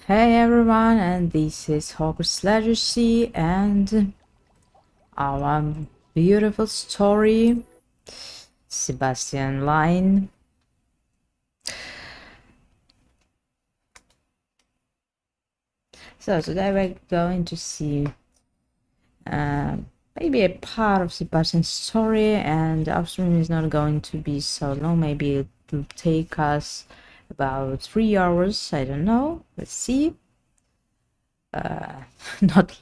Hey everyone, and this is Hogwarts Legacy and our beautiful story, Sebastian Line. So today we're going to see maybe a part of Sebastian's story, and our stream is not going to be so long. Maybe it will take us about 3 hours. I don't know. Let's see. We're not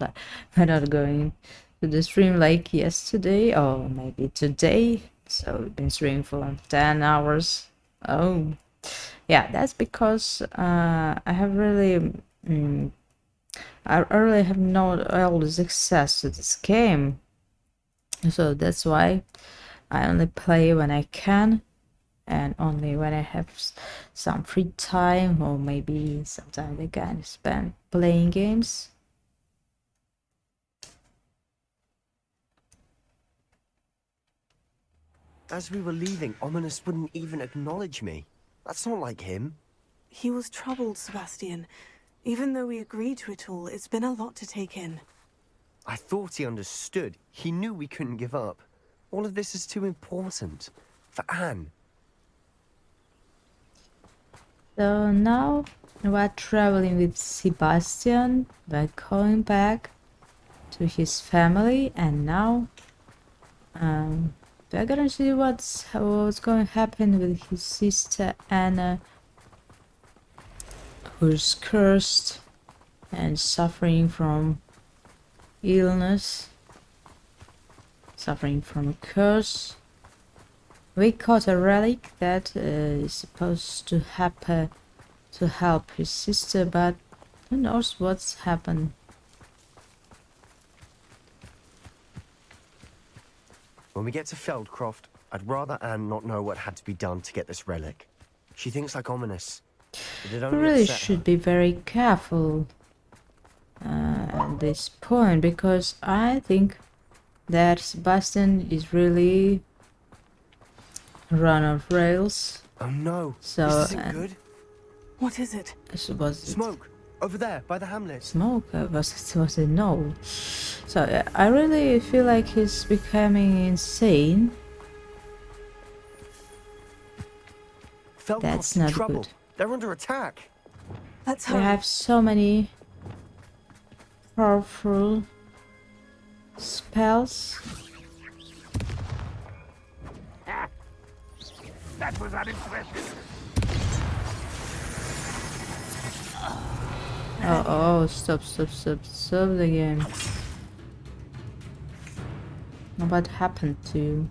going to the stream like yesterday or maybe today. So we've been streaming for 10 hours. Oh, yeah, that's because I really have not always access to this game. So that's why I only play when I can and only when I have some free time, or maybe sometimes I can spend playing games. As we were leaving, Ominous wouldn't even acknowledge me. That's not like him. He was troubled, Sebastian. Even though we agreed to it all, it's been a lot to take in. I thought he understood. He knew we couldn't give up. All of this is too important. For Anne. So now we're traveling with Sebastian. We're going back to his family, and now we're gonna see what's going to happen with his sister Anna, who's cursed and suffering from illness, suffering from a curse. We caught a relic that is supposed to help his sister, but who knows what's happened. When we get to Feldcroft, I'd rather Anne not know what had to be done to get this relic. She thinks like Ominous. We really should be very careful at this point, because I think that Sebastian is really run off rails. Oh no, So, this isn't good. What is it? Smoke! Over there, by the hamlet. Smoke? Was it no? So I really feel like he's becoming insane. That's not trouble. good. They're under attack. Let's We hurry. have so many powerful spells. That was unimpressive. Oh, stop the game. What happened to you?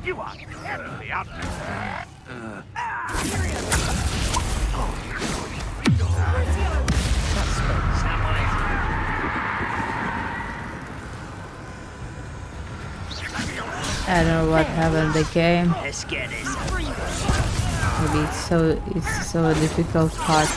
You are terribly out. I don't know what happened in the game. Let's get this. Maybe it's so a difficult part.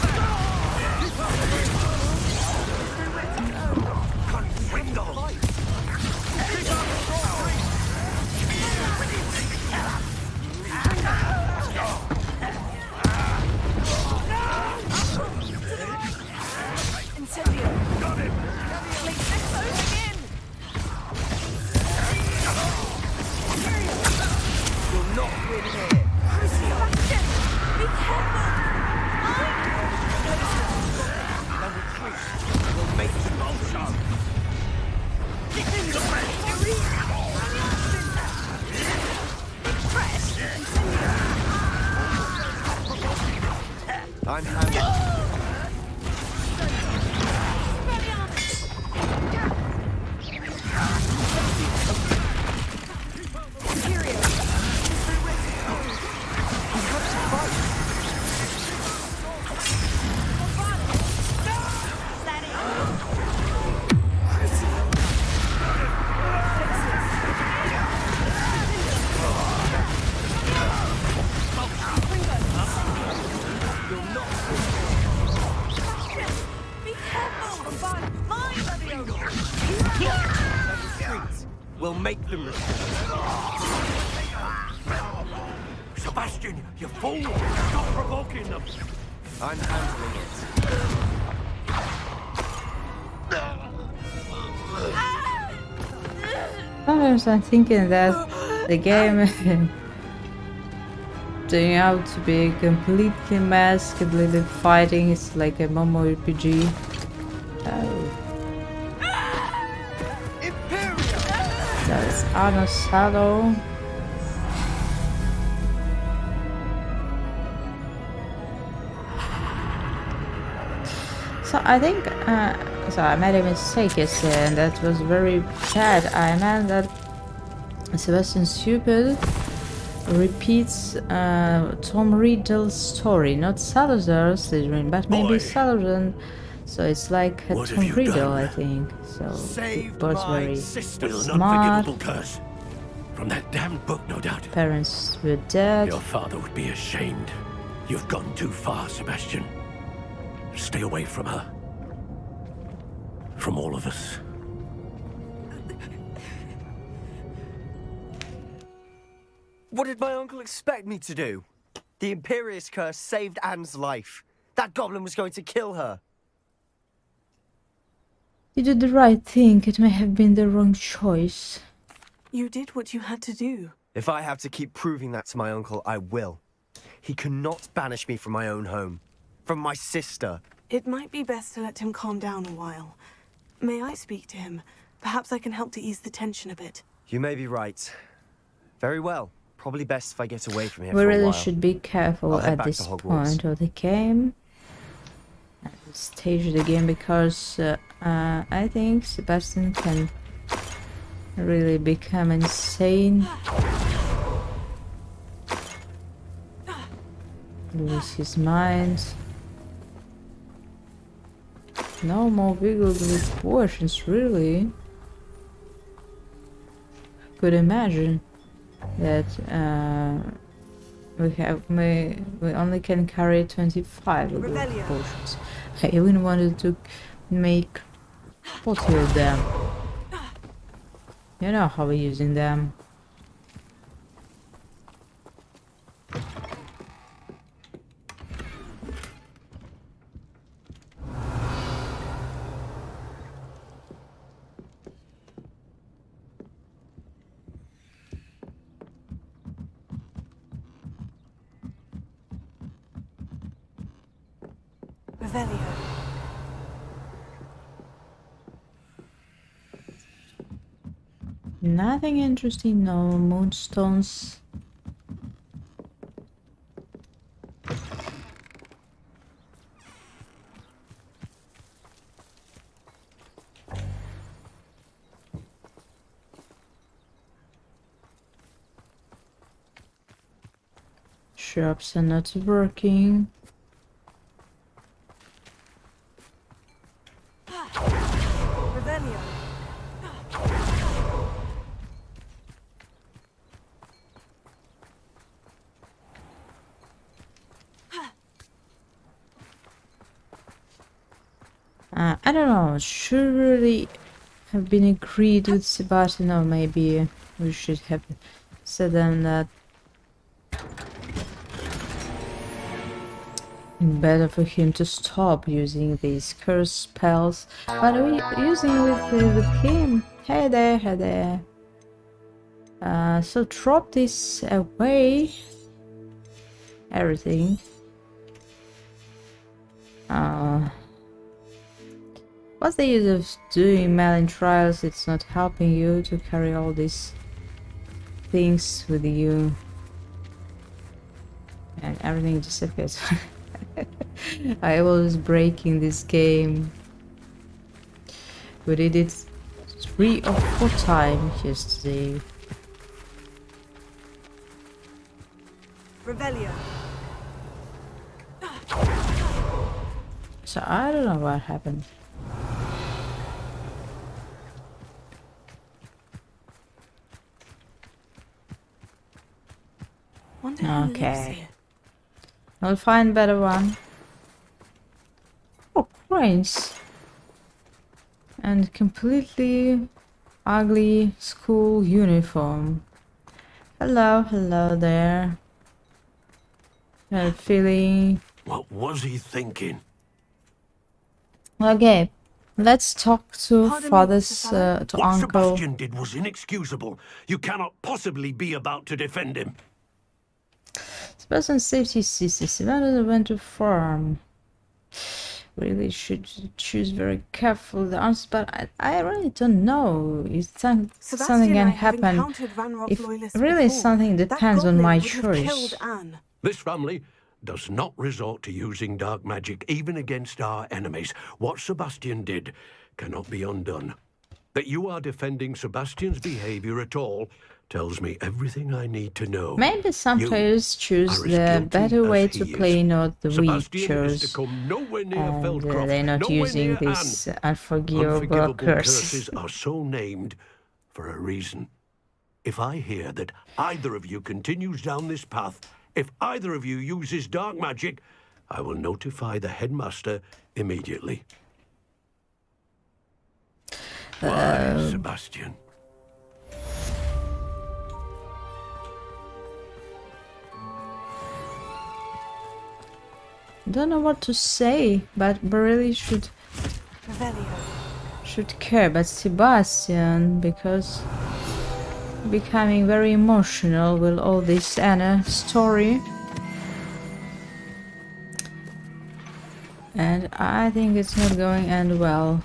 I'm hamlet. We'll make them return. Sebastian, you fool! Stop provoking them! I'm handling it. Sometimes I'm thinking that the game turning out to be completely masked, completely fighting. It's like a Momo RPG. Oh. That's Arno's Hollow. So I think, so I made a mistake yesterday, and that was very bad. I meant that Sebastian Stupid repeats Tom Riddle's story, not Salazar's Slytherin, but maybe Salazar. So it's like a What have Tom you Riddle, done? I think. So it Saved was my very sister. With an smart. unforgivable curse. From that damned book, no doubt. Parents were dead. Your father would be ashamed. You've gone too far, Sebastian. Stay away from her. From all of us. What did my uncle expect me to do? The Imperious curse saved Anne's life. That goblin was going to kill her. You did the right thing. It may have been the wrong choice. You did what you had to do. If I have to keep proving that to my uncle, I will. He cannot banish me from my own home. From my sister. It might be best to let him calm down a while. May I speak to him? Perhaps I can help to ease the tension a bit. You may be right. Very well. Probably best if I get away from here We for a really while. should be careful I'll head at back this to Hogwarts. point of the game. And stage the game because I think Sebastian can really become insane. Lose his mind. No more wiggle with portions, really. Could imagine that we only can carry 25 of those Rebellion. potions. I even wanted to make 40 of them. You know how we're using them. Revelio. Nothing interesting, no moonstones. Shops are not working. Revelio. I don't know, should really have been agreed with Sebastian, or maybe we should have said them that better for him to stop using these curse spells. But are we using with him? Hey there, hey there. So drop this away. Everything. What's the use of doing Malin trials? It's not helping you to carry all these things with you. And everything disappears. I was breaking this game. We did it 3 or 4 times yesterday. Revelio. So I don't know what happened. Wonder who lives Okay. here. I'll find a better one. Oh, coins. And completely ugly school uniform. Hello there. Feeling What was he thinking? okay. Let's talk to Pardon me, Mr. Feller. to What Uncle. Sebastian did was inexcusable. You cannot possibly be about to defend him. Sebastian safety system. When went to farm. Really should choose very careful the answers, but I really don't know. If something Sebastian and can I have happen. encountered Van Rock If loyalists really before. something That depends on goblin my would have killed choice. Anne. This family does not resort to using dark magic even against our enemies. What Sebastian did cannot be undone. That you are defending Sebastian's behavior at all tells me everything I need to know. Maybe some You players choose are as the guilty better way as to he play, is. not the we Sebastian is to chose, come nowhere near and Feldcroft, they're not nowhere using near Anne. these unforgivable Unforgivable curses. curses are so named for a reason. If I hear that either of you continues down this path, if either of you uses dark magic, I will notify the headmaster immediately. Why, Sebastian? Don't know what to say, but really should care about Sebastian, because becoming very emotional with all this Anna story, and I think it's not going to end well.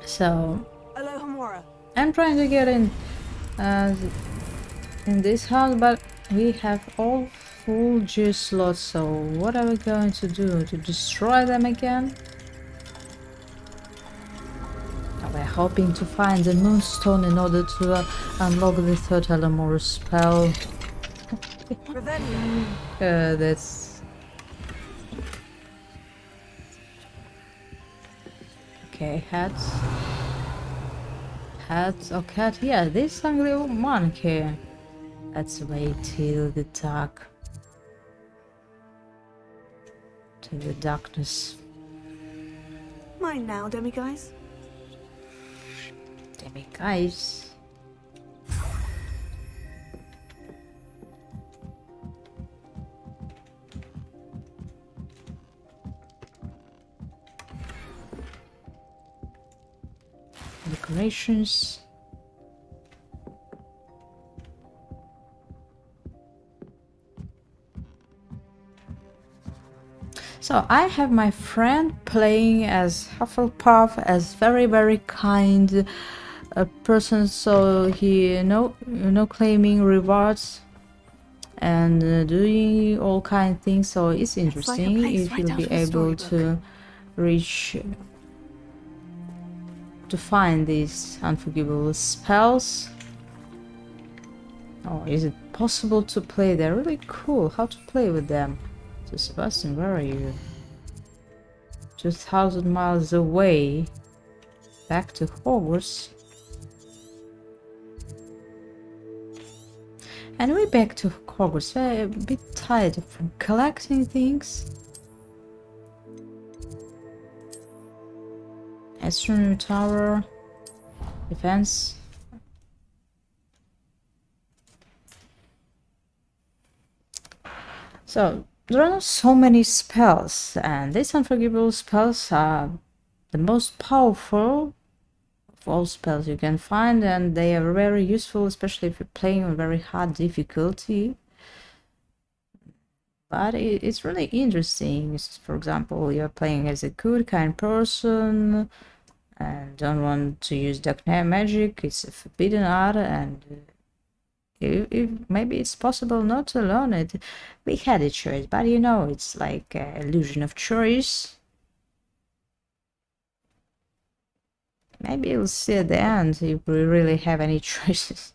So I'm trying to get in this house, but we have all full juice slots, so what are we going to do? To destroy them again? We're hoping to find the moonstone in order to unlock the third Alamore spell. That's... Okay, hats. Hats or cat? Yeah, this ugly monkey. Let's wait till the dark. To the darkness. Mine now, demi-guys. Demi-guys. Decorations. So I have my friend playing as Hufflepuff, as very kind person, so he claiming rewards and doing all kind of things, so it's interesting if he'll be able to reach to find these unforgivable spells. Oh, is it possible to play? They're really cool. How to play with them? So Sebastian, where are you? 2,000 miles away. Back to Hogwarts. And we're back to Hogwarts. We're a bit tired from collecting things. Astronomy Tower. Defense. So, there are not so many spells, and these unforgivable spells are the most powerful of all spells you can find, and they are very useful, especially if you're playing on very hard difficulty. But it's really interesting. For example, you're playing as a good, kind person and don't want to use dark magic. It's a forbidden art, and if maybe it's possible not to learn it. We had a choice, but it's like an illusion of choice. Maybe we'll see at the end if we really have any choices.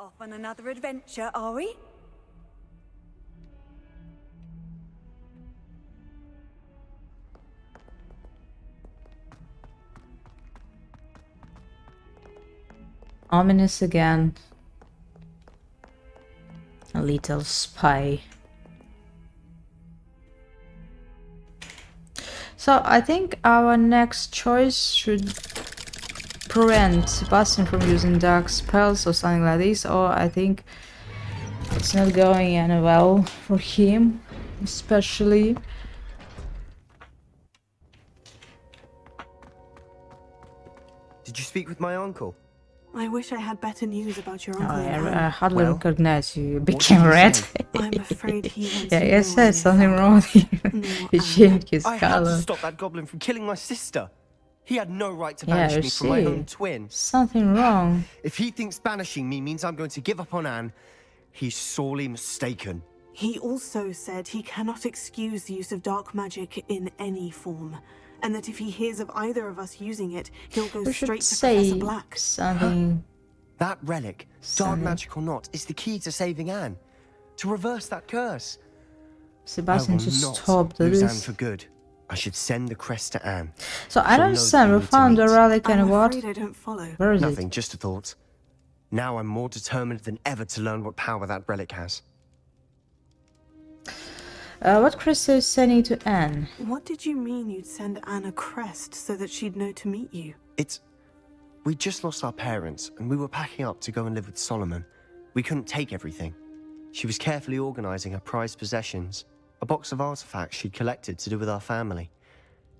Off on another adventure, are we? Ominous again. A little spy. So I think our next choice should prevent Sebastian from using dark spells or something like this, or I think it's not going any well for him, especially. Did you speak with my uncle? I wish I had better news about your uncle. I Anne. hardly Well, recognize you. You what did became he red. say? I'm afraid he wants Yeah, you I knowing said if something I- wrong with him. No, He Anne. changed his I had to color. stop that goblin from killing my sister. He had no right to Yeah, banish you me from my see. own twin. Something wrong. If he thinks banishing me means I'm going to give up on Anne, he's sorely mistaken. He also said he cannot excuse the use of dark magic in any form, and that if he hears of either of us using it, he'll go We straight should to Professor say Black. something. That relic, dark Something. magic or not, is the key to saving Anne. To reverse that curse. Sebastian I will just not stopped lose Anne this. for good. I should send the crest to Anne. So I She'll don't know that understand. we We need to found the meet. relic I'm and what? afraid I don't follow. Where is Nothing, it? just a thought. Now I'm more determined than ever to learn what power that relic has. What crest are you sending to Anne? What did you mean you'd send Anne a crest so that she'd know to meet you? We just lost our parents, and we were packing up to go and live with Solomon. We couldn't take everything. She was carefully organizing her prized possessions, a box of artifacts she'd collected to do with our family.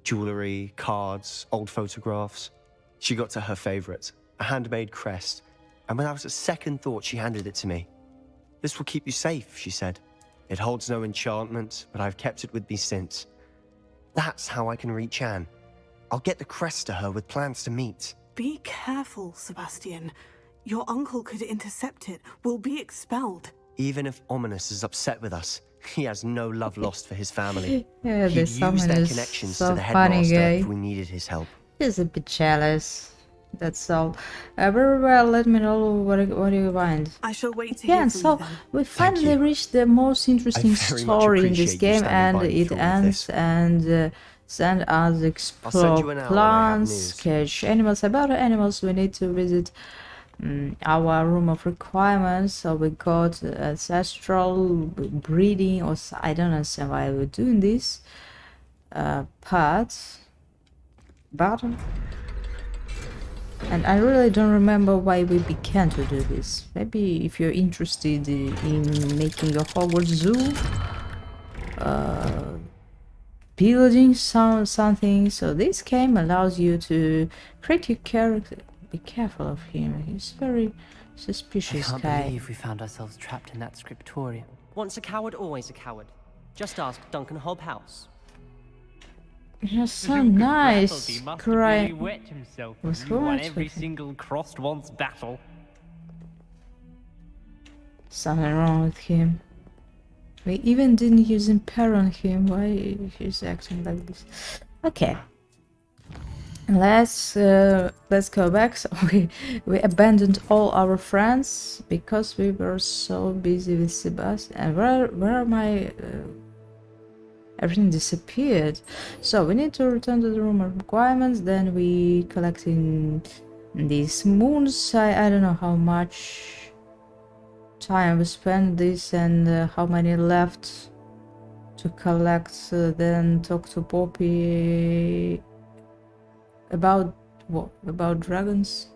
Jewelry, cards, old photographs. She got to her favorite, a handmade crest, and without a second thought, she handed it to me. "This will keep you safe," she said. "It holds no enchantment, but I've kept it with me since. That's how I can reach Anne. I'll get the crest to her with plans to meet." Be careful, Sebastian. Your uncle could intercept it. We'll be expelled. Even if Ominous is upset with us, he has no love lost for his family. Yeah, He'd this use their Ominous connections so to the funny headmaster guy. if we needed his help. He's a bit jealous. That's all. Very well. Let me know what do you find. I shall wait to hear Yeah, from so you then. we finally you. reached the most interesting very much story in this appreciate you game, standing and by me it through all of ends this. and send us send explore you an hour when I have plants, news. catch animals. About animals, we need to visit our room of requirements. So we got ancestral breeding, or I don't understand why we're doing this part, but. And I really don't remember why we began to do this. Maybe if you're interested in making a Hogwarts zoo, building something. So this game allows you to create your character. Be careful of him. He's very I suspicious can't guy. believe we found ourselves trapped in that scriptorium. Once a coward, always a coward. Just ask Duncan Hobhouse. You're so Duke of nice. Rattleby must have Cry. really wet himself when What's you won wrong every with him? single crossed once battle. Something wrong with him. We even didn't use impair on him. Why he's acting like this? Okay. Let's go back. So we abandoned all our friends because we were so busy with Sebastian. And where are my everything disappeared. So we need to return to the room of requirements. Then we collecting these moons. I don't know how much time we spent this and how many left to collect. Then talk to Poppy about what? About dragons.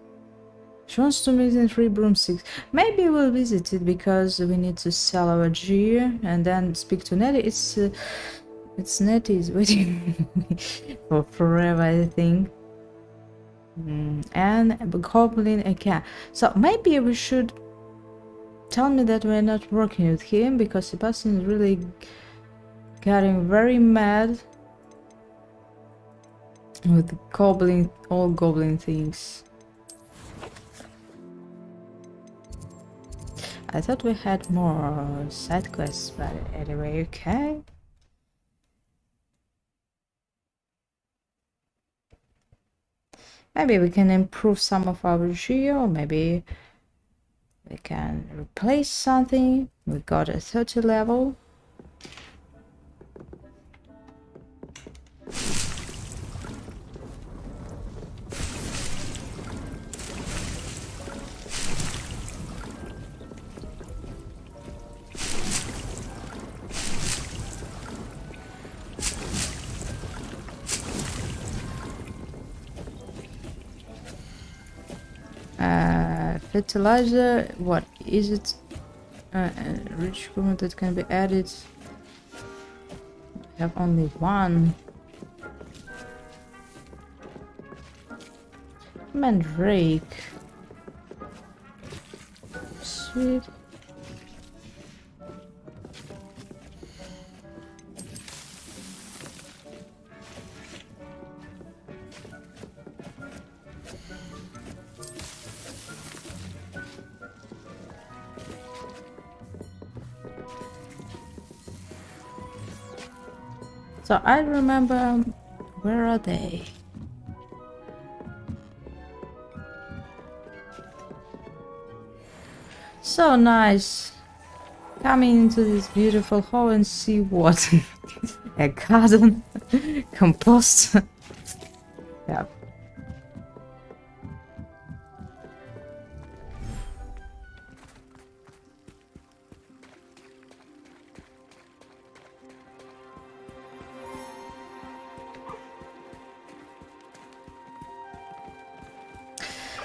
She wants to meet in 3 broomsticks. Maybe we'll visit it because we need to sell our gear and then speak to Nettie. It's Nettie is waiting for forever, I think. And the goblin again. So maybe we should tell me that we're not working with him because Sebastian is really getting very mad with goblin, all goblin things. I thought we had more side quests, but anyway, okay. Maybe we can improve some of our geo, maybe We can replace something. We got a 30 level. Fertilizer, what is it? Rich equipment that can be added. I have only one. Mandrake. Sweet. So I remember, where are they? So nice. Coming into this beautiful hall and see what? A garden, compost. Yeah.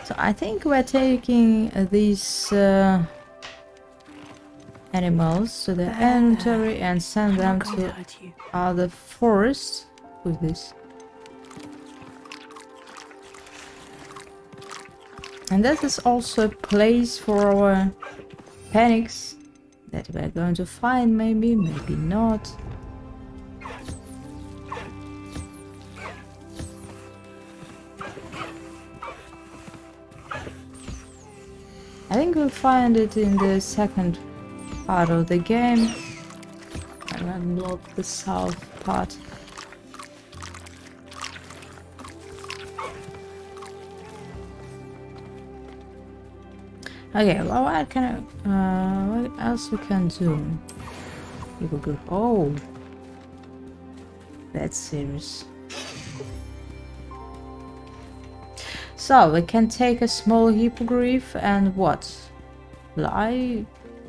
So I think we're taking these animals to the inventory and send them to other forests with this. And that is also a place for our panics that we're going to find, maybe, maybe not. I think we'll find it in the second part of the game and unlock the south part. Okay, well, what else we can do? You could go. Oh, that's serious. So we can take a small hippogriff and what? Fly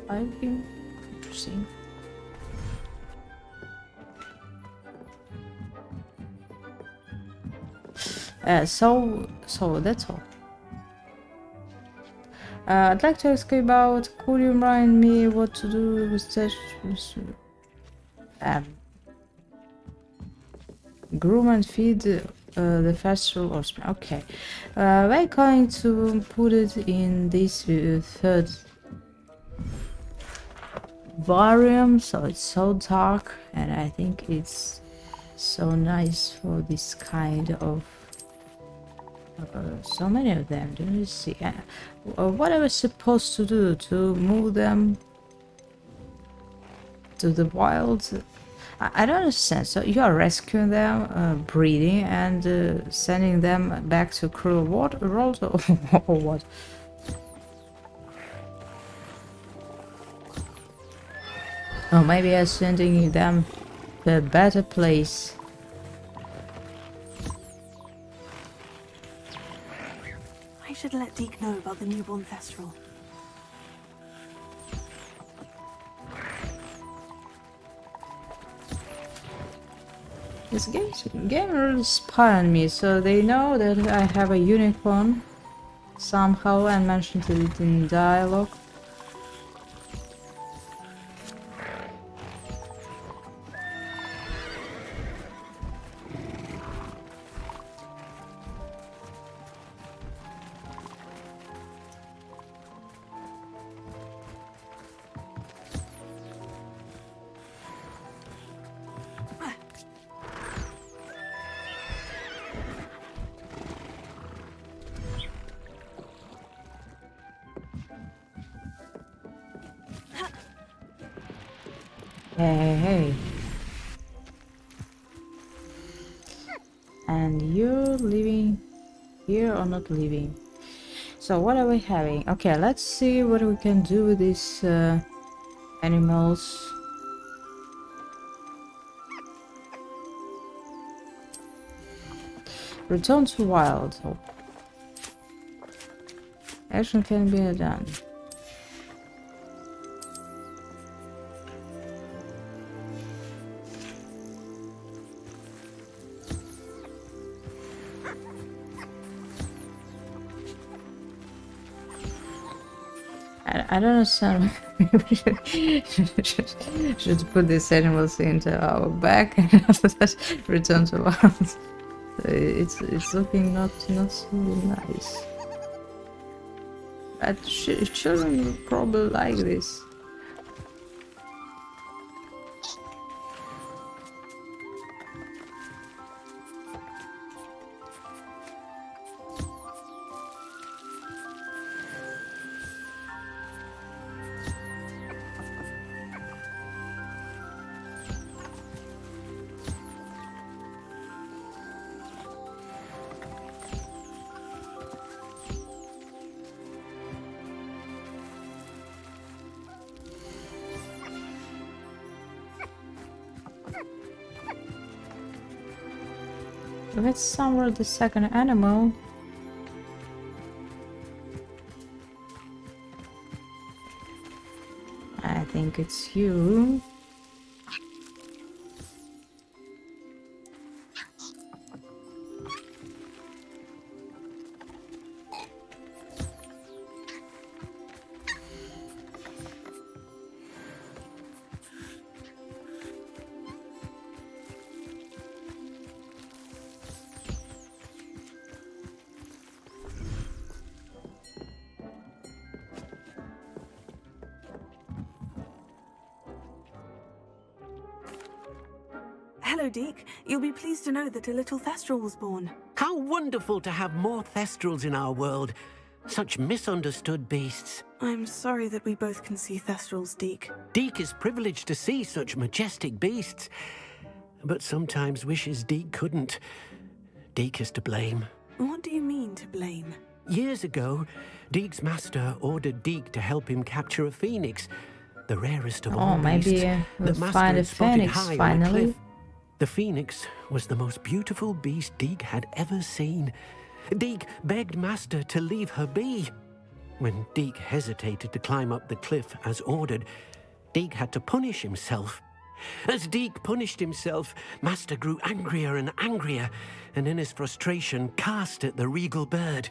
him? Interesting. So that's all. I'd like to ask you about, could you remind me what to do with that? Groom and feed the festival horseman. Okay. We're going to put it in this third volume, so it's so dark, and I think it's so nice for this kind of so many of them. Do you see? What I was supposed to do to move them to the wild? I don't understand. So you are rescuing them, breeding, and sending them back to cruel world, or what? Or maybe I'm sending them to a better place. I should let Deke know about the newborn festival. This game really spy on me, so they know that I have a unicorn somehow and mentioned it in dialogue. Hey. And you're living here or not living? So what are we having? Okay, let's see what we can do with these animals. Return to wild. Oh. Action can be done. I don't understand. We should put these animals into our bag and after that return to wild. It's looking not so nice. But children will probably like this. Let's summon the second animal. I think it's you. Hello, Deke. You'll be pleased to know that a little Thestral was born. How wonderful to have more Thestrals in our world. Such misunderstood beasts. I'm sorry that we both can see Thestrals, Deke. Deke is privileged to see such majestic beasts, but sometimes wishes Deke couldn't. Deke is to blame. What do you mean to blame? Years ago, Deke's master ordered Deke to help him capture a phoenix, the rarest of all beasts. Maybe we'll that master find a had spotted phoenix high on a finally. cliff. The phoenix was the most beautiful beast Deke had ever seen. Deke begged Master to leave her be. When Deke hesitated to climb up the cliff as ordered, Deke had to punish himself. As Deke punished himself, Master grew angrier and angrier, and in his frustration cast at the regal bird.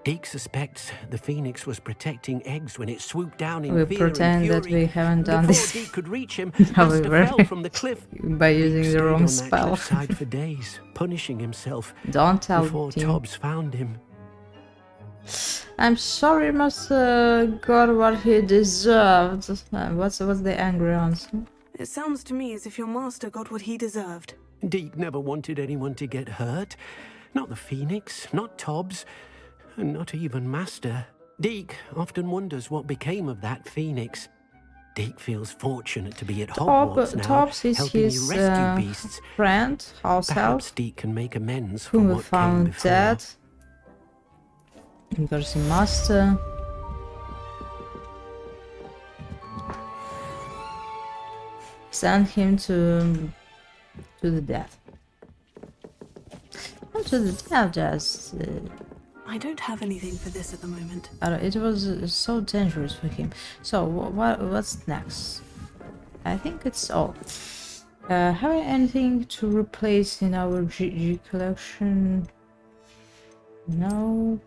Deke suspects the phoenix was protecting eggs when it swooped down in We fear pretend and that fury. we haven't done Before this. Deke could reach him, However, Master fell from the cliff. by using Deke the stayed wrong on that spell. cliffside for days, punishing himself Don't tell before him. Tobbs found him. I'm sorry, Master got what he deserved. What's the angry answer? It sounds to me as if your master got what he deserved. Deke never wanted anyone to get hurt. Not the Phoenix, not Tobbs, and not even Master. Deke often wonders what became of that Phoenix. Deke feels fortunate to be at Hogwarts now, Tobbs is helping his you rescue beasts. friend, house Perhaps elf, Deke can make amends for whom we what came found before. dead. And there's a master. Send him to the death. Not to the death, just. I don't have anything for this at the moment. It was so dangerous for him. So what's next? I think it's all. Have I anything to replace in our GG collection? No.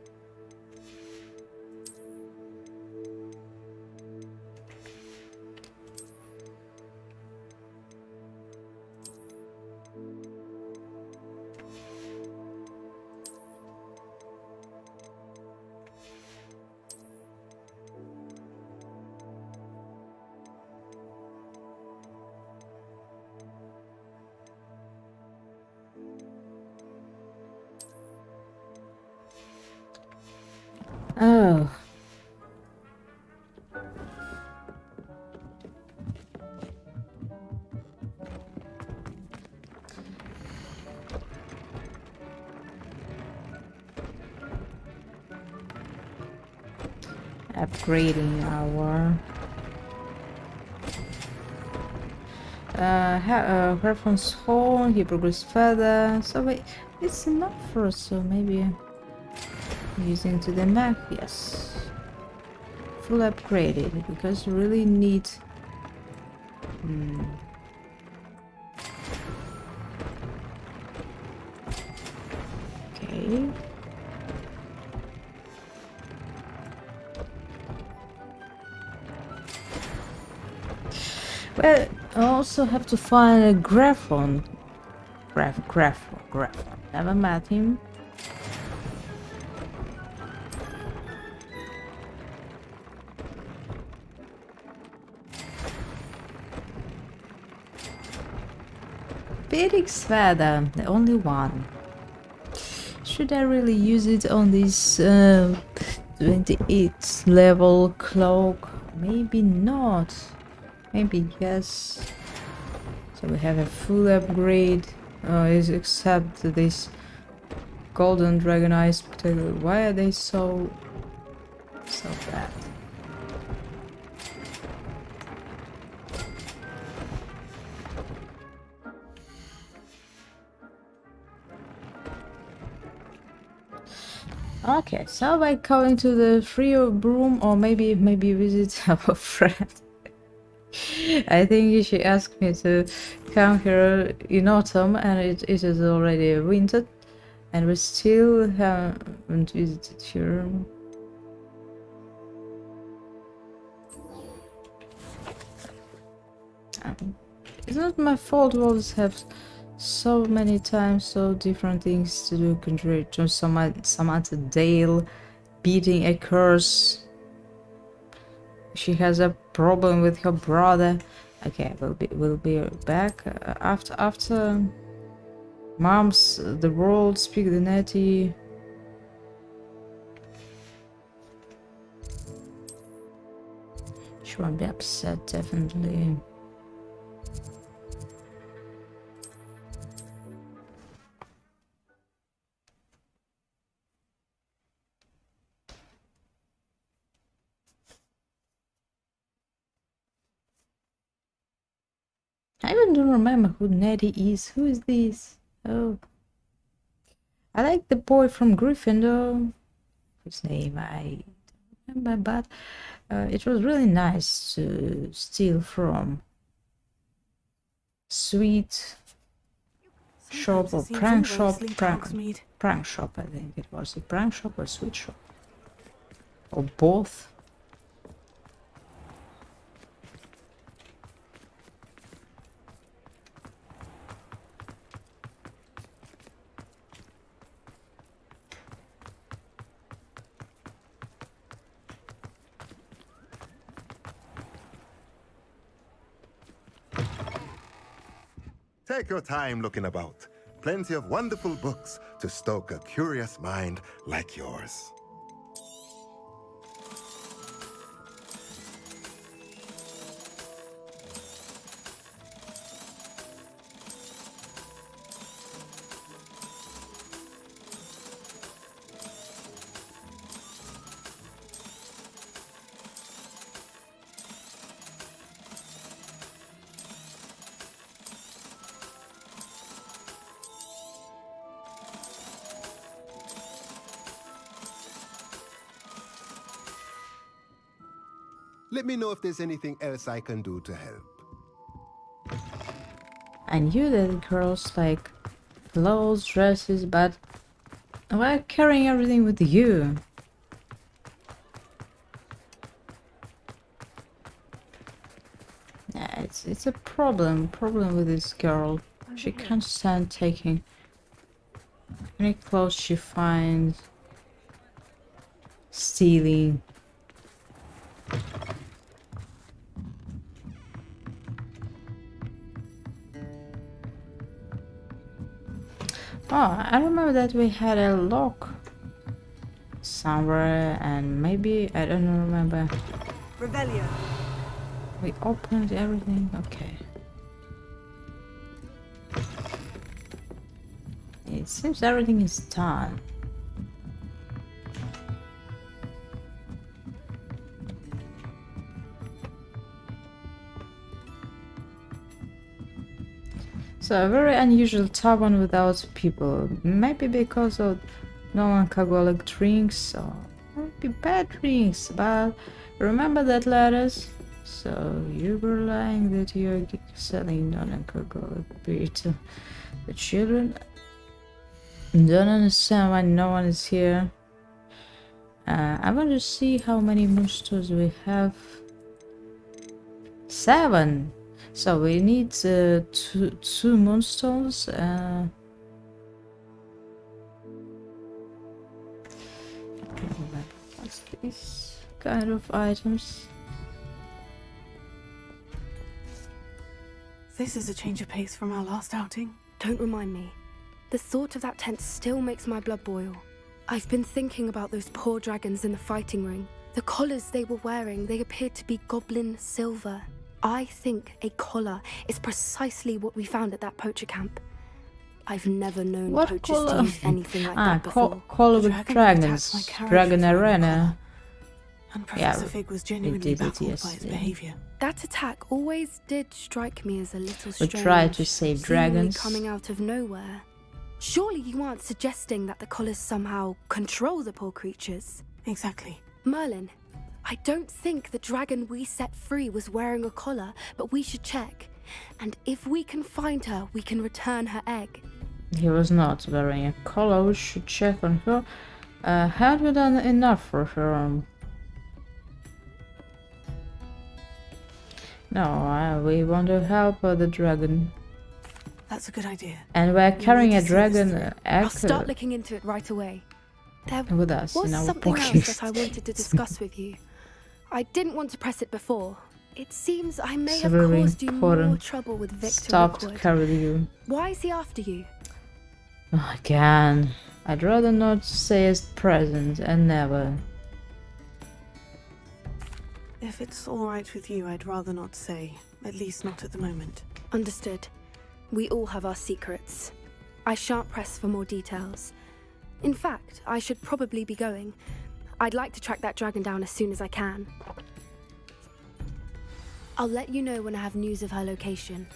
Oh. upgrading our Harfon's horn. He progressed further, so wait, it's enough for us. So maybe using to the max, yes, full upgraded, because we really need. Okay. Well, I also have to find a Graphon. Graphon. Never met him. Felix Feather, the only one. Should I really use it on this 28 level cloak? Maybe not. Maybe yes. So we have a full upgrade. Except this golden dragon eyes. Why are they so bad? Okay, so by going to the free room, or maybe visit our friend. I think she asked me to come here in autumn, and it is already winter, and we still haven't visited her. It's not my fault. We always have so many times so different things to do. Contrary to Samantha Dale beating a curse. She has a problem with her brother. Okay, we'll be back after Moms the world speak the netty. She won't be upset, definitely. I even don't remember who Nettie is. Who is this? Oh. I like the boy from Gryffindor. His name I don't remember, but it was really nice to steal from. Sweet shop or prank shop. Prank shop, I think it was. A prank shop or sweet shop. Or both. Take your time looking about. Plenty of wonderful books to stoke a curious mind like yours. Let me know if there's anything else I can do to help. I knew that girls like clothes, dresses, but why carrying everything with you? Yeah, it's a problem with this girl. She can't stand taking any clothes she finds, stealing. Oh, I remember that we had a lock somewhere, and maybe I don't remember. Revelio. We opened everything. Okay. It seems everything is done. So a very unusual tavern without people. Maybe because of non-alcoholic drinks or maybe bad drinks, but remember that, letters. So you were lying that you're selling non-alcoholic beer to the children? Don't understand why no one is here. I want to see how many monsters we have. 7. So we need two moonstones. What's these kind of items? This is a change of pace from our last outing. Don't remind me. The thought of that tent still makes my blood boil. I've been thinking about those poor dragons in the fighting ring. The collars they were wearing, they appeared to be goblin silver. I think a collar is precisely what we found at that poacher camp. I've never known poachers to use anything like that before. Collar with dragons. Dragon Arena. And Professor Fig was genuinely baffled by its behavior. That attack always did strike me as a little strange. We tried to save dragons. Coming out of nowhere. Surely you aren't suggesting that the collars somehow control the poor creatures? Exactly. Merlin, I don't think the dragon we set free was wearing a collar, but we should check. And if we can find her, we can return her egg. He was not wearing a collar. We should check on her. Had we done enough for her? No, we want to help the dragon. That's a good idea. And we're carrying a dragon egg. I'll start looking into it right away. There with us was in our something pockets. else that I wanted to discuss with you. I didn't want to press it before. It seems I may have very caused you more trouble with Victor Stop to Rookwood. carry you. Why is he after you? Oh, again. I'd rather not say at present and never. If it's all right with you, I'd rather not say. At least not at the moment. Understood. We all have our secrets. I shan't press for more details. In fact, I should probably be going. I'd like to track that dragon down as soon as I can. I'll let you know when I have news of her location.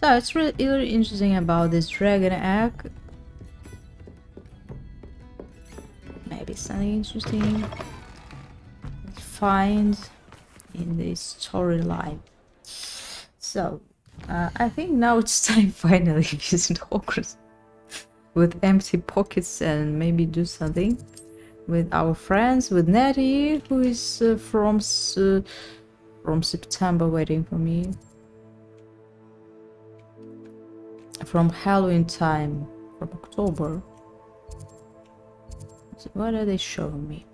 So it's really interesting about this dragon egg. Maybe something interesting to find in this storyline. So, I think now it's time finally to visit Hogwarts with empty pockets and maybe do something with our friends, with Nettie, who is from September waiting for me. From Halloween time, from October. So what are they showing me?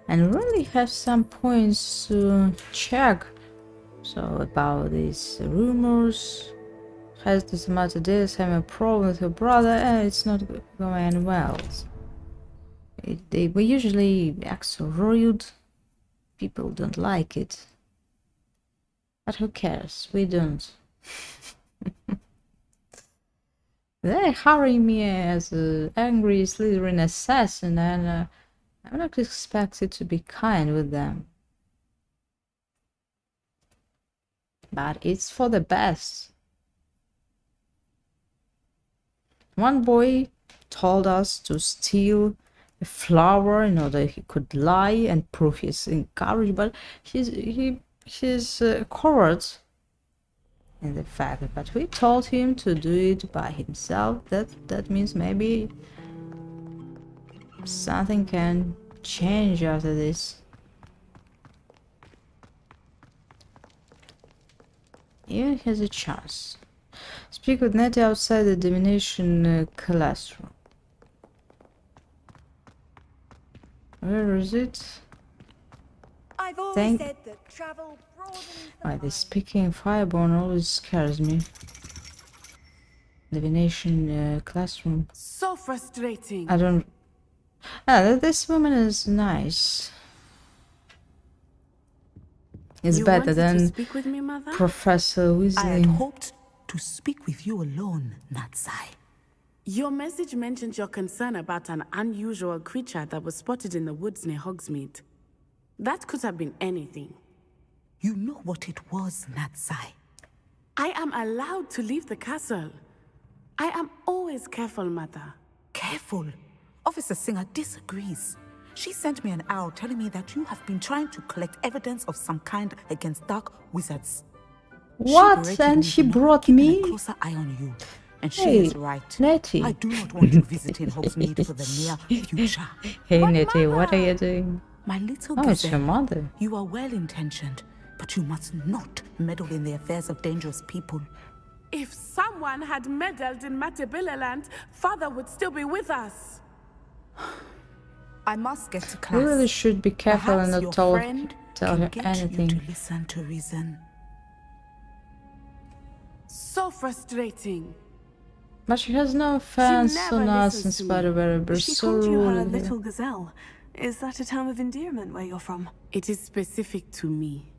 And really have some points to check. So about these rumors, has this matter this, having a problem with her brother, and it's not going well. They usually act so rude. People don't like it. But who cares? We don't. They hurry me as an angry Slytherin assassin, and I'm not expected to be kind with them. But it's for the best. One boy told us to steal a flower in order he could lie and prove his courage, but he's coward in the fact. But we told him to do it by himself. That means maybe something can change after this. Even has a chance. Speak with Nettie outside the divination classroom. Where is it? I've always said that travel broadens the Why, mind. this speaking fireborn always scares me. Divination classroom. So frustrating. I don't. This woman is nice. It's You better wanted to than speak with me, Mother? Professor I had Weasley. hoped to speak with you alone, Natsai. Your message mentioned your concern about an unusual creature that was spotted in the woods near Hogsmeade. That could have been anything. You know what it was, Natsai. I am allowed to leave the castle. I am always careful, Mother. Careful? Officer Singer disagrees. She sent me an owl telling me that you have been trying to collect evidence of some kind against dark wizards. What? And she brought me? A closer eye on you. And she Hey, is right. Nettie. I do not want you visiting Hogsmeade for the near future. Hey, Nettie, what are you doing? My little Oh, it's your gazelle, mother. you are well-intentioned, but you must not meddle in the affairs of dangerous people. If someone had meddled in Matabillaland, Father would still be with us. I must get to class. You really should be careful Perhaps and your not tell friend her can get anything. You to listen to reason. So frustrating. But she has no offense never on us in listens to spite of her being She so called you her rude. little gazelle. Is that a term of endearment where you're from? It is specific to me.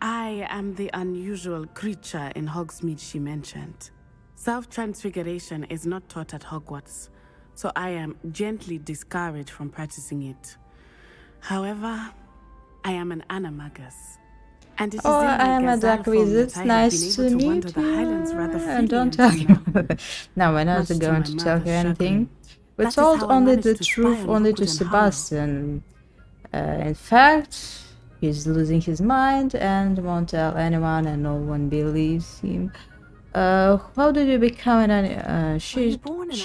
I am the unusual creature in Hogsmeade she mentioned. Self-transfiguration is not taught at Hogwarts, so I am gently discouraged from practicing it. However, I am an animagus. And it is Oh, in my I am a gazelle dark form wizard. that I have Nice been able to wander meet the you. Highlands rather freely And don't until tell now. him. No, we're not Much to going my to tell her mother's anything. chagrin. We That is told how I only managed the to spy truth on only to Rookwood and Harlow. Sebastian. In fact, he's losing his mind and won't tell anyone, and no one believes him. How did you become an she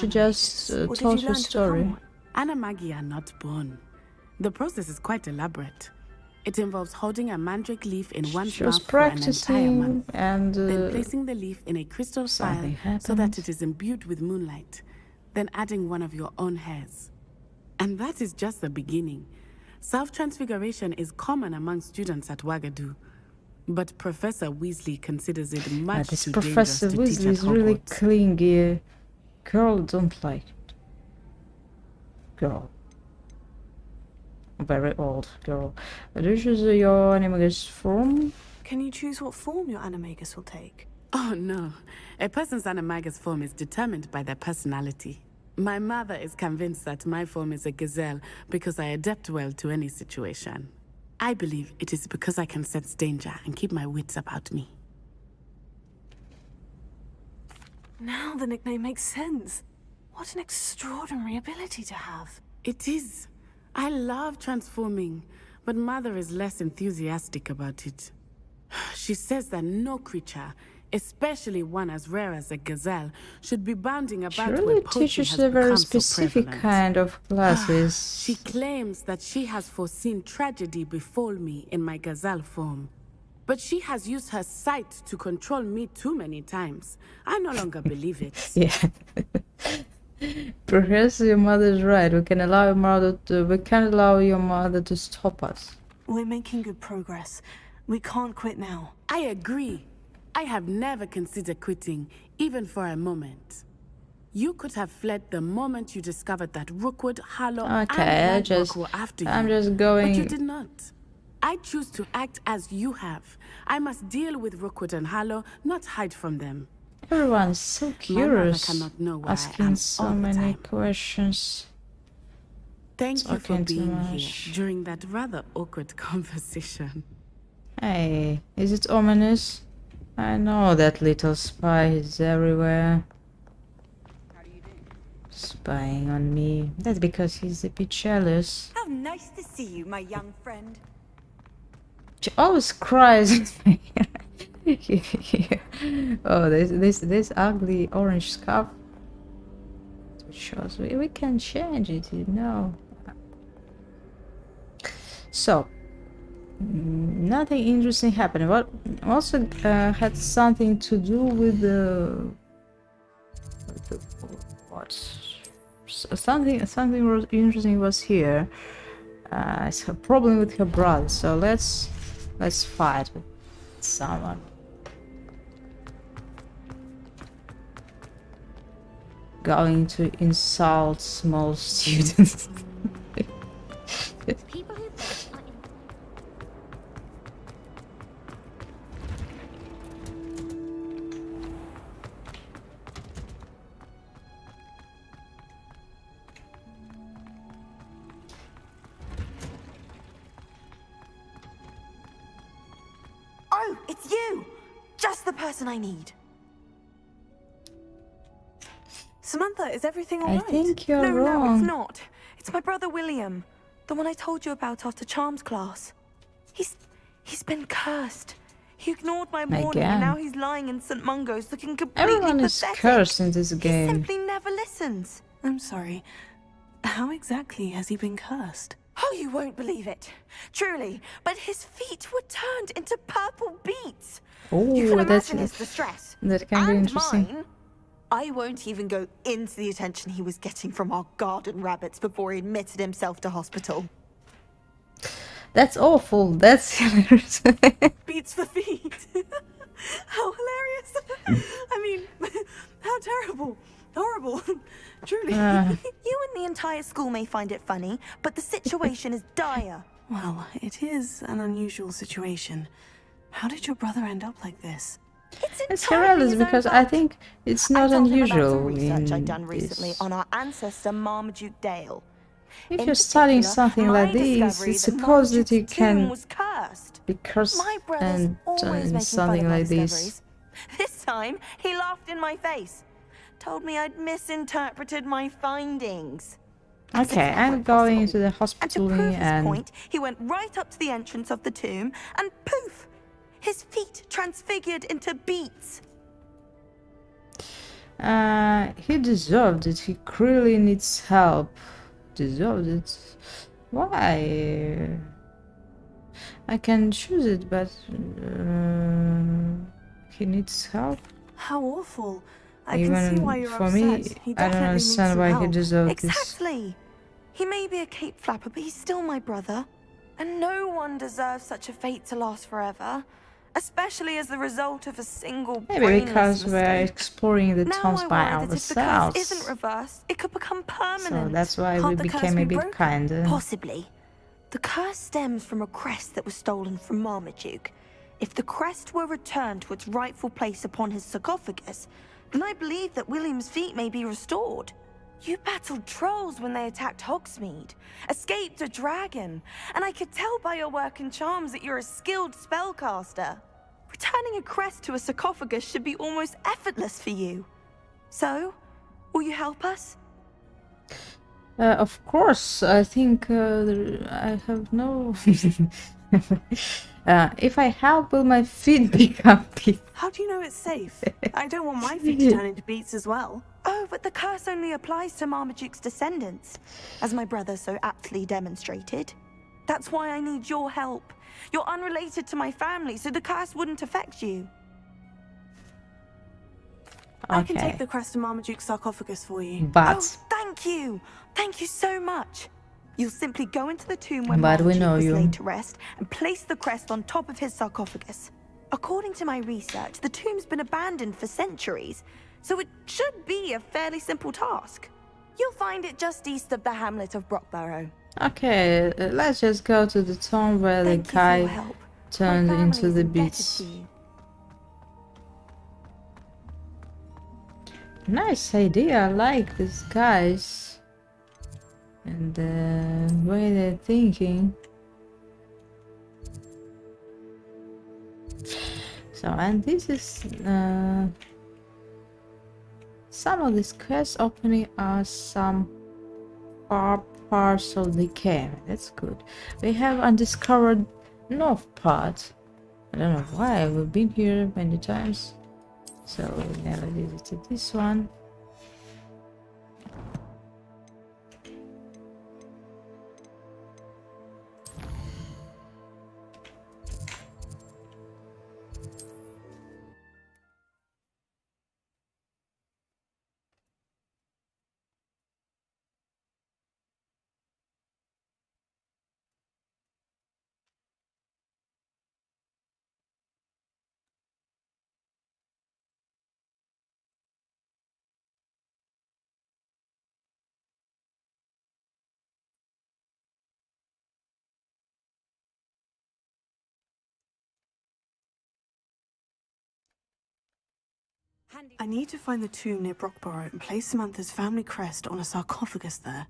just told her story. Animagi are not born. The process is quite elaborate. It involves holding a mandrake leaf in one's She was mouth for an entire practicing month, and then placing the leaf in a crystal vial something so that happened. it is imbued with moonlight, then adding one of your own hairs. And that is just the beginning. Self-transfiguration is common among students at Wagadu, but Professor Weasley considers it much This too Professor dangerous to Weasley teach is at really Hogwarts. clingy. Girl, don't like it. Girl. Very old girl. This is your animagus form? Can you choose what form your animagus will take? Oh no, a person's animagus form is determined by their personality. My mother is convinced that my form is a gazelle because I adapt well to any situation. I believe it is because I can sense danger and keep my wits about me. Now the nickname makes sense. What an extraordinary ability to have. It is. I love transforming, but Mother is less enthusiastic about it. She says that no creature, especially one as rare as a gazelle, should be bounding She about really where poaching teaches has a very become so specific prevalent. kind of classes. She claims that she has foreseen tragedy befall me in my gazelle form. But she has used her sight to control me too many times. I no longer believe it. Yeah. Perhaps your mother's right. We can't allow your mother to stop us. We're making good progress. We can't quit now. I agree. I have never considered quitting, even for a moment. You could have fled the moment you discovered that Rookwood, Harlow, Okay, and Lightbrook were after you. I'm just going. But you did not. I choose to act as you have. I must deal with Rookwood and Harlow, not hide from them. Everyone's so curious, cannot know where I asking am so all the many time. questions. Thank you for Talking too being much. here during that rather awkward conversation. Hey, is it ominous? I know that little spy is everywhere. Spying on me. That's because he's a bit jealous. How nice to see you, my young friend. She always cries. Oh, this ugly orange scarf. It shows we can change it, you know. So, nothing interesting happened. What also had something to do with the what? Something interesting was here. It's a problem with her brother. So let's fight with someone. Going to insult small students. People who are in it's you! Just the person I need. Samantha, is everything all I right? think you're No, wrong. it's not. It's my brother William. The one I told you about after Charms class. He's been cursed. He ignored my warning and now he's lying in St. Mungo's looking completely Everyone is pathetic. cursed in this game. He simply never listens. I'm sorry. How exactly has he been cursed? Oh, you won't believe it. Truly. But his feet were turned into purple beets. You can Oh, imagine his distress. that can be And interesting. mine. I won't even go into the attention he was getting from our garden rabbits before he admitted himself to hospital. That's awful. That's hilarious. Beats the feet. How hilarious. I mean, how terrible. Horrible. Truly. You and the entire school may find it funny, but the situation is dire. Well, it is an unusual situation. How did your brother end up like this? It's hilarious because I think it's not unusual Research I'd in done recently this. on our ancestor Marmaduke Dale. If In you're studying particular, something my like this, discovery it's that supposed that you Marmaduke's tomb can was cursed. be cursed My brother's and always done making something fun of my like this. discoveries. This time, he laughed in my face. Told me I'd misinterpreted my findings. Okay, I'm going to the hospital Prove his and point, he went right up to the entrance of the tomb and poof! His feet transfigured into beets. he deserved it. He clearly needs help. Deserved it. Why? I can choose it, but he needs help. How awful. I Even can see why you're for upset. me, He I don't definitely needs understand some why he help. deserved this. Exactly. He may be a cape flapper, but he's still my brother. And no one deserves such a fate to last forever. Especially as the result of a single Maybe brainless because we're mistake. exploring the Now tombs I by worry that if the curse ourselves. isn't reversed, it could become permanent. So that's why we Can't the curse became a be bit broken? kinder. Possibly. The curse stems from a crest that was stolen from Marmaduke. If the crest were returned to its rightful place upon his sarcophagus, then I believe that William's feet may be restored. You battled trolls when they attacked Hogsmeade, escaped a dragon, and I could tell by your work and charms that you're a skilled spellcaster. Returning a crest to a sarcophagus should be almost effortless for you. So, will you help us? Of course, I think I have no... if I help, will my feet become beets? How do you know it's safe? I don't want my feet to turn into beets as well. Oh, but the curse only applies to Marmaduke's descendants, as my brother so aptly demonstrated. That's why I need your help. You're unrelated to my family, so the curse wouldn't affect you. I can take the crest of Marmaduke's sarcophagus for you. But... Oh, thank you! Thank you so much! You'll simply go into the tomb where But we Marmaduke know was you. laid to rest and place the crest on top of his sarcophagus. According to my research, the tomb's been abandoned for centuries, so it should be a fairly simple task. You'll find it just east of the hamlet of Brockborough. Okay, let's just go to the tomb where the guy turned into the beets. Nice idea, I like these guys. And the way they're thinking. So, and this is some of these quests opening are some parts of the game. That's good. We have undiscovered north part. I don't know why, we've been here many times. So we never visited this one. I need to find the tomb near Brockborough and place Samantha's family crest on a sarcophagus there.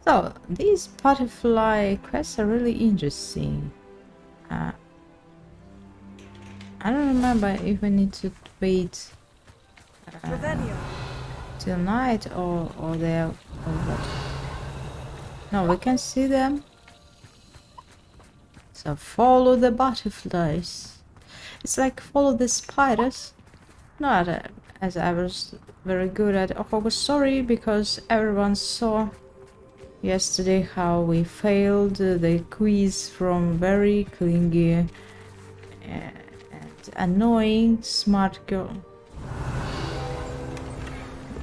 So, these butterfly quests are really interesting. I don't remember if we need to wait till night or there or what. No, we can see them. So follow the butterflies. It's like follow the spiders. Not as I was very good at Hogwarts. Sorry, because everyone saw yesterday how we failed the quiz from very clingy and annoying smart girl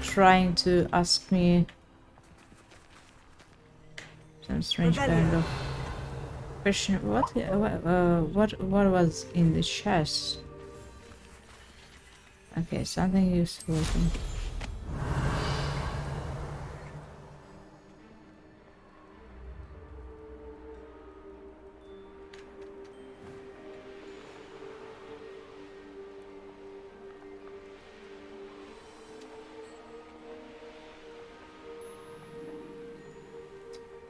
trying to ask me some strange kind of question. What was in the chest? Okay, something useful.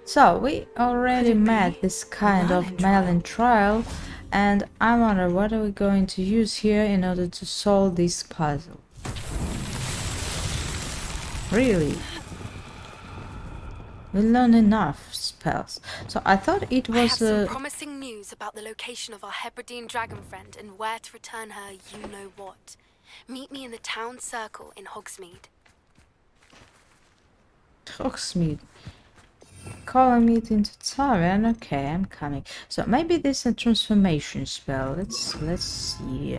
So we already met this kind of Merlin trial, and I wonder what are we going to use here in order to solve this puzzle. Really? We learned enough spells. So I thought it was I have some promising news about the location of our Hebridean dragon friend and where to return her you-know-what. Meet me in the town circle in Hogsmeade. Hogsmeade. Calling me into tavern. Okay, I'm coming. So maybe this is a transformation spell. Let's see.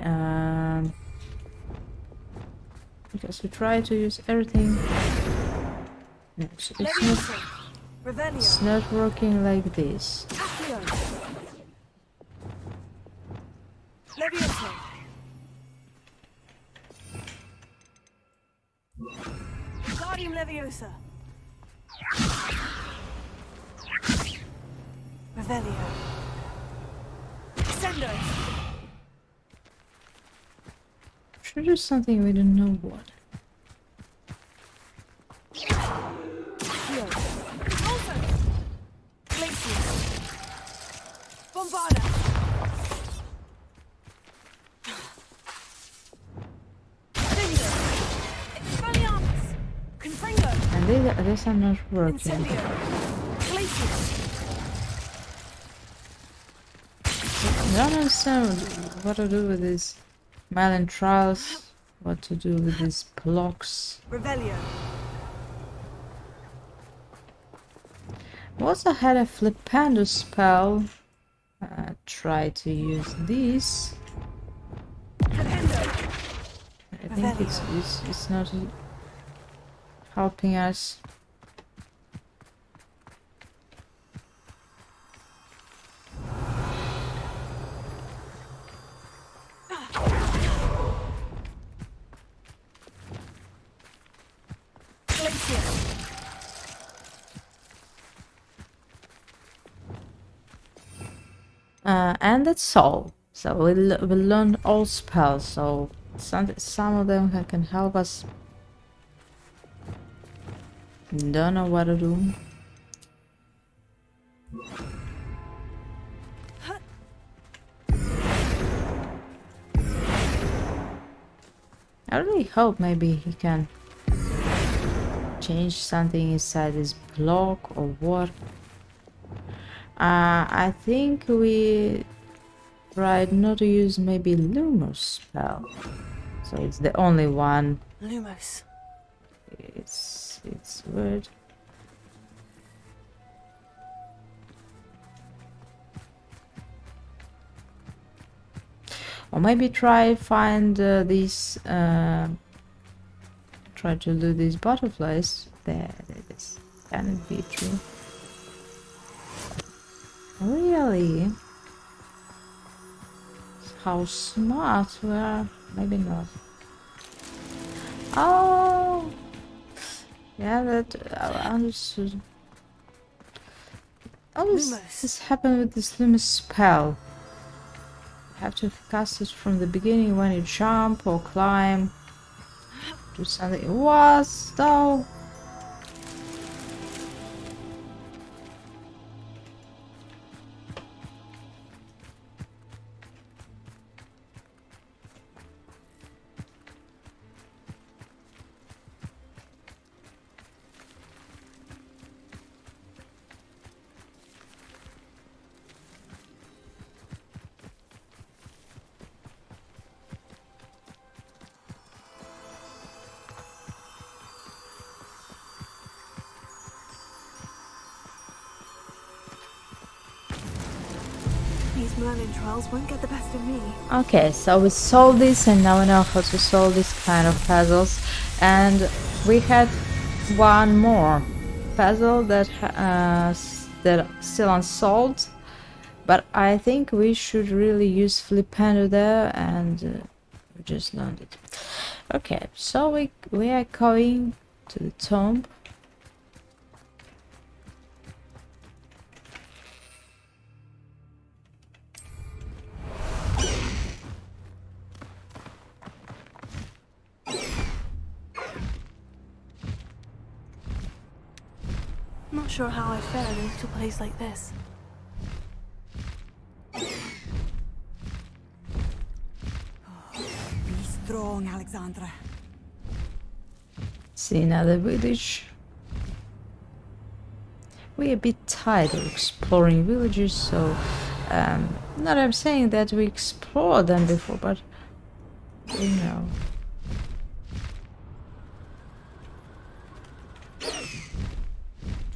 Because we try to use everything. No, so it's not working like this. Guardium Leviosa. Revelio. Sendo. Should do something we don't know what. Also. Glacius. Bombarda. Sendo. Expelliarmus. Confringo. And these are not working. Incendio. Glacius. I don't understand what to do with these Merlin trials, what to do with these blocks. Revelio. We also had a Flipendo spell. Try to use these. I think it's not helping us. And that's all. So we learned all spells. So some of them can help us. Don't know what to do. I really hope maybe he can change something inside this block or what. I think we tried not to use maybe Lumos spell. So it's the only one. Lumos. It's weird. Or maybe try find these try to do these butterflies. There it is. Can it be true? Really? How smart we are. Maybe not. Oh! Yeah, that I understood. Oh, this happened with this Lumos spell. You have to cast it from the beginning when you jump or climb. Do something. What? Though? Merlin trials won't get the best of me. Okay, so we solved this, and now we know how to solve this kind of puzzles. And we had one more puzzle that that still unsolved, but I think we should really use Flipendo there, and we just learned it. Okay, so we are going to the tomb. Not sure how I'd fare in a little place like this. Be strong, Alexandra. See another village. We're a bit tired of exploring villages, so not I'm saying that we explored them before, but you know.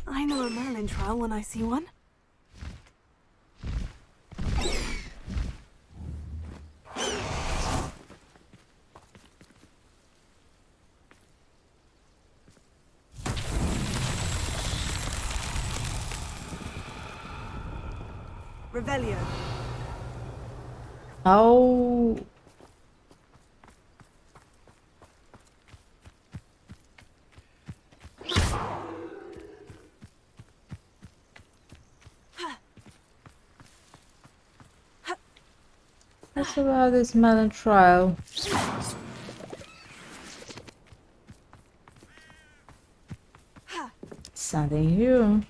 I know a Merlin trial when I see one. Revelio. Oh. What's about this Merlin trial? Something new.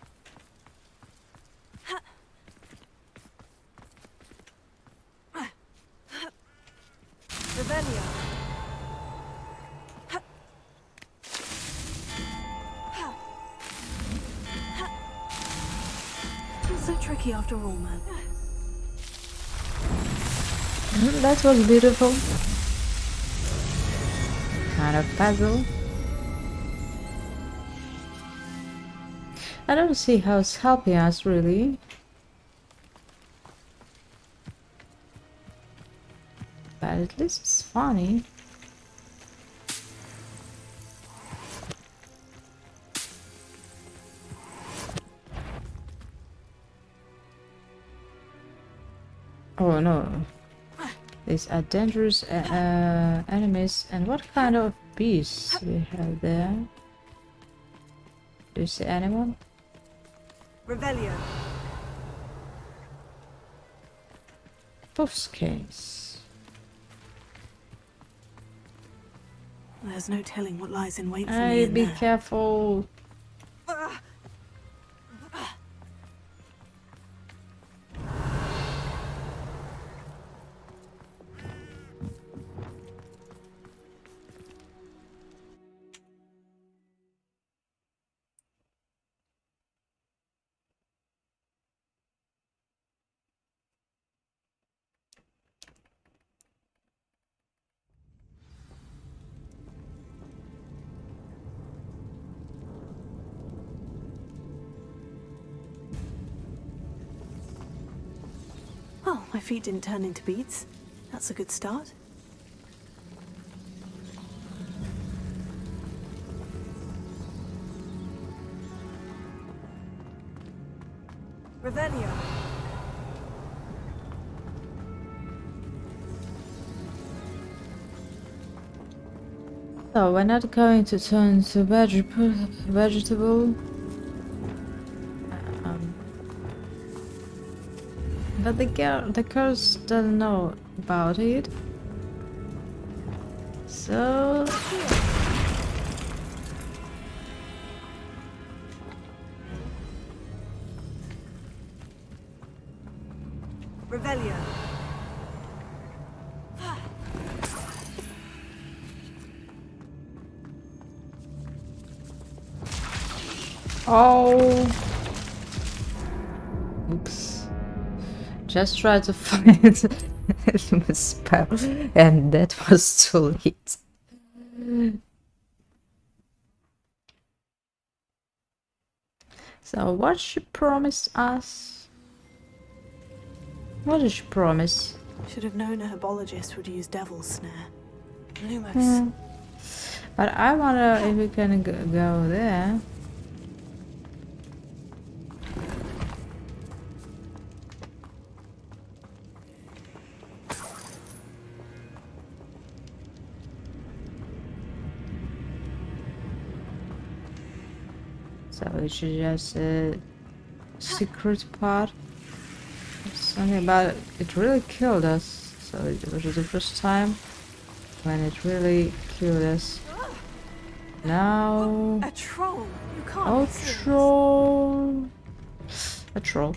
Revelio. It's so tricky after all, man. That was beautiful. Kind of puzzle. I don't see how it's helping us really. But at least it's funny. Oh no. These are dangerous enemies. And what kind of beasts we have there? Do you see anyone? Revelio. Bosques. There's no telling what lies in wait for me in Be there. careful. Well, my feet didn't turn into beads. That's a good start. Revelio. So we're not going to turn to vegetable. But the girls don't know about it. So Revelio. oh, oops! Just try to find a spell, and that was too late. So what she promised us? What did she promise? Should have known a herbologist would use devil's snare. Lumos. Hmm. But I wonder if we can go there. So it's just a secret part. Something about it. It really killed us. So it was the first time when it really killed us. Now. A troll. You can't. Oh, troll. A troll.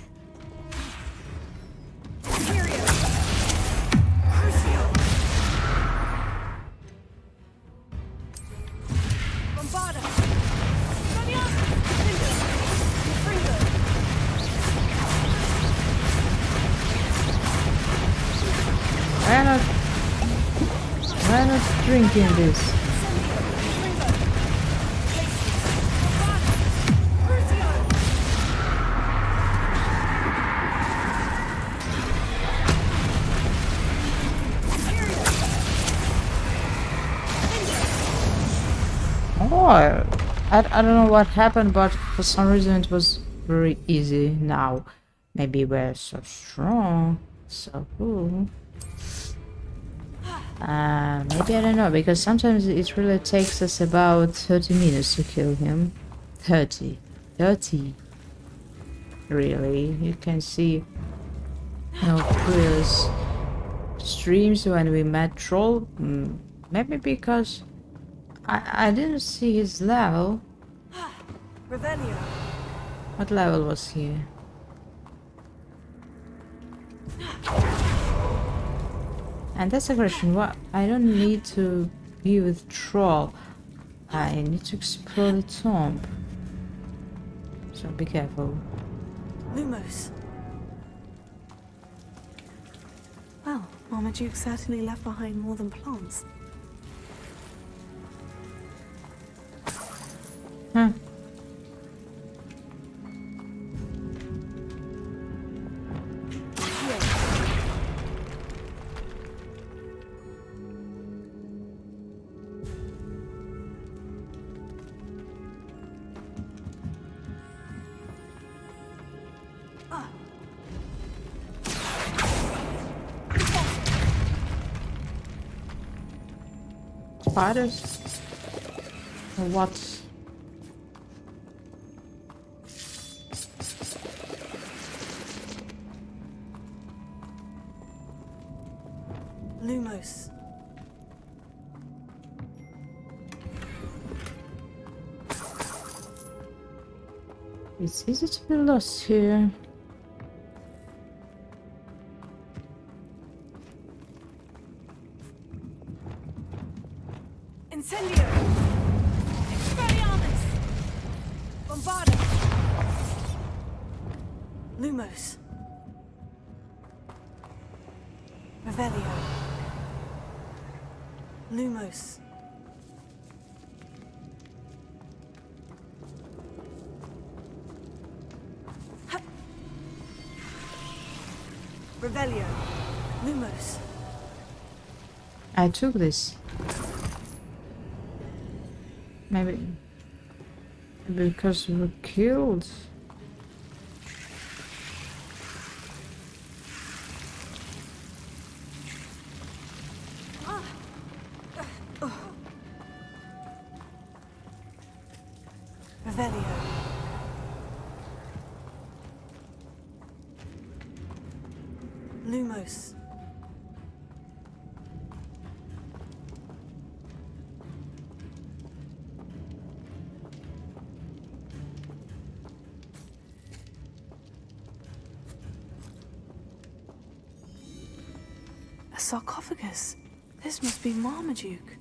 Why not drinking this? Oh, I don't know what happened, but for some reason it was very easy now. Maybe we're so strong, so cool. Maybe I don't know, because sometimes it really takes us about 30 minutes to kill him. 30. Really, you can see previous streams when we met Troll. Maybe because I didn't see his level. Revelio. What level was he? And that's a question. What? I don't need to be with Troll. I need to explore the tomb. So be careful. Lumos. Well, Marmaduke certainly left behind more than plants. Huh. Spiders? Or what? Lumos. It's easy to be lost here. Incendio. Expelliarmus. Bombarda. Lumos. Revelio. Lumos. Revelio. Lumos. I took this. Maybe because we were killed. Revelio. Lumos. A sarcophagus. This must be Marmaduke.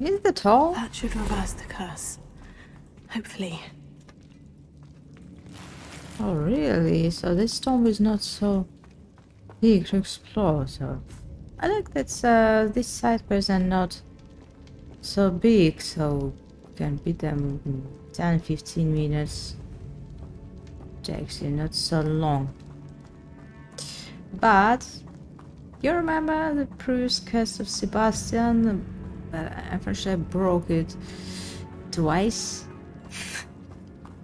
Is it tall? That should reverse the curse. Hopefully. Oh really? So this tomb is not so big to explore, so I like that these side quests are not so big, so you can beat them in 10-15 minutes. Takes you not so long. But you remember the previous cast of Sebastian? Unfortunately, I broke it twice.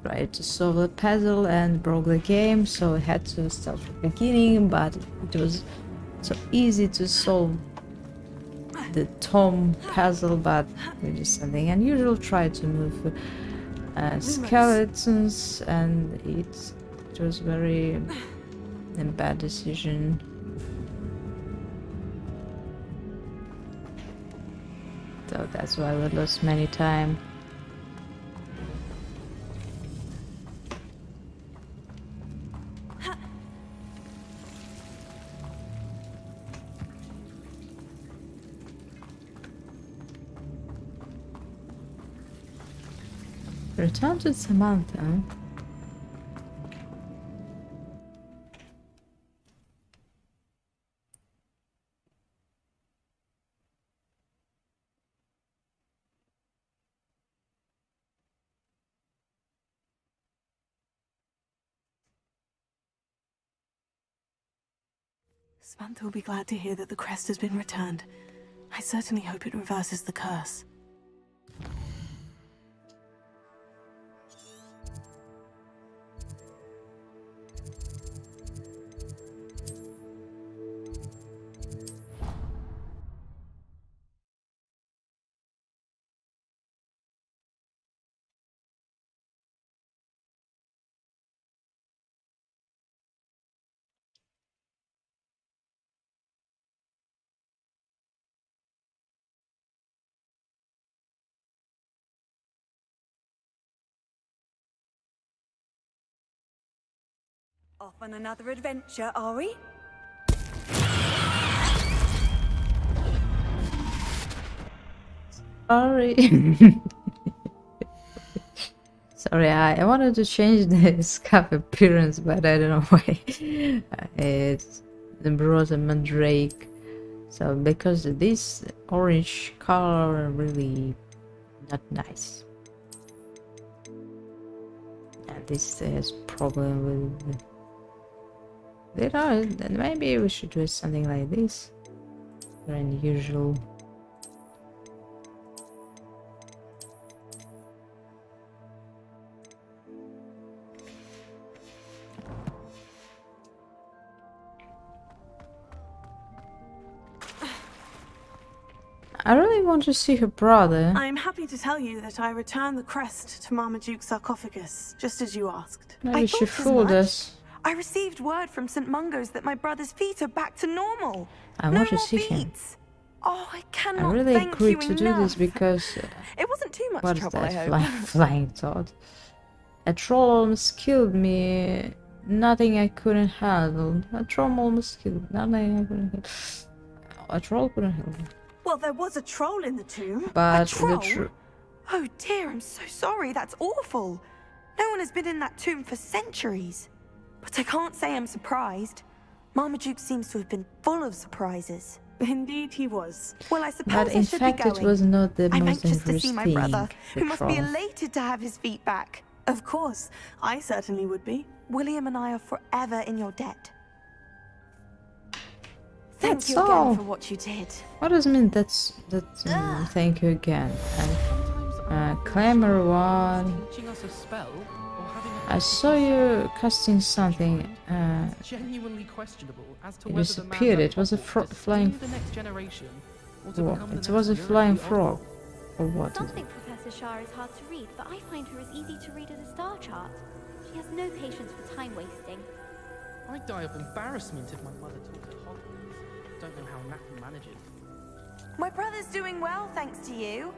Tried to solve the puzzle and broke the game, so I had to start from the beginning, but it was so easy to solve the Tom puzzle, but we did something unusual, tried to move skeletons, and it was very a bad decision. So that's why we lost many time. Return to Samantha. Samantha will be glad to hear that the crest has been returned. I certainly hope it reverses the curse. Off on another adventure, are we? Sorry. Sorry, I wanted to change the scarf appearance, but I don't know why. It's brought a mandrake. So because this orange color really not nice. And this has problem with it. Then maybe we should do something like this. Very unusual. I really want to see her brother. I'm happy to tell you that I returned the crest to Marmaduke's sarcophagus, just as you asked. Maybe she fooled us. I received word from St. Mungo's that my brother's feet are back to normal. I want to see him. Oh, I cannot I really thank agreed you to do this because it wasn't too much what is trouble, I that hope. flying thought? A troll almost killed me. Nothing I couldn't handle. A troll almost killed me. Nothing I couldn't handle. A troll couldn't handle me. Well, there was a troll in the tomb. But Oh dear, I'm so sorry. That's awful. No one has been in that tomb for centuries. But I can't say I'm surprised. Marmaduke seems to have been full of surprises. Indeed he was. Well, I suppose But in I should fact, be going. it was not the I'm most anxious to see my interesting. brother, who must be troll. elated to have his feet back. Of course, I certainly would be. William and I are forever in your debt. Thank That's you again all. for what you did. What does it mean? That's thank you again. And Clamor one. Teaching us a spell or having a I saw you casting something. genuinely questionable as to It whether disappeared. the It was a flying. the next generation or to What? become the It was a next flying European frog. Or what? Some think Professor Shah is hard to read, but I find her as easy to read as a star chart. She has no patience for time wasting. I'd die of embarrassment if my mother taught at Hogwarts. Don't know how Nathan manages. My brother's doing well, thanks to you.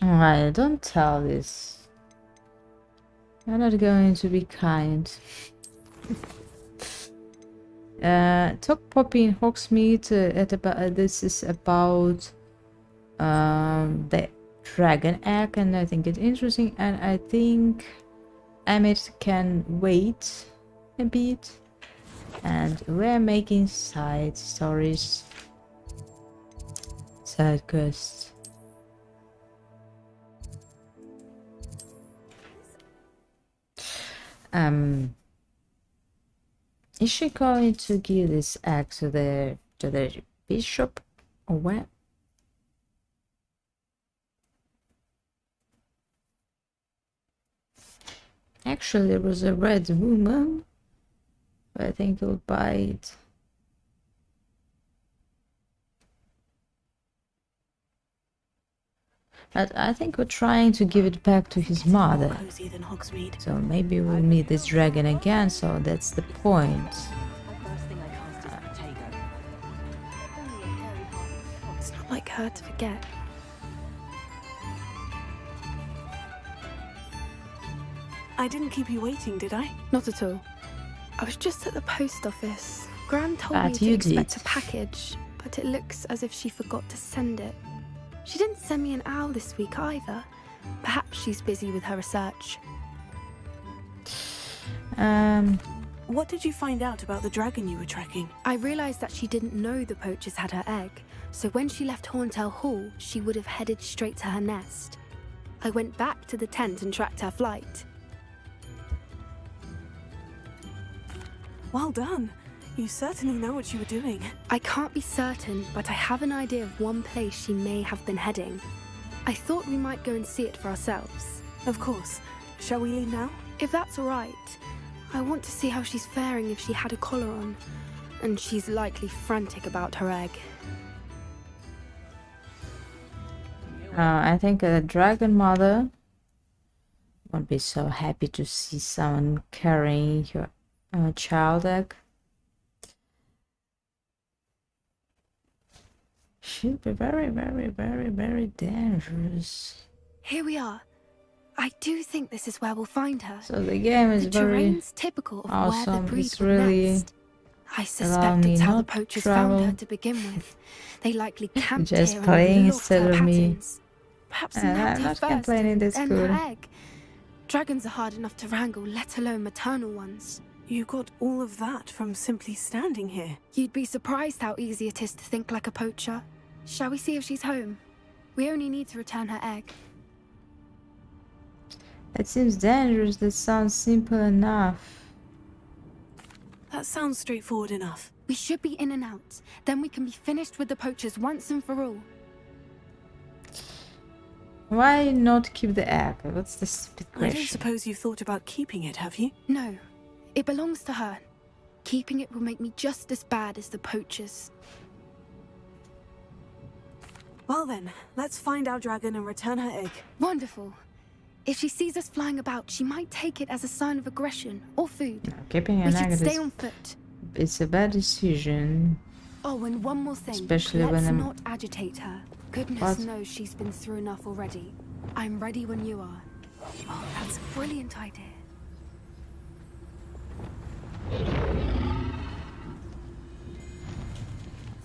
Alright, don't tell this. You're not going to be kind. Talk Poppy in Hogsmeade. This is about the dragon egg, and I think it's interesting. And I think Emmett can wait a bit. And we're making side stories, side quests. Is she going to give this egg to the bishop or what? Actually, there was a red woman, but I think he'll buy it. But I think we're trying to give it back to his mother. So maybe we'll meet this dragon again, so that's the point. It's not like her to forget. I didn't keep you waiting, did I? Not at all. I was just at the post office. Gran told me But to you expect did. a package, but it looks as if she forgot to send it. She didn't send me an owl this week either. Perhaps she's busy with her research. What did you find out about the dragon you were tracking? I realized that she didn't know the poachers had her egg, so when she left Horntail Hall, she would have headed straight to her nest. I went back to the tent and tracked her flight. Well done. You certainly know what you were doing. I can't be certain, but I have an idea of one place she may have been heading. I thought we might go and see it for ourselves. Of course. Shall we leave now? If that's all right. I want to see how she's faring if she had a collar on. And she's likely frantic about her egg. I think the dragon mother won't be so happy to see someone carrying her child egg. She'll be very, very, very, very dangerous. Here we are. I do think this is where we'll find her. So the game is the very terrain's typical of where awesome. the breed It's would really nest. I allowing suspect me it's how the not poachers travel. found her to begin with. They likely camped Just here playing and loved instead her of me. patterns. Perhaps And nabbed I'm her not first complaining, that's then good. her egg. Dragons are hard enough to wrangle, let alone maternal ones. You got all of that from simply standing here. You'd be surprised how easy it is to think like a poacher. Shall we see if she's home? We only need to return her egg. It seems dangerous. That sounds simple enough. That sounds straightforward enough. We should be in and out. Then we can be finished with the poachers once and for all. Why not keep the egg? What's the stupid I don't question? suppose you've thought about keeping it, have you? No, it belongs to her. Keeping it will make me just as bad as the poachers. Well then, let's find our dragon and return her egg. Wonderful. If she sees us flying about, she might take it as a sign of aggression or food. No, keeping We an should egg stay is on foot. it's a bad decision. Oh, and one more thing. Especially Let's when I'm- not agitate her. Goodness What? knows she's been through enough already. I'm ready when you are. Oh, that's a brilliant idea.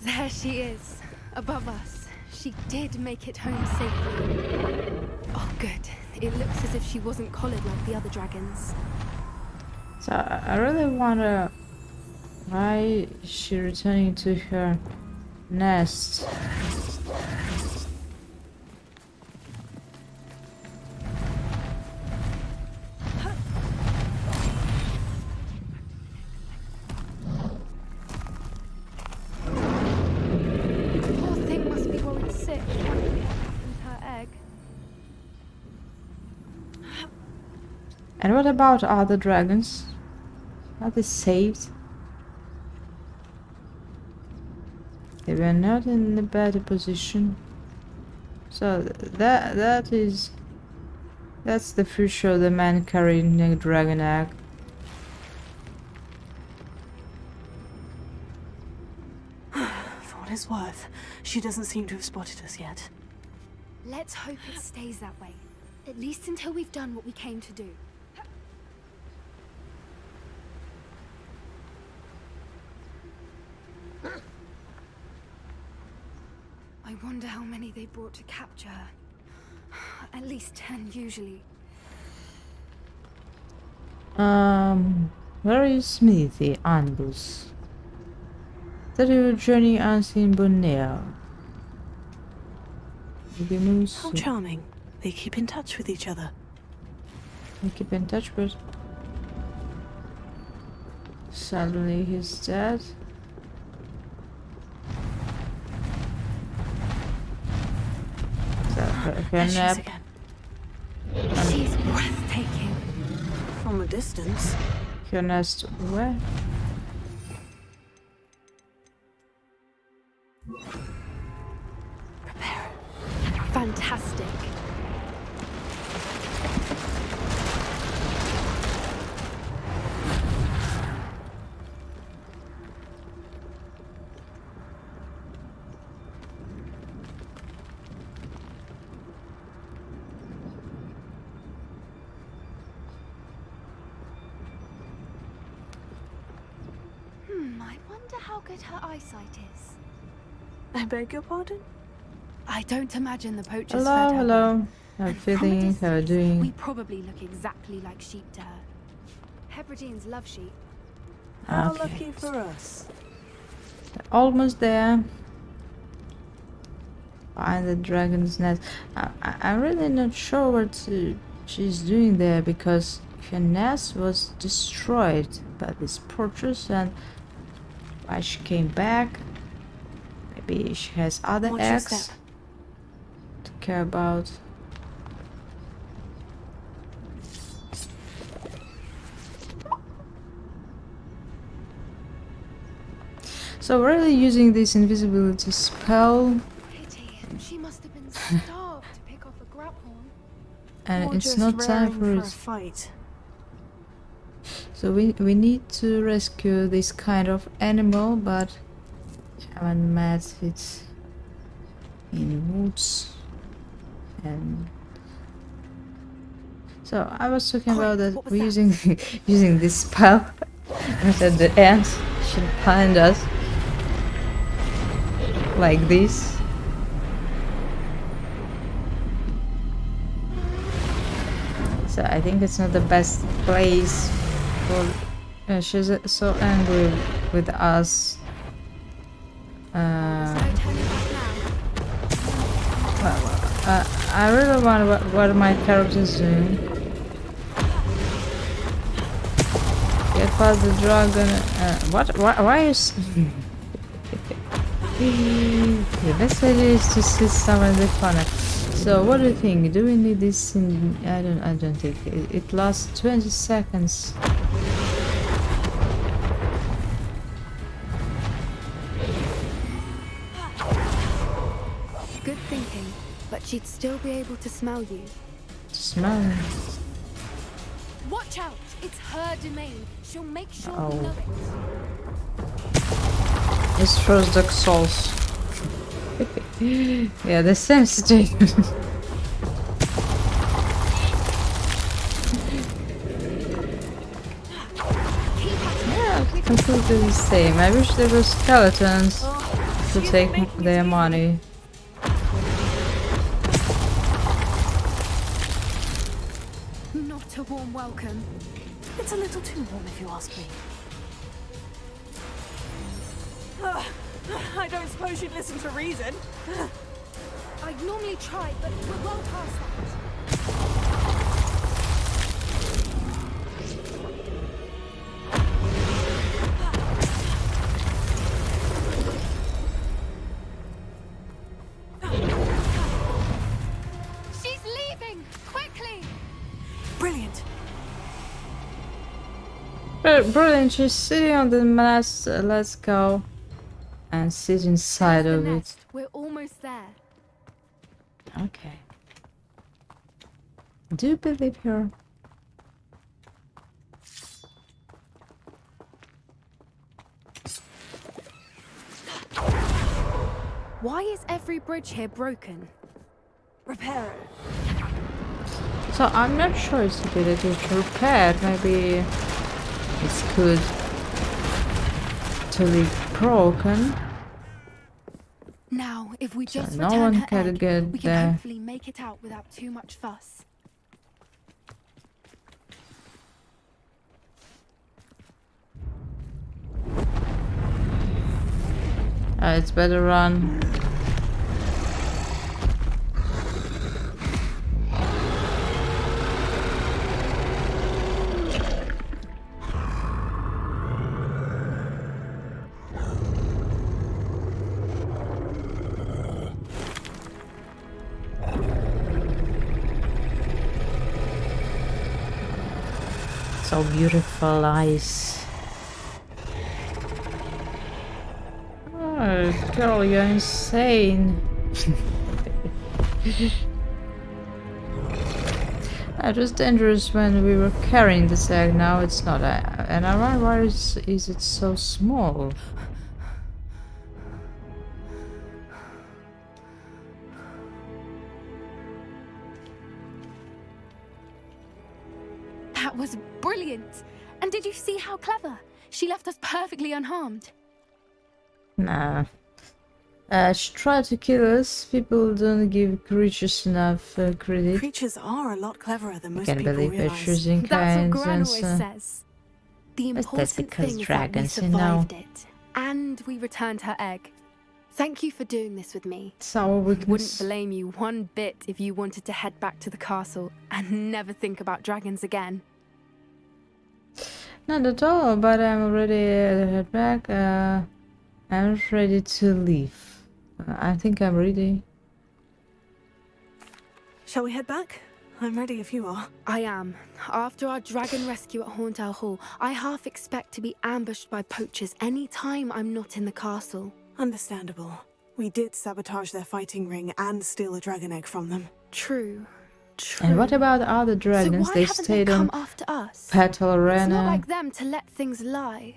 There she is, above us. She did make it home safely. Oh, good. It looks as if she wasn't collared like the other dragons. So I really wonder why is she returning to her nest. The poor thing must be worried sick. And her egg. And what about other dragons? Are they saved? They were not in a better position. So that's the future of the man carrying a dragon egg. For what it's worth, she doesn't seem to have spotted us yet. Let's hope it stays that way. At least until we've done what we came to do. I wonder how many they brought to capture her. At least 10 usually. Where is Smithy, Anbus? That you journey unseen Boneo. How charming. They keep in touch with each other. We keep in touch with. Suddenly he's dead. So her nap. She's breathtaking. From a distance. Her nest where? Fantastic. I wonder how good her eyesight is. I beg your pardon? I don't imagine the poachers Hello, fed her hello. well. How And from a feeling? How are distance, doing? We probably look exactly like sheep to her. Hebrideans love sheep. How Okay. lucky for us. Almost there. Find the dragon's nest. I'm really not sure what she's doing there because her nest was destroyed by these poachers, and why she came back. Maybe she has other Watch your eggs step. to care about. So really using this invisibility spell, Pity. She must have been starved to pick off a grapehorn. and Or it's just not time raring for a it. fight. So we need to rescue this kind of animal, but haven't met it in woods. And so I was talking about that what was we're that? using using this spell, and at the end she'll find us like this. So I think it's not the best place for. She's so angry with us. I really want what my character's doing. Get past the dragon. What? Why is? The best idea is to sit somewhere in the corner. So what do you think? Do we need this? I don't think it lasts 20 seconds. Good thinking, but she'd still be able to smell you. Smell it. Watch out! It's her domain. She'll make sure Oh. we know it. It's first Dark Souls. Yeah, the same situation. Yeah, completely the same. I wish there were skeletons to take their money. Not a warm welcome. It's a little too warm if you ask me. I don't suppose you'd listen to reason. I'd normally try, but we're well past that. She's leaving! Quickly! Brilliant. Brilliant, she's sitting on the nest. Let's go and sit inside There's of the it. nest. We're almost there. Okay. Do you believe her? Why is every bridge here broken? Repair it. So I'm not sure it's a good idea to repair. Maybe it's good to leave broken. Now, if we So just no return one her can egg, get we can there. hopefully make it out without too much fuss. It's better run. So beautiful eyes. Oh, girl, you're insane. It was dangerous when we were carrying this egg, now it's not. And why is it so small? That was brilliant! And did you see how clever? She left us perfectly unharmed. Nah. She tried to kill us. People don't give creatures enough credit. Creatures are a lot cleverer than I most can't people believe we're realize. choosing That's what kinds Gran and always so. says. The But that's important because thing is that we dragons, you know. survived it. And we returned her egg. Thank you for doing this with me. It's our Wouldn't weakness. blame you one bit if you wanted to head back to the castle and never think about dragons again. Not at all, but I'm ready to head back. I'm ready to leave. I think I'm ready. Shall we head back? I'm ready if you are. I am. After our dragon rescue at Horndale Hall, I half expect to be ambushed by poachers any time I'm not in the castle. Understandable. We did sabotage their fighting ring and steal a dragon egg from them. True. True. And what about other dragons? So why They haven't stayed they come on after us? Petal It's Arena. not like them to let things lie.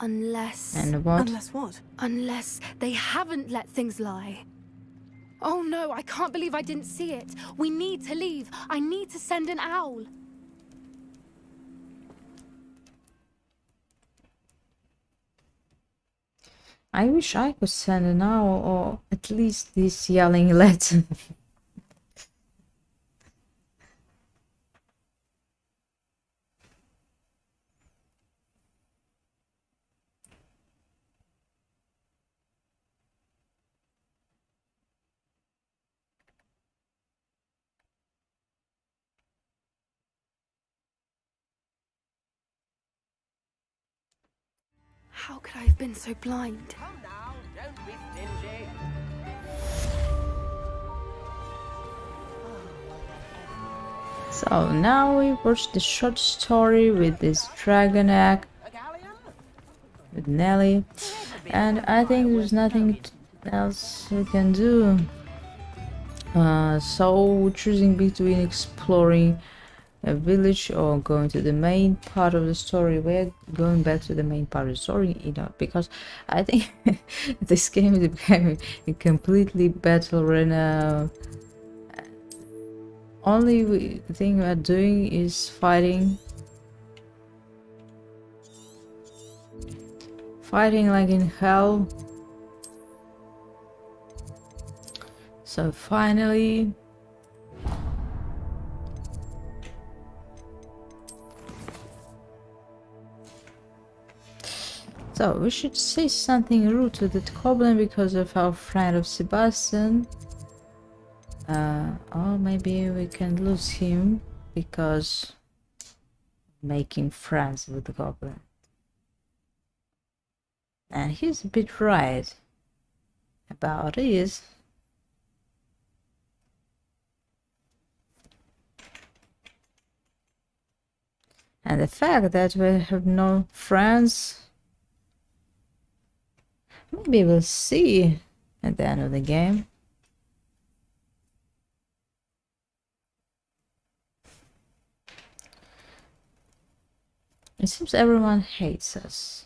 Unless... And what? Unless what? Unless they haven't let things lie. Oh no, I can't believe I didn't see it. We need to leave. I need to send an owl. I wish I could send an owl or at least this yelling letter. How could I have been so blind? Come now, don't be stingy. So now we watch the short story with this dragon egg with Nelly, and I think there's nothing else we can do. So choosing between exploring a village or going to the main part of the story. We're going back to the main part of the story, you know, because I think this game became a completely battle arena. Only thing we're doing is fighting like in hell. So finally so we should say something rude to that goblin because of our friend of Sebastian. Or maybe we can lose him because making friends with the goblin. And he's a bit right about this. And the fact that we have no friends, maybe we'll see at the end of the game. It seems everyone hates us.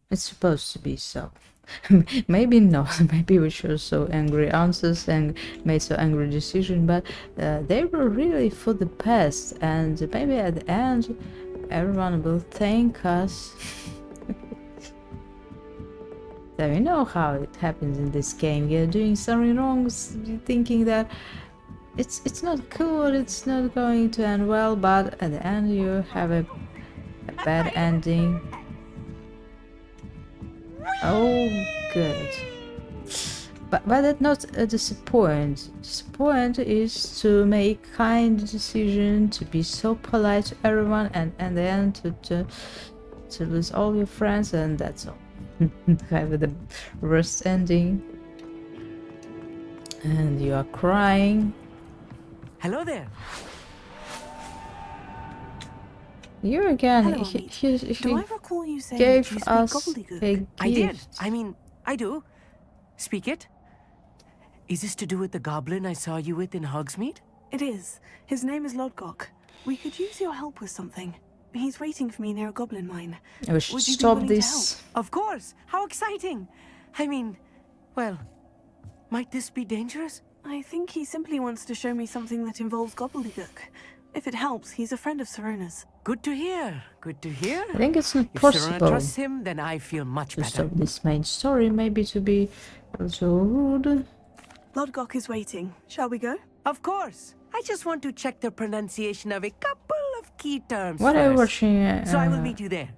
It's supposed to be so. Maybe not. Maybe we chose so angry answers and made so angry decisions, but they were really for the best. And maybe at the end, everyone will thank us. So we know how it happens in this game. You're doing something wrong, thinking that it's not cool, it's not going to end well, but at the end you have a bad ending. Oh, good. But that's not a disappointment. Disappointment is to make kind decision, to be so polite to everyone, and then to lose all your friends, and that's all. Have the worst ending. And you are crying. Hello there. You again. Hello, He, Amit. he, Do I he recall you saying gave that you speak us gobbledygook? a I did. gift. I mean, I do. Speak it. Is this to do with the goblin I saw you with in Hogsmeade? It is. His name is Lodgok. We could use your help with something. He's waiting for me near a goblin mine. We should Would you be stop willing this. to help? Of course. How exciting. I mean, well, might this be dangerous? I think he simply wants to show me something that involves gobbledygook. If it helps, he's a friend of Serona's. Good to hear. Good to hear. I think it's not If Serona possible trusts him, then I feel much to better. stop this main story. Maybe to be so rude. Lodgok is waiting. Shall we go? Of course. I just want to check the pronunciation of a couple of key terms What first. are you watching? So I will meet you there.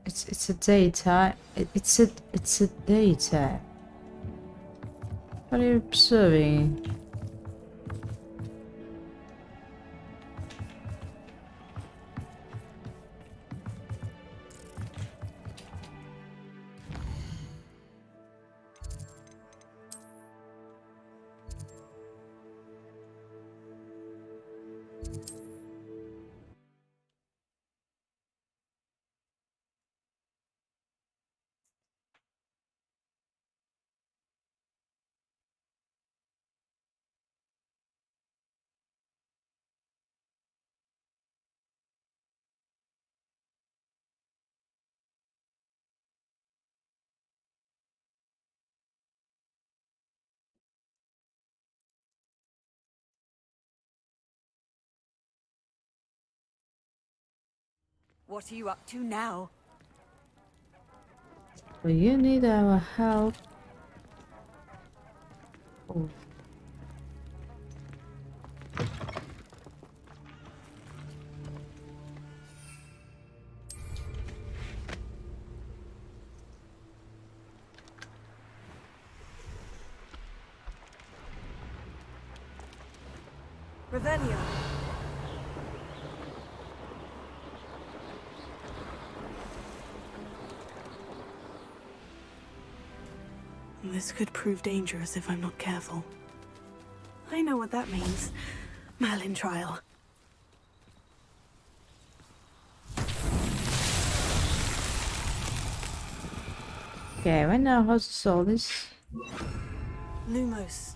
It's a data. It's a data. What are you observing? What are you up to now? Do you need our help? Oh. Revelio. This could prove dangerous if I'm not careful. I know what that means. Merlin trial. Okay, right now how to solve this? Lumos.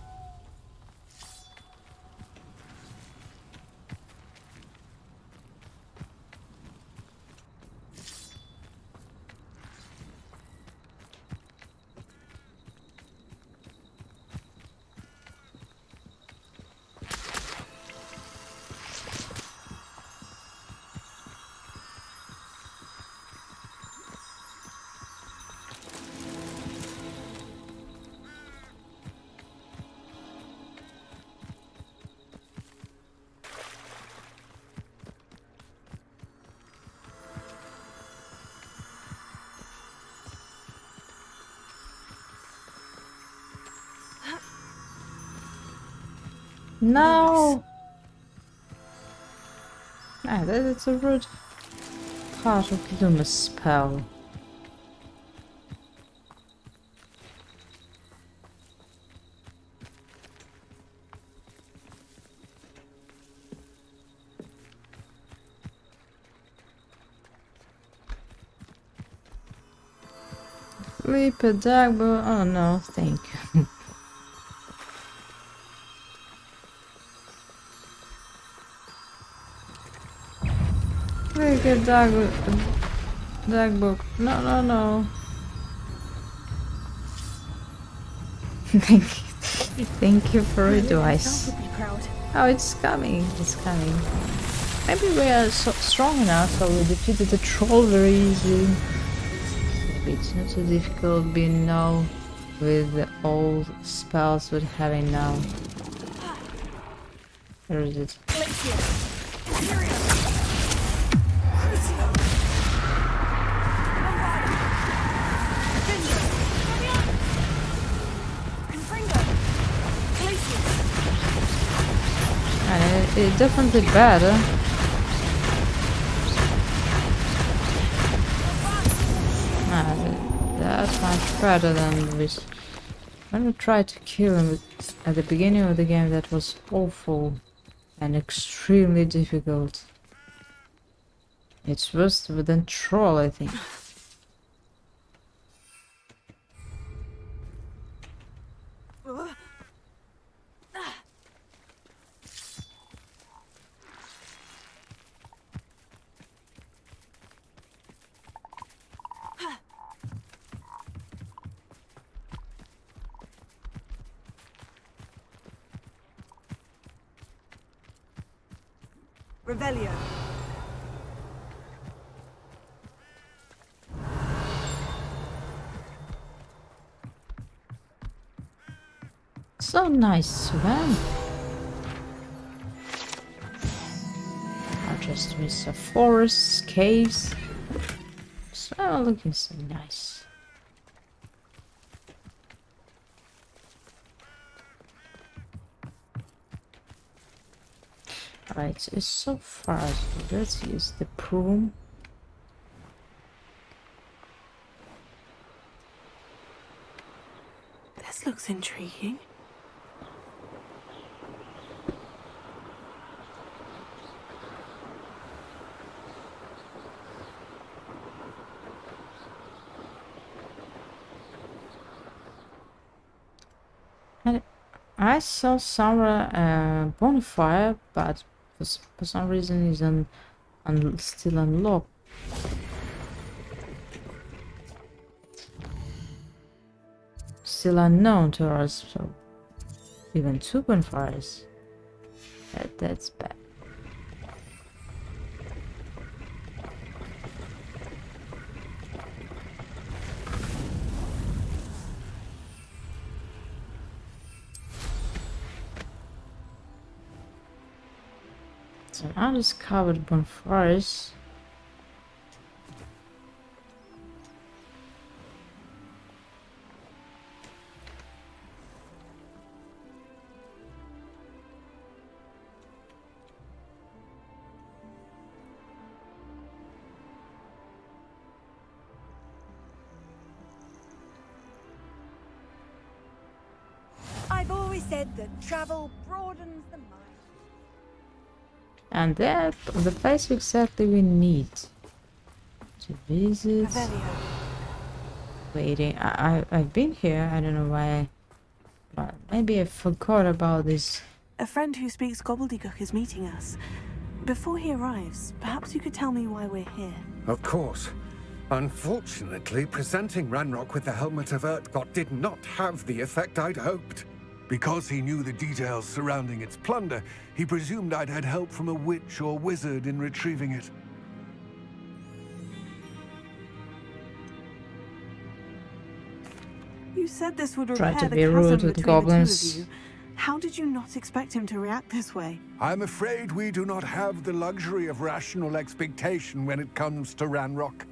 No! Ah, that's a rude part of Luma's spell. Sleep a dog, but oh no, thank you. Look at dog book. No, no, no. Thank you. Thank you for advice. Oh, it's coming. It's coming. Maybe we are so strong enough, so we defeated the troll very easily. Maybe it's not so difficult being now with the old spells we're having now. Where is it? And it's definitely better. That's much better than this. When we tried to kill him at the beginning of the game, that was awful and extremely difficult. It's worse than troll, I think. Revelio. So nice swamp. I just miss a forest, caves. So looking so nice. Right, it's so far. So let's use the broom. This looks intriguing. And I saw somewhere a bonfire, but for some reason it's still unlocked. Still unknown to us, so even 2 bonfires. That's bad. So undiscovered bonfires. I've always said that travel broadens the mind. And that's the place exactly we need to visit. Waiting. I've been here. I don't know why. But maybe I forgot about this. A friend who speaks gobbledygook is meeting us. Before he arrives, perhaps you could tell me why we're here. Of course. Unfortunately, presenting Ranrock with the Helmet of Urtkot did not have the effect I'd hoped. Because he knew the details surrounding its plunder, he presumed I'd had help from a witch or wizard in retrieving it. You said this would Try repair to the be chasm rude between with the two goblins. of you. How did you not expect him to react this way? I'm afraid we do not have the luxury of rational expectation when it comes to Ranrock.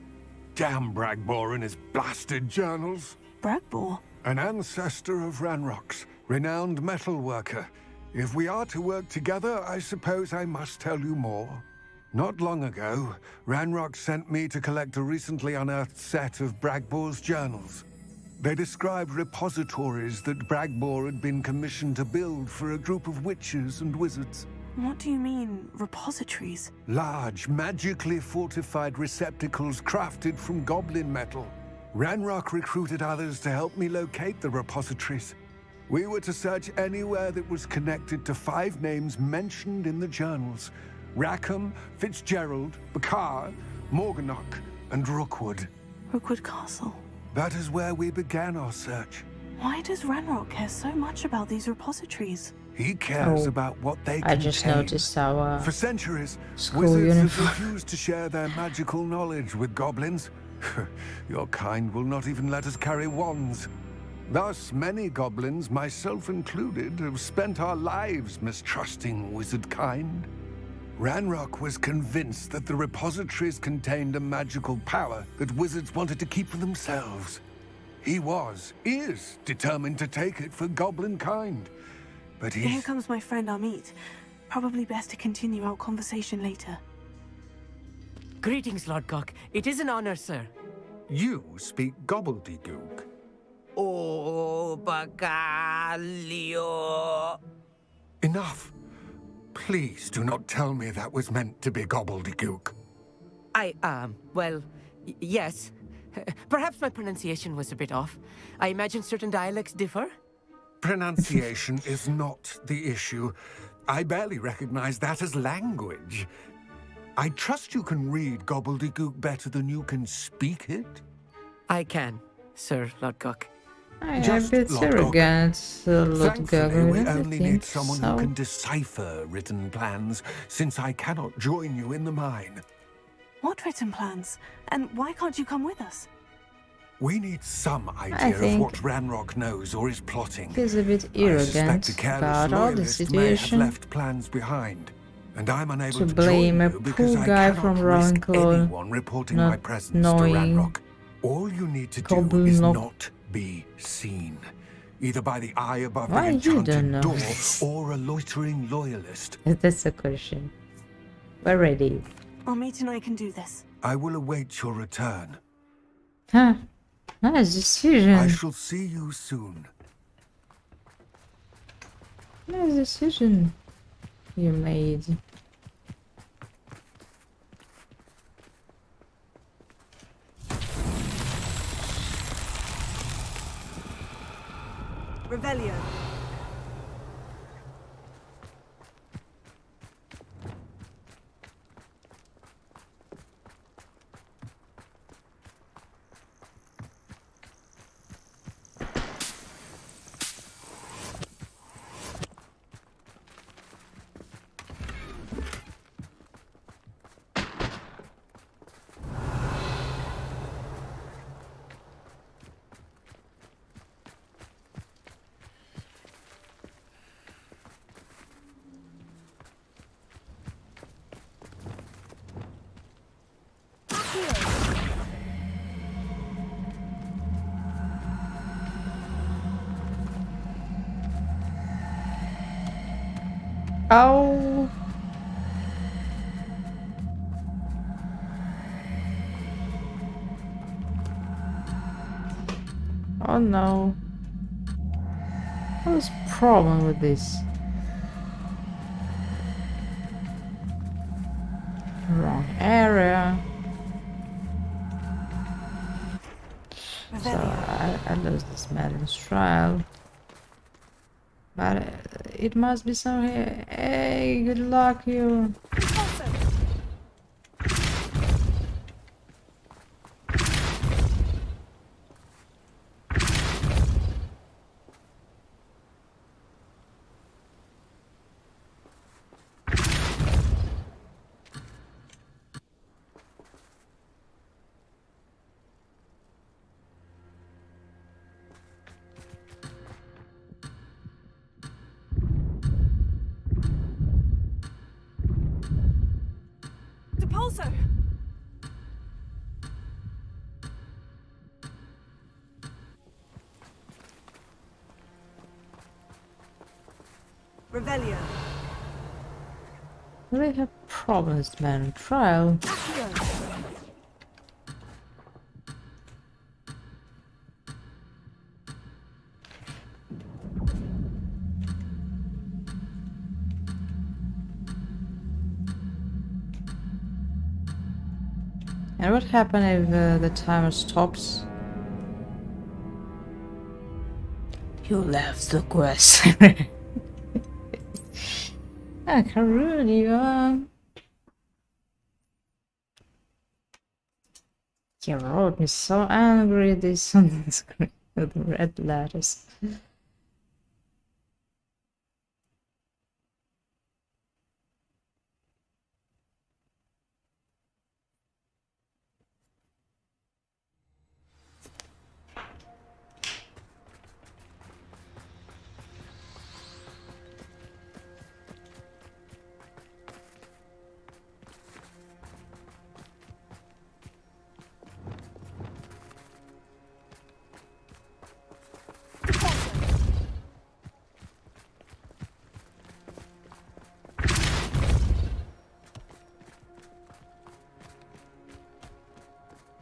Damn Bragbor and his blasted journals. Bragbor? An ancestor of Ranrock's, renowned metal worker. If we are to work together, I suppose I must tell you more. Not long ago, Ranrock sent me to collect a recently unearthed set of Bragbor's journals. They described repositories that Bragbor had been commissioned to build for a group of witches and wizards. What do you mean, repositories? Large, magically fortified receptacles crafted from goblin metal. Ranrock recruited others to help me locate the repositories. We were to search anywhere that was connected to 5 names mentioned in the journals: Rackham, Fitzgerald, Bakar, Morganach, and Rookwood. Rookwood Castle. That is where we began our search. Why does Ranrock care so much about these repositories? He cares about what they I just contain. noticed our For centuries, school wizards uniform. have refused to share their magical knowledge with goblins. Your kind will not even let us carry wands. Thus, many goblins, myself included, have spent our lives mistrusting wizard kind. Ranrock was convinced that the repositories contained a magical power that wizards wanted to keep for themselves. He is determined to take it for goblin kind. But Here he's... comes my friend Amit. Probably best to continue our conversation later. Greetings, Lord Cock. It is an honor, sir. You speak gobbledygook. Oh, Bagalio. Enough. Please do not tell me that was meant to be gobbledygook. Well, yes. Perhaps my pronunciation was a bit off. I imagine certain dialects differ? Pronunciation is not the issue. I barely recognize that as language. I trust you can read gobbledygook better than you can speak it? I can, Sir Lodgok. I am a bit arrogant, Thankfully, we only need think someone so. who can decipher written plans, since I cannot join you in the mine. What written plans? And why can't you come with us? We need some idea of what Ranrock knows or is plotting. He's a bit I suspect arrogant a careless about all the loyalist may have situation. left plans behind, and I'm unable To to blame join a you because poor I guy cannot from risk Ravenclaw anyone reporting my not presence to knowing Ranrock. All you need to do Goblin is lock. not be seen, either by the eye above Why the you don't enchanted know door this? or a loitering loyalist. That's a question. We're ready. Amit and I can do this. I will await your return. Huh. Nice decision. I shall see you soon. Nice decision you made. Revelio. Oh. Oh no. What's the problem with this? Wrong area. So I lost this madman's trial. But it must be somewhere. Hey, good luck, you. Depulso! Revelio. They have promised man trial. And what happens if the timer stops? You left the quest. I can ruin you. You wrote me so angry this on the screen with red letters.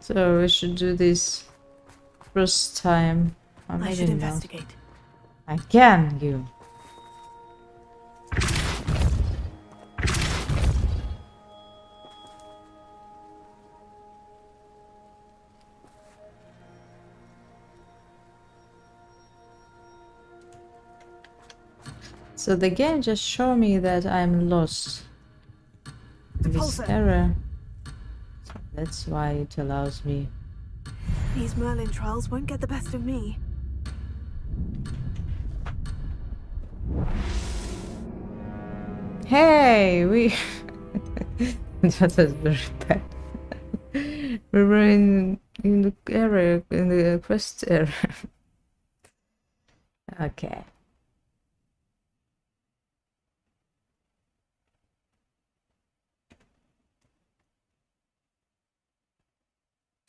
So we should do this first time. I should investigate. Again, you. So the game just showed me that I'm lost in this area. So that's why it allows me. These Merlin trials won't get the best of me. Hey, we that was very bad. We were in the area, in the quest area. Okay.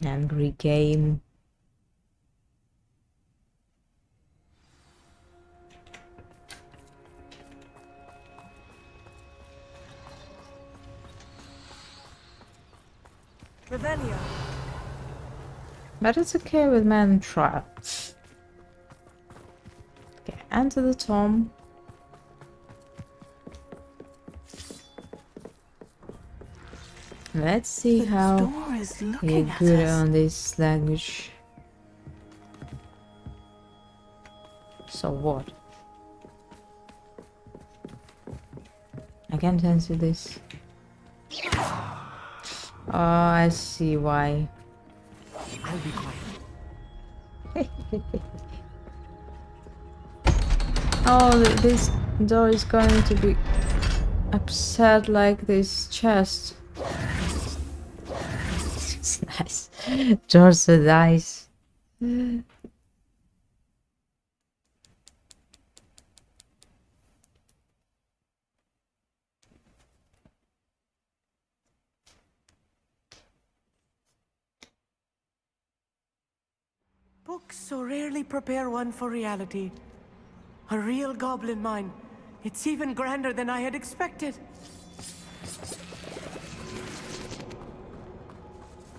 Angry game. Revelio. But it's okay with man trial. Okay, enter the tomb. Let's see how you're good on this language. So what? I can't answer this. Oh, I see why. I'll be quiet. Oh, this door is going to be upset like this chest. It's nice. Doors so nice. Books so rarely prepare one for reality. A real goblin mine. It's even grander than I had expected.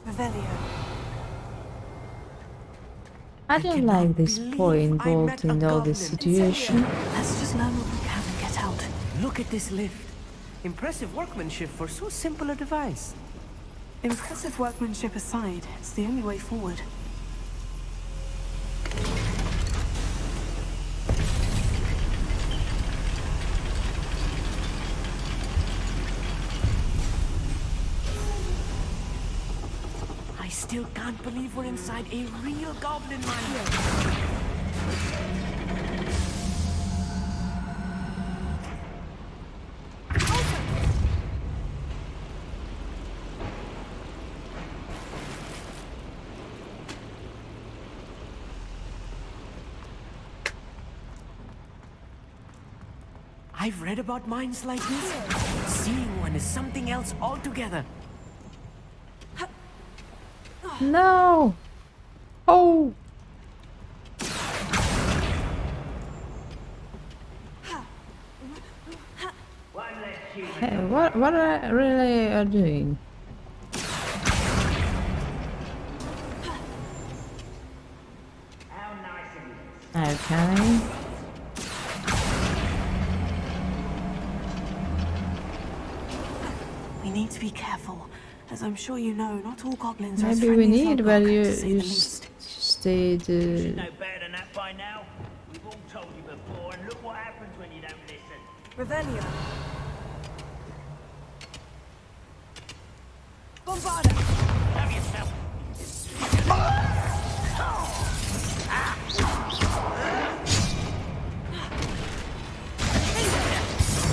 Revelio. I don't like this boy involved in all this situation. Let's just learn what we can and get out. Look at this lift. Impressive workmanship for so simple a device. Impressive workmanship aside, it's the only way forward. I still can't believe we're inside a real goblin mine. I've read about mines like this. Seeing one is something else altogether. No! Oh! Hey, what are really are doing? Okay. We need to be careful. As I'm sure you know, not all goblins are as Maybe we friendly as need, Lodbrok, but to say you the least. stayed. Should know better than that by now. We've all told you before, and look what happens when you don't listen. Revelio. Bombarda. Have yourself.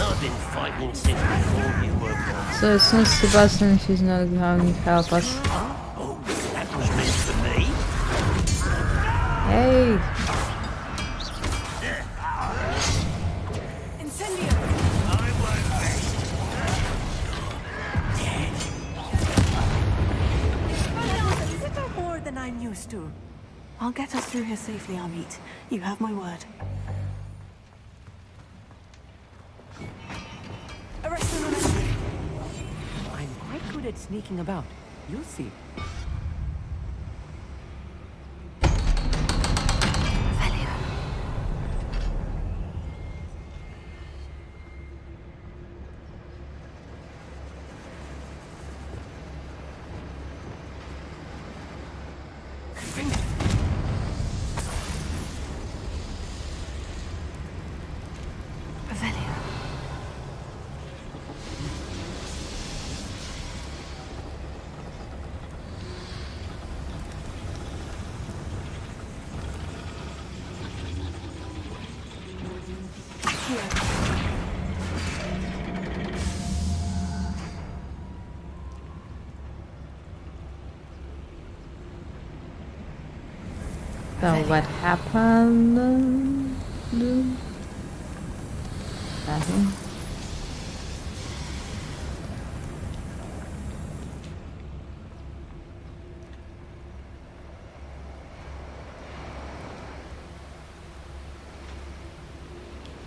I've been fighting since before you were born. So since Sebastian, she's not going to help us. Oh, that was meant for me. Hey! Incendio. I won't rest. Is it no more than I'm used to? I'll get us through here safely, Amit. You have my word. Arrest the momentum. I'm quite good at sneaking about. You'll see. Revelio. So what happened? Nothing.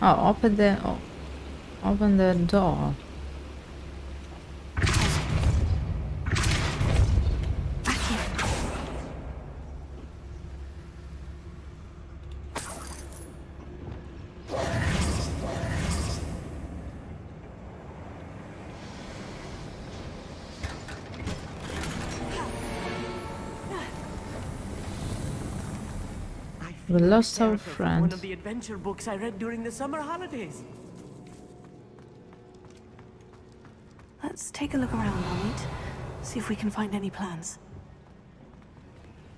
Oh, open the door. We lost our friend. One of the adventure books I read during the summer holidays. Let's take a look around, Hamid. See if we can find any plans.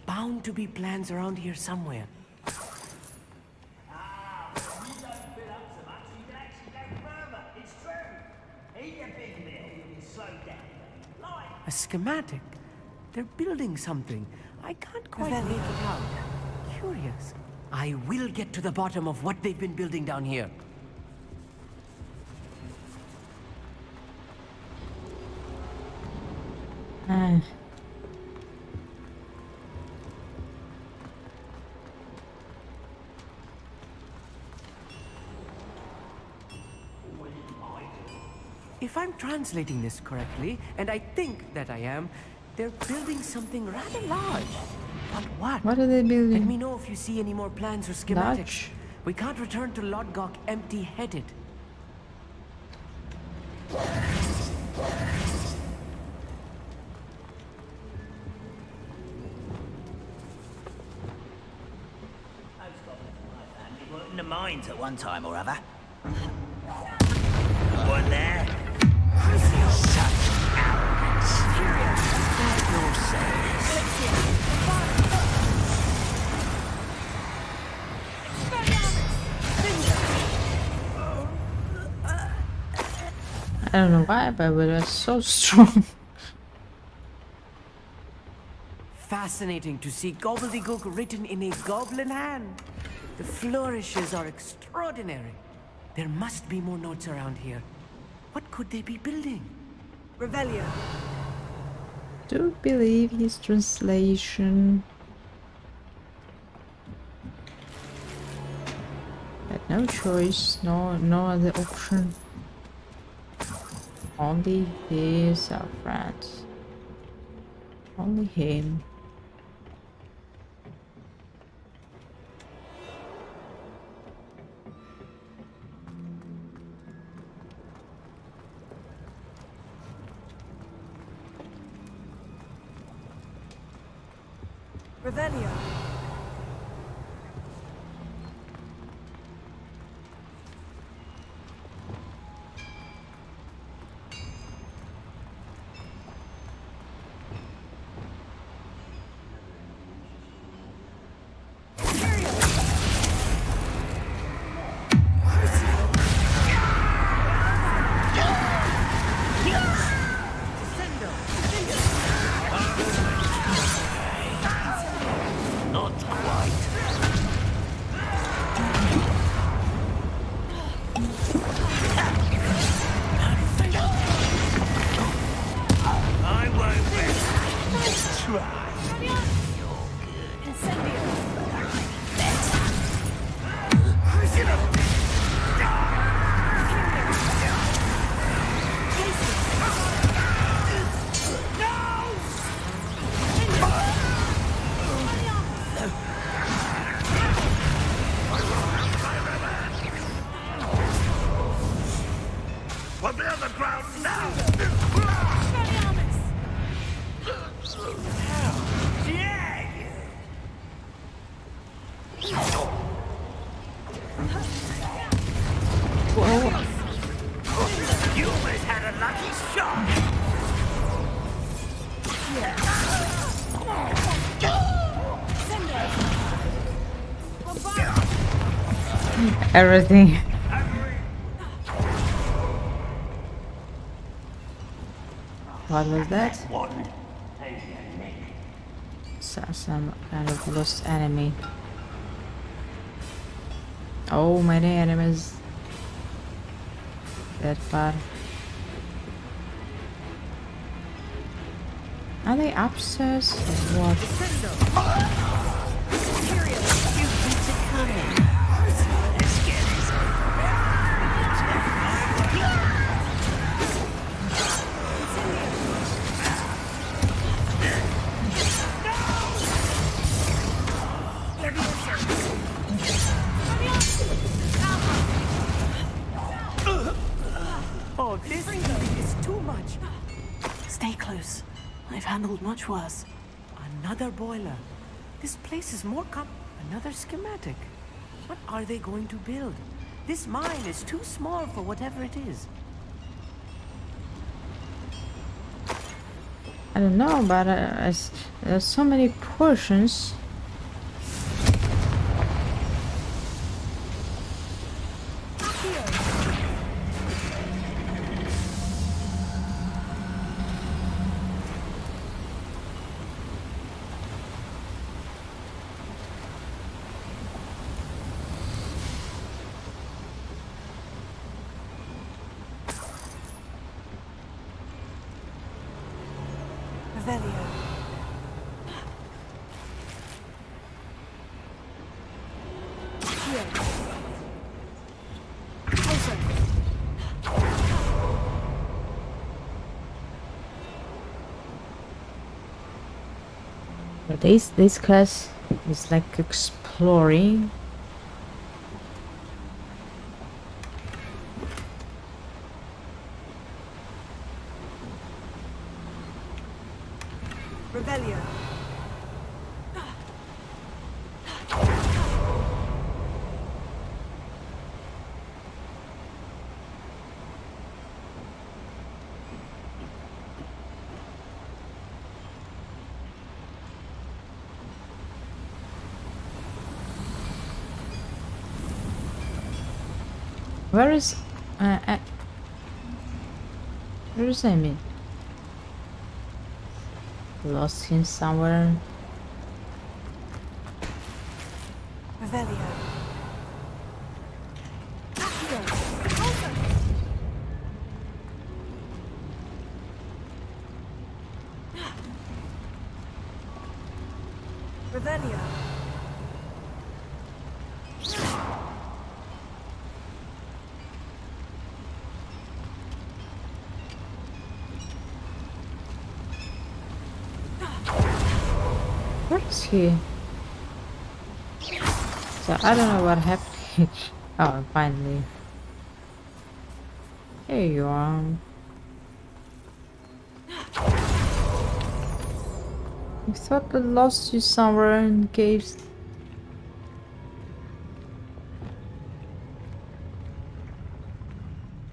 Bound to be plans around here somewhere. A schematic. They're building something. I can't quite make it out. Curious. I will get to the bottom of what they've been building down here. If I'm translating this correctly, and I think that I am, they're building something rather large. But what? What are they building? Let me know if you see any more plans or schematics. Large? We can't return to Lodgok empty-headed. In the mines at one time or other. One there. Such arrogance. Let yourselves. I don't know why, but we were so strong. Fascinating to see gobbledygook written in a goblin hand. The flourishes are extraordinary. There must be more notes around here. What could they be building? Revelio. Do believe his translation. Had no choice, no other option. Only he is our friend. Only him. Revelio. Everything. What was that? Some kind of lost enemy. Oh, many enemies. That far. Are they upstairs or what? Oh, this is too much. Stay close. I've handled much worse. Another boiler. This place is more Another schematic. What are they going to build? This mine is too small for whatever it is. I don't know, but there's so many portions. But this class is like exploring. Revelio. Where is Amy? Lost him somewhere. Revelio. Revelio. Where is he? So I don't know what happened. Oh, finally. Here you are. I thought I lost you somewhere in caves.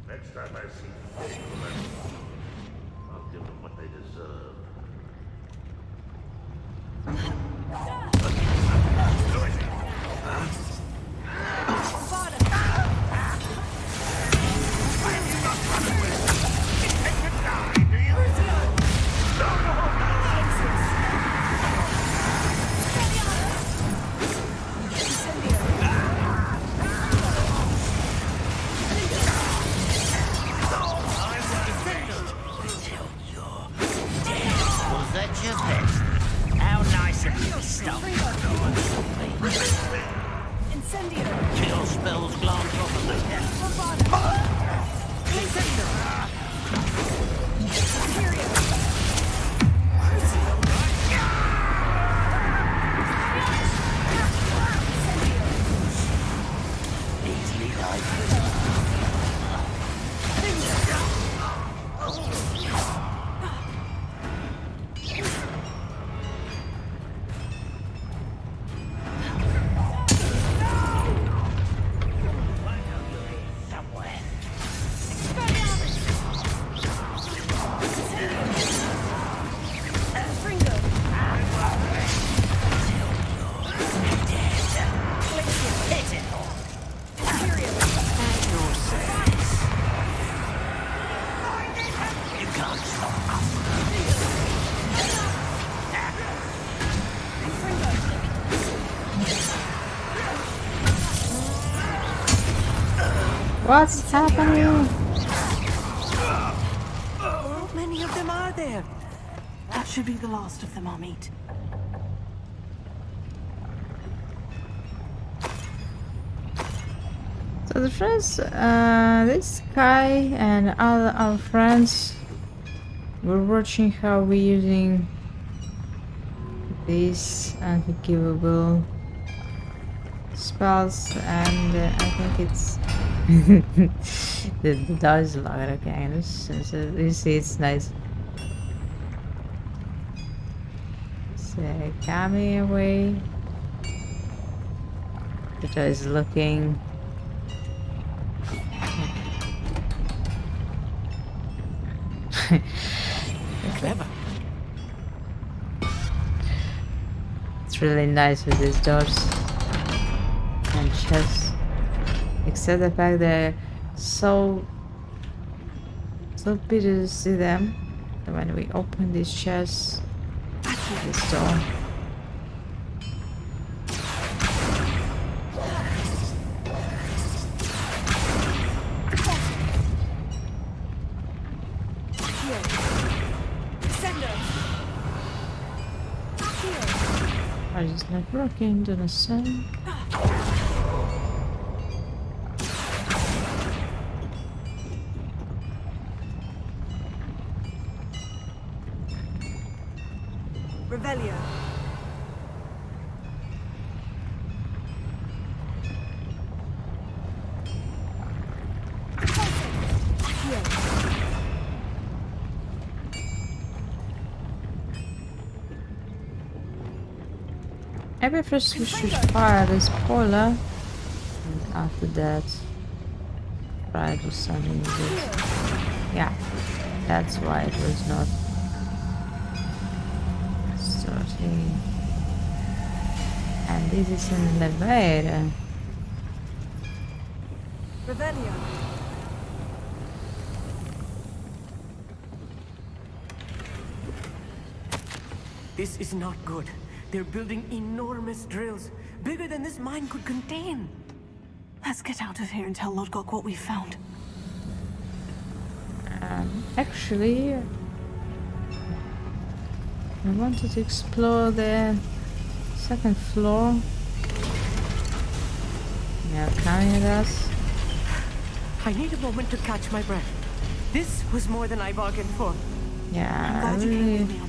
Next time I see I'll give them what they deserve. Was that your best? How nice of you to stop. Incendio. Kill spells glance off of the What's happening? How many of them are there? That should be the last of them, Amit. So the friends, this guy and all our friends were watching how we're using these unforgivable spells, and I think it's the does a lot of games. So you see, it's nice. So coming away. The door is looking. Clever. It's really nice with these doors and chests, except the fact they're so pretty to see them. And when we open these chests, this door. Why is not working? Don't understand. Revelio. Maybe first we should fire the spoiler, and after that try to summon this. Yeah, that's why it was not starting. And this is an elevator. Revelio. This is not good. They're building enormous drills, bigger than this mine could contain. Let's get out of here and tell Lodgok what we found. Actually, I wanted to explore the second floor. Yeah, coming at us. I need a moment to catch my breath. This was more than I bargained for. Yeah, I'm glad I you came really, with me, Amit.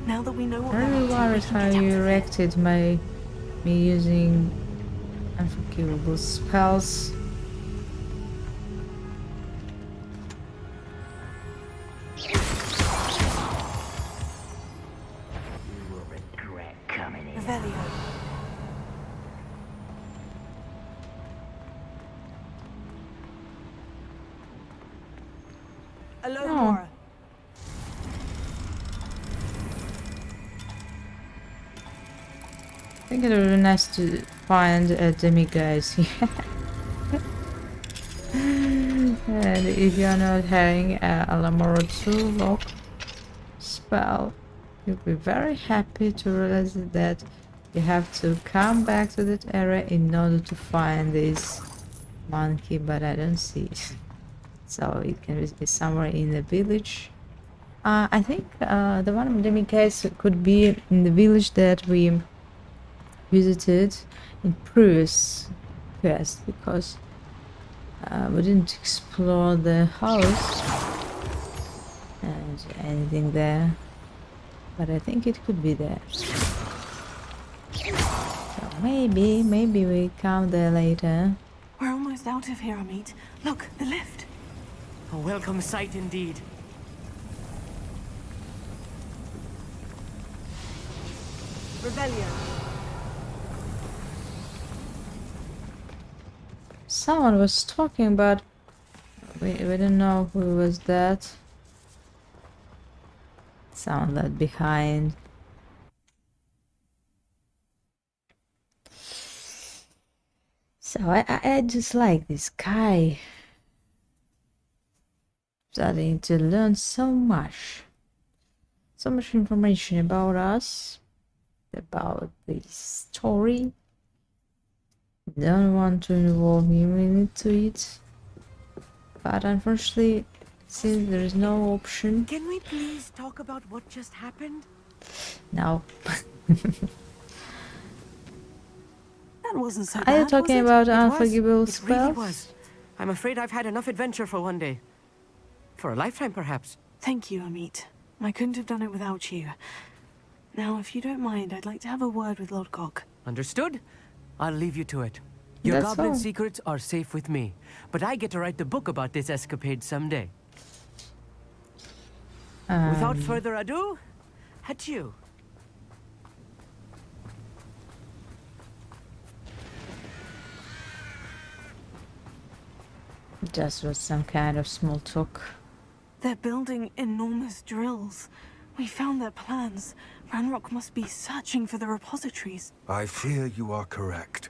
Now that we know what really we're up to, we worried can how get out you of reacted me using unforgivable spells. You will regret coming in. Revelio. Aloha, No. Mora. I think it would be nice to find a demiguise here. And if you're not having a Alamora 2 lock spell, you'll be very happy to realize that you have to come back to that area in order to find this monkey, but I don't see it. So it can be somewhere in the village. I think the one of demiguise could be in the village that we visited in previous quest, because we didn't explore the house and anything there, but I think it could be there. So maybe we come there later. We're almost out of here, Amit. Look, the lift. A welcome sight indeed. Revelio. Someone was talking, but we didn't know who was that. Someone left behind. So I just like this guy. Starting to learn so much information about us, about the story. Don't want to involve him into it. But unfortunately, since there is no option. Can we please talk about what just happened? No. That wasn't so Are bad, you talking was it? about It was. unforgivable It really spells? was. I'm afraid I've had enough adventure for one day. For a lifetime, perhaps. Thank you, Amit. I couldn't have done it without you. Now, if you don't mind, I'd like to have a word with Lodgok. Understood? I'll leave you to it. Your That's goblin all. secrets are safe with me, but I get to write the book about this escapade someday. Without further ado, adieu. Just was some kind of small talk. They're building enormous drills. We found their plans. Ranrock must be searching for the repositories. I fear you are correct.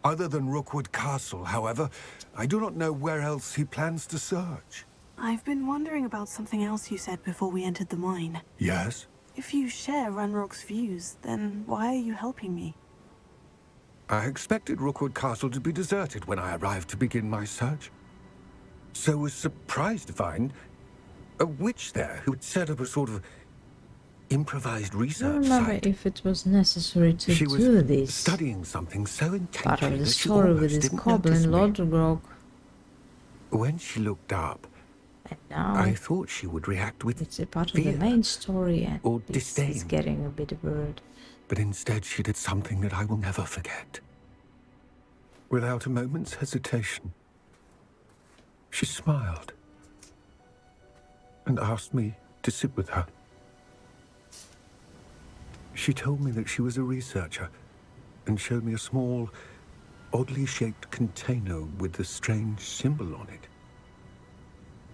Other than Rookwood Castle, however, I do not know where else he plans to search. I've been wondering about something else you said before we entered the mine. Yes? If you share Ranrock's views, then why are you helping me? I expected Rookwood Castle to be deserted when I arrived to begin my search. So was surprised to find a witch there who had set up a sort of improvised I don't research remember site. if it was necessary to She do was this. studying something so intently Part of the that she story with almost this didn't notice goblin, me. Lodgok. When she looked up, And now I thought she would react with it's a part of fear the main story, and or it's disdain. getting a bit weird. But instead she did something that I will never forget. Without a moment's hesitation, she smiled and asked me to sit with her. She told me that she was a researcher and showed me a small, oddly shaped container with a strange symbol on it.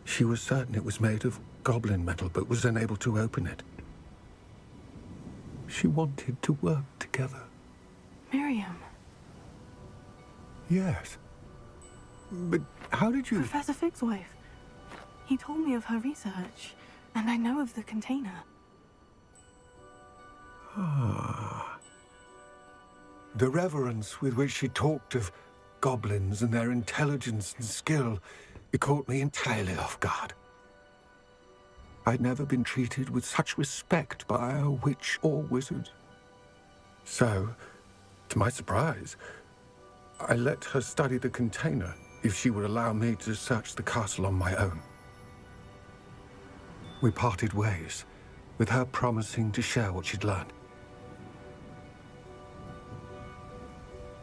She was certain it was made of goblin metal, but was unable to open it. She wanted to work together. Miriam. Yes. But how did you... Professor Fig's wife. He told me of her research, and I know of the container. Ah. The reverence with which she talked of goblins and their intelligence and skill, it caught me entirely off guard. I'd never been treated with such respect by a witch or wizard. So, to my surprise, I let her study the container if she would allow me to search the castle on my own. We parted ways, with her promising to share what she'd learned.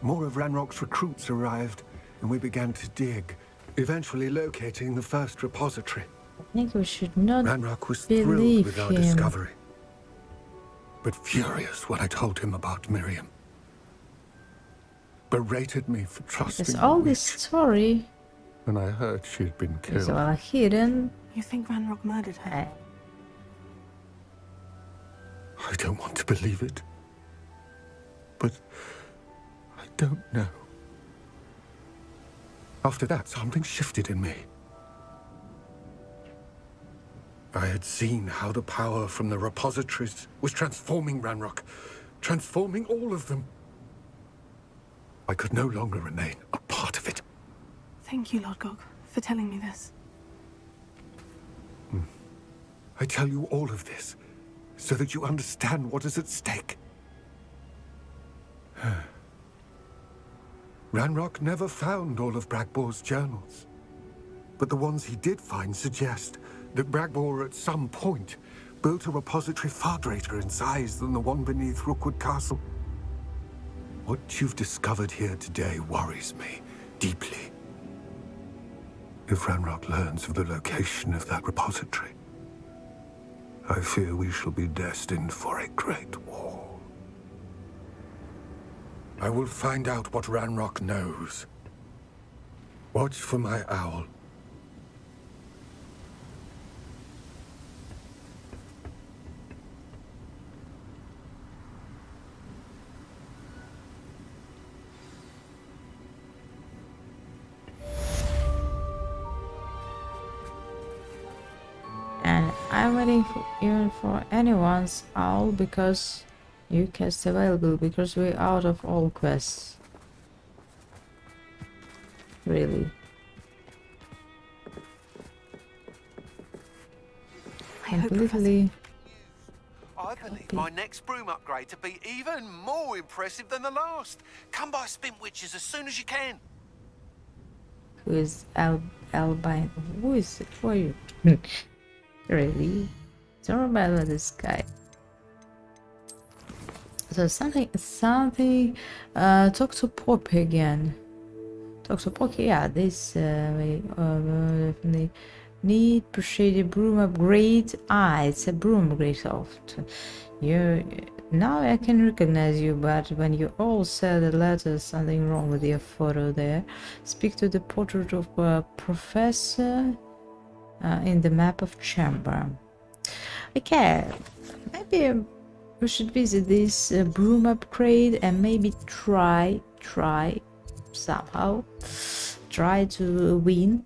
More of Ranrock's recruits arrived, and we began to dig, eventually locating the first repository. I think we should not Ranrock was thrilled believe with our him. discovery, but furious when I told him about Miriam. Berated me for trusting Because the all witch this story when I heard she'd been is killed. all hidden. You think Ranrock murdered her? I don't want to believe it, but I don't know. After that, something shifted in me. I had seen how the power from the repositories was transforming Ranrock, transforming all of them. I could no longer remain a part of it. Thank you, Lodgok, for telling me this. I tell you all of this so that you understand what is at stake. Ranrock never found all of Bragbor's journals, but the ones he did find suggest that Bragbor at some point built a repository far greater in size than the one beneath Rookwood Castle. What you've discovered here today worries me deeply. If Ranrock learns of the location of that repository, I fear we shall be destined for a great war. I will find out what Ranrock knows. Watch for my owl. And I'm waiting for even for anyone's owl because new quests available because we're out of all quests. Really. completely. I believe my next broom upgrade to be even more impressive than the last. Come by Spin Witches as soon as you can. Who is Albine? Who is it for you? Really? Don't remember this guy. So something. Talk to Poppy again. Talk to Poppy. Yeah, this we definitely need. Appreciate a broom upgrade. It's a broom upgrade soft. You now I can recognize you, but when you all said the letter, something wrong with your photo there. Speak to the portrait of a professor in the map of chamber. Okay, maybe we should visit this broom upgrade and maybe try somehow to win,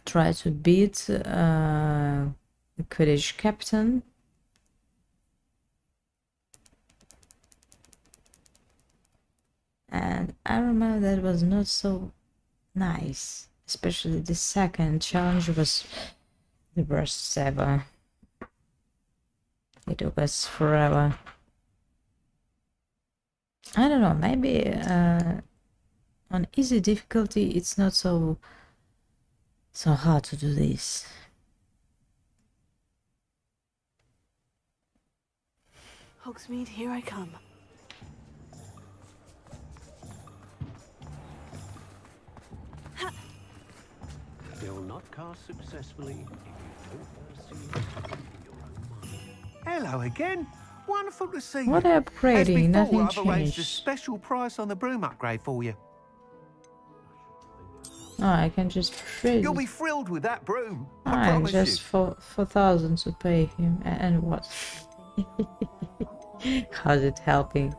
try to beat the Quidditch captain. And I remember that was not so nice, especially the second challenge was the worst ever. It took us forever. I don't know, maybe on easy difficulty it's not so hard to do this. Hogsmeade, here I come. You'll not cast successfully if you don't perceive your own mind. Hello again. Wonderful to see you. What upgrading? As before, Nothing I've arranged a changed. special price on the broom upgrade for you. Oh, I can just trade. You'll be thrilled with that broom. I Ah, promise just you. for 4,000 to pay him. And what? How's it helping?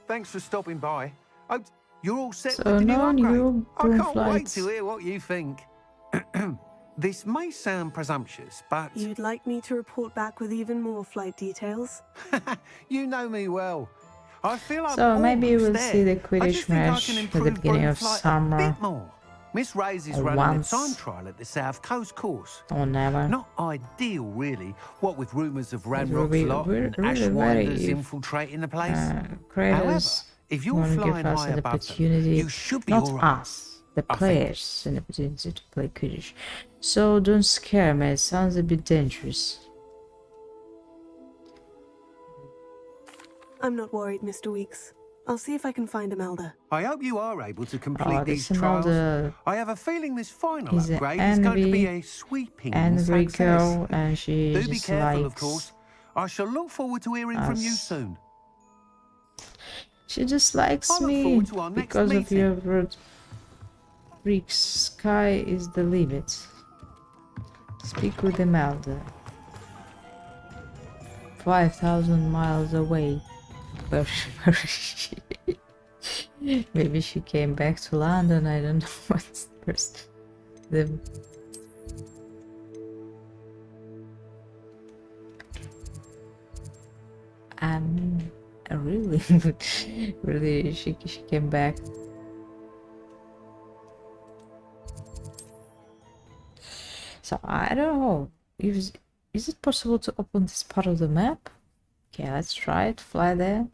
Thanks for stopping by. Oh, you're all set So with the new no upgrade. new I broom can't wait flights. to hear what you think. This may sound presumptuous, but You'd like me to report back with even more flight details? you know me well. I feel I'm So maybe almost we'll there. see the I just Quidditch think I match can at the improve beginning broom of flight summer. a bit more. Miss Ray's is Or running once. a time trial at the South Coast course. Or never. Not ideal, really. What with rumours of It will Ranrock's be lot and really very Ashwinders if, infiltrating the place. However, creators if you're want to flying give us high an above them, opportunity, you should be not all right. us, the I think. players, an opportunity to play Quidditch. So don't scare me, it sounds a bit dangerous. I'm not worried, Mr. Weeks. I'll see if I can find Imelda. I hope you are able to complete Oh, these this trials. Imelda I have a feeling this final is an upgrade is going to be envy- a sweeping angry success. girl, and she Do be just careful, of likes course. I shall look forward to hearing from you us. soon. She just likes I look me forward to our next because of meeting. your word. Freak, sky is the limit. Speak with Imelda. 5,000 miles away. Where is she? Maybe she came back to London. I don't know what's the first. Really, really, she came back. So I don't know. Is it possible to open this part of the map? Okay, let's try it. Fly there.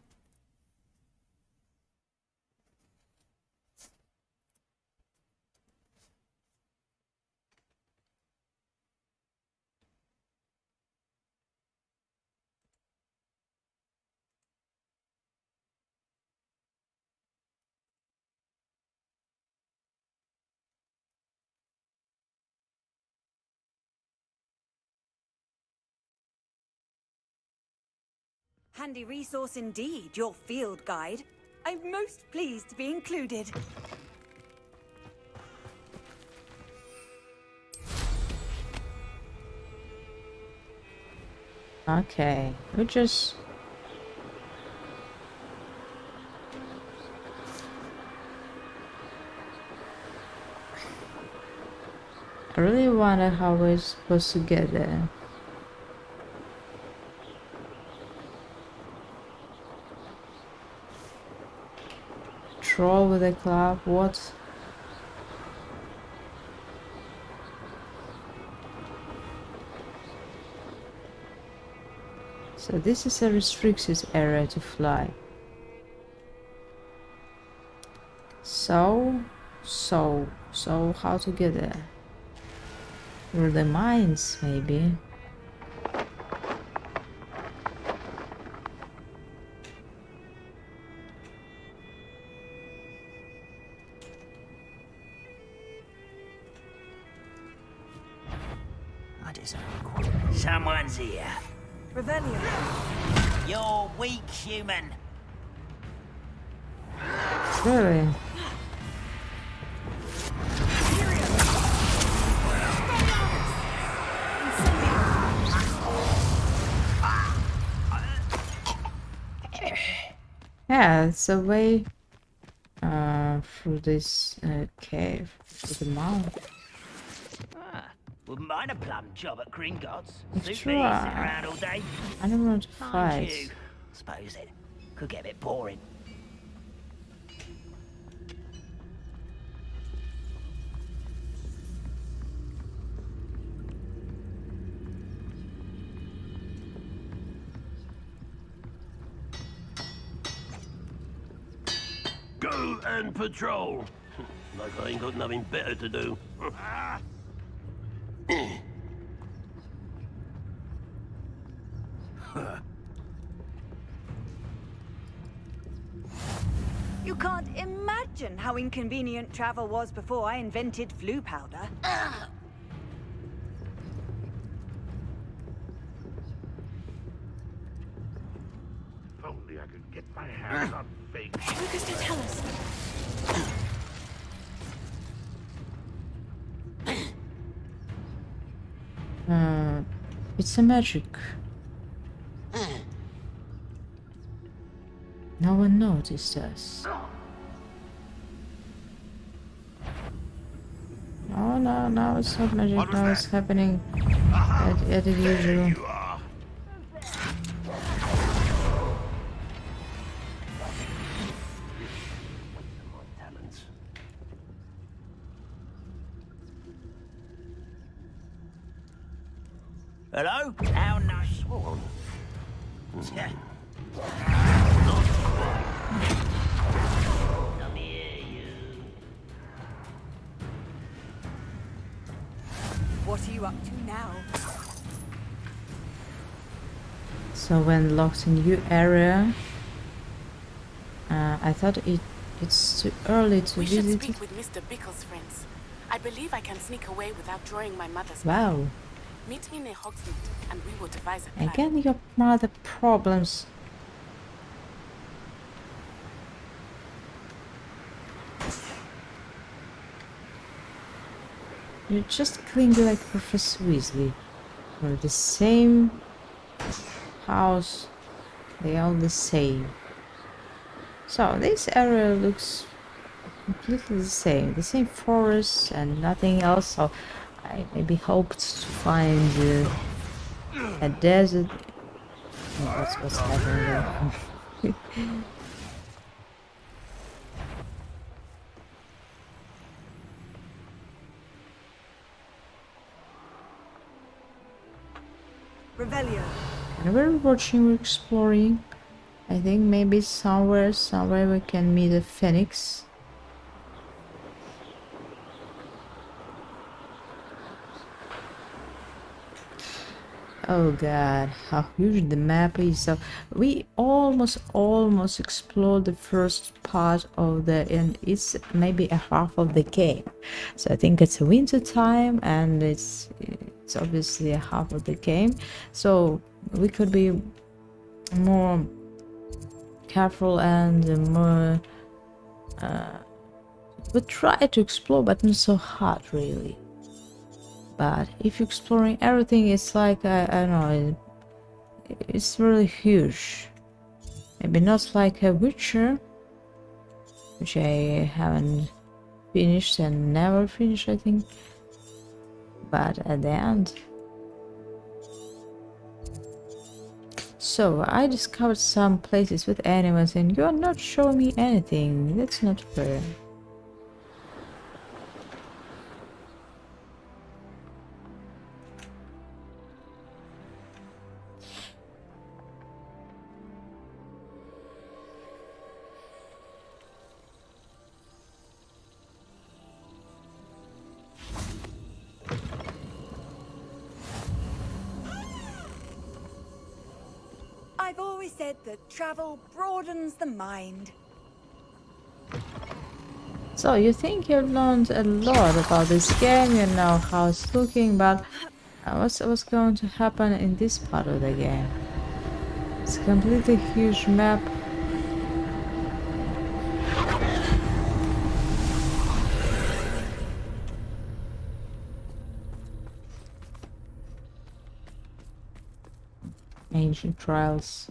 Handy resource indeed, your field guide. I'm most pleased to be included. Okay, we just... I really wonder how we're supposed to get there. Troll with a club, what? So this is a restricted area to fly. So how to get there? Through the mines, maybe. Someone's here. Revelio. You're weak, human. Really? Yeah, it's a way through this cave, through the mountain. Wouldn't mind a plum job at Gringotts. Let's Suit me, sit try. around all day. I don't want to Mind you, fight. suppose it could get a bit boring. Go and patrol. Like I ain't got nothing better to do. You can't imagine how inconvenient travel was before I invented flu powder. If only I could get my hands on things. Lucas, don't tell us. It's a magic. No one noticed us. No, it's not magic. No, it's happening at the usual. Hello? How nice. Hold on. Yeah. Come here, you. What are you up to now? So when locked in new area, I thought it's too early to We should visit. speak with Mr. Bickle's friends. I believe I can sneak away without drawing my mother's Wow. blood. Meet me near Hogsmeade, and we will devise a plan. Again, your mother problems. You're just clingy like Professor Weasley. We're the same house. They all the same. So this area looks completely the same forest and nothing else. So I maybe hoped to find a desert. Oh, what's happening there? Revelio. And we're watching, we're exploring. I think maybe somewhere we can meet a phoenix. Oh god, how huge the map is. So we almost explored the first part of and it's maybe a half of the game. So I think it's a winter time and it's obviously a half of the game. So we could be more careful and more we try to explore, but not so hard really. But if you're exploring everything, it's like I don't know, it's really huge. Maybe not like a Witcher, which I haven't finished and never finished, I think. But at the end. So I discovered some places with animals and you are not showing me anything. That's not fair. I've always said that travel broadens the mind. So you think you've learned a lot about this game, you know how it's looking, but what's going to happen in this part of the game? It's a completely huge map. Ancient trials.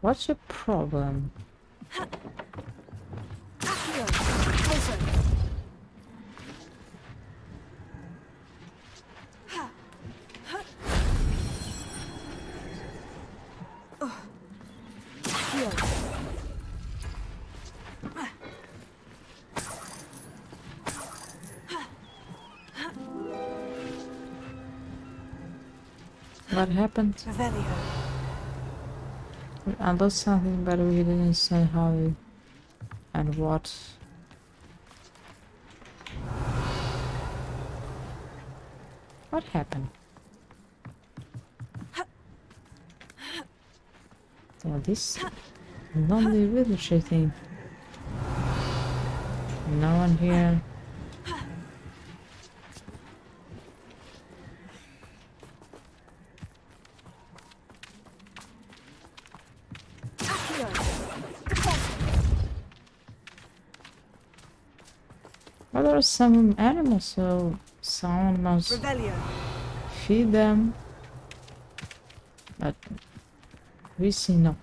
What's your problem? What happened? I lost something, but we didn't say how and what. What happened? So this lonely village, I think. No one here. Well, there are some animals, so someone must feed them. But we see no.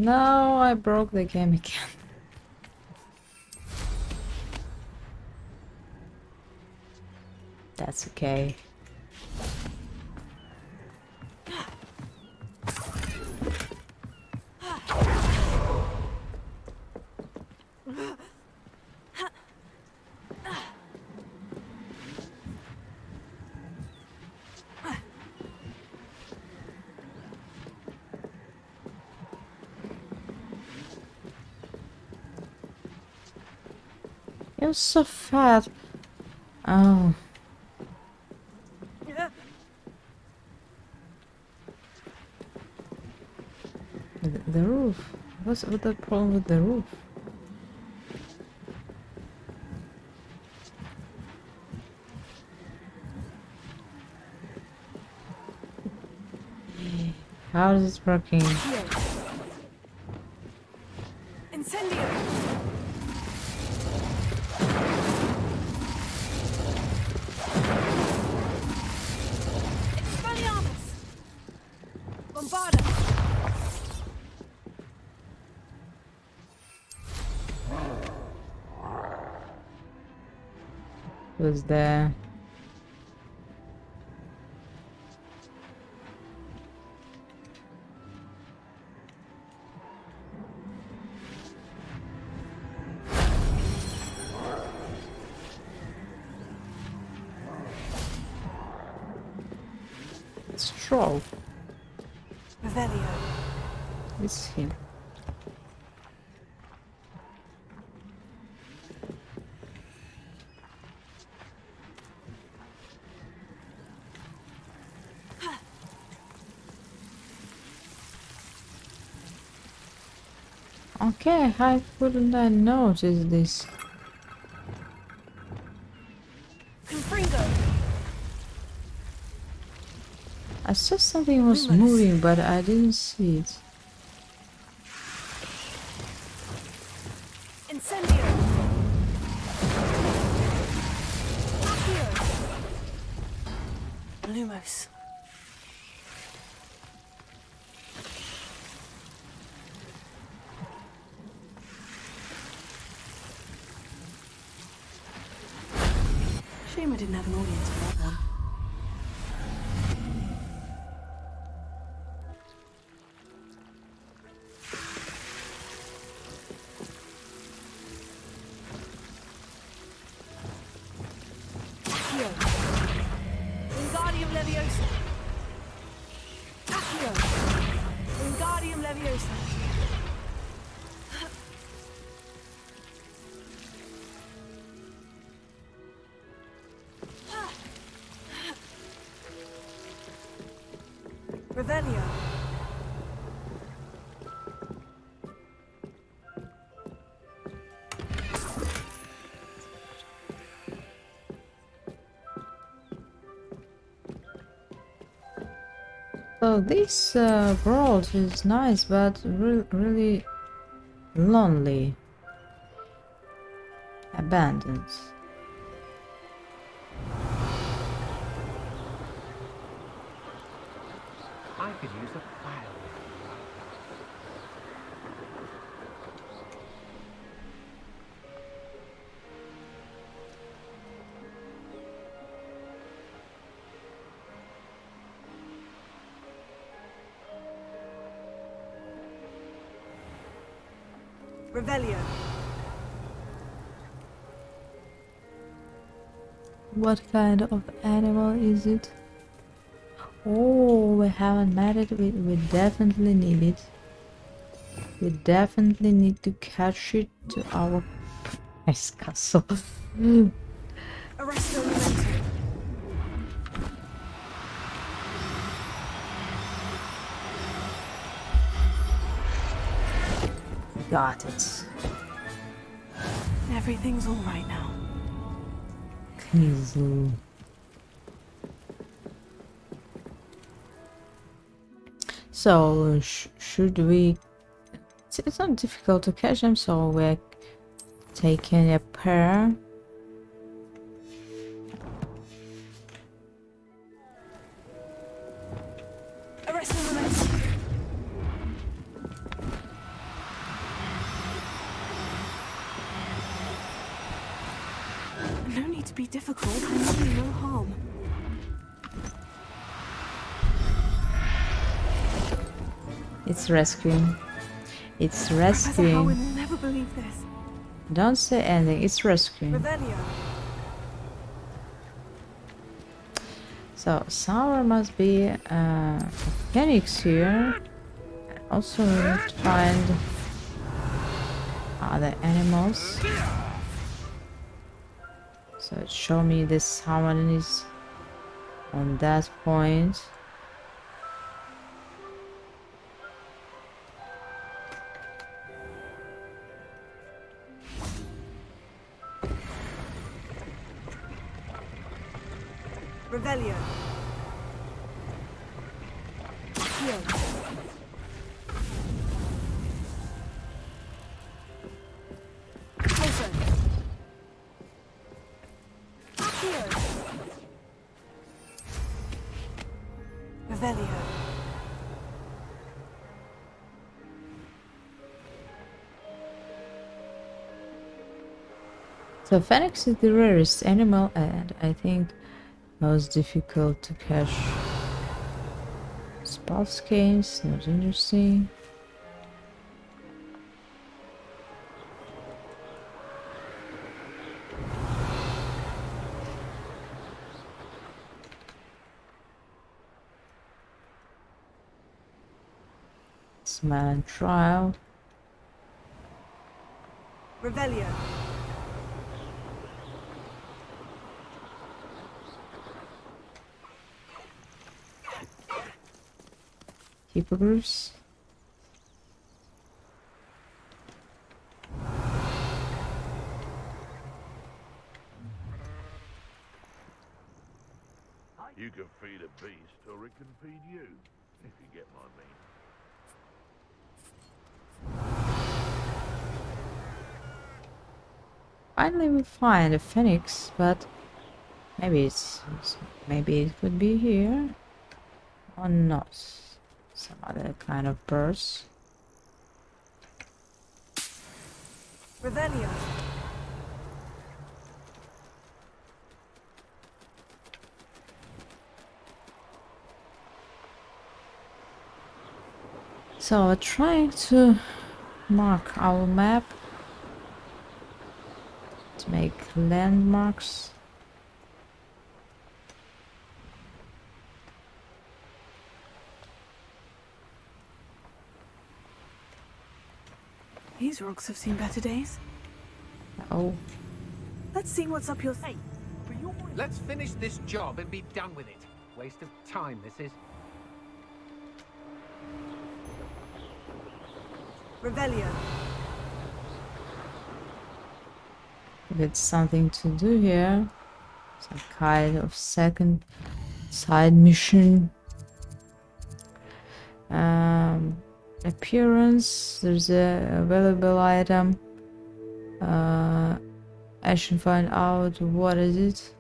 No, I broke the game again. That's okay. You're so fat. Oh. The roof. What's the problem with the roof? How is it working? Who's there? It's Troll. It's him. Okay, how couldn't I notice this? I saw something was moving, but I didn't see it. Incendio. Lumos. Shame I didn't have an audience for that one. Wingardium Leviosa. Accio. Wingardium Leviosa. Revelio. So this world is nice, but really lonely, abandoned. I could use a file. Revelio. What kind of animal is it? Oh, we haven't met it. We definitely need it. We definitely need to catch it to our nice castle. Arresto Memento. Got it. Everything's all right now. Easy. So should we? It's not difficult to catch them, so we're taking a pair. Arresto Memento. No need to be difficult. I mean no harm. It's rescuing. It's Professor rescuing. Howard will never believe this. Don't say anything. It's rescuing. Revelio. So somewhere must be a phoenix here. Also we need to find other animals. So show me this someone is on that point. Revelio. Accio. Closer. Accio. Revelio. So phoenix is the rarest animal and I think most difficult to catch. Spal's case, not interesting. Smell and trial. Revelio. Hippogriffs. You can feed a beast, or it can feed you, if you get my meaning. Finally we find a phoenix, but maybe maybe it could be here or not. Some other kind of birds. Revelio. So we're trying to mark our map to make landmarks. These rocks have seen better days. Oh. Let's see what's up your... Hey, let's finish this job and be done with it. Waste of time, this is. Revelio. It's something to do here. Some kind of second side mission. Appearance. There's a available item. I should find out what is it.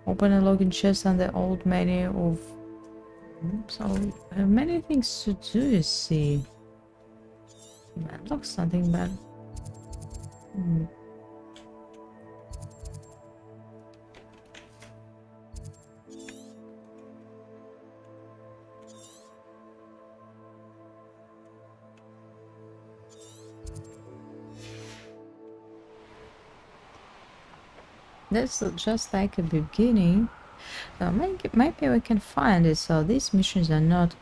Open a login chest on the old menu of. So many things to do. You see. Unlock something, but. That's just like a beginning. So maybe we can find it. So these missions are not.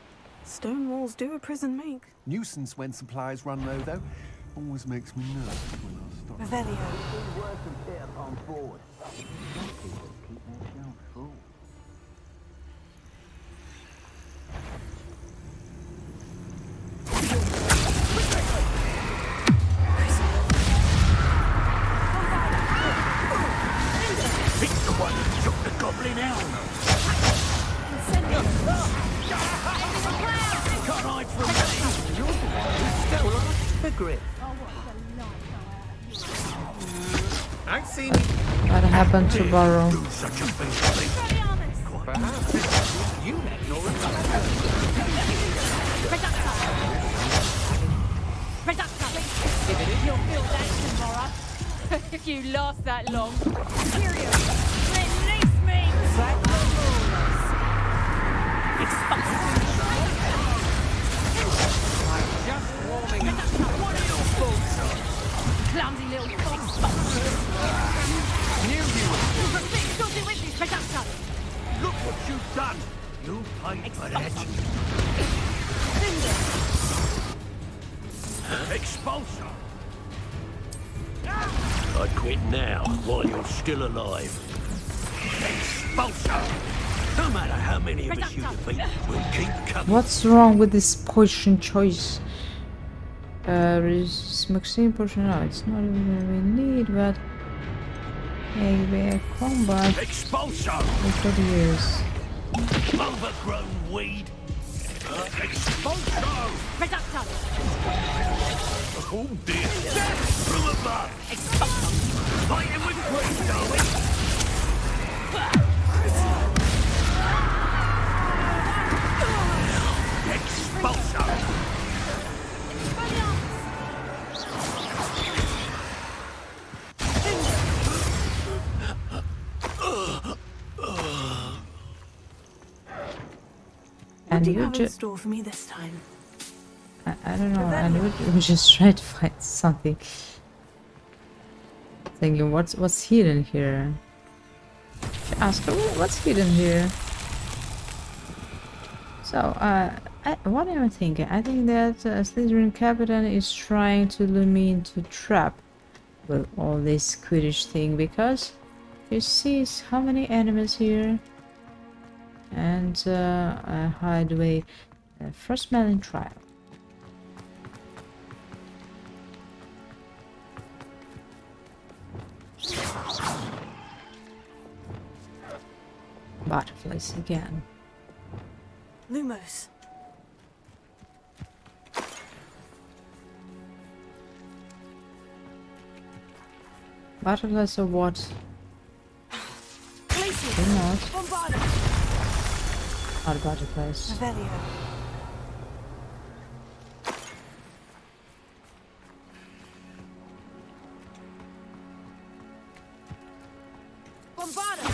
Stone walls do a prison make. Nuisance when supplies run low, though. Always makes me nervous when I stop. Revelio. On board. Keep their shelves full. It's the one who took the goblin elm. Can't hide from me. You're the one who stole the grip. I've seen What happened to Burrow? Such a thing. perhaps you met your You'll feel that tomorrow. If you last that long. Period. Release me! I'm just warming up. What are your faults? Clumsy little expulsors. Knew you would. Look what you've done. You paid for that. Expulsor. I quit now while you're still alive. Expulsor. No matter how many of us you defeat, we'll keep coming. What's wrong with this potion choice? Maxine potion. No, it's not even what we need, but maybe a combat. Expulsor. We could use. Overgrown weed. Expulsor. Oh dear. Death from above. Fighting with grace, are we? Expulsor. What And do you you have in just. store for me this time? I don't know, and we just try to find something. Thinking, what's hidden here? Ask her what's hidden here. So, what am I thinking? I think that Slytherin Captain is trying to lure me into trap with all this Quidditch thing, because you see how many enemies here, and hideaway, first Merlin trial. Butterflies again. Lumos. Butterflies or what? They're not. Not butterflies. Revelio. Bombarda!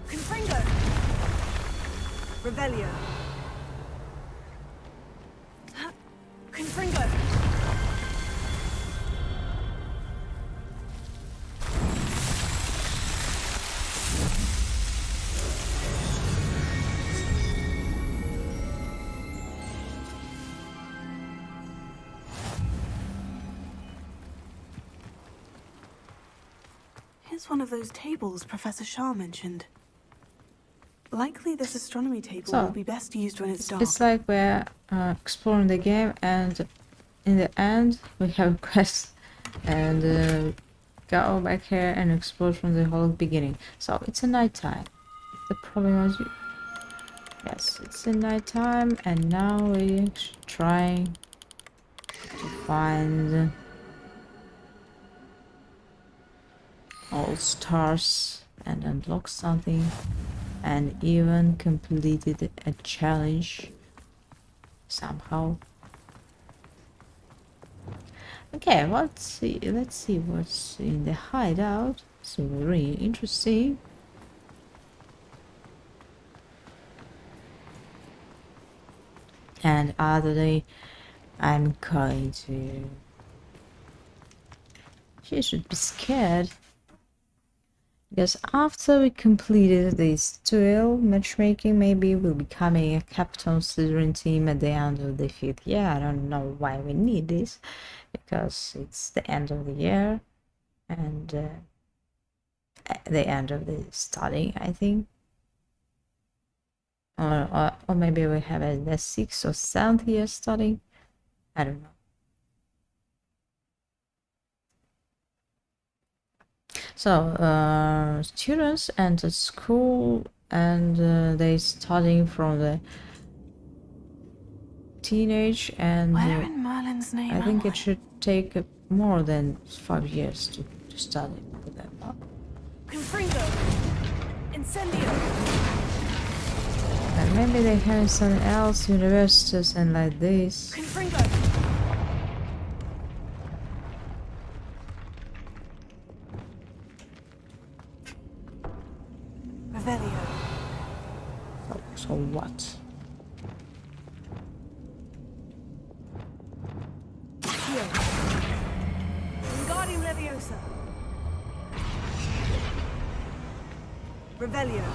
Confringo! Revelio. Confringo! Here's one of those tables Professor Shah mentioned. Likely this astronomy table So, will be best used when it's dark. It's like we're exploring the game, and in the end we have a quest, and go back here and explore from the whole beginning. So it's a nighttime. The problem is, yes, it's a nighttime, and now we're trying to find all stars and unlock something, and even completed a challenge somehow. Okay, let's see what's in the hideout. So really interesting. And other day I'm going to, she should be scared, because after we completed this duel matchmaking, maybe we'll be becoming a captain slytherin team at the end of the 5th year. I don't know why we need this, because it's the end of the year and at the end of the studying, I think. Or maybe we have a the 6th or 7th year studying. I don't know. So students enter school, and they studying from the teenage, and Where in Merlin's name I think am it should take more than 5 years to study with them. Confringo! Incendio! And maybe they have some else universities and like this. Confringo! Revelio. So what? Wingardium Leviosa! Revelio!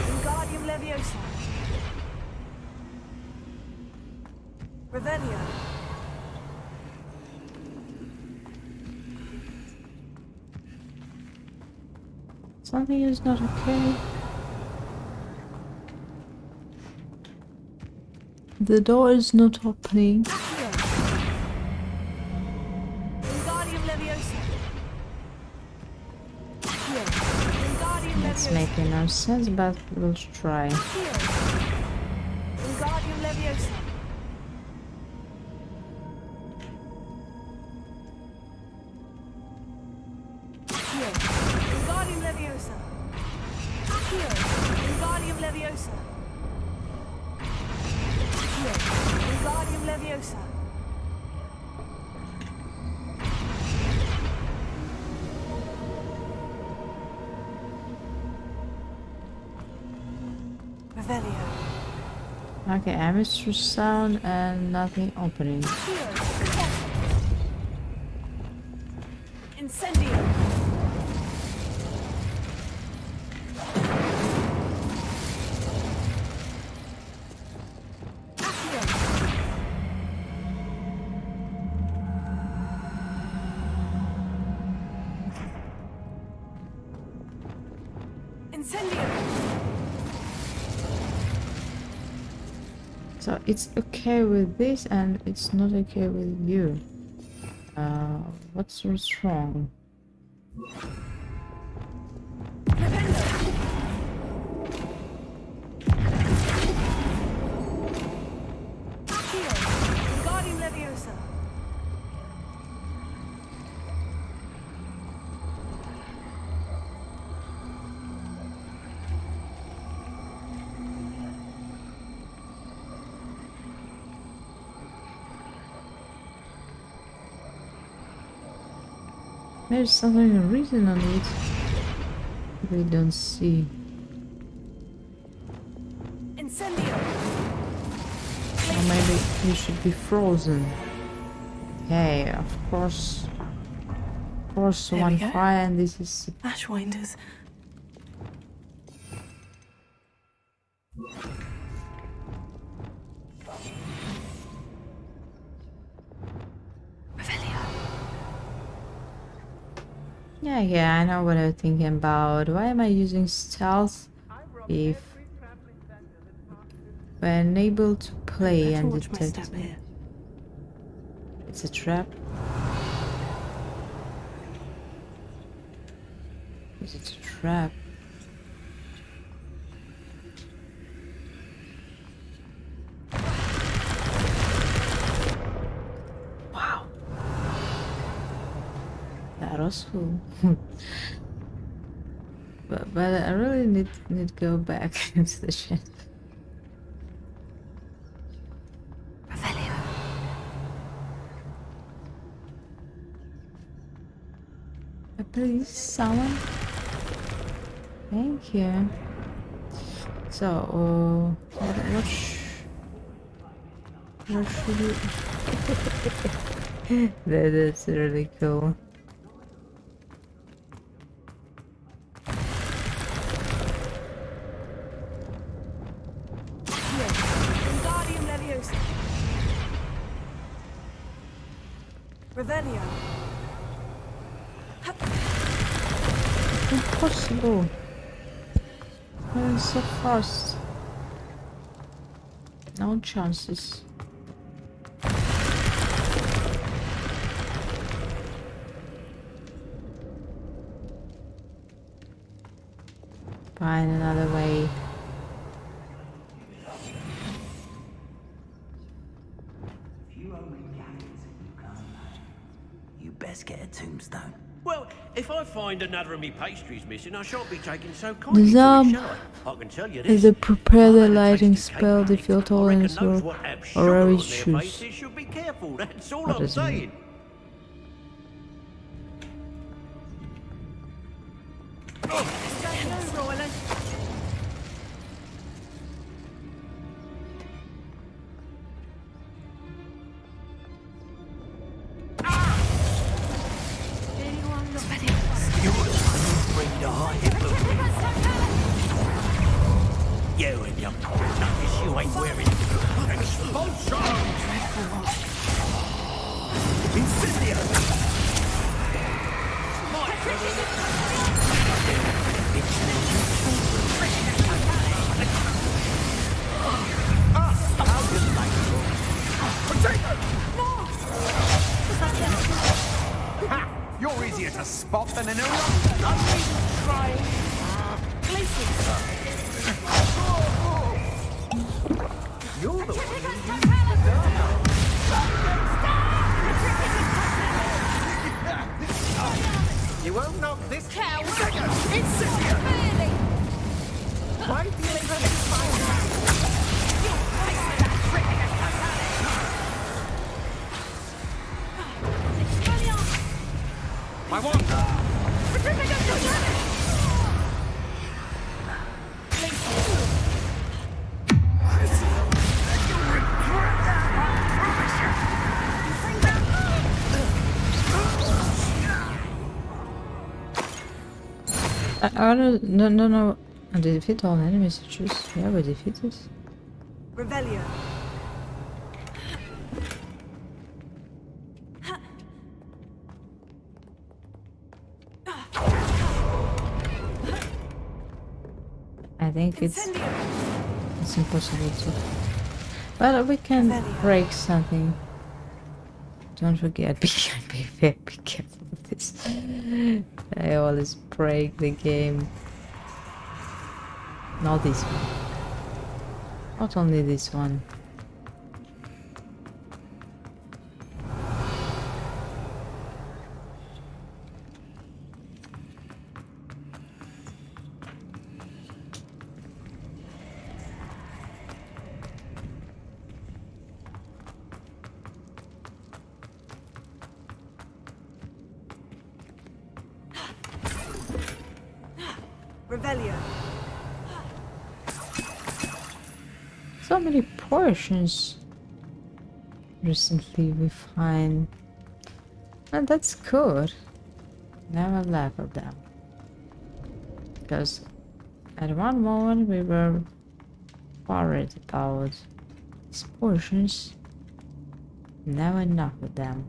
Wingardium Leviosa! Revelio! Something is not okay. The door is not opening. Wingardium Leviosa! Wingardium It's Leviosa! making no sense, but we'll try. Wingardium Leviosa! Wingardium Leviosa! Accio! Wingardium Leviosa! Accio! Wingardium Leviosa! Revelio. Okay, I missed the sound and nothing opening. Incendio! So it's okay with this and it's not okay with you. What's wrong? There's something written on it we don't see. Incendio. Or maybe you should be frozen. Okay, of course. Of course, There we one go. fire and this is... Ashwinders. Yeah, I know what I'm thinking about. Why am I using stealth if when able to play and Watch my detect step here. it's a trap? Is it a trap? Wow. That was cool. but I really need to go back into the ship. Please, someone. Thank you. So, what should we? That's really cool. Wingardium Leviosa. Revelio. Impossible. I'm so fast. No chances. Find another way. You best get a tombstone. Well, if I find another of me pastries missing, I shan't be taking so kindly The to it, Zom shall I? I can tell you is this. a prepare the lighting spell, defeat tolerance Those or what have or sugar whatever on you their choose. faces should be careful. That's all What I'm does it mean? saying. Hello, Roland. You and your notice you ain't wearing expulsion! Incendio! Ha! You're easier to spot than an eruption. You're the one who used the dart. You won't knock this Coward! Incendio! Really? Why do you even explain my wand? I don't no. And they defeat all enemies you choose. Yeah, we defeat it. Revelio. I think it's impossible to. But we can break something. Don't forget, be careful with this. I always break the game. Not this one. Not only this one. Revelio. So many portions recently we find, and that's good. Never lack of them, because at one moment we were worried about these portions. Never enough of them.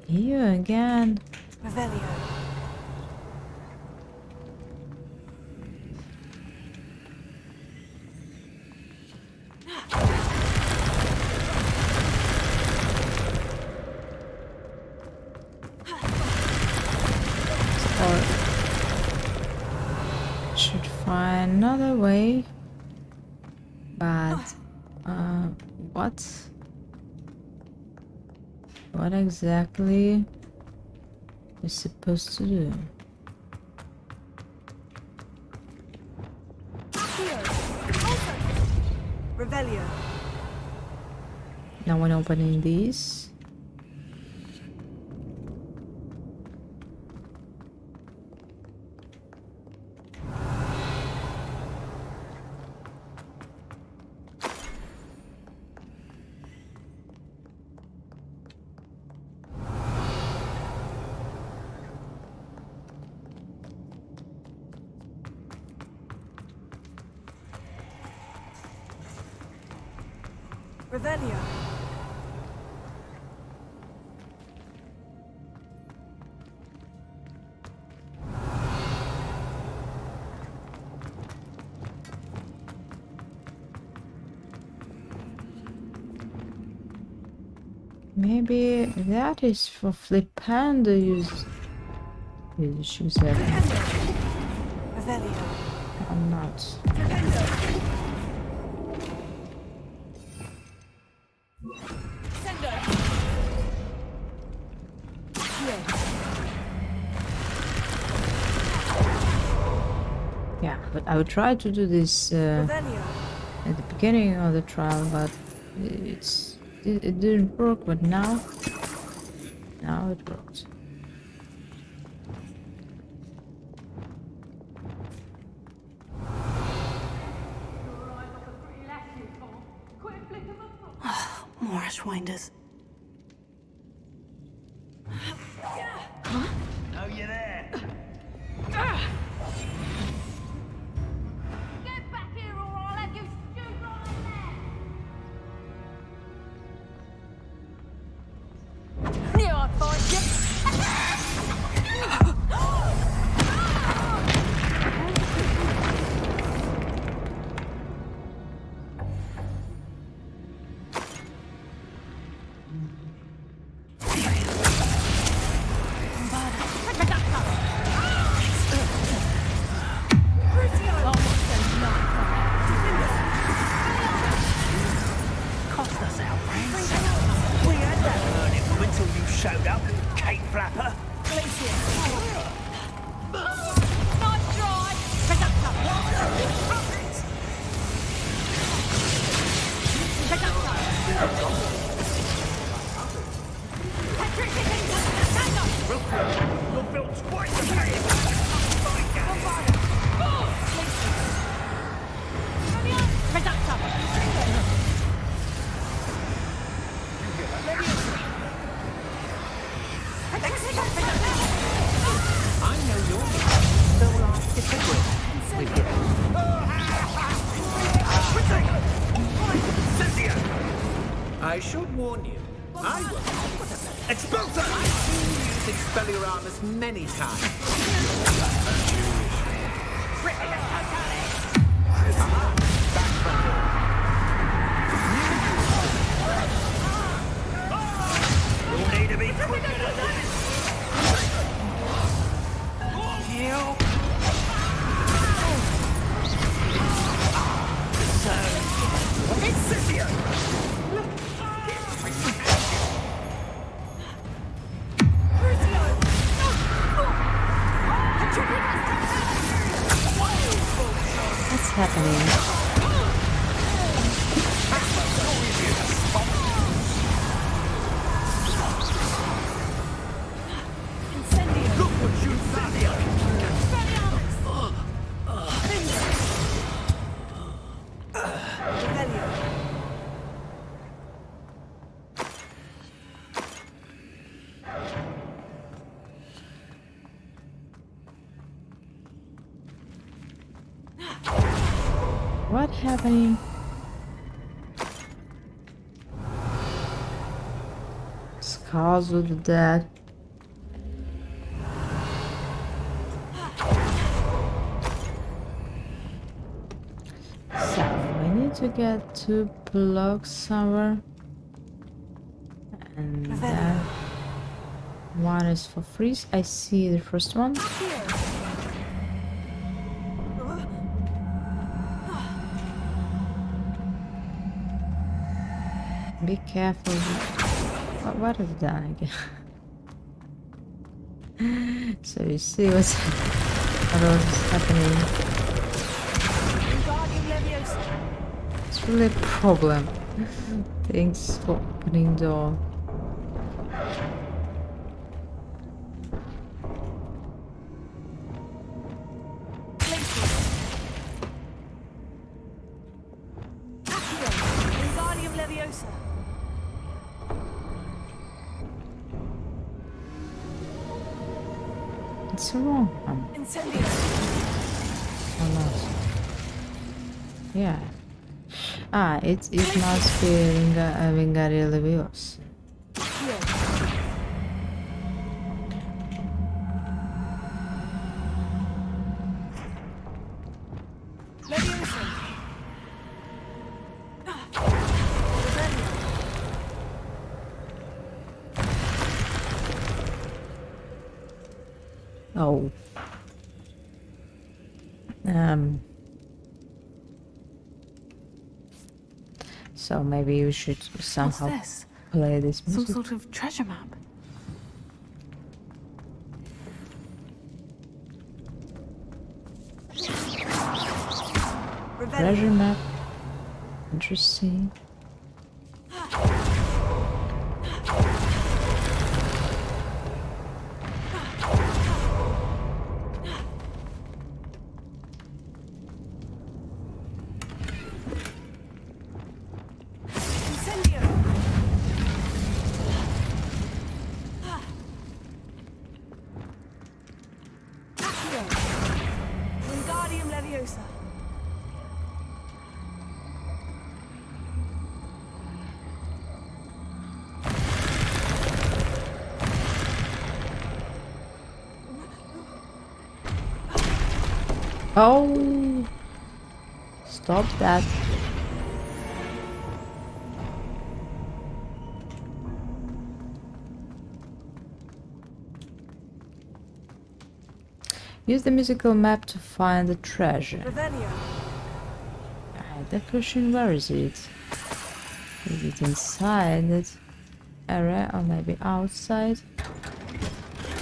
You again. Revelio. Or should find another way. But what? What exactly is supposed to do? Revelio. Now when opening these. Revelio. Maybe that is for flippant to use. Choose that. Revelio. I'm not. Yeah, but I would try to do this at the beginning of the trial, but it didn't work. But now it worked. More Ashwinders. Oh, you're there. Get back here or I'll have you stewed right there! Knew I'd find you! Showed up, cake flapper. Nice try! Pick up some! Pick up some! Patrick, stand up! Real quick, you're built twice the pace. Pick up some! I know your so I disagree with you. I should warn you, I will. Expulsor! I've seen you use Expelliarmus many times. You'll need to be quicker than that. Incendio! What's happening? Look what you've done here. What happening? Scars of the dead. So we need to get 2 blocks somewhere, and then one is for freeze. I see the first one. Be careful. What have you done again? So you see what's happening. It's really a problem. Thanks for opening door. It's the wrong one. Or not? Yeah. Ah, it must be Wingardium Leviosa. Oh. So maybe you should somehow this? play this Some music. sort of treasure map. Treasure map. Interesting. Wingardium Leviosa. Oh! Stop that. Use the musical map to find the treasure. The question, where is it? Is it inside that area or maybe outside?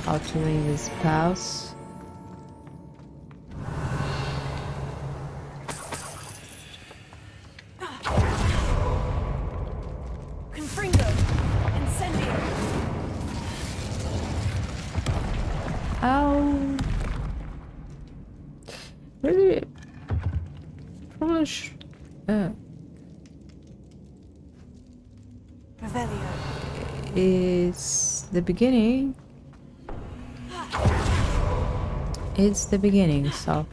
How to read the spells? Oh, really? Probably it's the beginning. It's the beginning. So,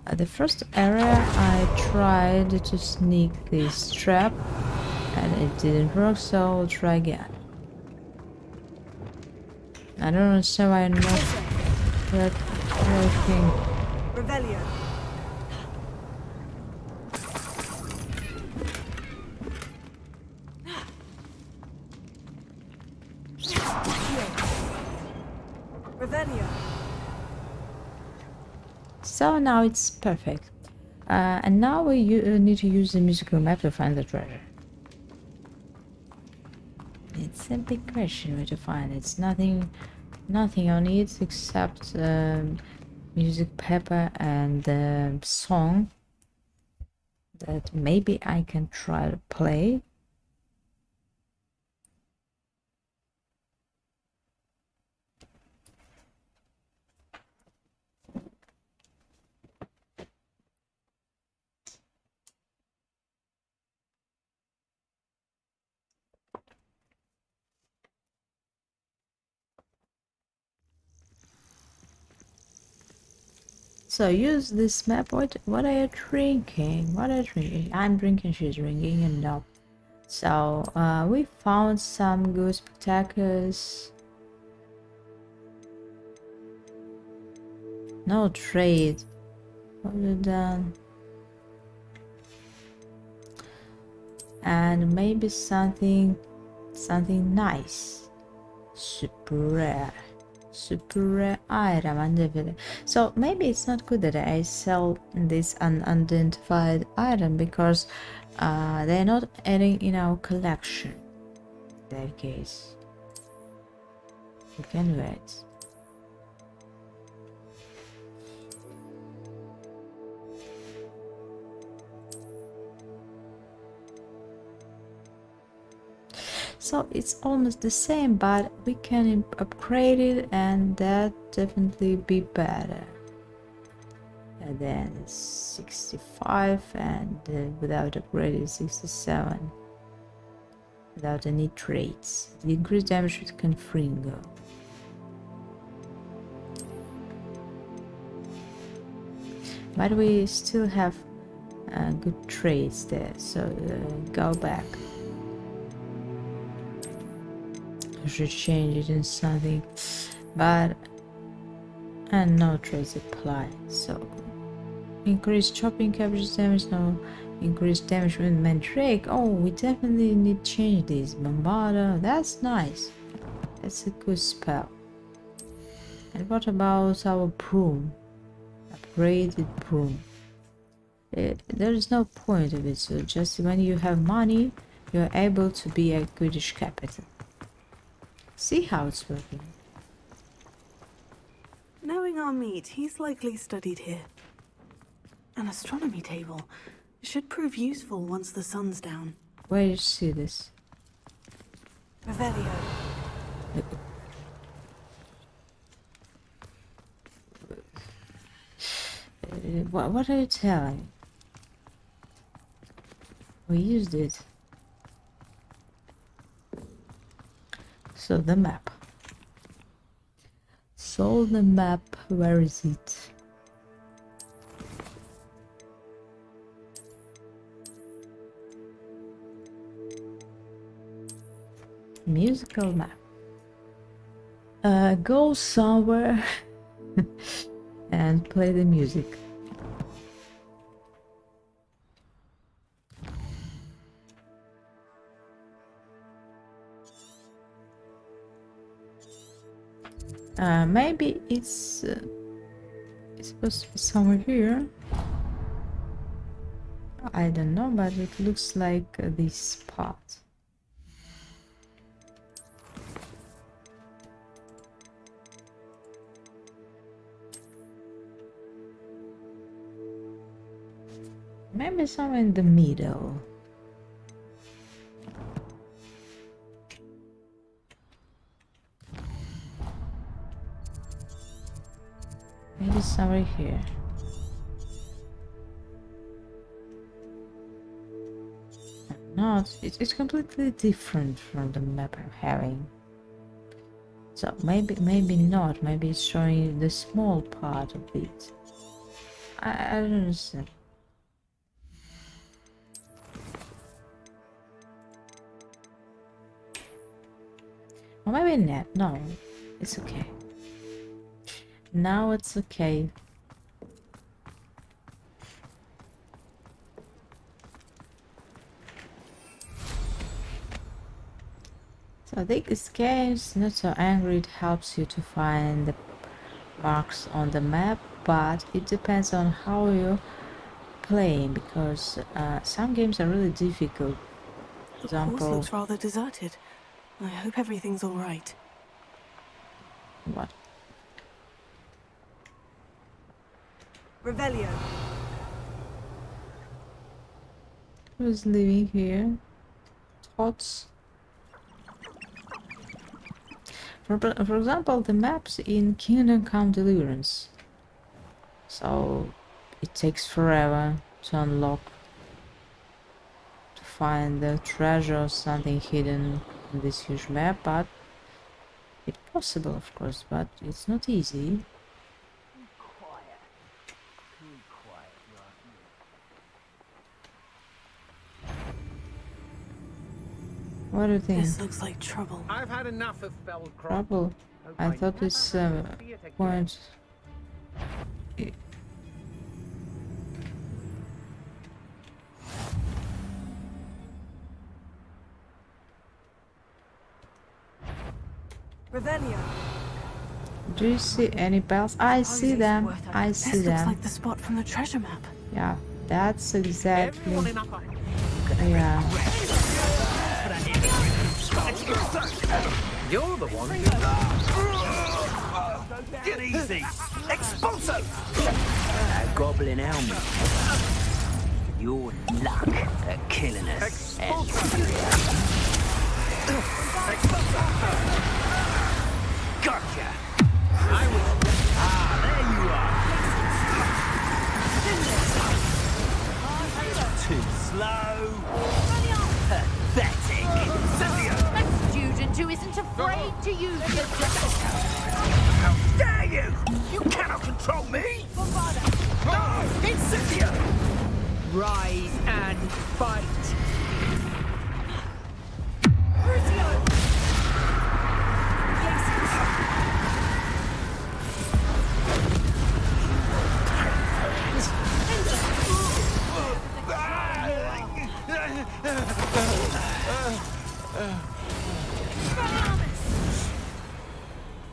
at the first area, I tried to sneak this trap, and it didn't work. So I'll try again. I don't understand why I'm not working. Revelio. Revelio. So now it's perfect. And now we need to use the musical map to find the treasure. It's a big question where to find it. It's nothing on it except music paper and song that maybe I can try to play. So use this map. What are you drinking? What are you drinking? I'm drinking, she's drinking, and no. So we found some good spectacles. No trade. What have you done? And maybe something nice. Super rare item undeveloped. So maybe it's not good that I sell this unidentified item because they're not adding in our collection. In that case, we can wait. So it's almost the same, but we can upgrade it, and that definitely be better. And then it's 65, and without upgrade it's 67. Without any traits. The increased damage with Confringo. But we still have good traits there, so go back. I should change it in something, but and no traits apply. So increased chopping captures damage, no increased damage with Mandrake. Oh, we definitely need to change this. Bombarda, that's nice. That's a good spell. And what about our broom? Upgraded broom. There is no point of it, so just when you have money, you're able to be a goodish capital. See how it's working. Knowing our meat, he's likely studied here. An astronomy table should prove useful once the sun's down. Where do you see this? Revelio. What are you telling? We used it. So the map. So the map, where is it? Musical map. Go somewhere and play the music. Maybe it's supposed to be somewhere here. I don't know, but it looks like this spot. Maybe somewhere in the middle. Maybe somewhere here. Not. It's completely different from the map I'm having. So maybe not. Maybe it's showing the small part of it. I don't understand. Or maybe not. No, It's okay. Now it's okay. So I think this game is not so angry. It helps you to find the marks on the map, but it depends on how you're playing, because some games are really difficult. For The course example, looks rather deserted. I hope everything's all right. what? Revelio. Who's living here? Thoughts? For example, the maps in Kingdom Come Deliverance. So it takes forever to unlock, to find the treasure or something hidden in this huge map, but it's possible, of course, but it's not easy. What do you think? This looks like trouble. I've had enough of Feldcroft. Trouble? I thought this point... Revelio. Do you see any bells? I see them. I see This looks them. like the spot from the treasure map. Yeah, that's exactly. Yeah. You're the one. Get easy. Expulso. Goblin helmet. Your luck at killing us. Gotcha. I will. There you are. Too slow. Pathetic. A student who isn't afraid to use your justice. How dare you! You cannot control me! No! Incendio! Rise and fight.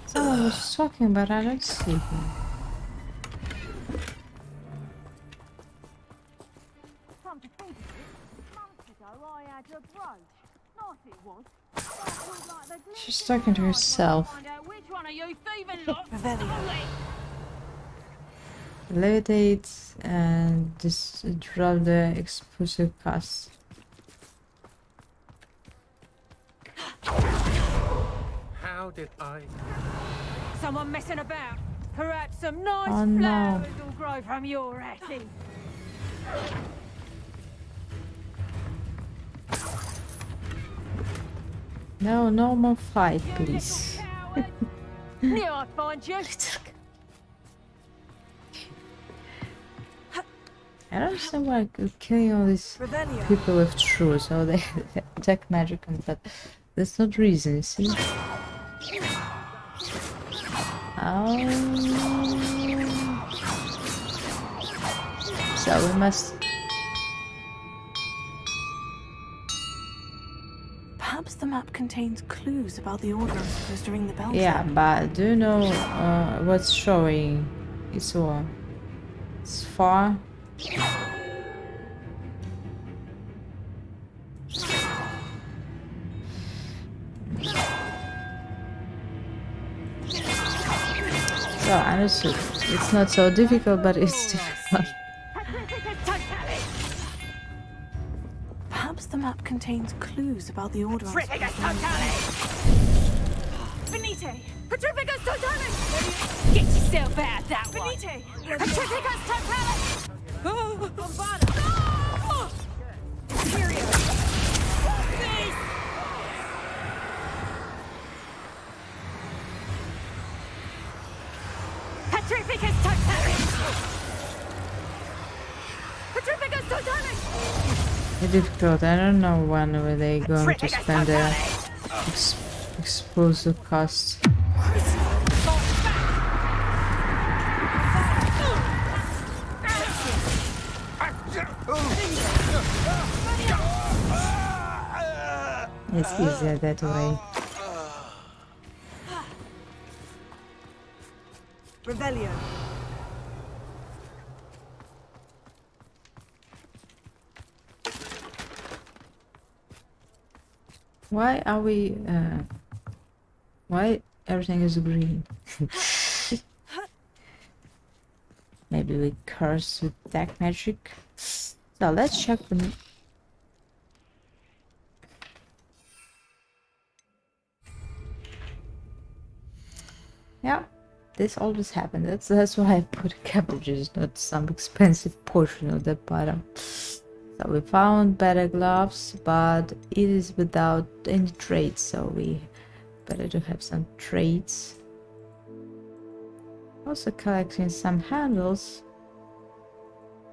Someone was talking, but I don't see him. She's talking to herself. Levitate and just drop the explosive cast. How did I? Someone messing about. Perhaps some nice Oh, no. flowers will grow from your ashes. No, no more fight, please. Knew I'd find you. I don't understand why killing all these people with true, so they attack magic, but that's not reason, you see? Oh. So we must... Perhaps the map contains clues about the order I'm supposed to ring the bell. Yeah, but do you know what's showing? It's what? It's far. So I understood. It's not so difficult, but it's difficult. Perhaps the map contains clues about the order I'm supposed to ring the bell. Venite! Petrificus totalis! Get yourself out that one! Venite! Petrificus totalis! Bombada! Imperio! Please! Petrificus totalis! Petrificus totalis! It's difficult. I don't know when were they going to spend their explosive costs. It's easier that way. Revelio. Why are we why everything is green? Maybe we curse with dark magic. So let's check the yeah, this always happens. That's why I put cabbages, not some expensive portion of the bottom. So we found better gloves, but it is without any traits, so we better to have some traits. Also collecting some handles,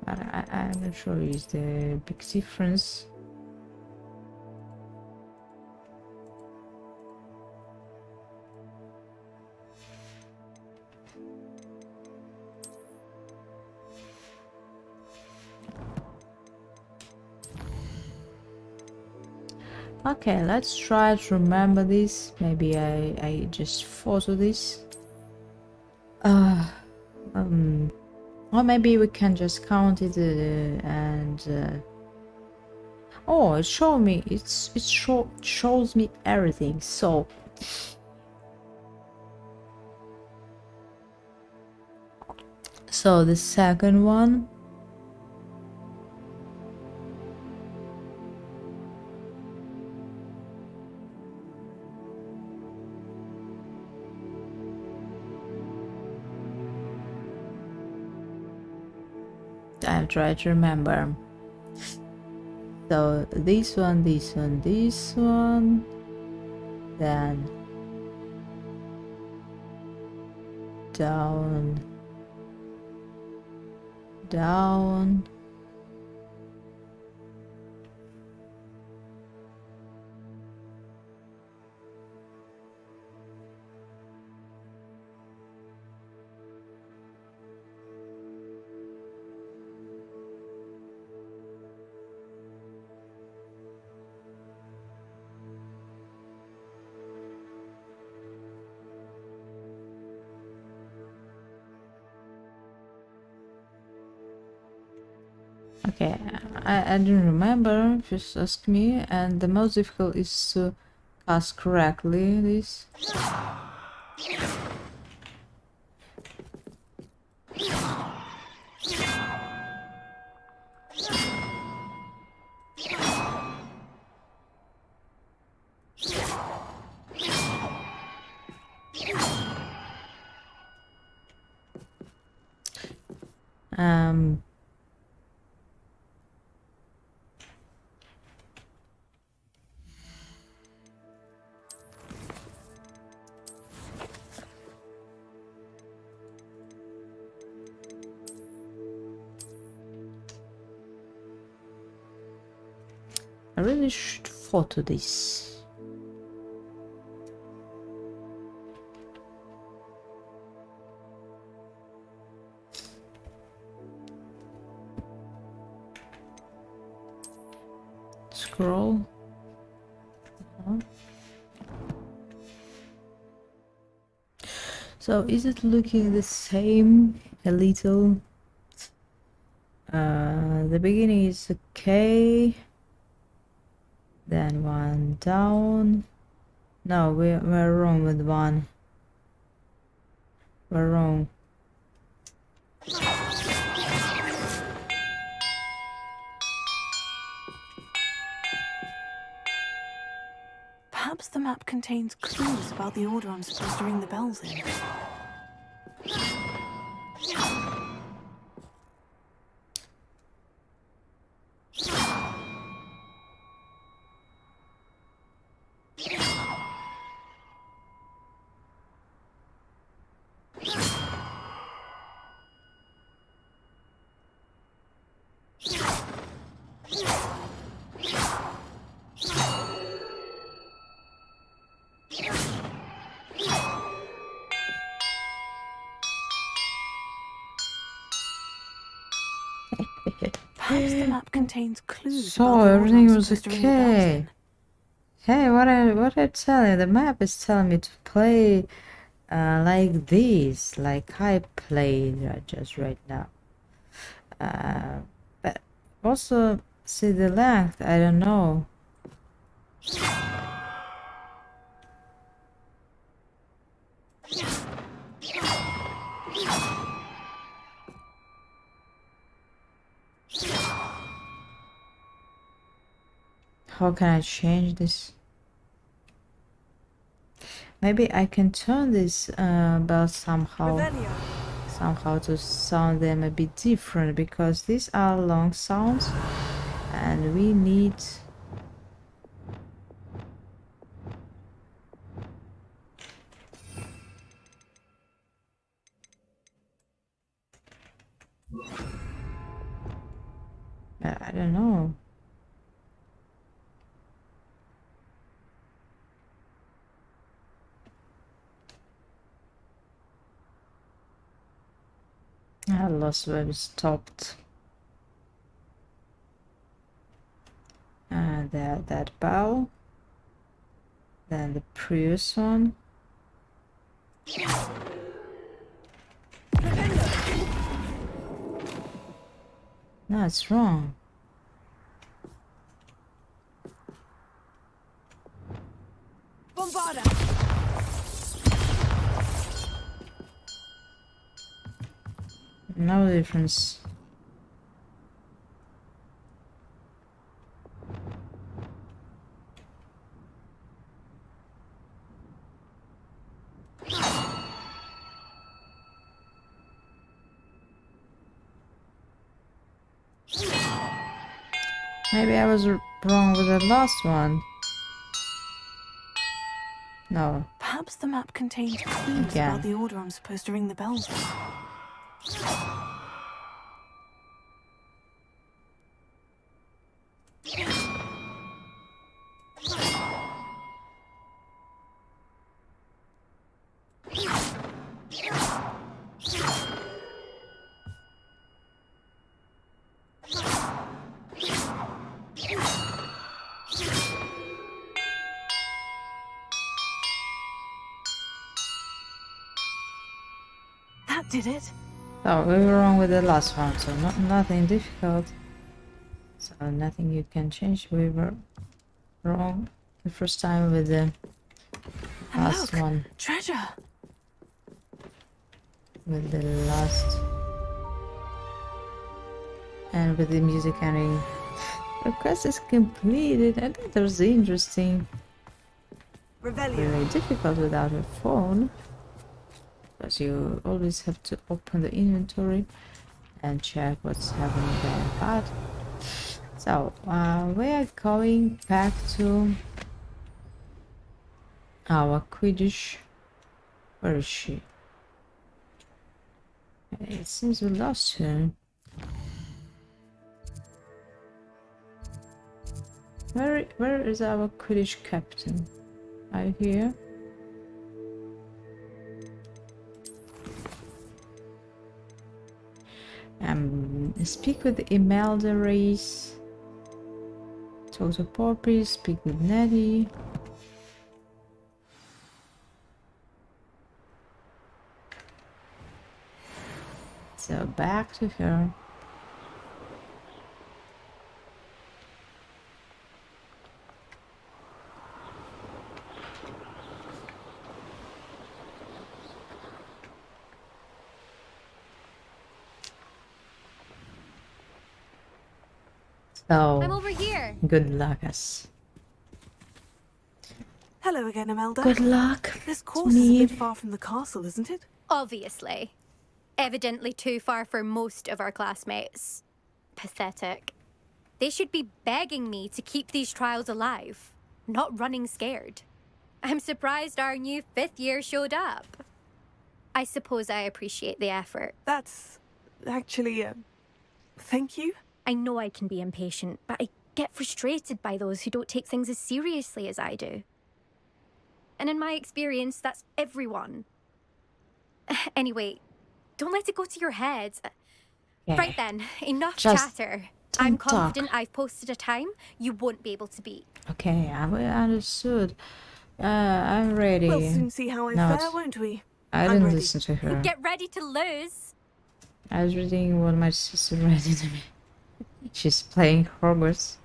but I'm not sure is the big difference. Okay, let's try to remember this. Maybe I just photo this. Or maybe we can just count it and oh, it shows me. Shows me everything. So the second one. I've tried to remember. So this one, then down, down, okay, I don't remember, just ask me, and the most difficult is to cast correctly this. I really should photo this. Scroll. So is it looking the same a little? The beginning is okay. Then one down. No, we're wrong with one. We're wrong. Perhaps the map contains clues about the order I'm supposed to ring the bells in. Perhaps the map contains clues. So everything was okay. Hey, what I tell you? The map is telling me to play like this, like I played just right now. But also see the length. I don't know. How can I change this? Maybe I can turn this bell somehow to sound them a bit different, because these are long sounds and we need I don't know. I lost where we stopped. That bow. Then the previous one. No, it's wrong. Bombarda! No difference. Maybe I was wrong with the last one. No. Perhaps the map contains clues about the order I'm supposed to ring the bells with. That did it. Oh, we were wrong with the last one, so nothing difficult. So nothing you can change. We were wrong the first time with the last one. Treasure. With the last and with the music ending. The quest is completed. I think that's interesting. Really difficult without a phone, because you always have to open the inventory and check what's happening there. But so we are going back to our Quidditch. Where is she? It seems we lost her. Where is our Quidditch captain? Are you here? Speak with Imelda Reese. Talk to Poppy. Speak with Nettie. So back to her. So I'm over here. Good luck, us. Hello again, Imelda. Good luck. This course is a bit far from the castle, isn't it? Obviously. Evidently too far for most of our classmates. Pathetic. They should be begging me to keep these trials alive, not running scared. I'm surprised our new 5th year showed up. I suppose I appreciate the effort. That's actually thank you. I know I can be impatient, but I get frustrated by those who don't take things as seriously as I do. And in my experience, that's everyone. Anyway, don't let it go to your head. Yeah. Right then, enough Just chatter. I'm talk. confident I've posted a time you won't be able to beat. Okay, I understood. I'm ready. We'll soon see how I fare, won't we? I I'm didn't ready. listen to her. Get ready to lose. I was reading what my sister read to me. She's playing Hogwarts.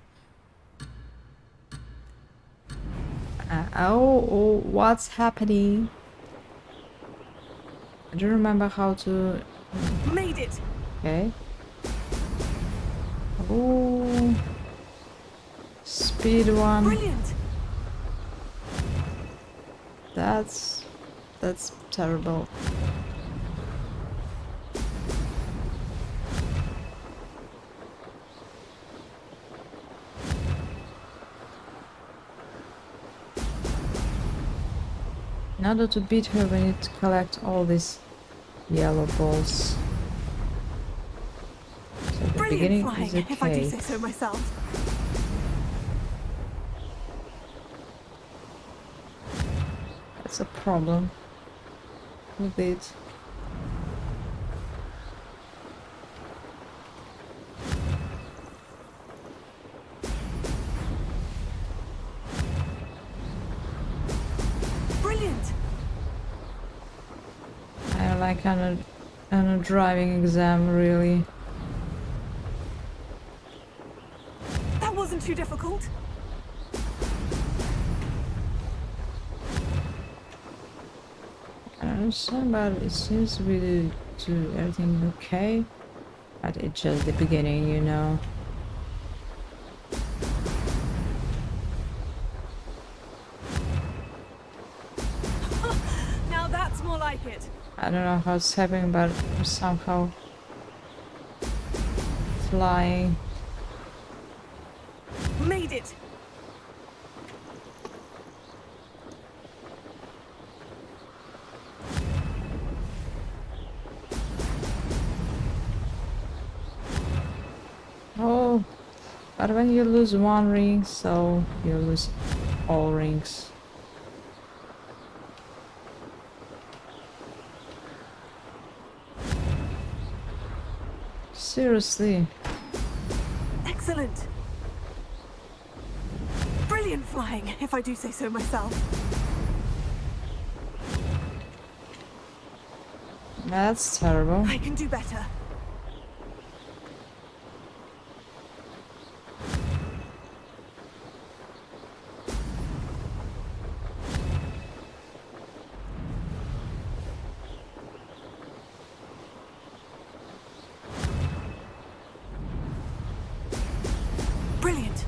Oh, what's happening? I don't remember how to... Made it! Okay. Oh. Speed one. Brilliant! That's terrible. In order to beat her, we need to collect all these yellow balls. So the beginning flying, is okay. if I do say so myself. That's a problem with it. Brilliant! I like on a driving exam, really. That wasn't too difficult. I don't understand, but it seems we do everything okay. But it's just the beginning, you know. Now that's more like it. I don't know how it's happening, but I'm somehow flying. Made it! Oh, but when you lose one ring, so you lose all rings. Seriously. Excellent! Brilliant flying, if I do say so myself. That's terrible. I can do better. Brilliant.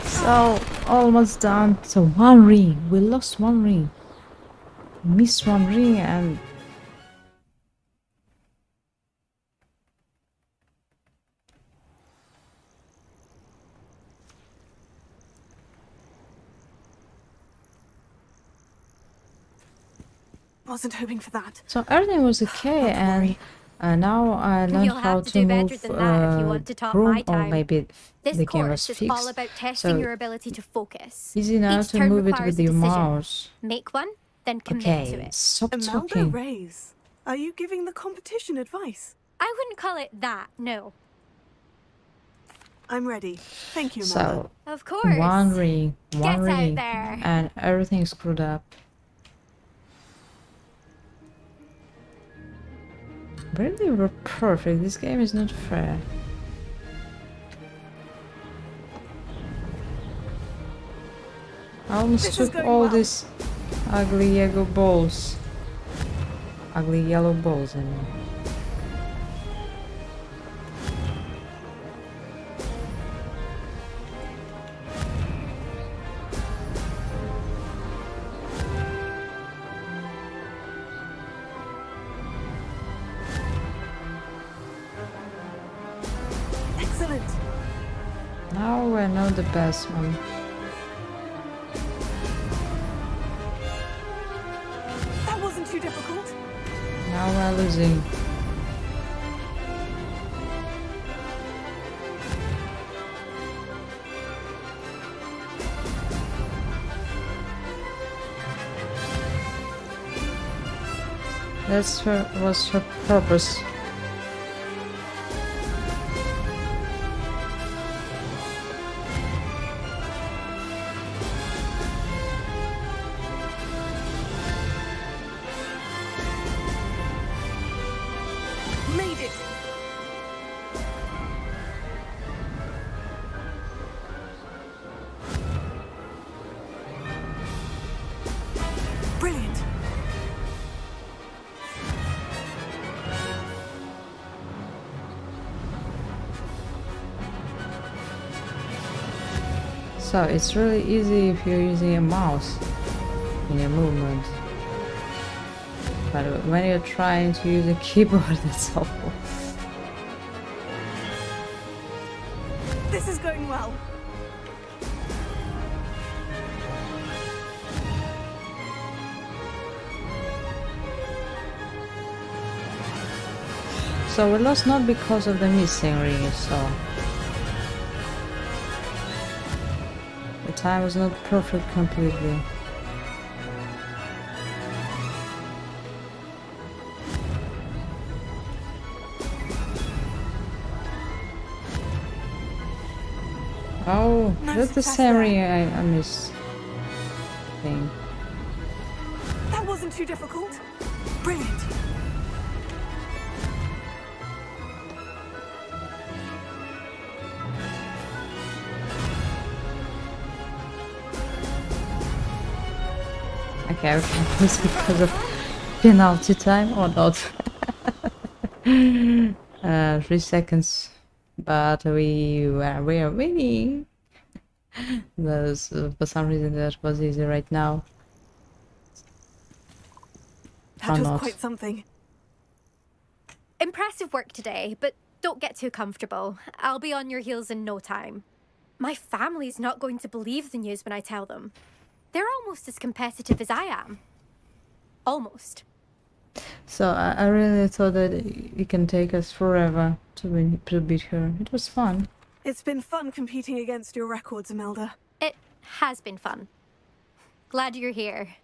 So, almost done. So, one ring. We lost one ring. Missed one ring and... Wasn't hoping for that. So, everything was okay and now I learned You'll how have to to do move better than that if you want to top my room, or time. maybe This the game was course is all fixed. about testing So, your ability to focus. easy now Each to turn move it requires with a your decision. mouse. Make one, then commit to Okay, it. stop Imelda talking. Reyes, are you giving the competition advice? I wouldn't call it that, no. I'm ready. Thank you, Imelda. So, Of course. one ring, Get one out ring, there. and everything's screwed up. Really, we're perfect. This game is not fair. I almost took all these ugly yellow balls. Ugly yellow balls, I mean. Excellent. Now I know the best one. That wasn't too difficult. Now we're losing. Was her purpose. Brilliant. So it's really easy if you're using a mouse in your movement. But when you're trying to use a keyboard, it's awful. This is going well. So we lost not because of the missing ring, you saw. The time was not perfect completely. Oh, No that's the success same there. ring I missed. Thing. That wasn't too difficult. Brilliant. Okay, we can lose because of penalty time or not. 3 seconds, but we are winning. For some reason that was easy right now. That was quite something. Impressive work today, but don't get too comfortable. I'll be on your heels in no time. My family's not going to believe the news when I tell them. They're almost as competitive as I am. Almost. So I really thought that it can take us forever to beat her. It was fun. It's been fun competing against your records, Imelda. It has been fun. Glad you're here.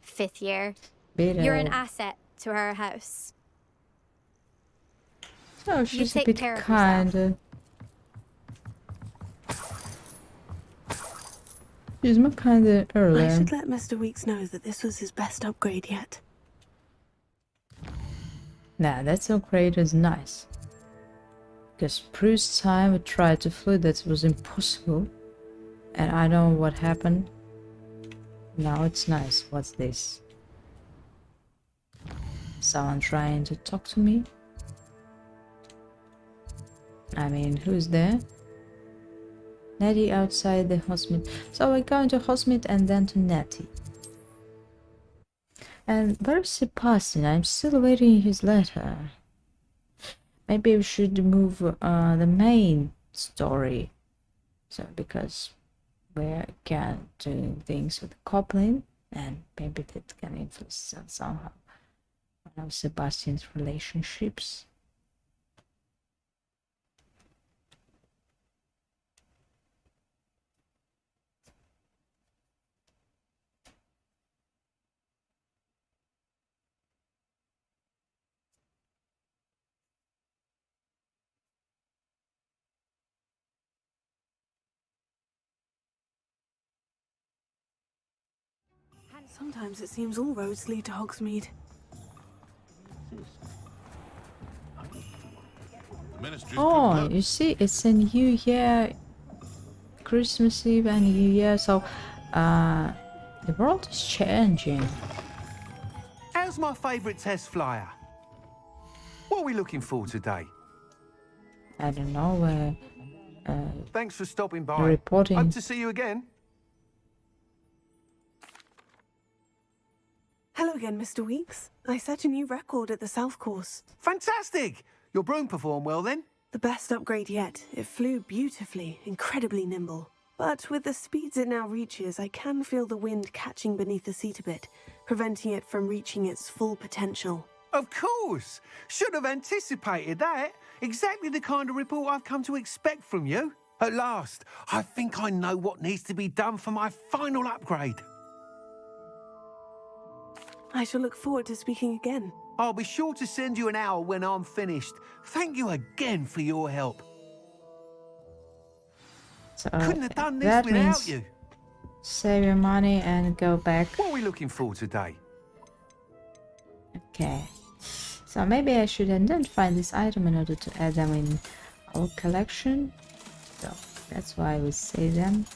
5th year. Beat You're an her. asset to our house. Oh, You she's a take bit care of kind. She's more kind I earlier. should let Mr. Weeks know that this was his best upgrade yet. Nah, that's upgrade is nice. Because Prue's time we tried to flee, that was impossible. And I don't know what happened. Now it's nice. What's this? Someone trying to talk to me? I mean, who's there? Nettie outside the hospital. So we're going to hospital and then to Nettie. And where's Sebastian? I'm still waiting his letter. Maybe we should move the main story. So because we're doing things with Coplin, and maybe that can influence somehow one of Sebastian's relationships. Sometimes it seems all roads lead to Hogsmeade. Oh, you see, it's a new year, Christmas Eve and New Year, so the world is changing. How's my favourite test flyer? What are we looking for today? I don't know. Thanks for stopping by. Reporting. Hope to see you again. Hello again, Mr. Weeks. I set a new record at the South Course. Fantastic! Your broom performed well then? The best upgrade yet. It flew beautifully, incredibly nimble. But with the speeds it now reaches, I can feel the wind catching beneath the seat a bit, preventing it from reaching its full potential. Of course! Should have anticipated that. Exactly the kind of report I've come to expect from you. At last, I think I know what needs to be done for my final upgrade. I shall look forward to speaking again. I'll be sure to send you an hour when I'm finished. Thank you again for your help. So Couldn't have done this that without means you. save your money and go back. What are we looking for today? Okay. So maybe I should identify this item in order to add them in our collection. So that's why I would say them.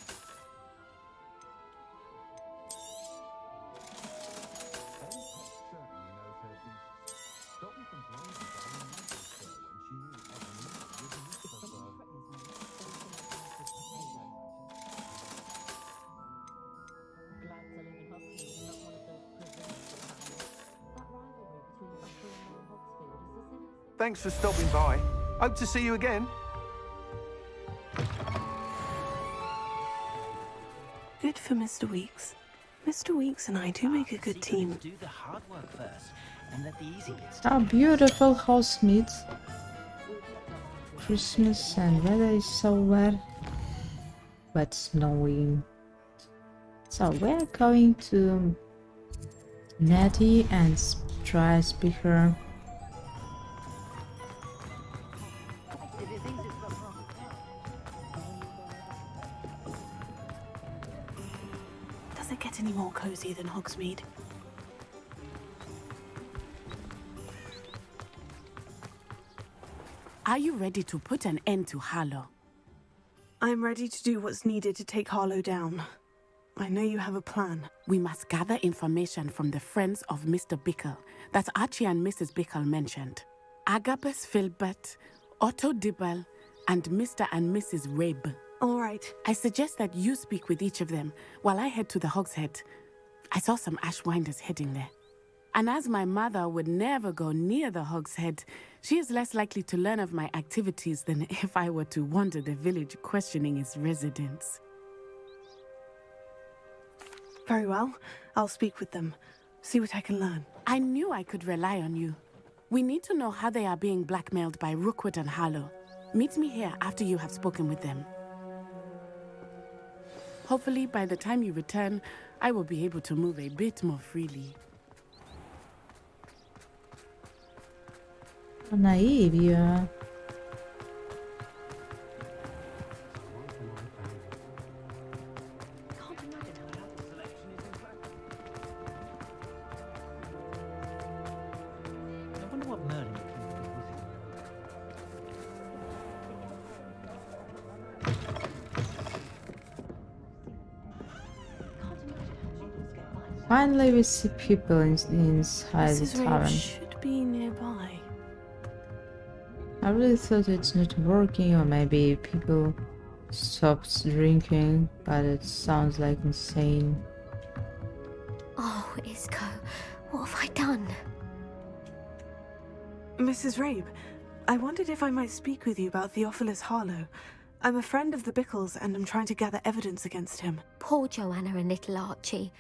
Thanks for stopping by. Hope to see you again. Good for Mr. Weeks. Mr. Weeks and I do make a good team. Do the hard work first, and let the easy bits. How beautiful Hogsmeade. Christmas and weather is so wet, but snowing. So we're going to Nettie and try to speak her. Does it get any more cozy than Hogsmeade? Are you ready to put an end to Harlow? I'm ready to do what's needed to take Harlow down. I know you have a plan. We must gather information from the friends of Mr. Bickle that Archie and Mrs. Bickle mentioned. Agabus Filbert, Otto Dibble, and Mr. and Mrs. Rabe. All right. I suggest that you speak with each of them while I head to the Hogshead. I saw some Ashwinders heading there. And as my mother would never go near the Hogshead, she is less likely to learn of my activities than if I were to wander the village questioning its residents. Very well. I'll speak with them. See what I can learn. I knew I could rely on you. We need to know how they are being blackmailed by Rookwood and Harlow. Meet me here after you have spoken with them. Hopefully, by the time you return, I will be able to move a bit more freely. How naive you are. I wonder what Merlin included Finally we see people inside the Mrs. Rabe tavern. should be nearby. I really thought it's not working, or maybe people stopped drinking, but it sounds like insane. Oh, Isco, what have I done? Mrs. Rabe, I wondered if I might speak with you about Theophilus Harlow. I'm a friend of the Bickles and I'm trying to gather evidence against him. Poor Joanna and little Archie.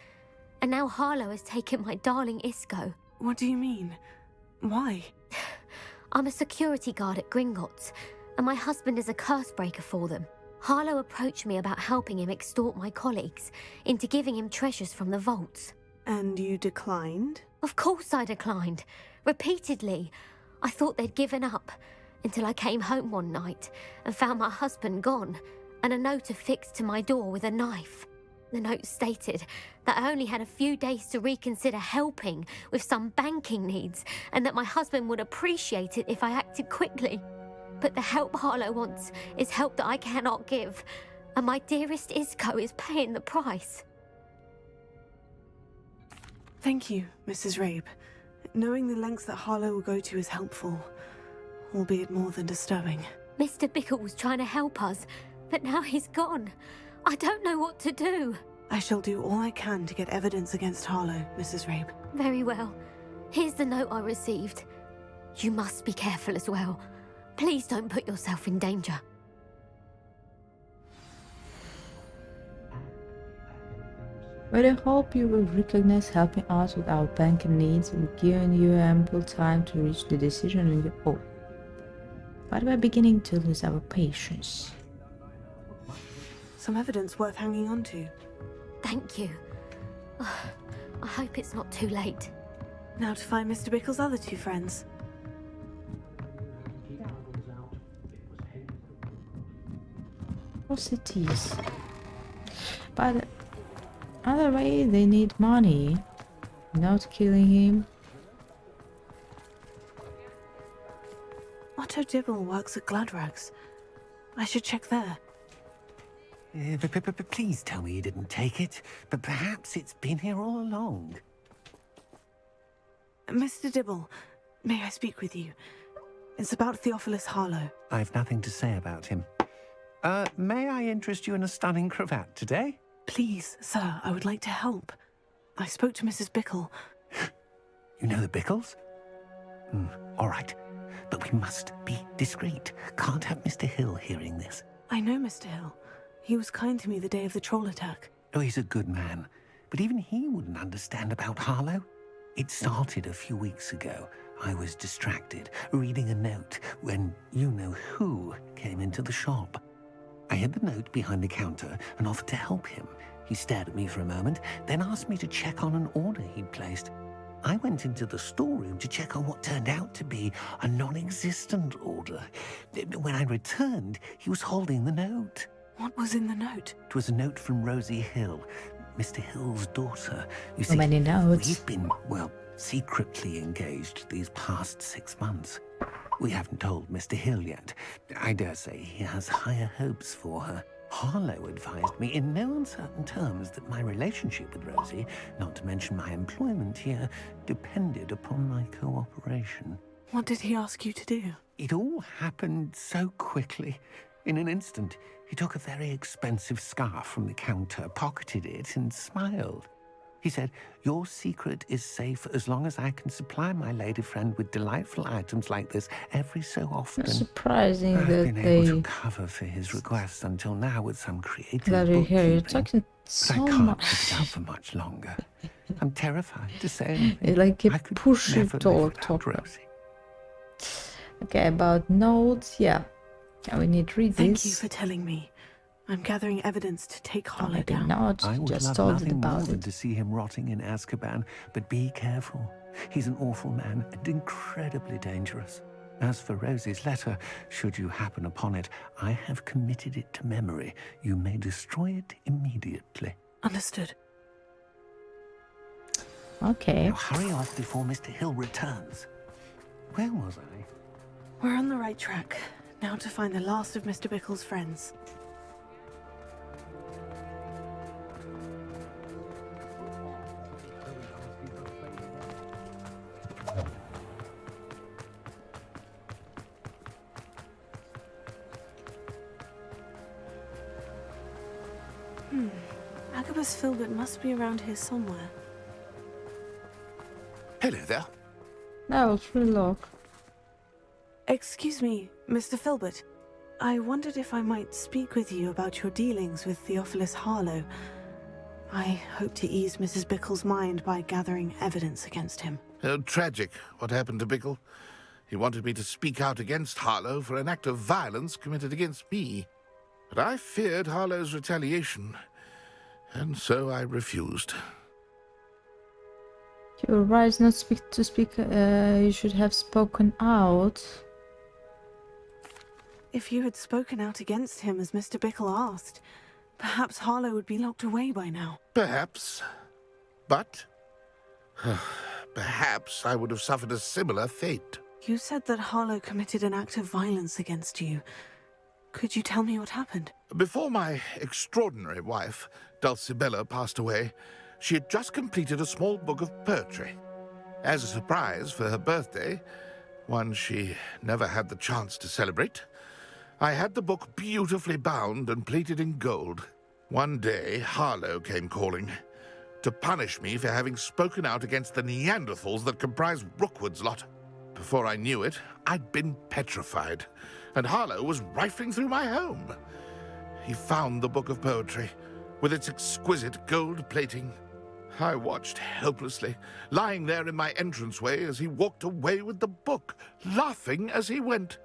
And now Harlow has taken my darling Isco. What do you mean? Why? I'm a security guard at Gringotts, and my husband is a curse breaker for them. Harlow approached me about helping him extort my colleagues into giving him treasures from the vaults. And you declined? Of course I declined. Repeatedly. I thought they'd given up, until I came home one night and found my husband gone, and a note affixed to my door with a knife. The note stated that I only had a few days to reconsider helping with some banking needs, and that my husband would appreciate it if I acted quickly. But the help Harlow wants is help that I cannot give, and my dearest Isco is paying the price. Thank you, Mrs. Rabe. Knowing the lengths that Harlow will go to is helpful, albeit more than disturbing. Mr. Bickle was trying to help us, but now he's gone. I don't know what to do. I shall do all I can to get evidence against Harlow, Mrs. Rabe. Very well. Here's the note I received. You must be careful as well. Please don't put yourself in danger. We hope you will recognize helping us with our banking needs. We've given you ample time to reach the decision on your own. But we're beginning to lose our patience. Some evidence worth hanging on to. Thank you. I hope it's not too late. Now to find Mr. Bickle's other two friends. Of course it is. But either way, they need money. Not killing him. Otto Dibble works at Gladrags. I should check there. Please tell me you didn't take it. But perhaps it's been here all along. Mr. Dibble, may I speak with you? It's about Theophilus Harlow. I've nothing to say about him. May I interest you in a stunning cravat today? Please, sir, I would like to help. I spoke to Mrs. Bickle. You know the Bickles? All right. But we must be discreet. Can't have Mr. Hill hearing this. I know Mr. Hill. He was kind to me the day of the troll attack. Oh, he's a good man. But even he wouldn't understand about Harlow. It started a few weeks ago. I was distracted, reading a note, when you-know-who came into the shop. I hid the note behind the counter and offered to help him. He stared at me for a moment, then asked me to check on an order he'd placed. I went into the storeroom to check on what turned out to be a non-existent order. When I returned, he was holding the note. What was in the note? It was a note from Rosie Hill, Mr. Hill's daughter. You So see, many notes. we've been, well, secretly engaged these past 6 months. We haven't told Mr. Hill yet. I dare say he has higher hopes for her. Harlow advised me in no uncertain terms that my relationship with Rosie, not to mention my employment here, depended upon my cooperation. What did he ask you to do? It all happened so quickly. In an instant, he took a very expensive scarf from the counter, pocketed it, and smiled. He said, "Your secret is safe as long as I can supply my lady friend with delightful items like this every so often." It's surprising I've that been able to cover for his requests until now with some creative Glad here. You're talking but so I can't much. sit it out for much longer. I'm terrified to say anything. It's like a I could pushy never live talk. without Rosie. Okay, about notes, yeah. We need to read Thank this. you for telling me. I'm gathering evidence to take Harlow Maybe down. not. I would Just love told nothing more about than it. to see him rotting in Azkaban, but be careful. He's an awful man and incredibly dangerous. As for Rosie's letter, should you happen upon it, I have committed it to memory. You may destroy it immediately. Understood. Okay. Now hurry off before Mr. Hill returns. Where was I? We're on the right track. Now to find the last of Mr. Bickle's friends. Agabus Filbert must be around here somewhere. Hello there. No, it's really long. Excuse me, Mr. Filbert. I wondered if I might speak with you about your dealings with Theophilus Harlow. I hope to ease Mrs. Bickle's mind by gathering evidence against him. Tragic, what happened to Bickle. He wanted me to speak out against Harlow for an act of violence committed against me. But I feared Harlow's retaliation, and so I refused. You were right not to speak. You should have spoken out. If you had spoken out against him as Mr. Bickle asked, perhaps Harlow would be locked away by now. Perhaps. But perhaps I would have suffered a similar fate. You said that Harlow committed an act of violence against you. Could you tell me what happened? Before my extraordinary wife, Dulcibella, passed away, she had just completed a small book of poetry. As a surprise for her birthday, one she never had the chance to celebrate, I had the book beautifully bound and plated in gold. One day, Harlow came calling to punish me for having spoken out against the Neanderthals that comprise Rookwood's lot. Before I knew it, I'd been petrified, and Harlow was rifling through my home. He found the book of poetry, with its exquisite gold plating. I watched helplessly, lying there in my entranceway as he walked away with the book, laughing as he went.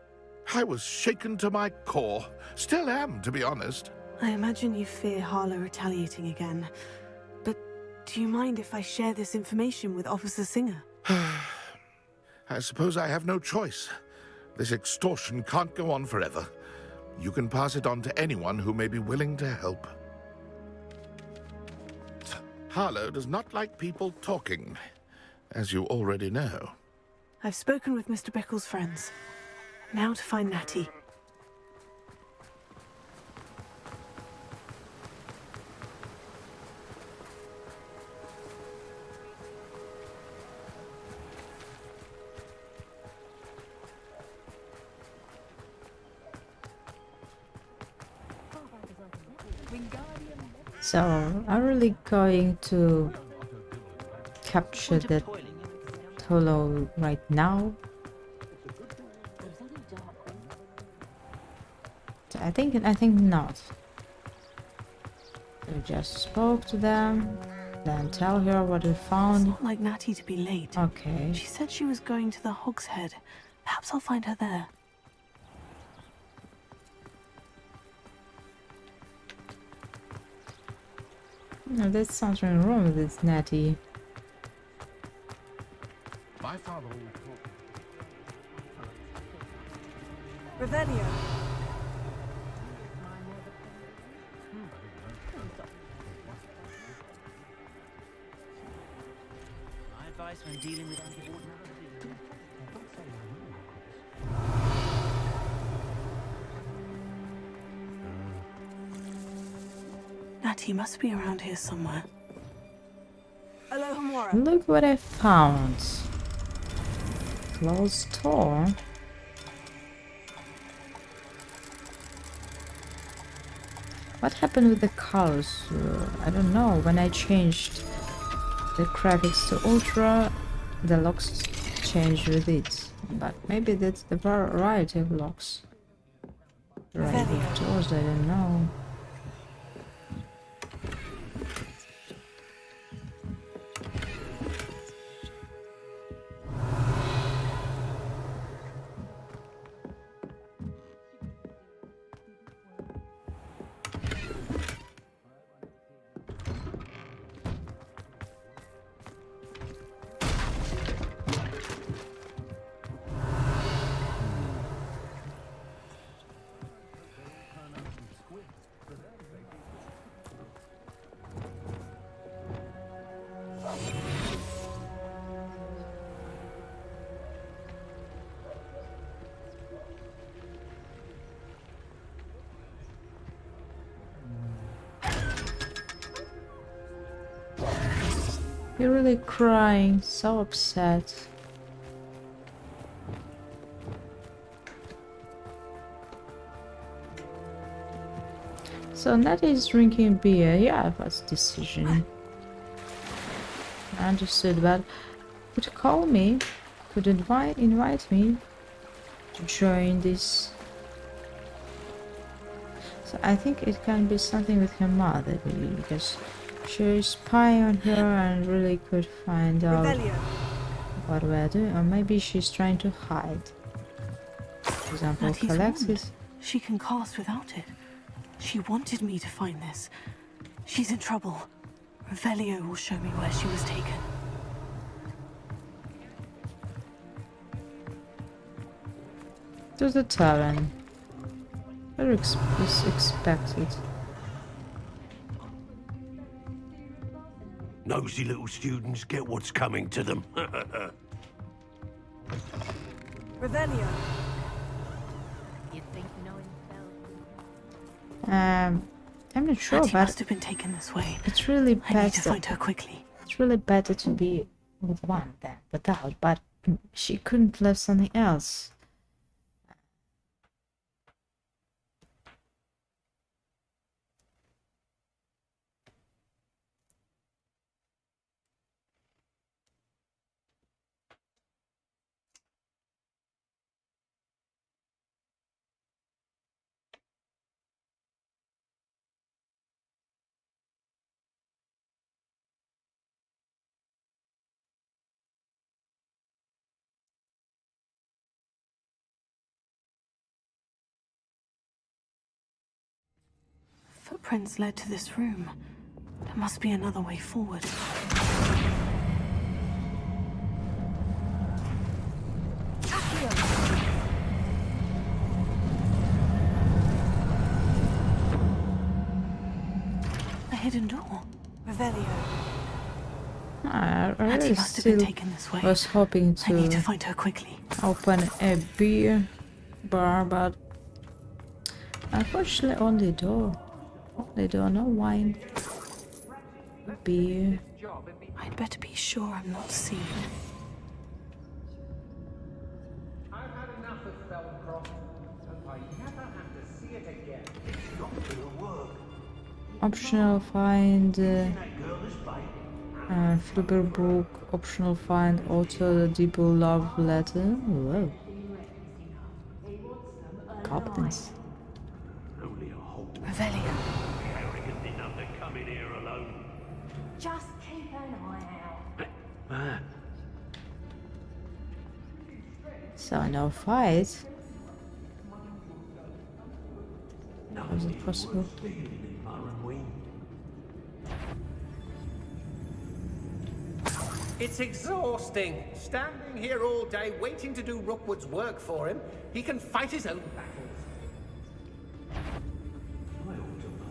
I was shaken to my core. Still am, to be honest. I imagine you fear Harlow retaliating again. But do you mind if I share this information with Officer Singer? I suppose I have no choice. This extortion can't go on forever. You can pass it on to anyone who may be willing to help. Harlow does not like people talking, as you already know. I've spoken with Mr. Bickle's friends. Now to find Natty. So, I'm really going to capture that hollow right now. So I think not. We just spoke to them, then tell her what we found. It's not like Natty to be late. Okay. She said she was going to the Hog's Head. Perhaps I'll find her there. No, there's something wrong with this Natty. My father Revelio. My advice when dealing with unfortunate. Natty must be around here somewhere. Alohomora. Look what I found. Closed door. What happened with the colors? I don't know. When I changed the graphics to ultra, the locks changed with it. But maybe that's the variety of locks. Variety of doors, I don't know. You're really crying, so upset. So Natty is drinking beer. Yeah, that's a decision. I understood, but could call me, could invite me to join this. So I think it can be something with her mother, really, because she's spying on her and really could find out what we're doing, or maybe she's trying to hide. For example, Natty's collect wand. his. She can cast without it. She wanted me to find this. She's in trouble. Revelio will show me where she was taken. To the tavern. Very expected. Nosy little students get what's coming to them. Revelio. I'm not sure, Natty but must have been taken this way. it's really I need to better. find her quickly. It's really better to be with one than without, but she couldn't leave something else. Footprints led to this room. There must be another way forward. A hidden door. Revelio. I Natty really must have been still taken this way. was hoping I need to to find her quickly. open a beer bar, but unfortunately only door. Only door, no wine. Beer. I'd better be sure I'm not seen. I've had enough of Felcroft. Hope I never have to see it again. It's not gonna work. Optional find Flipper book. Optional find auto the deeper love letter. Whoa. Goblins. Revelio. Arrogant enough to come in here alone. Just keep an eye out. So no fight. How is it possible? It's exhausting. Standing here all day waiting to do Rookwood's work for him. He can fight his own battles.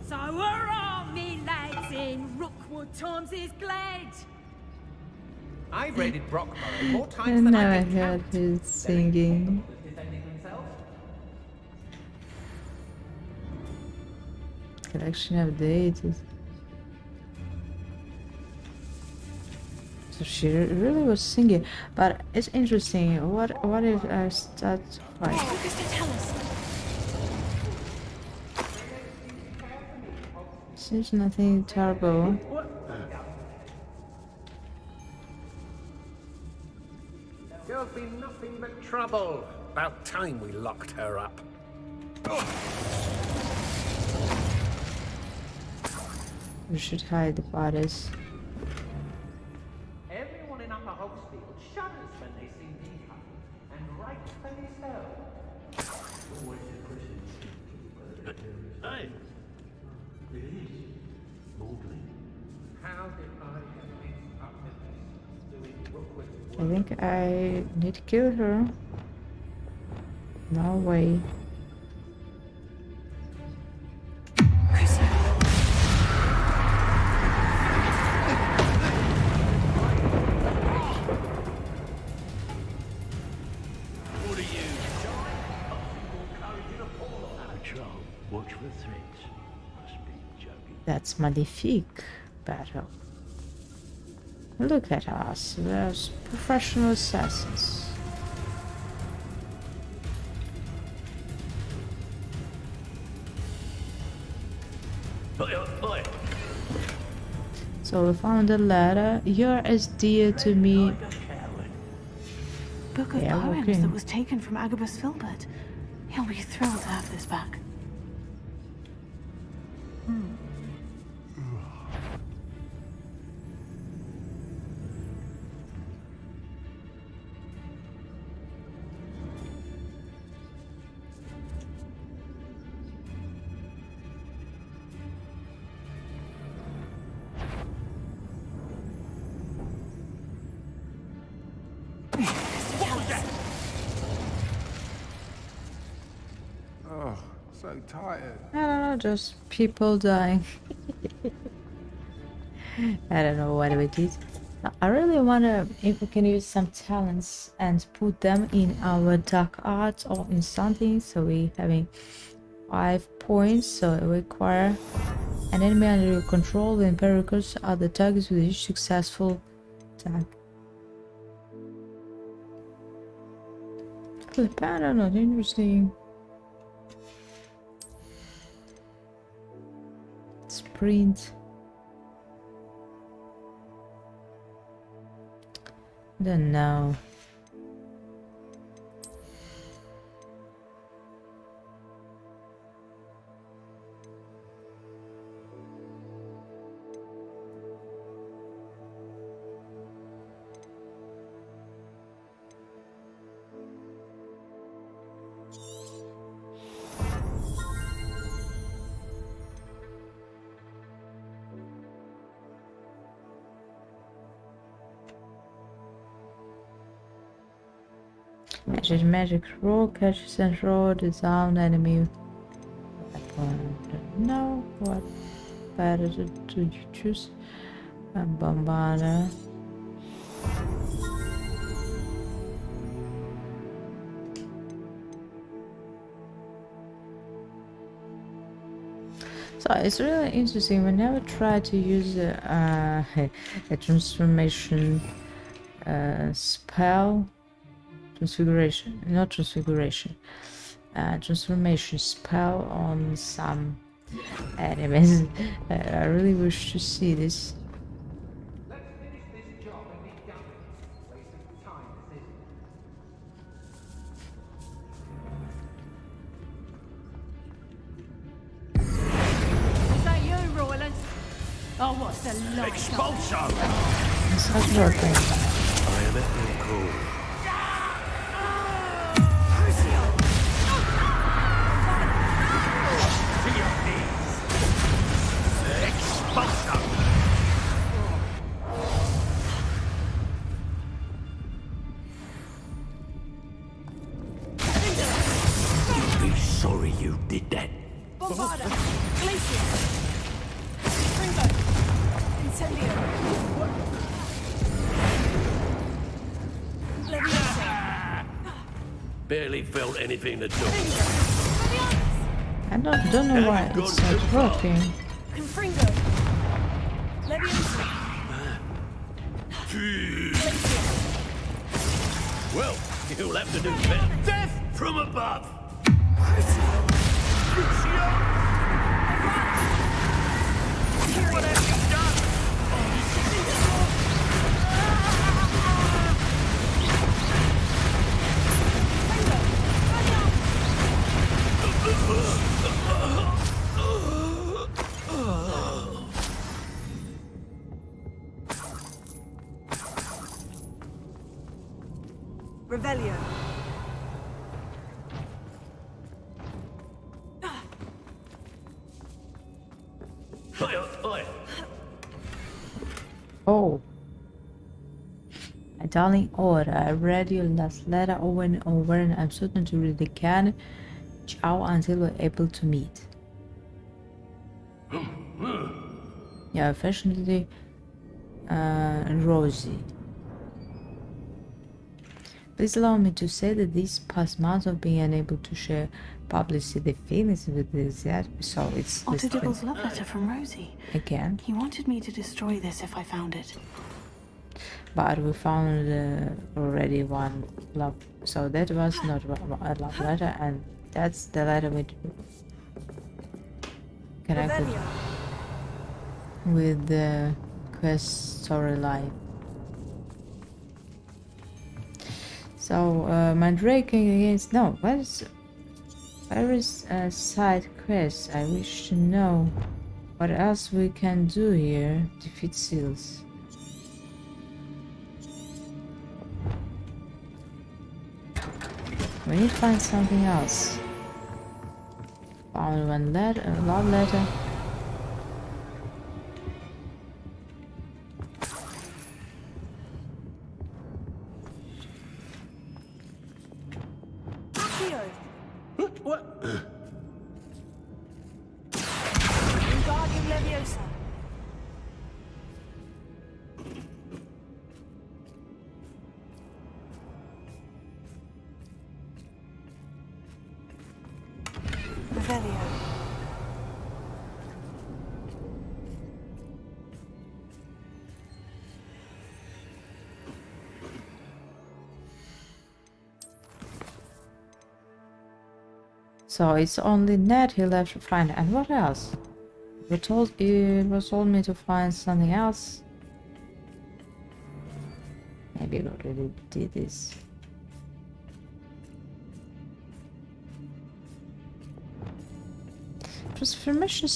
So where are me lads in Rookwood times is glad? I've raided Brockborough more I times than I never can heard count. his singing. Defending themselves. Collection of deities. So she really was singing, but it's interesting. What if I start fight? Seems nothing terrible. There'll be nothing but trouble. About time we locked her up. We should hide the bodies. Everyone in Upper Hogsfield shudders when they see me coming, and rightfully so. Hey! It is. Maudlin. How did I get mixed up in this? Doing Rookwood's I think I need to kill her. No way. What are you? Patrol. Watch for threats. Must be joking. That's Magnifique battle. Look at us, we're professional assassins. So we found a letter. You're as dear to me. Book of Yeah, poems okay. that was taken from Agabus Filbert. He'll be thrilled to have this back. Oh, so tired. I don't know, just people dying. I don't know what we did. I really wonder if we can use some talents and put them in our dark art or in something. So we having 5 points. So it require an enemy under your control when pericles are the targets with each successful attack. Flip, I don't know, interesting. Sprint. Don't know. Magic roll, catches and roll, disarm enemy. No, what better to you choose? A bombarder. So it's really interesting. We never try to use a transformation spell. Transformation spell on some enemies. I really wish to see this. Let's finish this job and be done. Waste of time, this isn't. Is that you, Royland? Oh, what's the light? Expulso! It's not working. I am at your call. You'll be sorry you did that. Bombarda! Glacier! Springo! Incendio! Leviosa! Barely felt anything at all. I don't know why it's not working. Confringo! Leviosa! Well, you'll have to do better. Death from above! What have you done? Revelio. Oh. My darling Aura, I read your last letter over and over and I'm certain to read it again. Ciao until we're able to meet. Yeah, affectionately, Rosie. Please allow me to say that these past months of being unable to share publicly feelings with this so it's Otto Dibble's love letter from Rosie. Again. He wanted me to destroy this if I found it. But we found already one love, so that was not a love letter, and that's the letter with connected with the quest storyline. So Mandraking against where is a side quest? I wish to know what else we can do here. Defeat seals. We need to find something else. Found one letter, a love letter. What? Wingardium Leviosa. Revelio. So it's only Ned he left to find, and what else? It was told me to find something else. Maybe we already did this. Transfiguration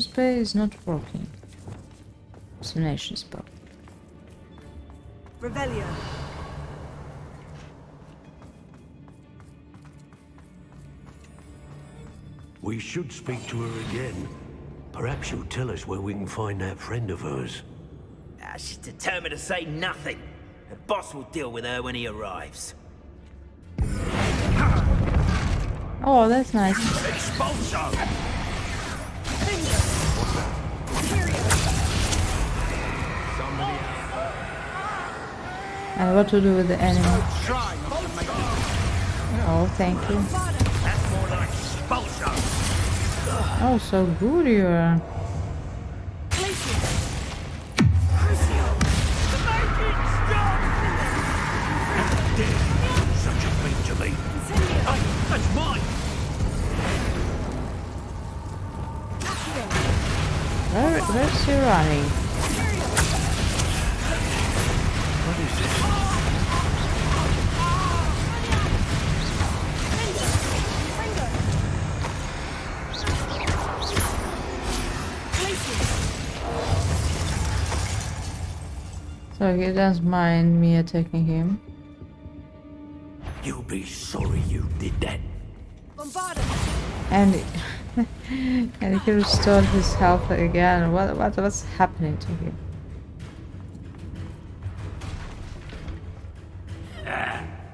spell is not working. Transformation spell. Revelio. We should speak to her again. Perhaps she'll tell us where we can find that friend of hers. She's determined to say nothing. The boss will deal with her when he arrives. Oh, that's nice. Expulso! And what to do with the enemy? Oh, thank you. That's more like expulso! Oh, so good you are. Such a thing to me. Hey, that's mine. Where's he running? What is this? So he doesn't mind me attacking him. You'll be sorry you did that. And and he restored his health again. What's happening to him?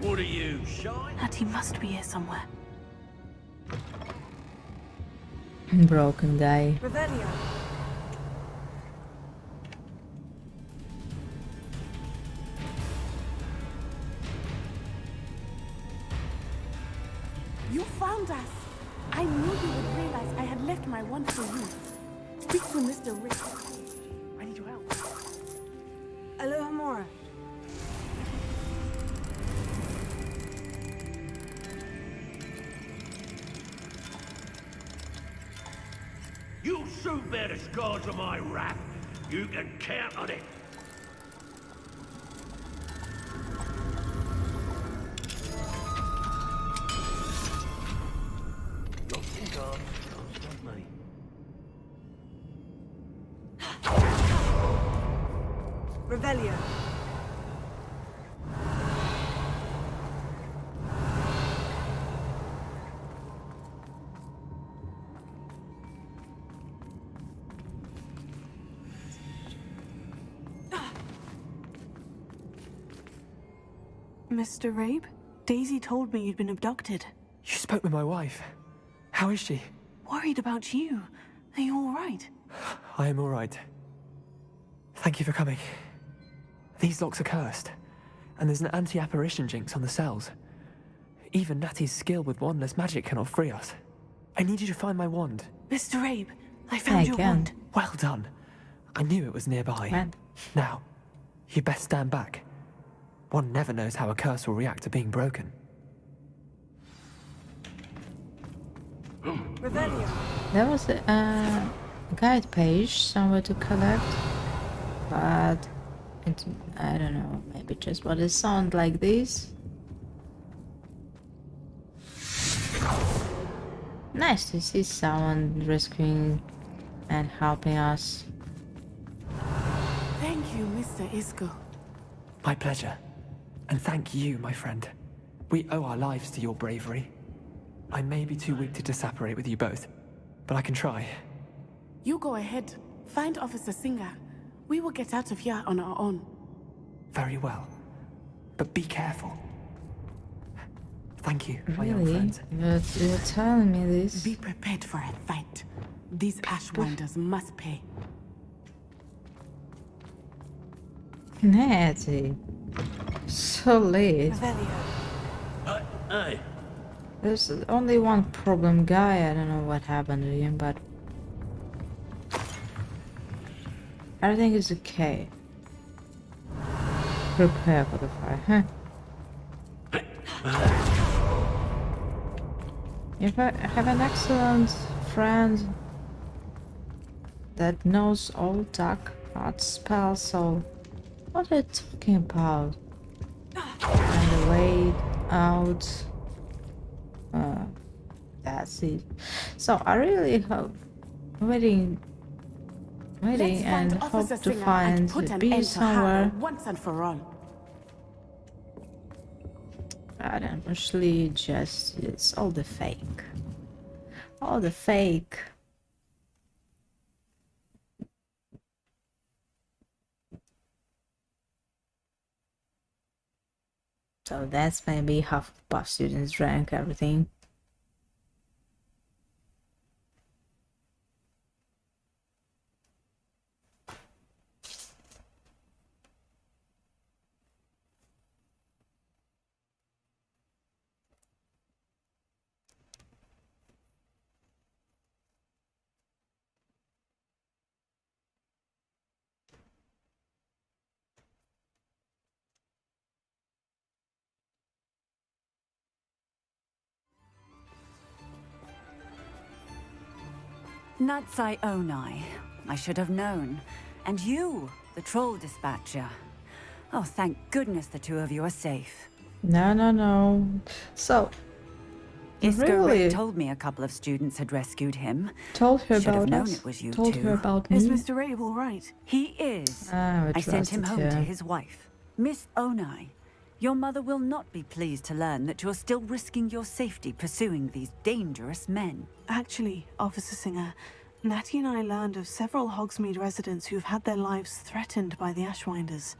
What are you, shy? Natty must be here somewhere. Broken guy. Revelio. You found us! I knew you would realize I had left my wand for you. Speak to Mr. Rick. I need your help. Alohomora. You'll soon bear the scars of my wrath. You can count on it. Lost in guard, can't stop me. Revelio. Mr. Rabe? Daisy told me you'd been abducted. You spoke with my wife. How is she? Worried about you. Are you all right? I am all right. Thank you for coming. These locks are cursed, and there's an anti-apparition jinx on the cells. Even Natty's skill with wandless magic cannot free us. I need you to find my wand. Mr. Rabe, I found your wand. Well done. I knew it was nearby. Now, you best stand back. One never knows how a curse will react to being broken. Revelio. There was a guide page somewhere to collect, but I don't know, maybe just what it sounds like this. Nice to see someone rescuing and helping us. Thank you, Mr. Isco. My pleasure. And thank you, my friend. We owe our lives to your bravery. I may be too weak to disapparate with you both, but I can try. You go ahead. Find Officer Singer. We will get out of here on our own. Very well. But be careful. Thank you, my young Really? friends. You're telling me this? Be prepared for a fight. These Ashwinders must pay. Natty. So late. Hey. There's only one problem guy. I don't know what happened to him, but everything is okay. Prepare for the fire, huh? If I have an excellent friend that knows all dark art spells, so what are you talking about? And the way out. That's it. So I really hope waiting and hope to find the bee somewhere. Once and for all. But mostly just it's all the fake. All the fake. So that's maybe half of buff students drank everything. Natsai Onai. I should have known. And you, the troll dispatcher. Oh, thank goodness the two of you are safe. No. So, Isker really told me a couple of students had rescued him. told her Should have about known us. it was you Told two. her about me. Is Mr. Rabe all right? He is. Ah, we I sent him trusted home to her. his wife. Miss Onai, your mother will not be pleased to learn that you're still risking your safety pursuing these dangerous men. Actually, Officer Singer, Natty and I learned of several Hogsmeade residents who've had their lives threatened by the Ashwinders.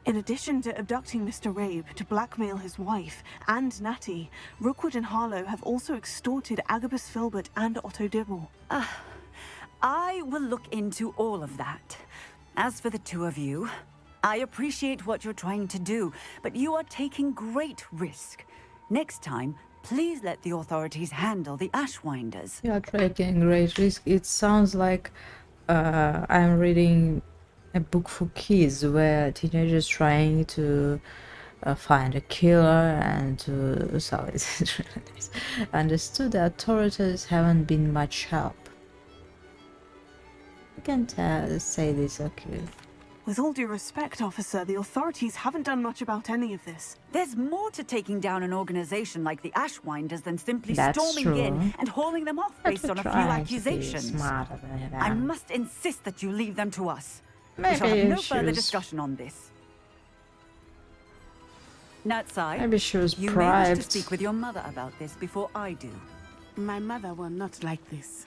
In addition to abducting Mr. Rabe to blackmail his wife and Natty, Rookwood and Harlow have also extorted Agabus Filbert and Otto Dibble. I will look into all of that. As for the two of you, I appreciate what you're trying to do, but you are taking great risk. Next time, please let the authorities handle the Ashwinders. You are taking great risk. It sounds like I'm reading a book for kids where teenagers trying to find a killer and to so it's really nice. Understood the authorities haven't been much help. I can say this, okay. With all due respect, officer, the authorities haven't done much about any of this. There's more to taking down an organization like the Ashwinders than simply That's storming in true. and hauling them off But based we're on a few trying to be accusations. smarter than I them. must insist that you leave them to us. We Maybe shall have no she further was- discussion on this. Natsai, Maybe she was you may wish to bribed. speak with your mother about this before I do. My mother will not like this.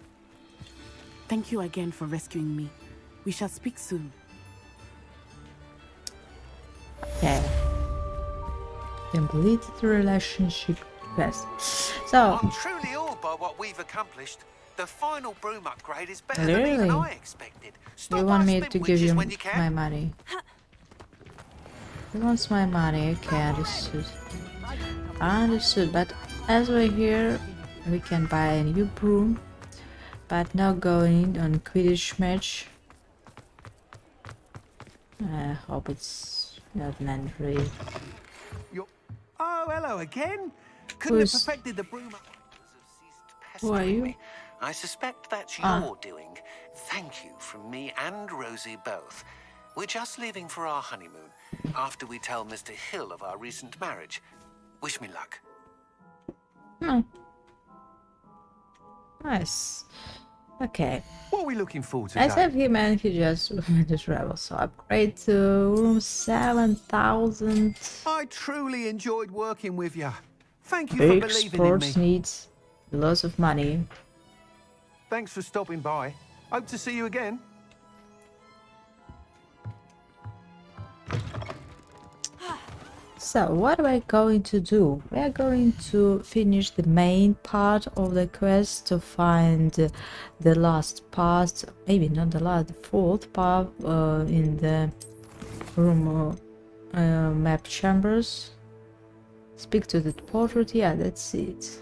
Thank you again for rescuing me. We shall speak soon. Okay. Completed the relationship quest. So, I'm truly awed by what we've accomplished. The final broom upgrade is better than Really? even I expected. Stop you want our me spin to give witches you when you can. my money? He wants my money, okay, understood. Understood, but as we're here, we can buy a new broom, but now going on Quidditch match. I hope it's not mandatory. Oh, hello again. Couldn't have Who's- perfected the broom up. Who are you? I suspect that's Ah. your doing. Thank you from me and Rosie both. We're just leaving for our honeymoon after we tell Mr. Hill of our recent marriage. Wish me luck. Hmm. Nice. Okay. What are we looking for I have him and he just rebel. So upgrade to room 7000. I truly enjoyed working with you. Thank you Big for believing in sports me. needs lots of money. Thanks for stopping by. Hope to see you again. So what am I going to do? We are going to finish the main part of the quest to find the last part, maybe not the last, the fourth part in the room map chambers. Speak to the portrait, yeah, that's it.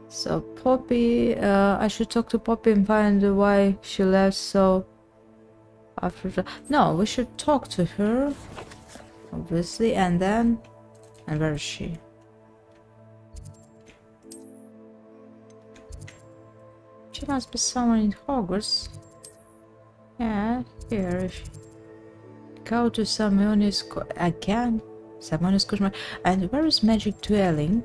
So Poppy, I should talk to Poppy and find why she left. So after that, no, we should talk to her. Obviously, and then... And where is she? She must be somewhere in Hogwarts. Yeah, here. If you go to Simone's... Again? Simone's Cauchemar. And where is Magic Dwelling?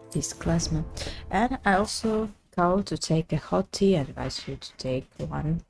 This classmate. And I also go to take a hot tea. I advise you to take one.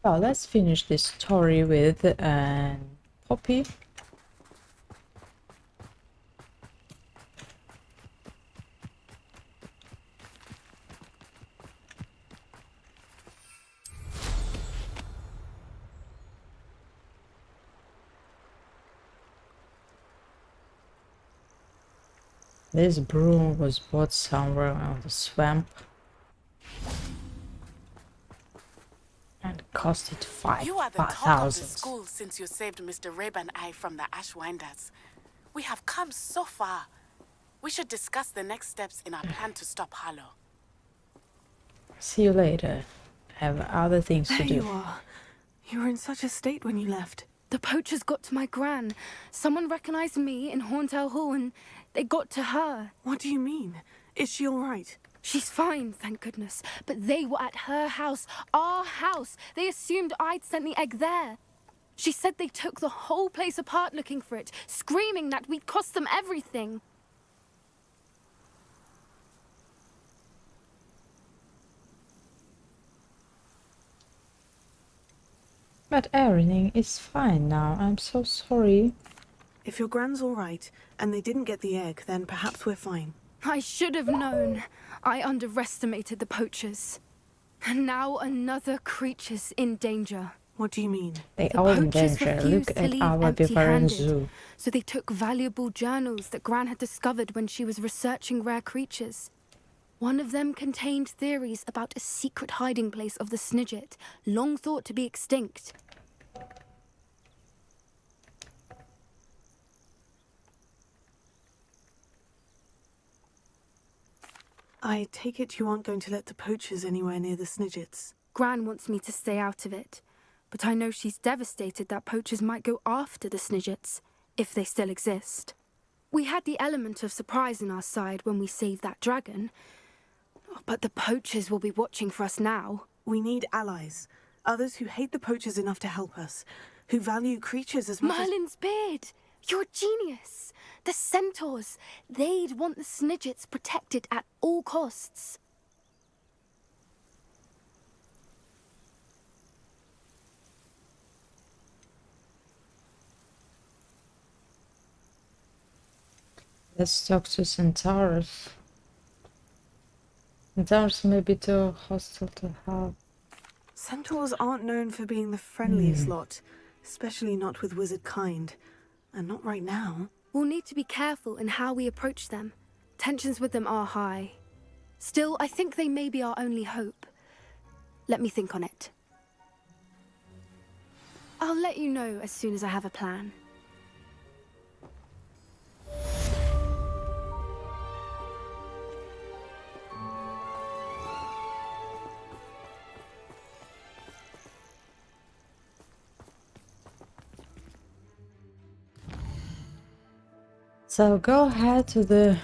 Well, let's finish this story with Poppy. This broom was bought somewhere on the swamp and costed You are the talk of the 5,000. school since you saved Mr. Reb and I from the Ashwinders. We have come so far. We should discuss the next steps in our plan to stop Harlow. See you later. I have other things to There do. you are. You were in such a state when you left. The poachers got to my gran. Someone recognized me in Horntail Hall and they got to her. What do you mean? Is she all right? She's fine, thank goodness. But they were at her house, our house. They assumed I'd sent the egg there. She said they took the whole place apart looking for it, screaming that we'd cost them everything. But everything is fine now. I'm so sorry. If your gran's all right and they didn't get the egg, then perhaps we're fine. I should have known. I underestimated the poachers. And now another creature's in danger. What do you mean? They The are in poachers danger. refused Look to at leave our Bavarian empty-handed, zoo. so they took valuable journals that Gran had discovered when she was researching rare creatures. One of them contained theories about a secret hiding place of the Snidget, long thought to be extinct. I take it you aren't going to let the poachers anywhere near the Snidgets. Gran wants me to stay out of it, but I know she's devastated that poachers might go after the Snidgets, if they still exist. We had the element of surprise on our side when we saved that dragon, but the poachers will be watching for us now. We need allies. Others who hate the poachers enough to help us. Who value creatures as much Merlin's beard! You're a genius! The centaurs! They'd want the Snidgets protected at all costs. Let's talk to Centaurus. Centaurus may be too hostile to have. Centaurs aren't known for being the friendliest lot, especially not with wizard kind. And not right now. We'll need to be careful in how we approach them. Tensions with them are high. Still, I think they may be our only hope. Let me think on it. I'll let you know as soon as I have a plan. So go ahead to the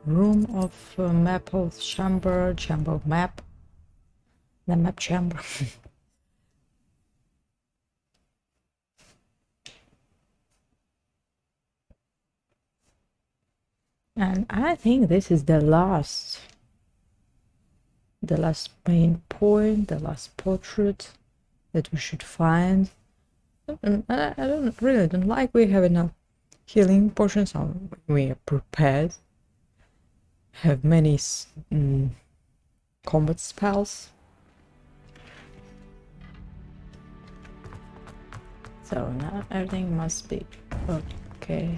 room of Maple Chamber map. The map chamber. And I think this is the last main point, the last portrait that we should find. I don't like we have enough healing potions, so we are prepared. Have many combat spells. So now everything must be okay.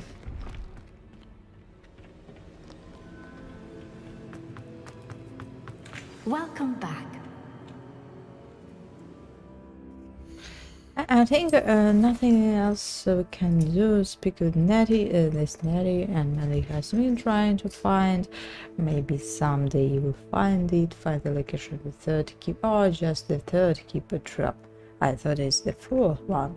Welcome back. I think nothing else we can do. Speak with Nettie, this Nettie, and Nettie has been trying to find. Maybe someday you will find it. Find the location of the third keep, or just the third keeper trap. I thought it's the fourth one.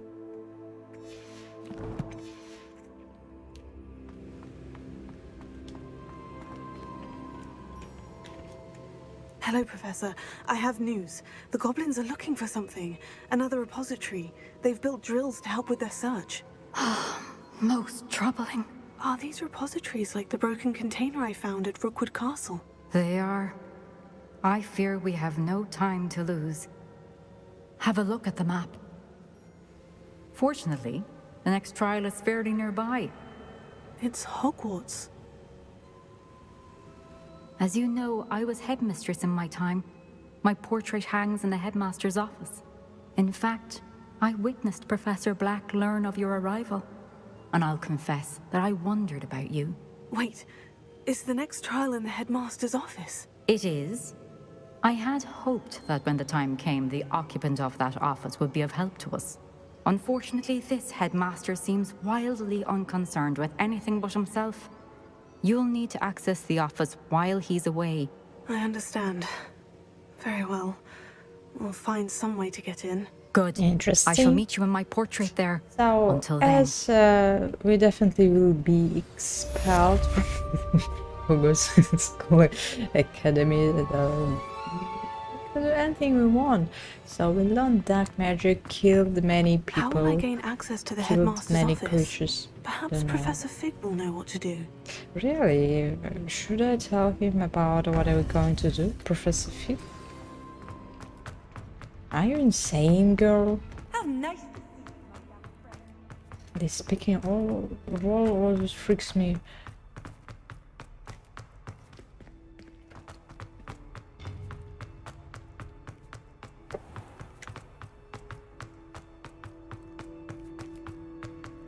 Hello, Professor. I have news. The goblins are looking for something. Another repository. They've built drills to help with their search. Most troubling. Are these repositories like the broken container I found at Rookwood Castle? They are. I fear we have no time to lose. Have a look at the map. Fortunately, the next trial is fairly nearby. It's Hogwarts. As you know, I was headmistress in my time. My portrait hangs in the headmaster's office. In fact, I witnessed Professor Black learn of your arrival. And I'll confess that I wondered about you. Wait, is the next trial in the headmaster's office? It is. I had hoped that when the time came, the occupant of that office would be of help to us. Unfortunately, this headmaster seems wildly unconcerned with anything but himself. You'll need to access the office while he's away. I understand. Very well. We'll find some way to get in. Good. Interesting. I shall meet you in my portrait there. So, until then. as we definitely will be expelled from Hogwarts School Academy, we can do anything we want. So we learned dark magic, killed many people. How will I gain access to the killed headmaster's many office? creatures. Perhaps Professor Fig will know what to do. Really? Should I tell him about what I'm going to do, Professor Fig? Are you insane, girl? How nice. They speaking all always freaks me.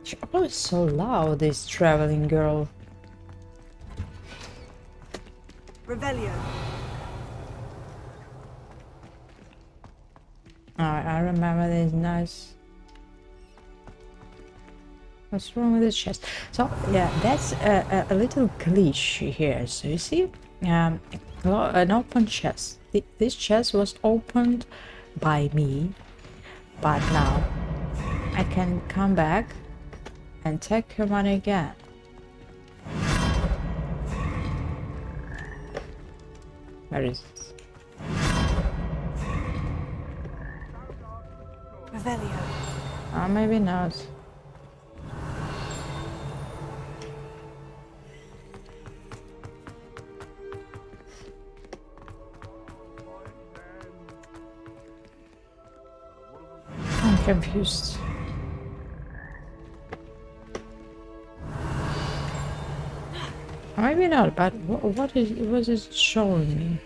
She's always so loud, this traveling girl. Revelio. I remember this nice. What's wrong with this chest? So yeah, that's a little glitch here. So you see, an open chest. This chest was opened by me, but now I can come back and take her money again. Where is it? Revelio. Maybe not. I'm confused. Maybe not, but what is it showing me?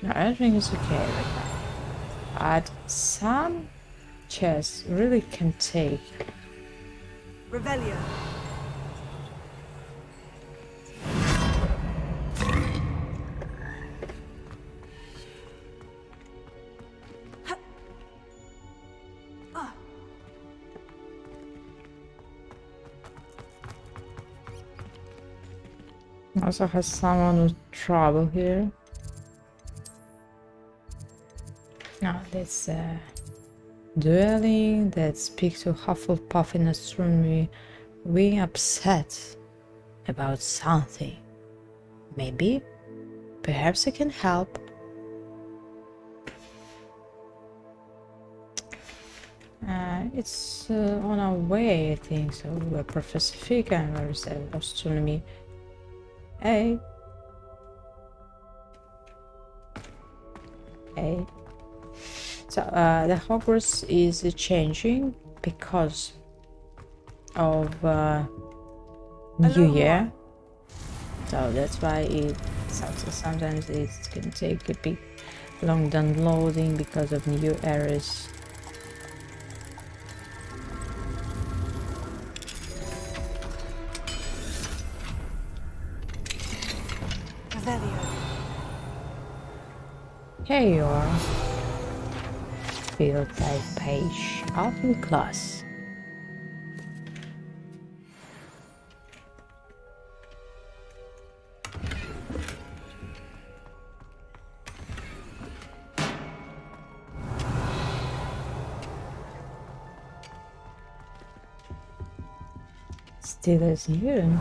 No, everything is okay right now. But some chests really can take. Revelio. Also has someone with trouble here. Now that's dueling that speaks to Hufflepuff in astronomy, being upset about something. Maybe, perhaps I can help. It's on our way, I think. So we're Professor Fig and where is that astronomy? Hey. Hey. So the Hogwarts is changing because of New Year. So that's why sometimes it can take a bit long downloading because of new errors. Here you are. Field type page of the class. Still as new.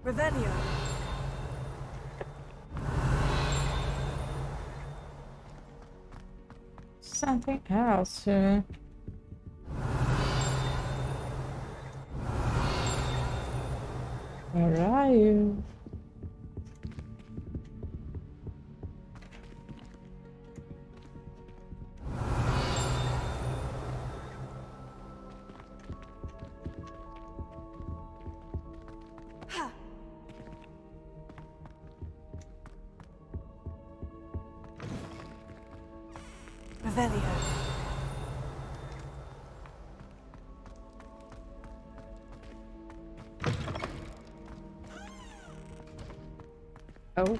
Revelio. something else. Where are you? Revelio. Oh.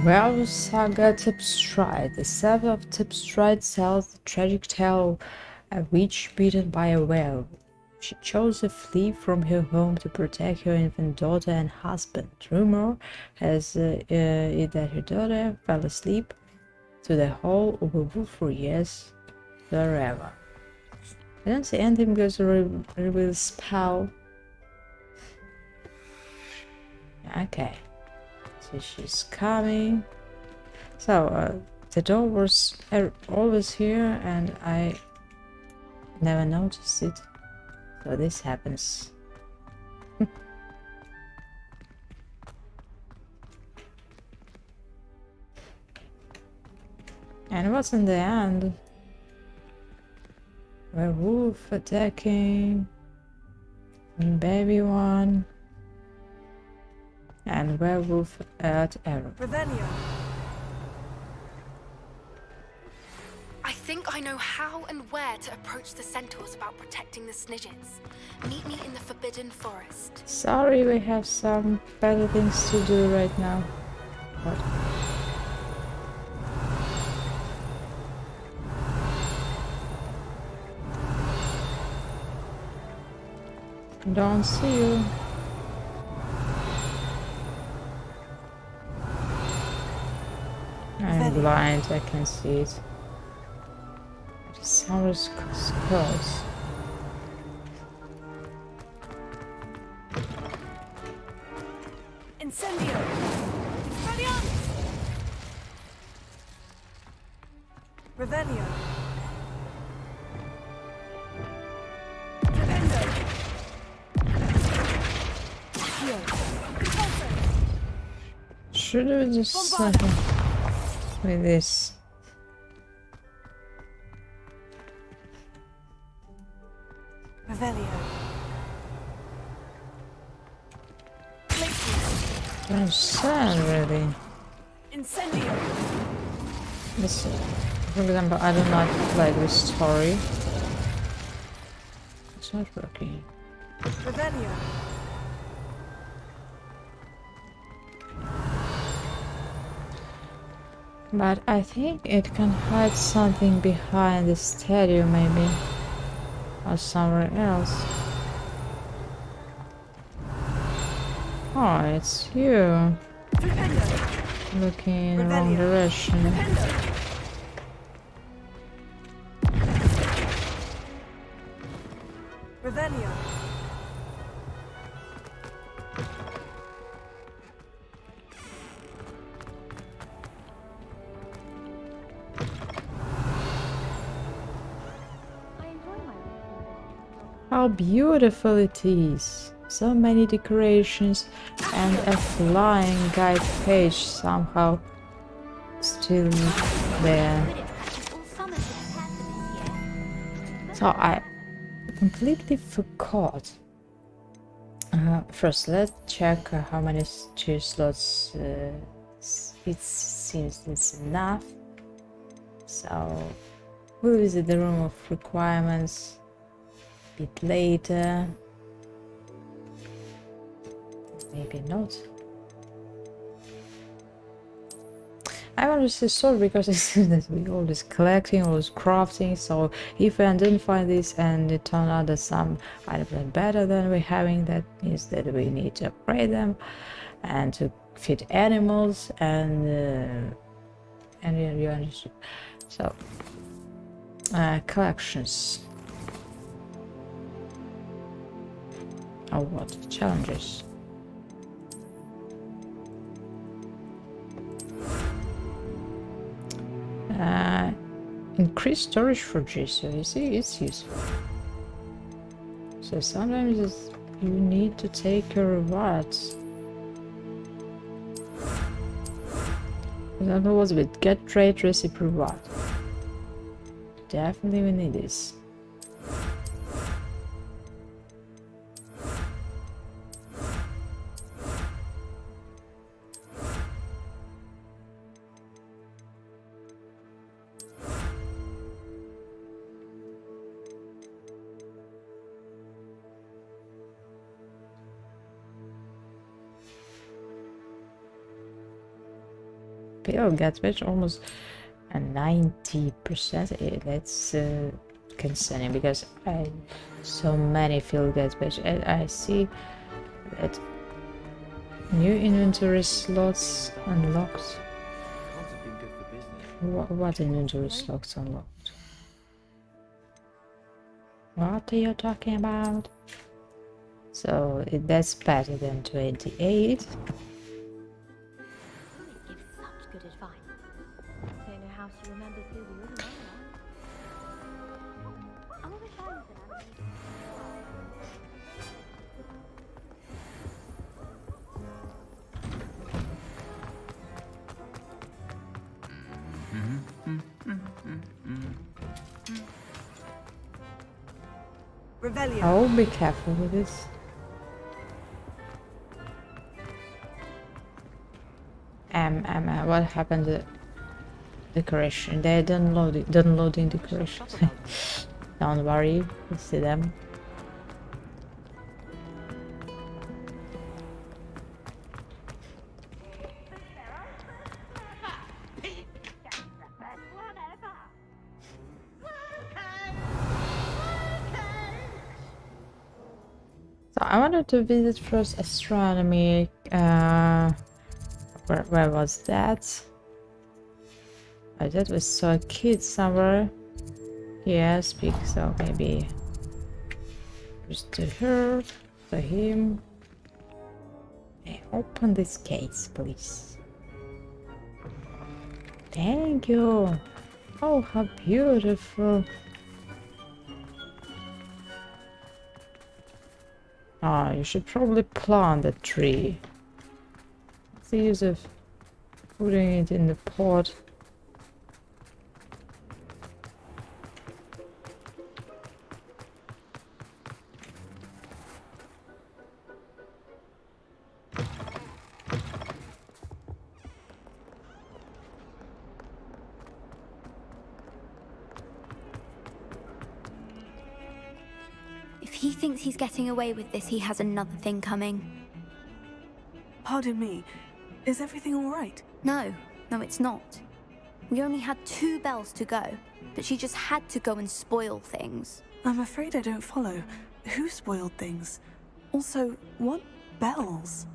Well, Saga Tipstride. The Seven of Tipstride tells the tragic tale of a witch beaten by a werewolf. She chose to flee from her home to protect her infant daughter and husband. Rumor has it that her daughter fell asleep to the whole of a wolf for years forever. I don't see anything because it will spell. Okay. So she's coming. So the door was always here and I never noticed it. So this happens. And what's in the end? Werewolf attacking. Baby one. And werewolf at arrow. Revelio. I think I know how and where to approach the centaurs about protecting the Snidgets. Meet me in the Forbidden Forest. Sorry, we have some better things to do right now. What? Don't see you. I'm blind, I can see it. The sound is close. Incendio. Expelliarmus. Revelio. Flipendo. Accio. Repulso. Should we just with this? Revelio. Don't understand really. Incendio. This, for example, I do not like this story. It's not working. Revelio. But I think it can hide something behind the statue, maybe. Or somewhere else. Oh, it's you. Looking in the wrong direction. Revelio. How beautiful it is! So many decorations and a flying guide page somehow still there. So I completely forgot. First, let's check how many tier slots. It seems it's enough. So we'll visit the room of requirements a bit later. Maybe not. I'm honestly sorry because it seems that we always collecting, always crafting. So if I didn't find this and it turned out that some items are better than we're having, that means that we need to upgrade them and to feed animals and you understand. So collections. Oh, what? Challenges. Increase storage for G, so you see, it's useful. So sometimes you need to take your rewards. That was with get trade recipe reward. Definitely we need this. Field gets match almost a 90%. That's concerning because I so many field gets match, and I see that new inventory slots unlocked. What inventory slots unlocked? What are you talking about? So that's better than 28. Good advice. Don't know how she remembers who we really are. I'm always trying to Revelio. Oh, be careful with this. What happened to decoration? They're downloading decorations. Don't worry, we see them. So I wanted to visit first astronomy. Where was that? I thought we saw a kid somewhere. Yeah, speak, so maybe just to her, to him. Hey, open this case, please. Thank you. Oh, how beautiful. Ah, you should probably plant the tree. What's the use of putting it in the pot? If he thinks he's getting away with this, he has another thing coming. Pardon me, is everything all right? No, it's not. We only had 2 bells to go, but she just had to go and spoil things. I'm afraid I don't follow. Who spoiled things? Also, what bells?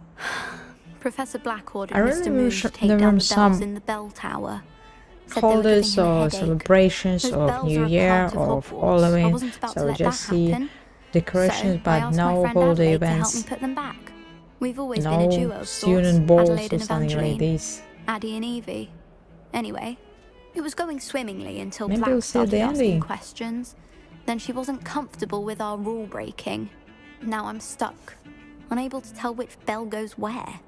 Professor Black ordered I Mr. really Moon wish to take there down were the bells some in the bell tower. Said they were giving holidays him a or headache. celebrations Those of bells New are a Year part of or of Hogwarts. I Halloween, wasn't about to so let just that see happen. decorations So I but asked my no friend holiday Adelaide to help me events, put them back. We've always been a no duo of sorts, student balls Adelaide or and something like Evangeline, this. Addie and Evie. Anyway, it was going swimmingly until Maybe Black we'll see started the asking ending. questions. Then she wasn't comfortable with our rule breaking. Now I'm stuck, unable to tell which bell goes where.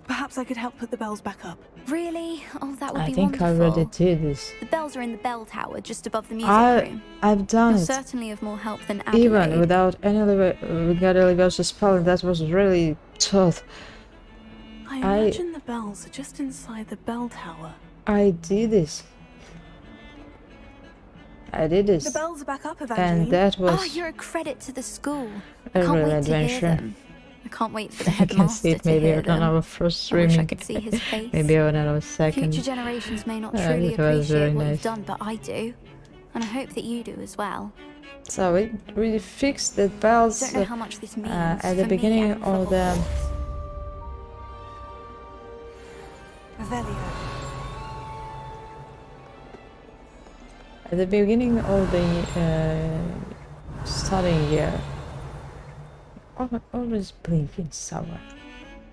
Perhaps I could help put the bells back up. Really? Oh, that would I be think wonderful. I already did this. The bells are in the bell tower, just above the music room. I've done You're it. certainly of more help than Adelaide. Even without any Leviosa spelling, that was really tough. I imagine the bells are just inside the bell tower. I did this. I did this. The bells are back up, Evangeline. And that was Oh, you're a credit to the school. a I can't real wait to hear adventure. them. I can't wait for the I can see headmaster it to maybe hear on them. our first I wish I streaming. could see his face. Maybe on our second. Future generations may not Yeah, truly it was very appreciate what nice. you've done, but I do. And I hope that you do as well. So we fixed the bells I don't know how much this means at the for me beginning and for of the Revelio. at the beginning of the studying year. always blinking sour.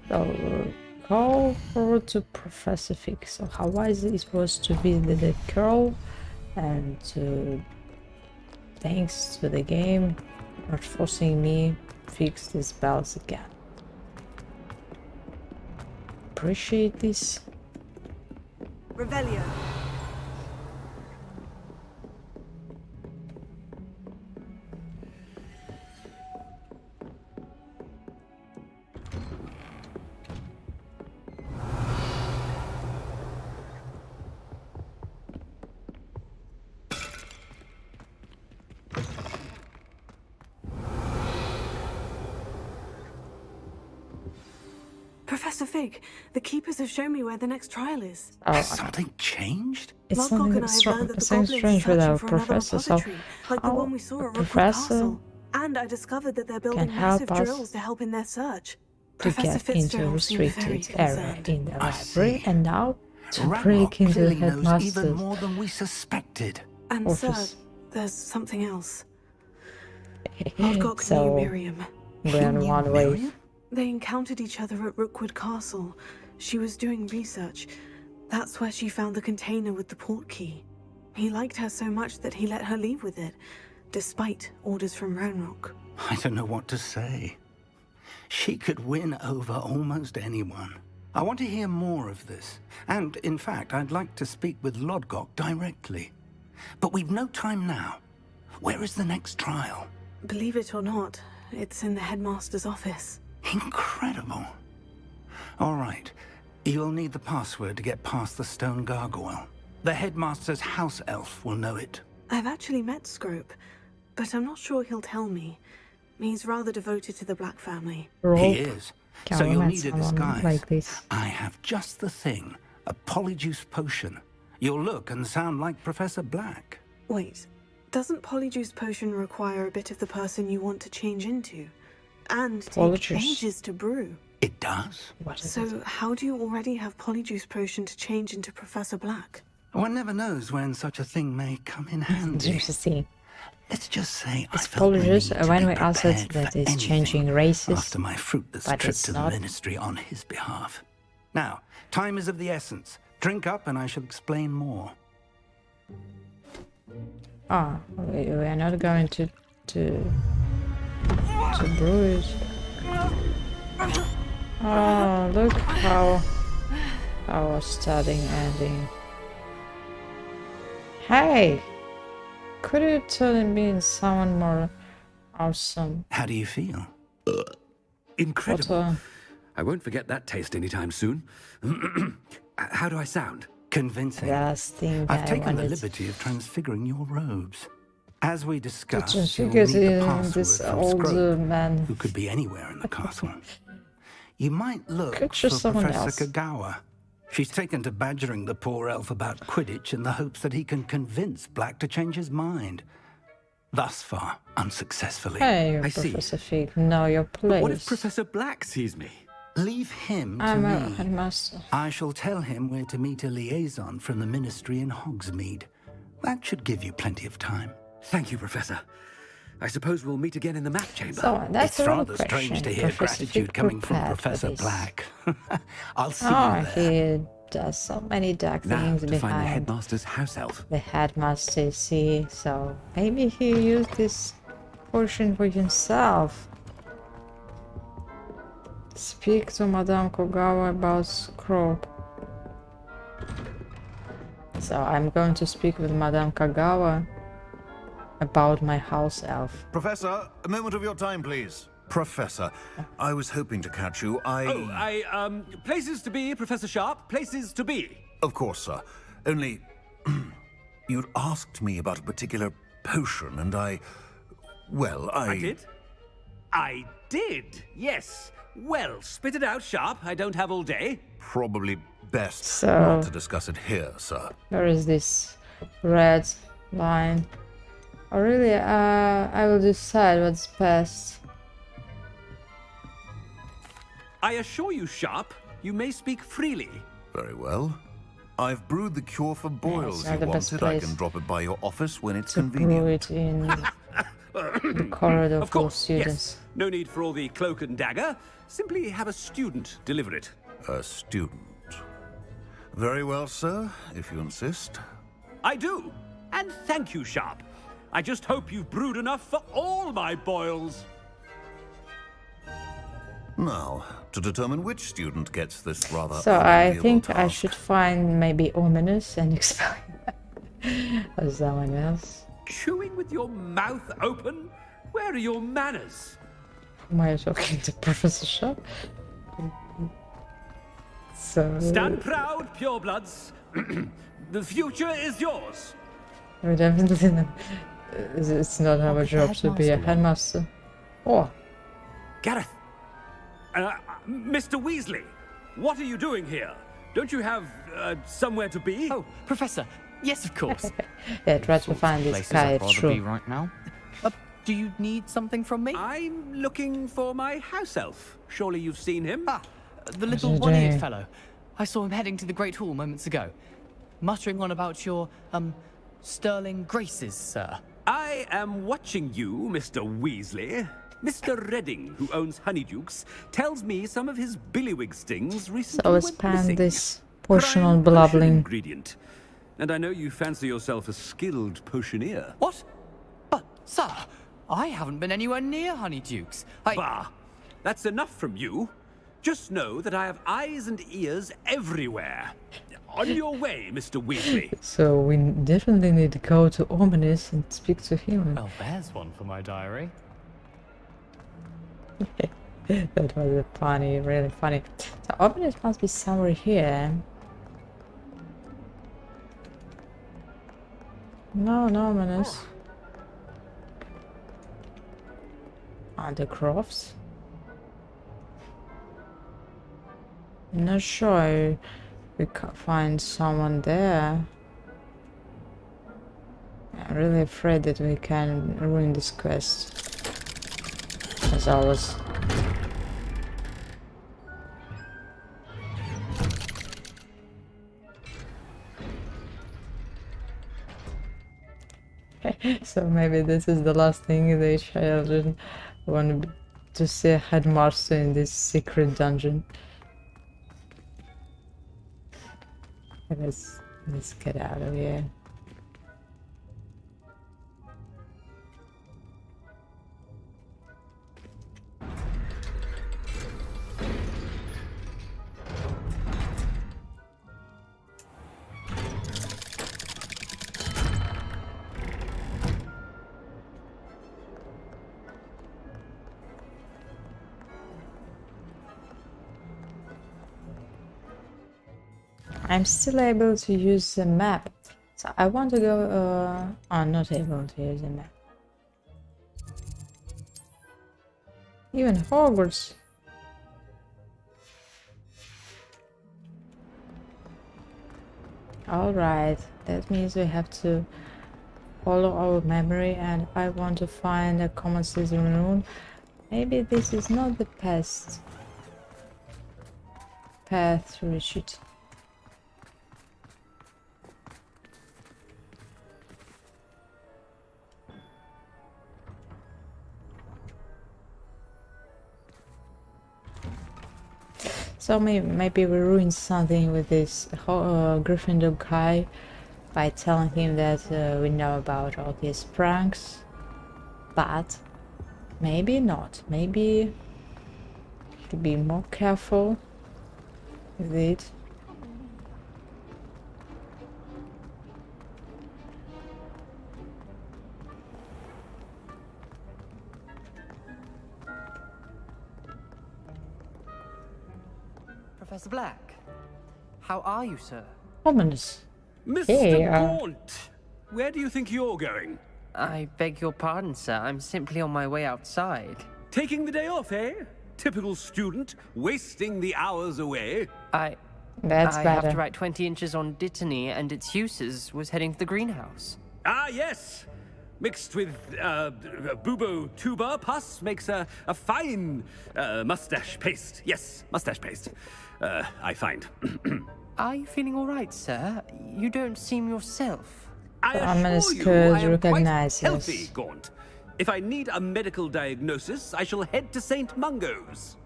So call forward to Professor Fig. So how wise it was to visit the girl, and thanks to the game not forcing me fix these bells again. Appreciate this. Revelio. Professor Fig, the keepers have shown me where the next trial is. Has something changed? It's Lodgok something and I have learned that the strange goblins are with our searching for another professor. So repository, like the one we saw at Rookwood Professor Castle. And I discovered that they're building help massive us drills to help in their search. to Professor get into a Fitzgerald seemed very restricted area concerned. in the library, and now to Ranrock break into the clearly knows even headmaster's more than we suspected. And sir, office. there's something else. Lodgok knew So Miriam. we're on one way. They encountered each other at Rookwood Castle. She was doing research. That's where she found the container with the port key. He liked her so much that he let her leave with it, despite orders from Ranrock. I don't know what to say. She could win over almost anyone. I want to hear more of this. And, in fact, I'd like to speak with Lodgok directly. But we've no time now. Where is the next trial? Believe it or not, it's in the headmaster's office. Incredible. All right. You'll need the password to get past the stone gargoyle. The headmaster's house elf will know it. I've actually met Scrope, but I'm not sure he'll tell me. He's rather devoted to the Black family. He is. So you'll need a someone disguise. like this. I have just the thing. A polyjuice potion. You'll look and sound like Professor Black. Wait, doesn't Polyjuice Potion require a bit of the person you want to change into? And take Polyjuice. ages to brew. It does? So how do you already have Polyjuice Potion to change into Professor Black? One never knows when such a thing may come in handy. Interesting. Let's just say I It's felt the Polyjuice need to when be we answered prepared that for it's anything changing races. after my fruitless but trip it's to not. the ministry on his behalf. Now, time is of the essence. Drink up and I shall explain more. Ah, we are not going to brew it. Oh, look how our studying ending. Hey, could you turn me in someone more awesome? How do you feel? Incredible. What, I won't forget that taste anytime soon. How do I sound? Convincing. last thing I've that I taken the wanted liberty of transfiguring your robes. As we to discussed, you'll transfigure need the in password this from old Scrope, man. who could be anywhere in the castle. You might look Could for choose someone Professor else. Kagawa. She's taken to badgering the poor elf about Quidditch in the hopes that he can convince Black to change his mind. Thus far, unsuccessfully. Hey, Professor Fig, know your place. What if Professor Black sees me? Leave him to I'm a me. headmaster. I shall tell him where to meet a liaison from the ministry in Hogsmeade. That should give you plenty of time. Thank you, Professor. I suppose we'll meet again in the map chamber. So that's It's a real rather strange question. to hear Professor gratitude Fig coming from prepared for Professor this. Black. I'll see Oh, you there. he does so many dark Now things to find the behind headmaster's house elf. the headmaster, see, so maybe he used this potion for himself. Speak to Madame Kogawa about Scrope. So I'm going to speak with Madame Kagawa about my house elf. Professor, a moment of your time, please. Professor, I was hoping to catch you. Places to be, Professor Sharp. Places to be. Of course, sir. Only, you'd asked me about a particular potion, and I did? I did, yes. Well, spit it out, Sharp. I don't have all day. Probably best So- not to discuss it here, sir. Where is this red line? Oh really, I will decide what's best. I assure you, Sharp, you may speak freely. Very well. I've brewed the cure for boils not you the best wanted. I place can drop it by your office when it's to brew convenient. it in. The corridor Of for course, students. yes. No need for all the cloak and dagger. Simply have a student deliver it. A student. Very well, sir, if you insist. I do. And thank you, Sharp. I just hope you've brewed enough for all my boils. Now, to determine which student gets this rather So I unenviable think I task. should find maybe Ominous and explain or someone else. Chewing with your mouth open? Where are your manners? Am I talking to Professor Sharp? So Stand proud, purebloods. The future is yours. we definitely not, it's not our job to be a headmaster. Oh, Gareth. Mr. Weasley, what are you doing here? Don't you have somewhere to be? Oh, Professor. Yes, of course. yeah, try to find this guy. It's true. right now. Do you need something from me? I'm looking for my house elf. Surely you've seen him? Ah, the little you one-eared doing? fellow. I saw him heading to the Great Hall moments ago, muttering on about your, sterling graces, sir. I am watching you, Mr. Weasley. Mr. Redding, who owns Honeydukes, tells me some of his billywig stings recently So I went spend missing. this portion on Prime potion blabbling. ingredient. And I know you fancy yourself a skilled potioneer. What? But, sir, I haven't been anywhere near Honeydukes. Bah! That's enough from you. Just know that I have eyes and ears everywhere. On your way, Mr. Weasley. So we definitely need to go to Ominous and speak to him. Well, there's one for my diary. That was funny, really funny. So Ominous must be somewhere here. No, no Ominous. Are the crofts? I'm not sure we can find someone there. I'm really afraid that we can ruin this quest. As always. So maybe this is the last thing the children want to see a headmaster in this secret dungeon. Let's get out of here. I'm still able to use the map. So I want to go, I'm not able to use the map. Even Hogwarts. Alright, that means we have to follow our memory, and I want to find a common slytherin rune. Maybe this is not the best path to reach it. So maybe we ruin something with this Gryffindor guy by telling him that we know about all his pranks, but maybe not. Maybe to be more careful with it. Professor Black, how are you, sir? Ominous. Mr. Hey, Gaunt, where do you think you're going? I beg your pardon, sir. I'm simply on my way outside. Taking the day off, eh? Typical student, wasting the hours away. That's I better. have to write 20 inches on Dittany and its uses. Was heading to the greenhouse. Ah, yes. Mixed with bubo tuber pus makes a fine mustache paste. Yes, mustache paste. I find. Are you feeling all right, sir? You don't seem yourself. I Ominous assure you, could I am recognize quite us. healthy, Gaunt. If I need a medical diagnosis, I shall head to St. Mungo's.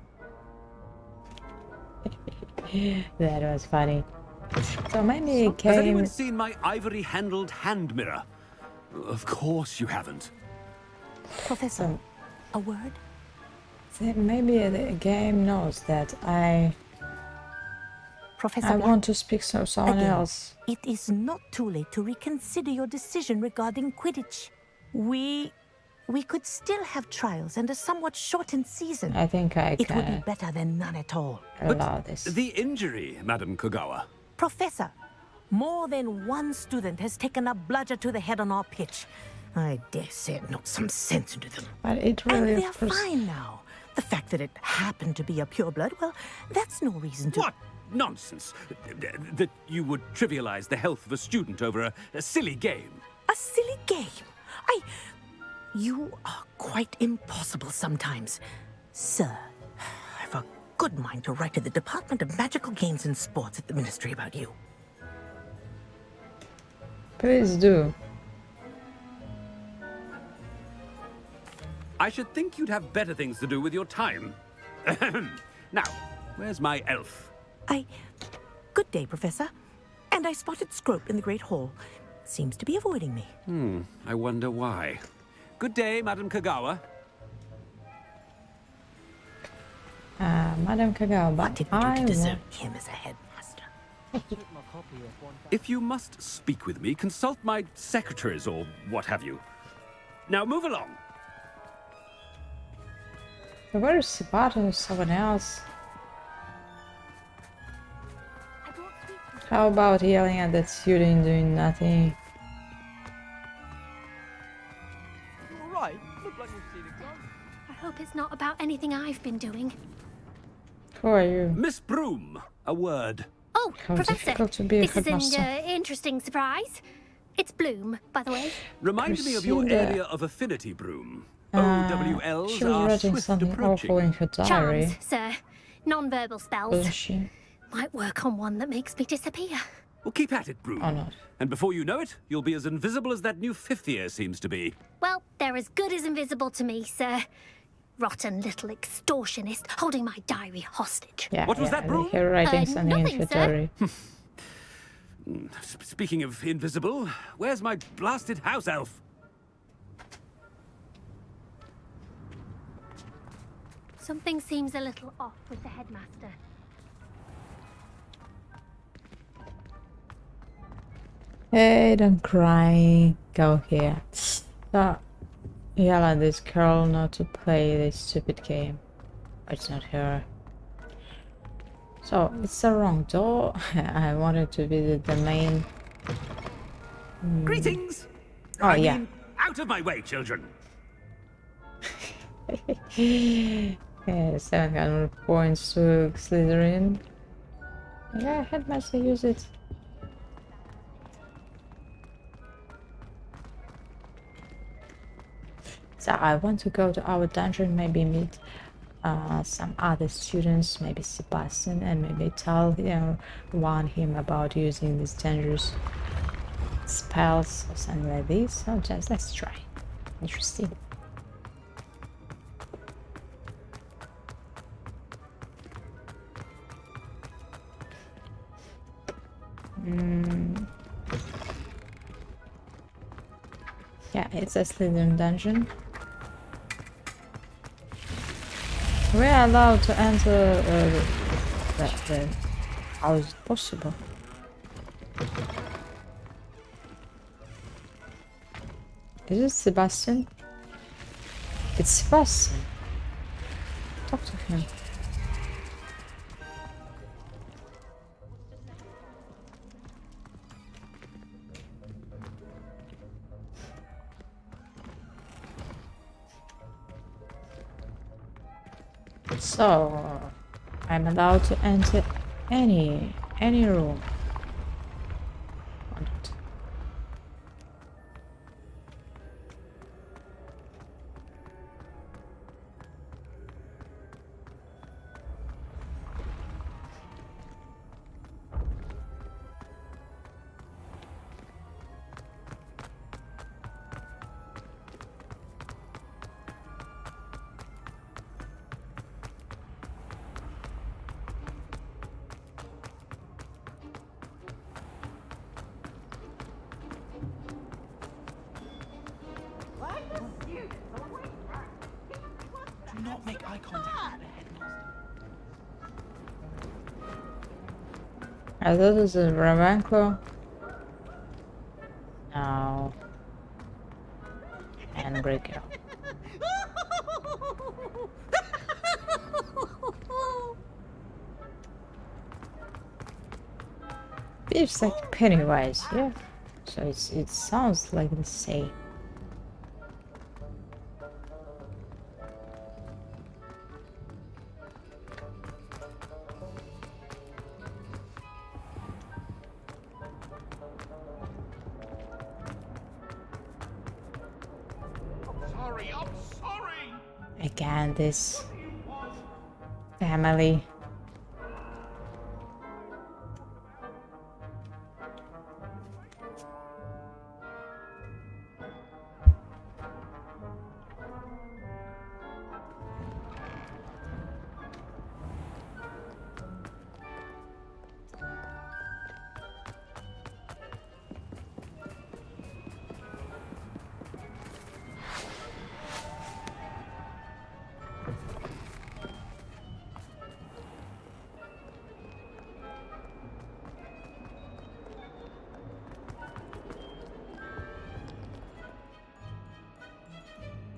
That was funny. So maybe it Has came... anyone seen my ivory-handled hand mirror? Of course you haven't. Professor, a word? So maybe the game knows that Professor I Black, want to speak to someone again, else. It is not too late to reconsider your decision regarding Quidditch. We could still have trials and a somewhat shortened season. I think I It would be can better than none at all. allow this. The injury, Madam Kogawa. Professor, more than one student has taken a bludger to the head on our pitch. I dare say it knocked some sense into them. But it really, and they're of course... fine now. The fact that it happened to be a pureblood, well, that's no reason to... What nonsense! That you would trivialize the health of a student over a silly game. A silly game? You are quite impossible sometimes. Sir, I've a good mind to write to the Department of Magical Games and Sports at the Ministry about you. Please do. I should think you'd have better things to do with your time. Now, where's my elf? Good day, Professor. And I spotted Scrope in the Great Hall. Seems to be avoiding me. I wonder why. Good day, Madam Kogawa. Madam Kogawa, What did we do to deserve him as a headmaster? If you must speak with me, consult my secretaries or what have you. Now move along. Where is Sabato? Someone else? How about yelling at that student doing nothing? Alright, look like we've seen it go. I hope it's not about anything I've been doing. Who are you? Miss Broom, a word. Oh, How Professor, difficult to be a this is headmaster. an interesting surprise. It's Bloom, by the way. Remind me of your Proceed. area of affinity, Broom. She OWLs was are writing swift something approaching. awful in her diary. Charms, sir. Non-verbal spells. Wasn't she? Might work on one that makes me disappear. Well, keep at it, Broom. Or not. And before you know it, you'll be as invisible as that new fifth year seems to be. Well, they're as good as invisible to me, sir. Rotten little extortionist holding my diary hostage. Yeah, What was that, Broom? Her writing something in nothing, her sir. diary. Speaking of invisible, where's my blasted house elf? Something seems a little off with the headmaster. Hey, don't cry. Go here. So, yell at this girl not to play this stupid game. It's not her. So, it's the wrong door. I wanted to visit the main... Greetings! Oh, I yeah. mean, out of my way, children! Yeah, 700 points to Slytherin. Yeah, headmaster, use it. So I want to go to our dungeon, maybe meet some other students, maybe Sebastian, and maybe warn him about using these dangerous spells or something like this. So just let's try. Interesting. Yeah, it's a Slytherin dungeon. We are allowed to enter the how is it possible? Is it Sebastian? It's Sebastian. Talk to him. So, I'm allowed to enter any room. Or not. not make eye contact with the headmaster. I thought it was a Ravenclaw. No. Angry girl. It's like Pennywise, yeah. So it sounds like the same. I'm sorry. Again, this family.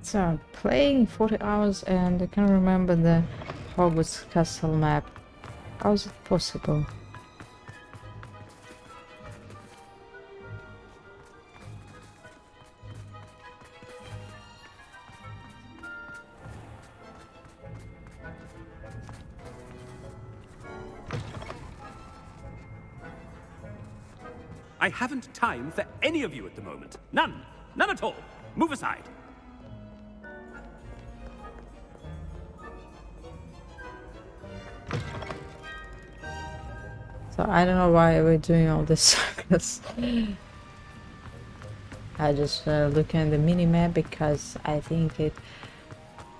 So I'm playing 40 hours and I can't remember the Hogwarts castle map. How is it possible? I haven't time for any of you at the moment. None. None at all. Move aside. So I don't know why we're doing all this because I just looking at the mini-map because I think it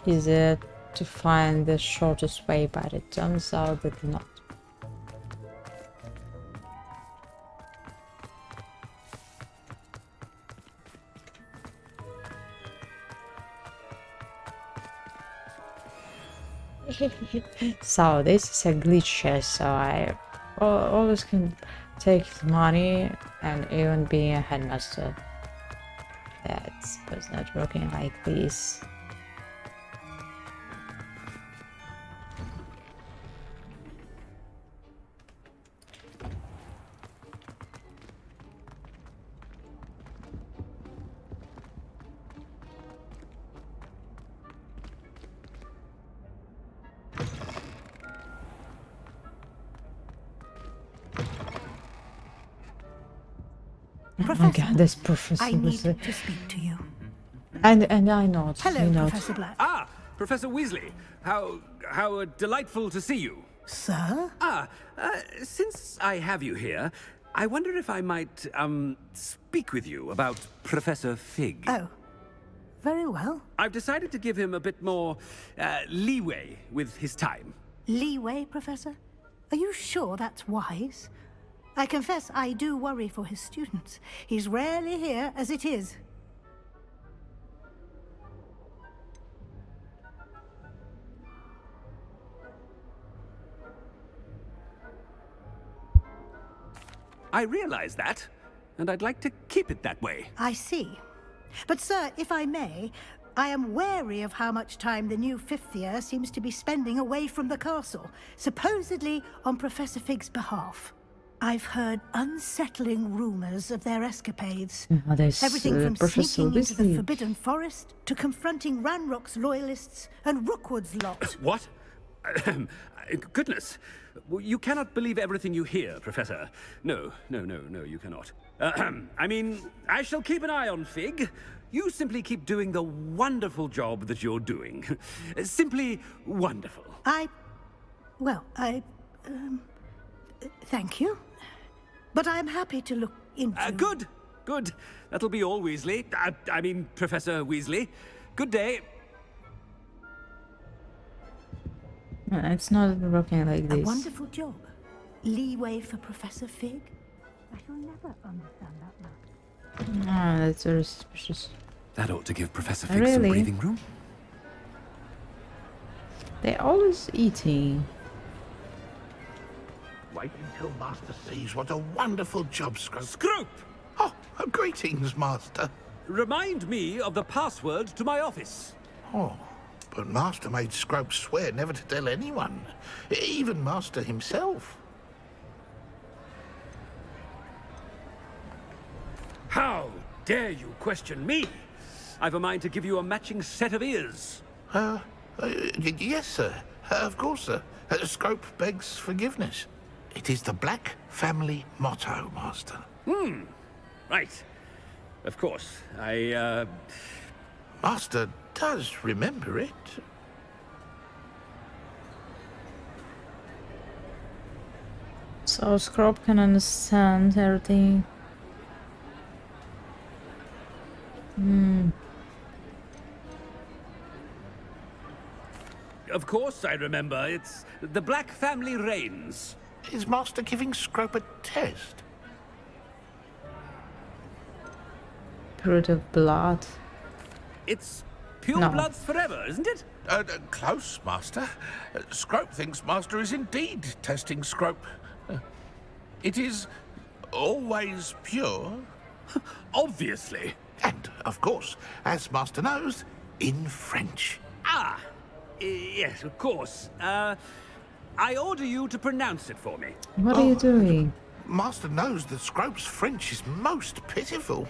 is to find the shortest way, but it turns out that not. So this is a glitch here, so I always can take money and even being a headmaster. That was not working like this. Oh my god, this professor I need was to speak to you. and I know it. Hello, you know Professor Black. Ah, Professor Weasley. How delightful to see you. Sir? Since I have you here, I wonder if I might speak with you about Professor Fig. Oh, very well. I've decided to give him a bit more leeway with his time. Leeway, Professor? Are you sure that's wise? I confess I do worry for his students. He's rarely here as it is. I realize that, and I'd like to keep it that way. I see. But, sir, if I may, I am wary of how much time the new fifth year seems to be spending away from the castle, supposedly on Professor Fig's behalf. I've heard unsettling rumors of their escapades. Everything from sneaking into the Forbidden Forest to confronting Ranrock's loyalists and Rookwood's lot. What? Goodness. You cannot believe everything you hear, Professor. No, you cannot. I mean, I shall keep an eye on Fig. You simply keep doing the wonderful job that you're doing. Simply wonderful. Thank you. But I'm happy to look into... Good. That'll be all, Weasley. I mean, Professor Weasley. Good day. It's not working like this. A wonderful job. Leeway for Professor Fig. I shall never understand that much. Ah, that's very suspicious. That ought to give Professor Fig some breathing room. They're always eating. Wait until Master sees what a wonderful job Scrope... Scrope! Oh, greetings, Master. Remind me of the password to my office. Oh, but Master made Scrope swear never to tell anyone. Even Master himself. How dare you question me? I've a mind to give you a matching set of ears. Yes, sir. Of course, sir. Scrope begs forgiveness. It is the Black family motto, Master. Right. Of course. Master does remember it. So Scrope can understand everything. Of course I remember. It's the Black family reigns. Is Master giving Scrope a test? Period of blood. It's pure No. bloods forever, isn't it? Close, Master. Scrope thinks Master is indeed testing Scrope. It is always pure. Obviously. And, of course, as Master knows, in French. Ah, yes, of course. I order you to pronounce it for me. What are you doing? Master knows that Scrope's French is most pitiful.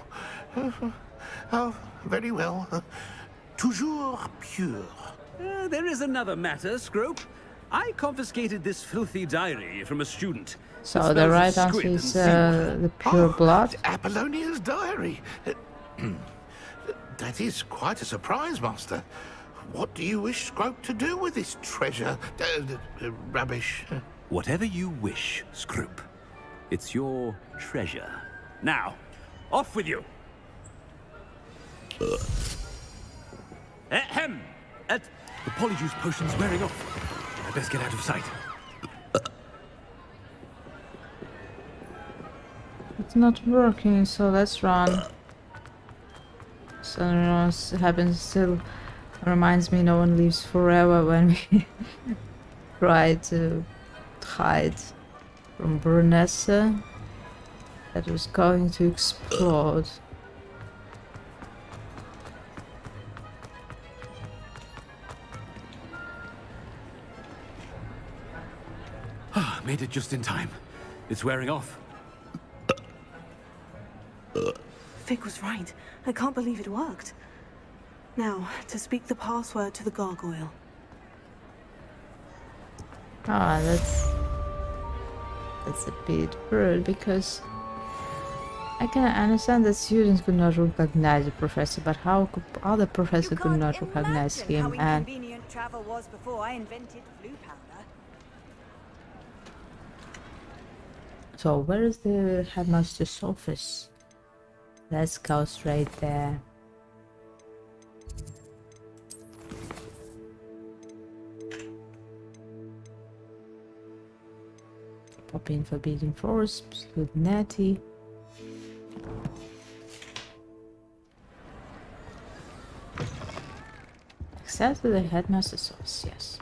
Oh, very well. Toujours pure. There is another matter, Scrope. I confiscated this filthy diary from a student. So It the smells of right answer squid and is seaweed. the pure blood. Apollonia's diary. That is quite a surprise, Master. What do you wish Scrope to do with this treasure? Rubbish. Whatever you wish, Scrope. It's your treasure. Now, off with you. Ahem. The polyjuice potion's wearing off. I best get out of sight. It's not working, so let's run. Something else happens still. Reminds me no one lives forever when we try to hide from Brunessa. That was going to explode. Made it just in time. It's wearing off. Fig was right. I can't believe it worked. Now, to speak the password to the gargoyle. Ah, that's a bit rude because I can understand that students could not recognize the professor, but how could other professor could not recognize him? How And inconvenient travel was before I invented flu powder. so where is the headmaster's office? Let's go straight there. Pop in Forbidden Forest with Nettie. Access to the headmaster's office, yes.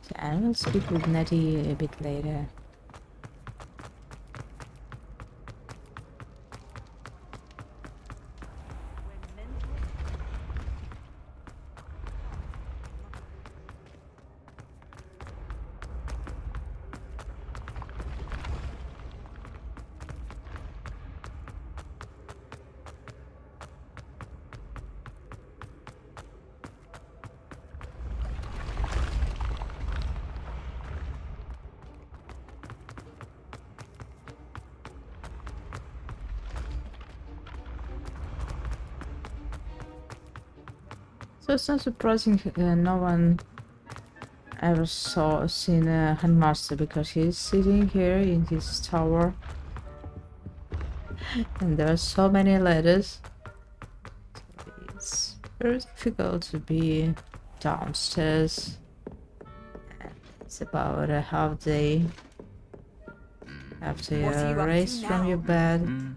So I will speak with Nettie a bit later. So it's not surprising no one ever seen a headmaster because he's sitting here in his tower and there are so many letters. So it's very difficult to be downstairs. It's about a half day after What are you you're up to raised from now? your bed.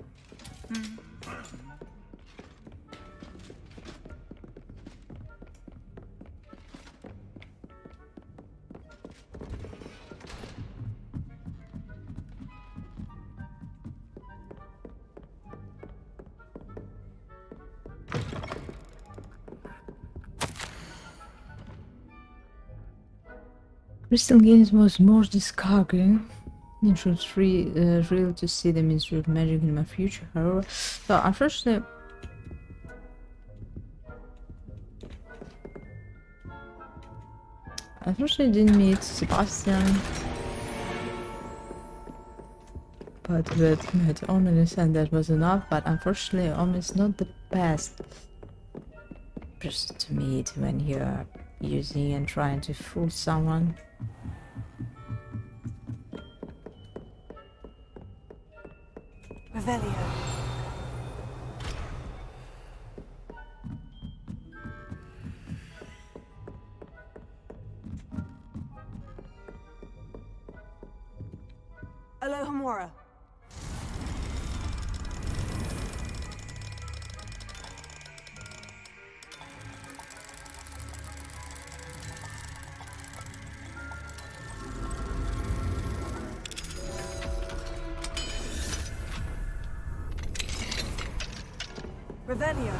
Crystal games was more discouraging. It was real to see the mystery of magic in my future, however. So unfortunately, didn't meet Sebastian, but with met Ominous, and that was enough. But unfortunately, Ominous is not the best person to meet when you're using and trying to fool someone. Revelio. Alohomora. Revelio.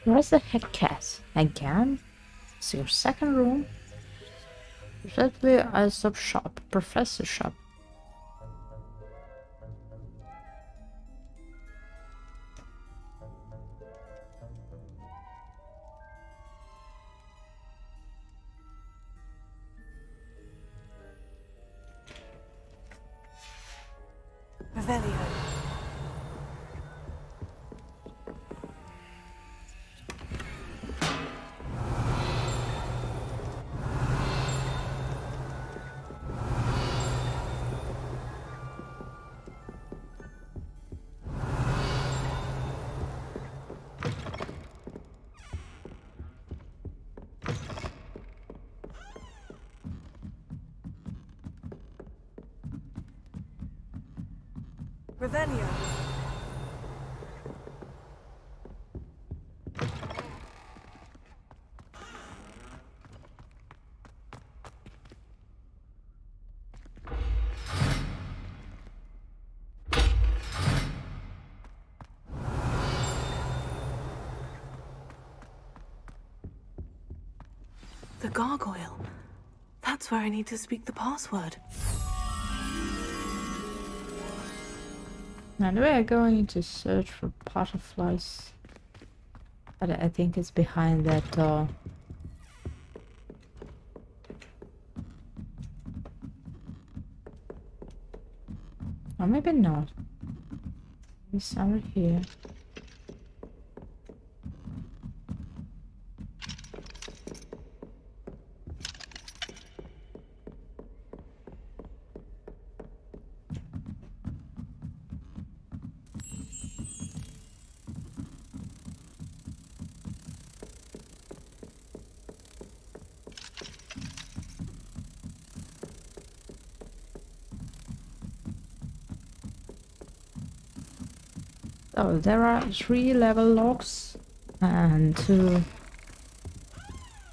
Where's the head cat? Again? It's your second room? Exactly a sub shop, professor shop. Revelio. Revelio. The gargoyle. That's where I need to speak the password. And we are going to search for butterflies. But I think it's behind that door. Or maybe not. Maybe somewhere here. So there are 3 level locks and 2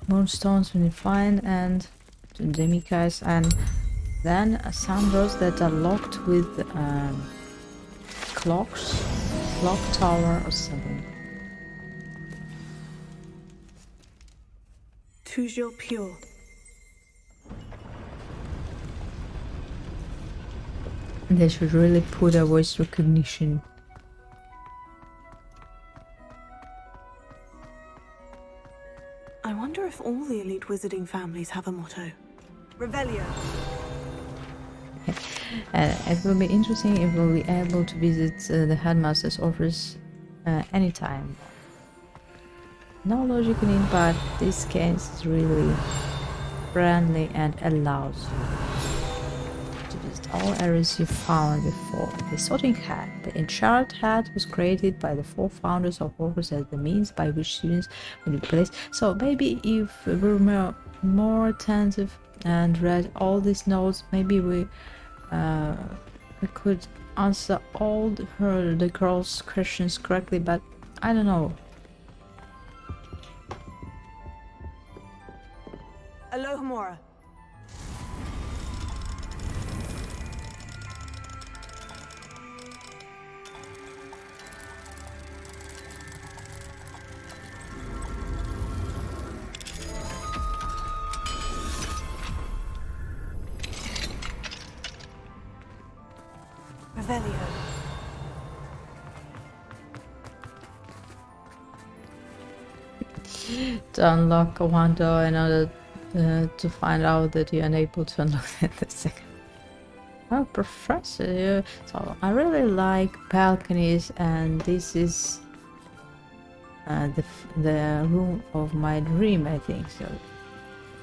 moonstones when you find, and 2 demikais, and then some doors that are locked with clocks, clock tower or something. Toujours pure. They should really put a voice recognition. I wonder if all the elite wizarding families have a motto. Revelio. It will be interesting if we'll be able to visit the headmaster's office anytime. No logic in it, but this case is really friendly and allows you to visit all areas you found before. The Sorting Hat. The Enchanted Hat was created by the 4 founders of Hogwarts as the means by which students would be placed. So maybe if we were more attentive and read all these notes, maybe we could answer all the girls' questions correctly, but I don't know. Alohomora. Revelio. To unlock one door in order to find out that you're unable to unlock the second. Oh, Professor! So I really like balconies, and this is the room of my dream, I think. So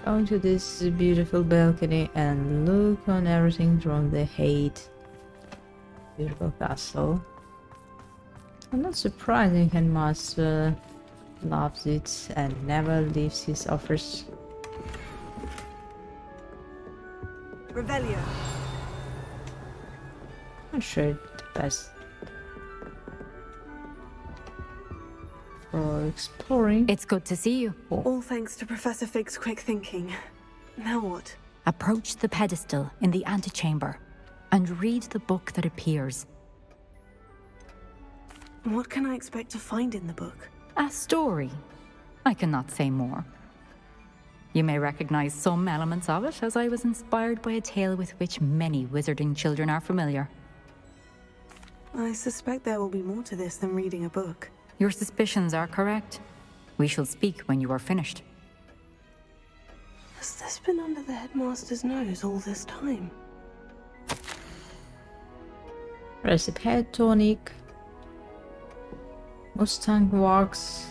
going to this beautiful balcony and look on everything from the Hate. Beautiful castle. I'm not surprising Headmaster loves it and never leaves his offers. Revelio. I'm sure the best for exploring. It's good to see you. All thanks to Professor Fig's quick thinking. Now what? Approach the pedestal in the antechamber and read the book that appears. What can I expect to find in the book? A story. I cannot say more. You may recognize some elements of it, as I was inspired by a tale with which many wizarding children are familiar. I suspect there will be more to this than reading a book. Your suspicions are correct. We shall speak when you are finished. Has this been under the headmaster's nose all this time? Recipe head tonic. Mustang walks.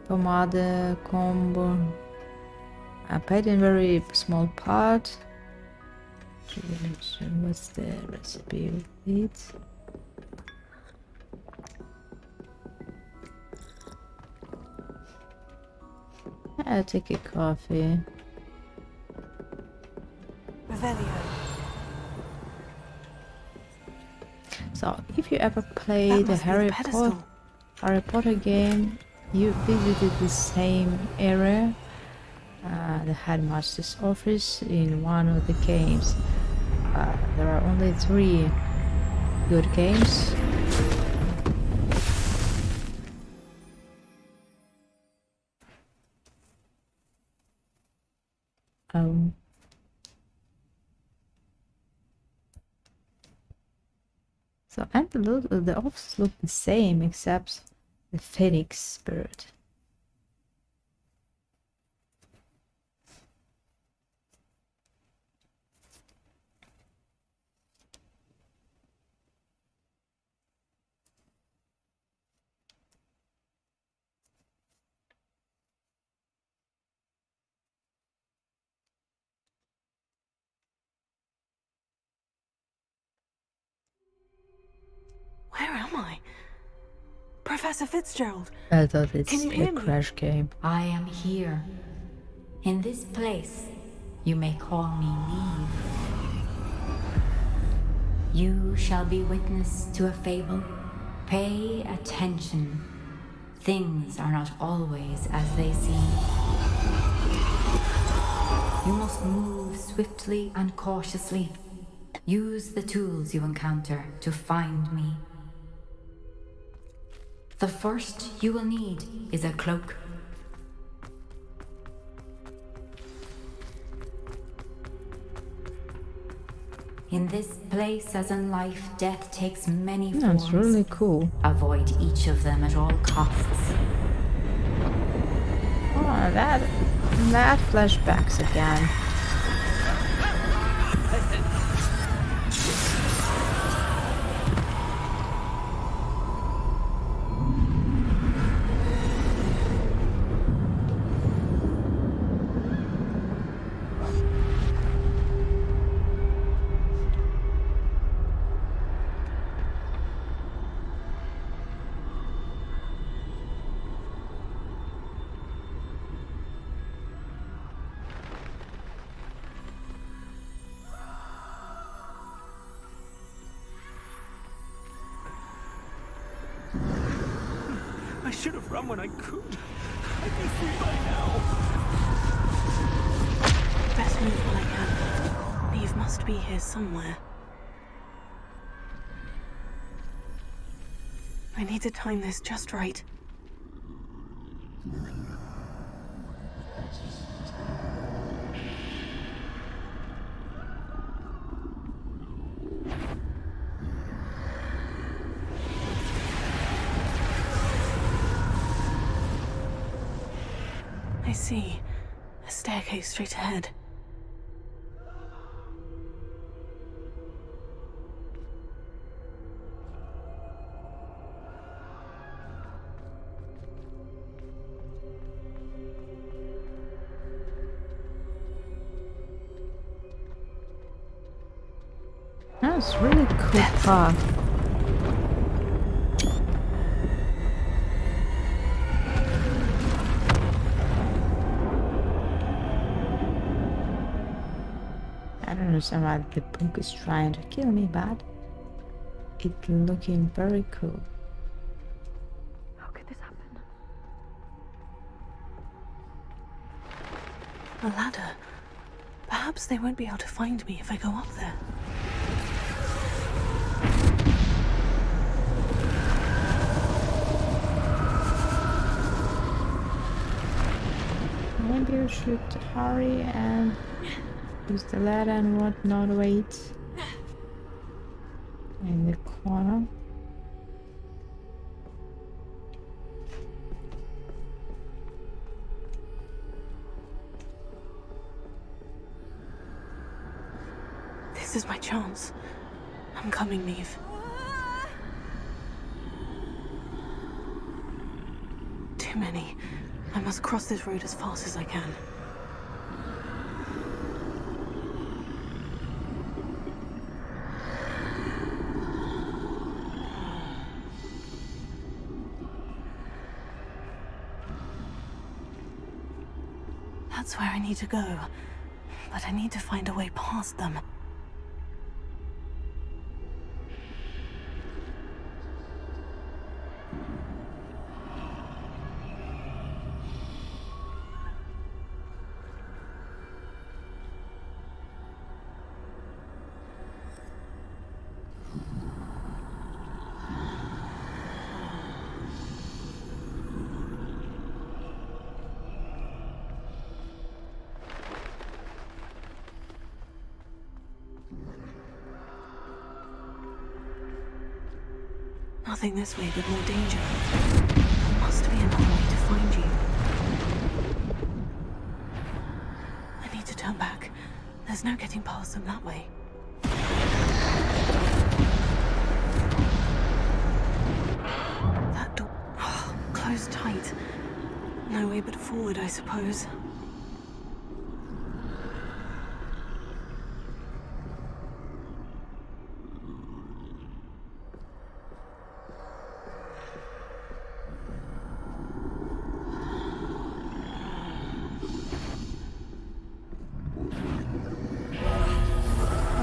Pomade combo. I paid in very small part. What's the recipe with it? I'll take a coffee. Revelio. So, if you ever played the Harry Potter game, you visited the same area, the headmaster's office in one of the games. There are only 3 good games. And the offices look the same except the Phoenix spirit. Where am I? Professor Fitzgerald. I thought it's Can you hear a me? crash game. I am here. In this place, you may call me Neve. You shall be witness to a fable. Pay attention. Things are not always as they seem. You must move swiftly and cautiously. Use the tools you encounter to find me. The first you will need is a cloak. In this place, as in life, death takes many forms. That's really cool. Avoid each of them at all costs. Oh, that flashbacks again. I should have run when I could. I'd be free by now. Best move while I can. Neve must be here somewhere. I need to time this just right. see. A staircase straight ahead. That's really cool path. I don't understand why the book is trying to kill me, but it's looking very cool. How could this happen? A ladder. Perhaps they won't be able to find me if I go up there. Maybe you should hurry and use the ladder and whatnot. Wait in the corner. This is my chance. I'm coming, Neve. Too many. I must cross this road as fast as I can. That's where I need to go. But I need to find a way past them. Nothing this way but more danger. There must be another way to find you. I need to turn back. There's no getting past them that way. That door... Oh, closed tight. No way but forward, I suppose.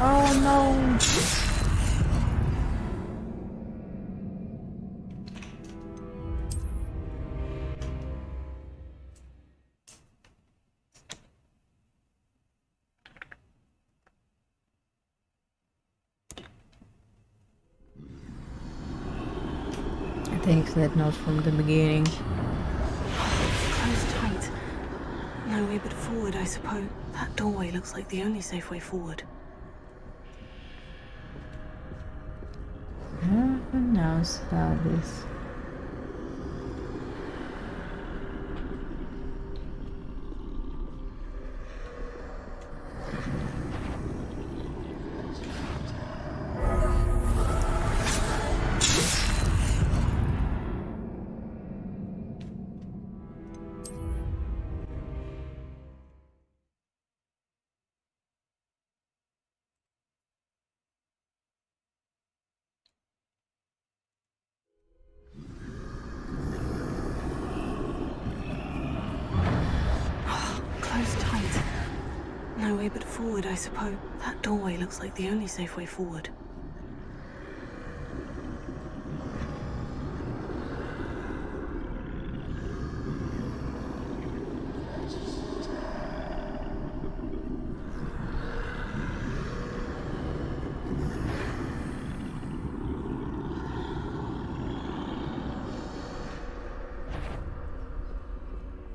Oh no! I think that note from the beginning. Closed tight. No way but forward, I suppose. That doorway looks like the only safe way forward. No one knows about this. Closed tight. No way but forward, I suppose. That doorway looks like the only safe way forward.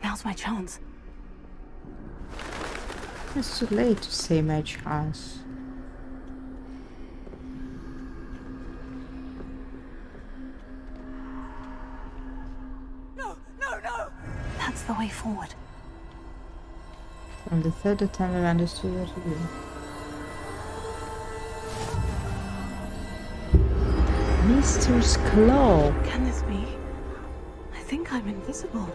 Now's my chance. It's too late to say my chance. No! That's the way forward. From the third attempt, I understood what to do. Mister's claw. Can this be? I think I'm invisible.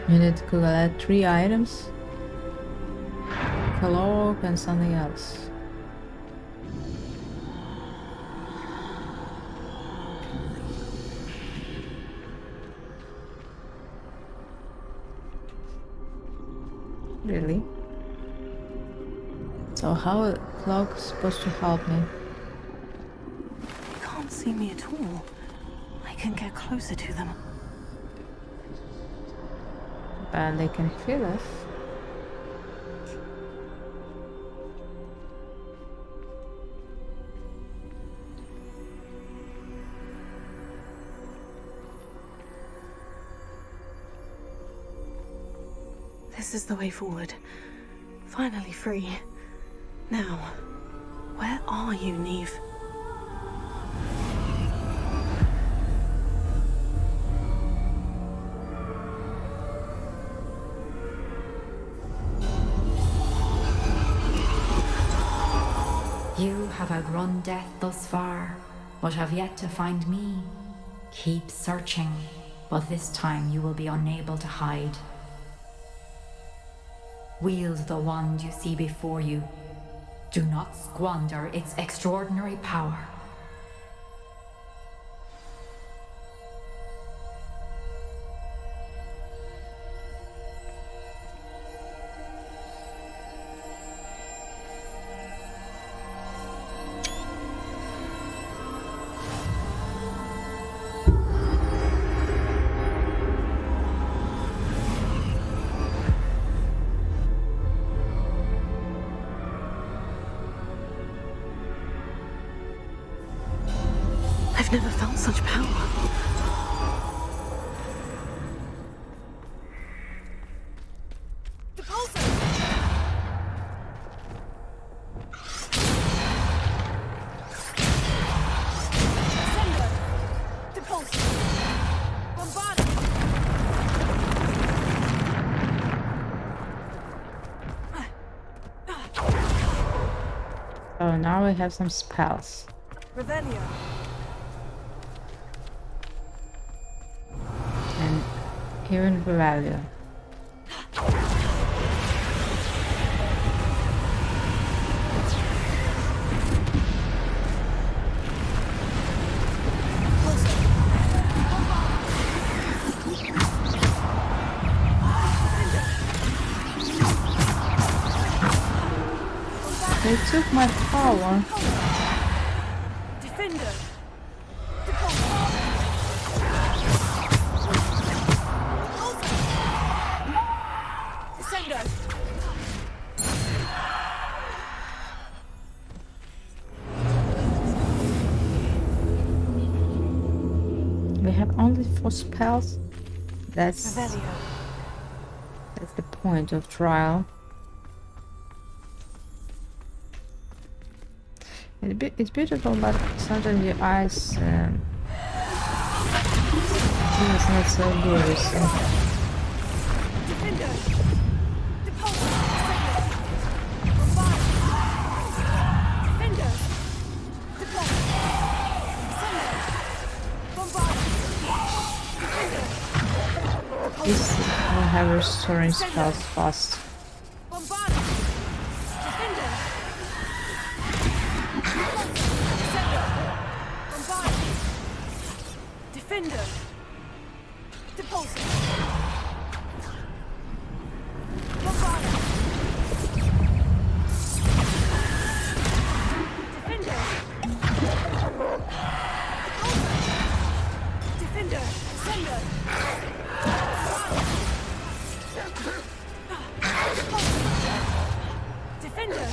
You need to collect 3 items. Cloak and something else. Really? So how a cloak is supposed to help me? They can't see me at all. I can get closer to them. But they can feel us. This is the way forward. Finally free. Now, where are you, Neve? You have outrun death thus far, but have yet to find me. Keep searching, but this time you will be unable to hide. Wield the wand you see before you. Do not squander its extraordinary power. I've never felt such power. So now we have some spells. Revelio. And even Revelio. They took my power. Defender. Descendo. We have only 4 spells. That's Revelio. the point of trial. It's beautiful, but sometimes your eyes it's not so good. So. Defender. This will have restoring spells fast. Defender. Depulso. Bombarda. Defender. Defender. Sender. Defender.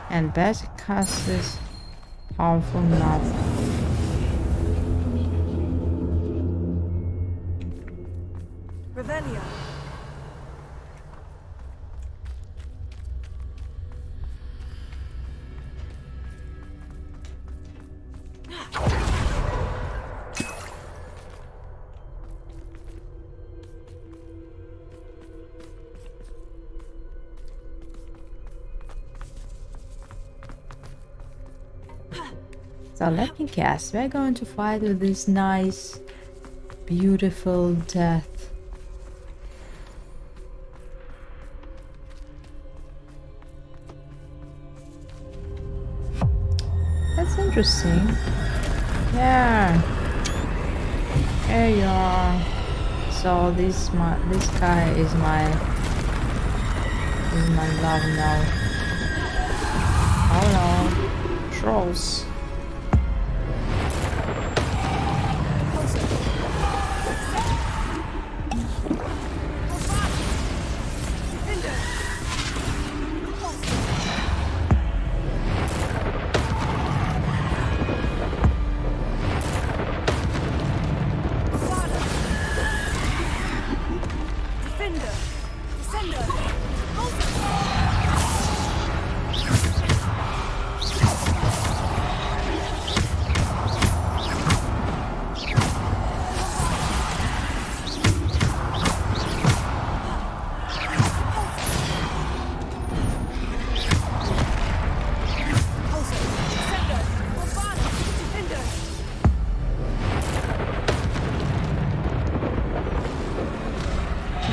And basic cast is powerful enough. Revelio. So let me guess, we're going to fight with this nice, beautiful death. That's interesting. Yeah. Here you are. So this guy is my love now. Oh no. Trolls.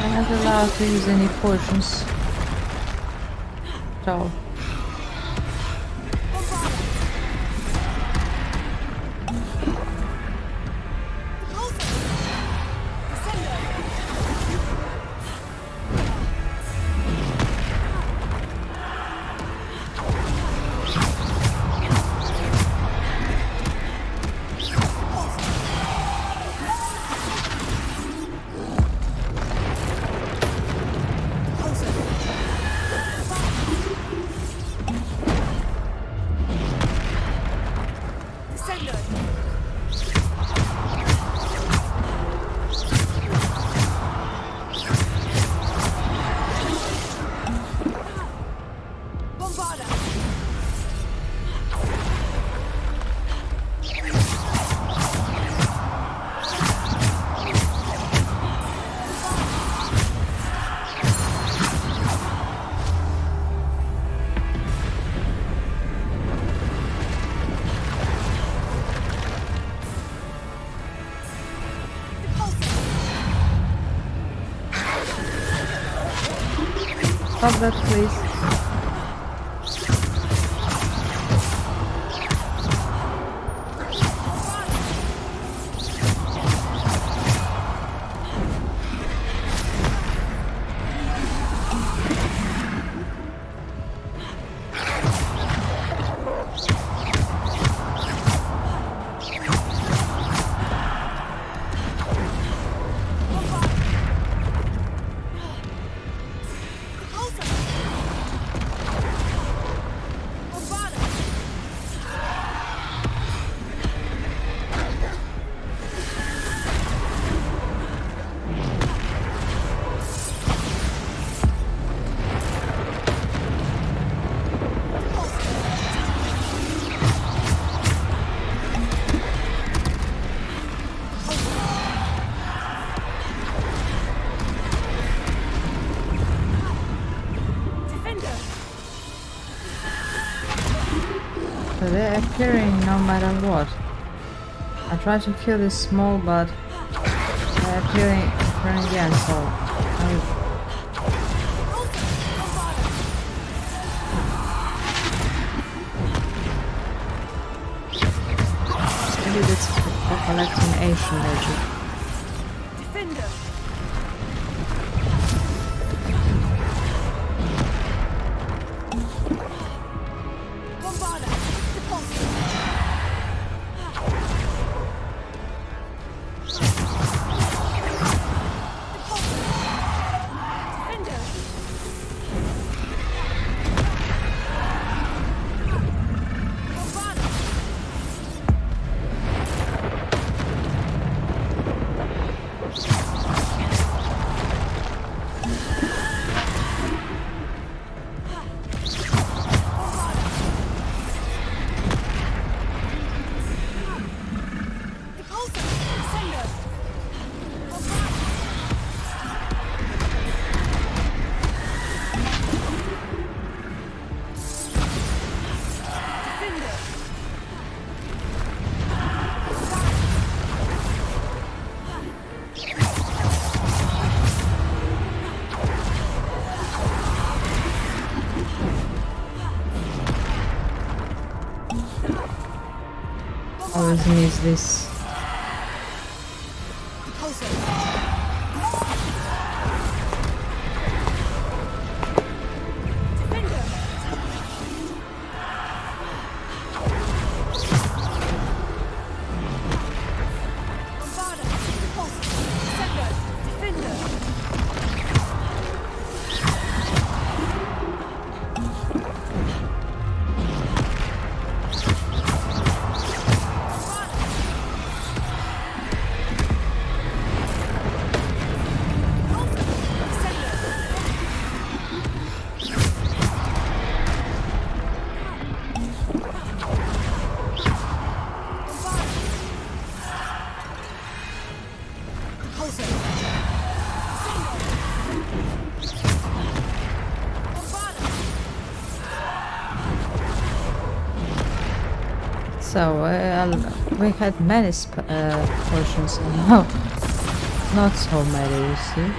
I'm not allowed to use any potions. So. Stop that, please. So they're appearing no matter what. I try to kill this small, but they're appearing again, so maybe that's for collecting Asian magic. bothers me is this. So we had many potions, no, not so many, you see.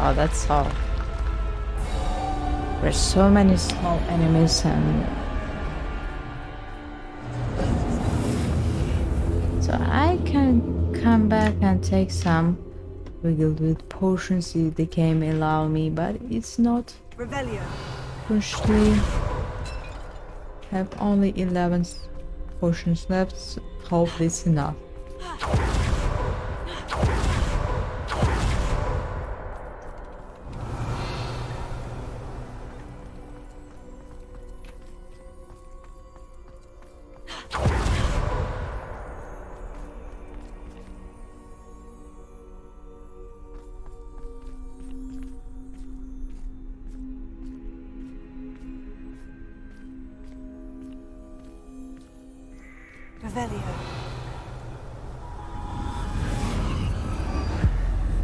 Oh, that's all. There's so many small enemies and so I can come back and take some wiggled with potions if the game allow me, but it's not. Revelio. Currently have only 11 potions left, so hope it's enough.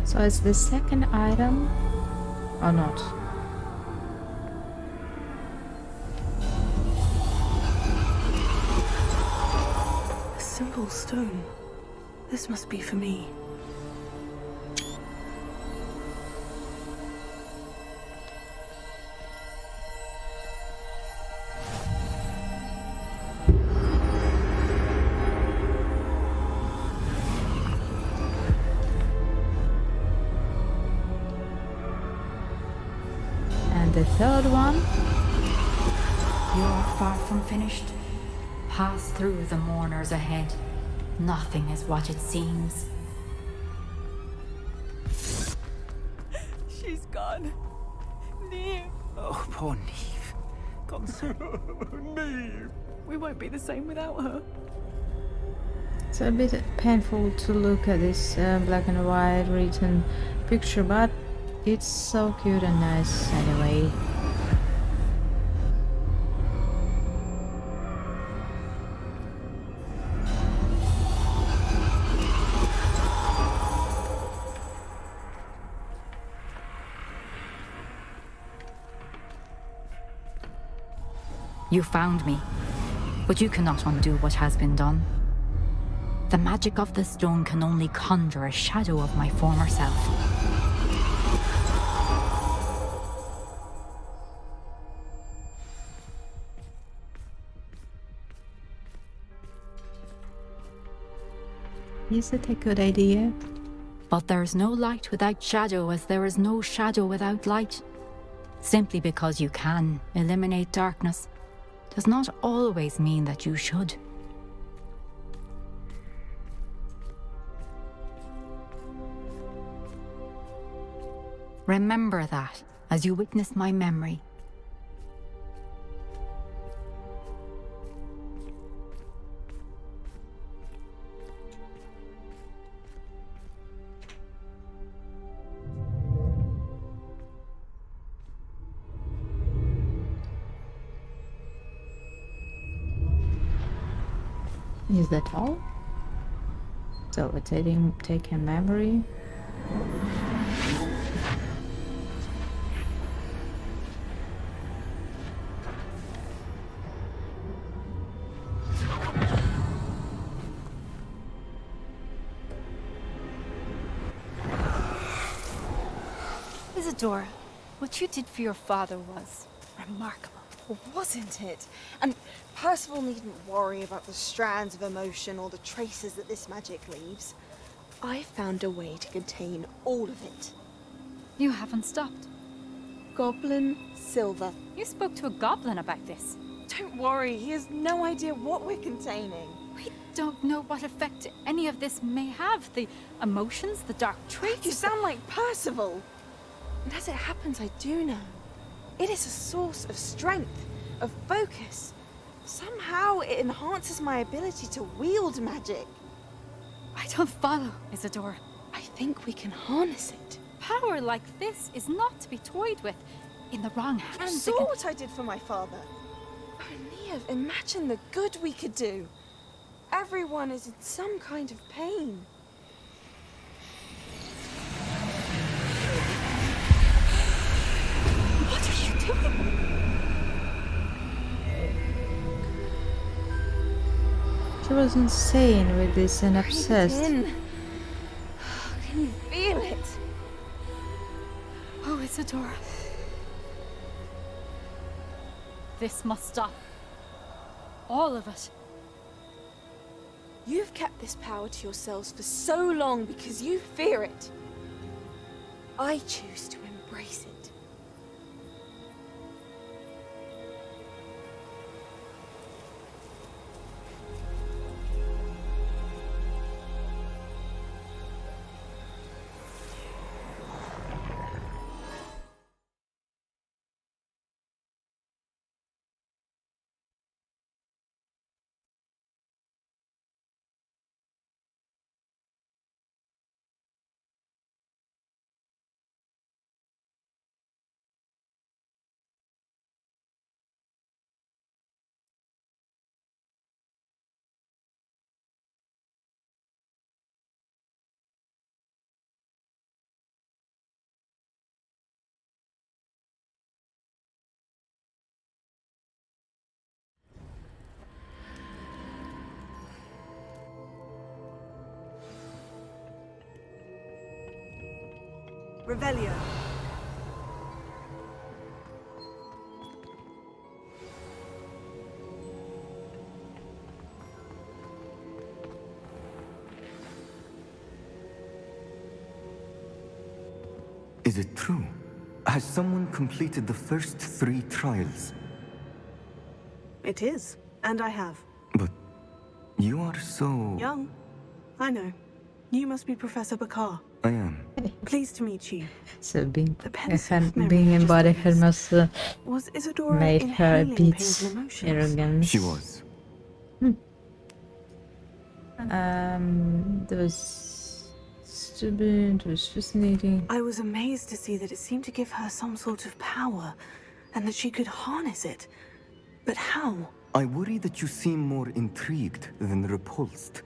So it's the second item or not? A simple stone. This must be for me. The third one. You are far from finished. Pass through the mourners ahead. Nothing is what it seems. She's gone. Neve. Oh, poor Neve. Gone so. Neve. We won't be the same without her. It's a bit painful to look at this black and white written picture, but it's so cute and nice anyway. You found me, but you cannot undo what has been done. The magic of the stone can only conjure a shadow of my former self. Is it a good idea? But there is no light without shadow, as there is no shadow without light. Simply because you can eliminate darkness does not always mean that you should. Remember that as you witness my memory. Is that all? So we're taking memory. Isadora, what you did for your father was remarkable, wasn't it? And Percival needn't worry about the strands of emotion or the traces that this magic leaves. I found a way to contain all of it. You haven't stopped. Goblin Silver. You spoke to a goblin about this. Don't worry, he has no idea what we're containing. We don't know what effect any of this may have. The emotions, the dark traits. You sound like Percival. And as it happens, I do know. It is a source of strength, of focus. Somehow it enhances my ability to wield magic. I don't follow, Isadora. I think we can harness it. Power like this is not to be toyed with. In the wrong hands, You saw what I did for my father. O'Neill, imagine the good we could do. Everyone is in some kind of pain. What are you doing? She was insane with this and obsessed. Can you feel it? Oh, Isadora. This must stop. All of it. You've kept this power to yourselves for so long because you fear it. I choose to embrace it. Revelio. Is it true? Has someone completed the first 3 trials? It is, and I have. But you are so... Young. I know. You must be Professor Bakar. I am. Pleased to meet you. So being memory being embodied her must Was Isadora made her a inhaling bit painful emotions? arrogant. She was. That was stupid, it was fascinating. I was amazed to see that it seemed to give her some sort of power, and that she could harness it. But how? I worry that you seem more intrigued than repulsed.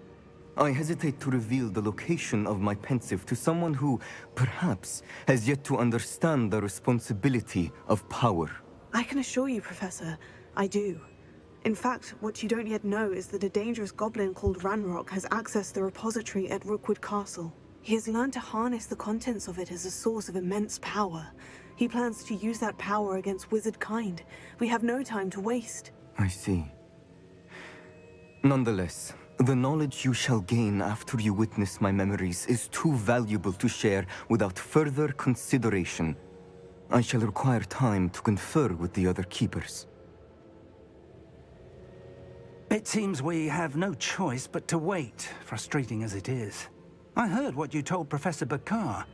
I hesitate to reveal the location of my pensive to someone who, perhaps, has yet to understand the responsibility of power. I can assure you, Professor, I do. In fact, what you don't yet know is that a dangerous goblin called Ranrock has accessed the repository at Rookwood Castle. He has learned to harness the contents of it as a source of immense power. He plans to use that power against wizard kind. We have no time to waste. I see. Nonetheless, the knowledge you shall gain after you witness my memories is too valuable to share without further consideration. I shall require time to confer with the other keepers. It seems we have no choice but to wait, frustrating as it is. I heard what you told Professor Bakar.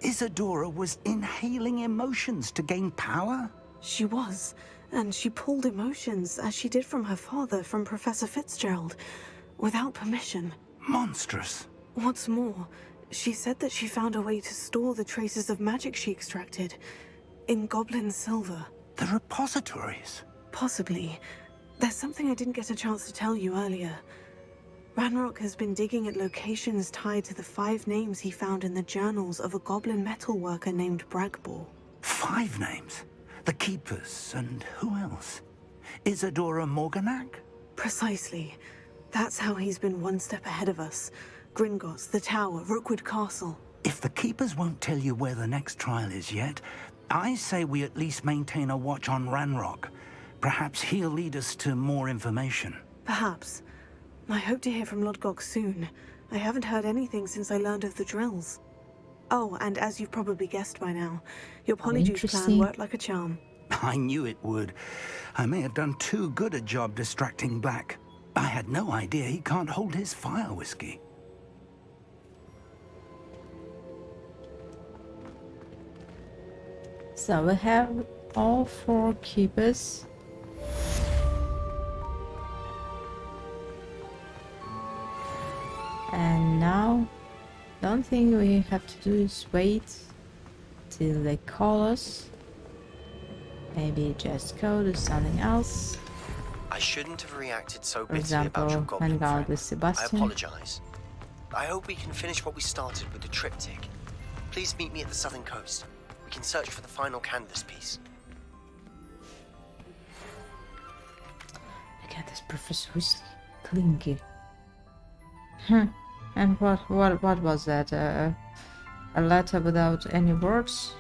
Isadora was inhaling emotions to gain power? She was, and she pulled emotions, as she did from her father, from Professor Fitzgerald, without permission. Monstrous. What's more, she said that she found a way to store the traces of magic she extracted in goblin silver. The repositories? Possibly. There's something I didn't get a chance to tell you earlier. Ranrock has been digging at locations tied to the 5 names he found in the journals of a goblin metalworker named Bragbor. 5 names? The Keepers, and who else? Isadora Morganac? Precisely. That's how he's been one step ahead of us. Gringotts, the Tower, Rookwood Castle. If the Keepers won't tell you where the next trial is yet, I say we at least maintain a watch on Ranrock. Perhaps he'll lead us to more information. Perhaps. I hope to hear from Lodgok soon. I haven't heard anything since I learned of the drills. Oh, and as you've probably guessed by now, your Polyjuice plan worked like a charm. I knew it would. I may have done too good a job distracting Black. I had no idea he can't hold his fire whiskey. So we have all 4 keepers. And now, the only thing we have to do is wait till they call us. Maybe just go to something else. I shouldn't have reacted so For bitterly about your example, goblin hang out friend. with I Sebastian. apologize. I hope we can finish what we started with the triptych. Please meet me at the southern coast. We can search for the final canvas piece. Look at this Professor Whiskey. Clinky. Huh. And what was that? A letter without any words?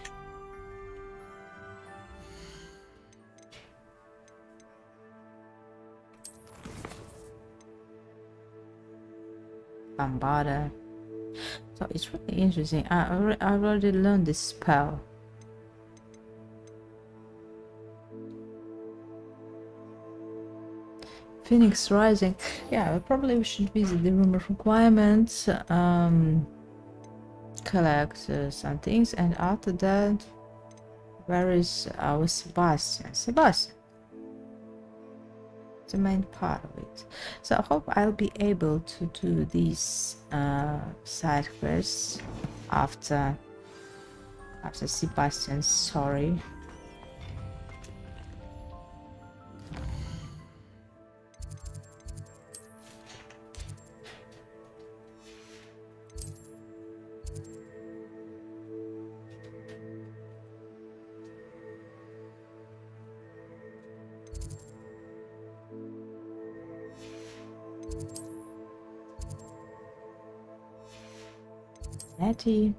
Bambada. So it's really interesting. I already learned this spell. Phoenix Rising. Yeah, probably we should visit the room of requirements, collect some things, and after that, where is our Sebastian? Sebastian, the main part of it. So I hope I'll be able to do these side quests after Sebastian's story. Natty.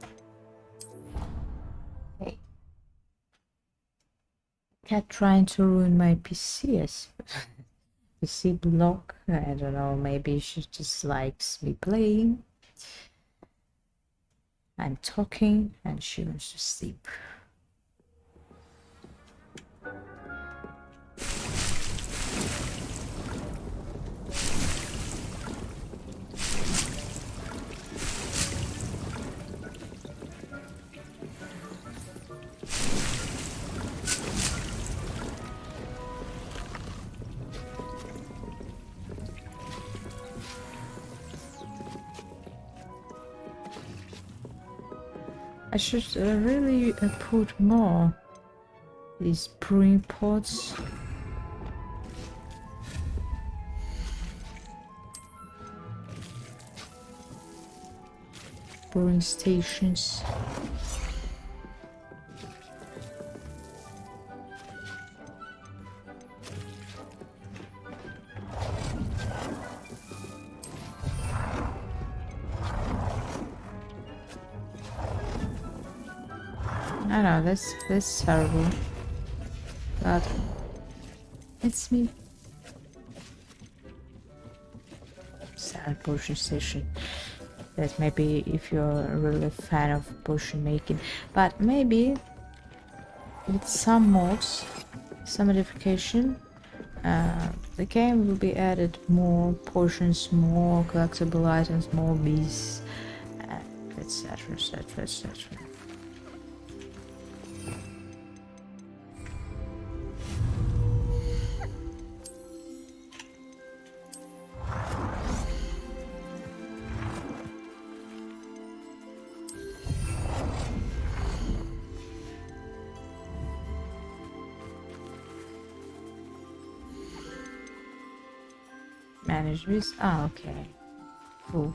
Hey. Cat trying to ruin my PC. PC block. I don't know, maybe she just likes me playing. I'm talking and she wants to sleep. I should really put more these brewing pots. Brewing stations. I know that's terrible, but it's me. Sad potion station. That maybe if you're really a fan of potion making, but maybe with some mods, some modification, the game will be added more potions, more collectible items, more beasts, etc, etc, etc. Manage this. Ah, okay. Cool.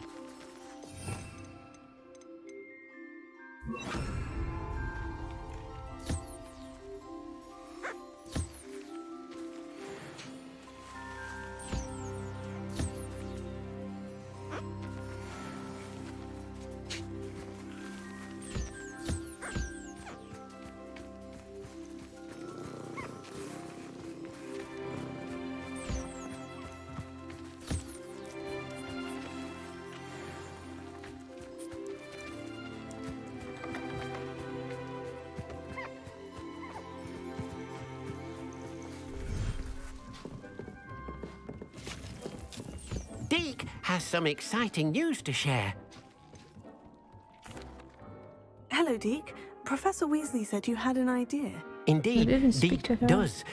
Deke has some exciting news to share. Hello, Deke. Professor Weasley said you had an idea. Indeed, speak to Deke her. does.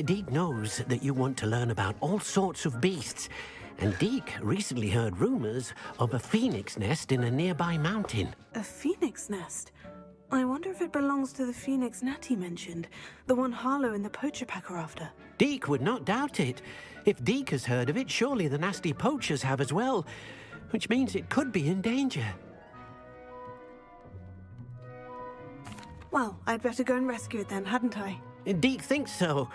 Deke knows that you want to learn about all sorts of beasts, and Deke recently heard rumors of a phoenix nest in a nearby mountain. A phoenix nest? I wonder if it belongs to the phoenix Natty mentioned, the one Harlow and the poacher pack are after. Deke would not doubt it. If Deke has heard of it, surely the nasty poachers have as well, which means it could be in danger. Well, I'd better go and rescue it then, hadn't I? Deke thinks so.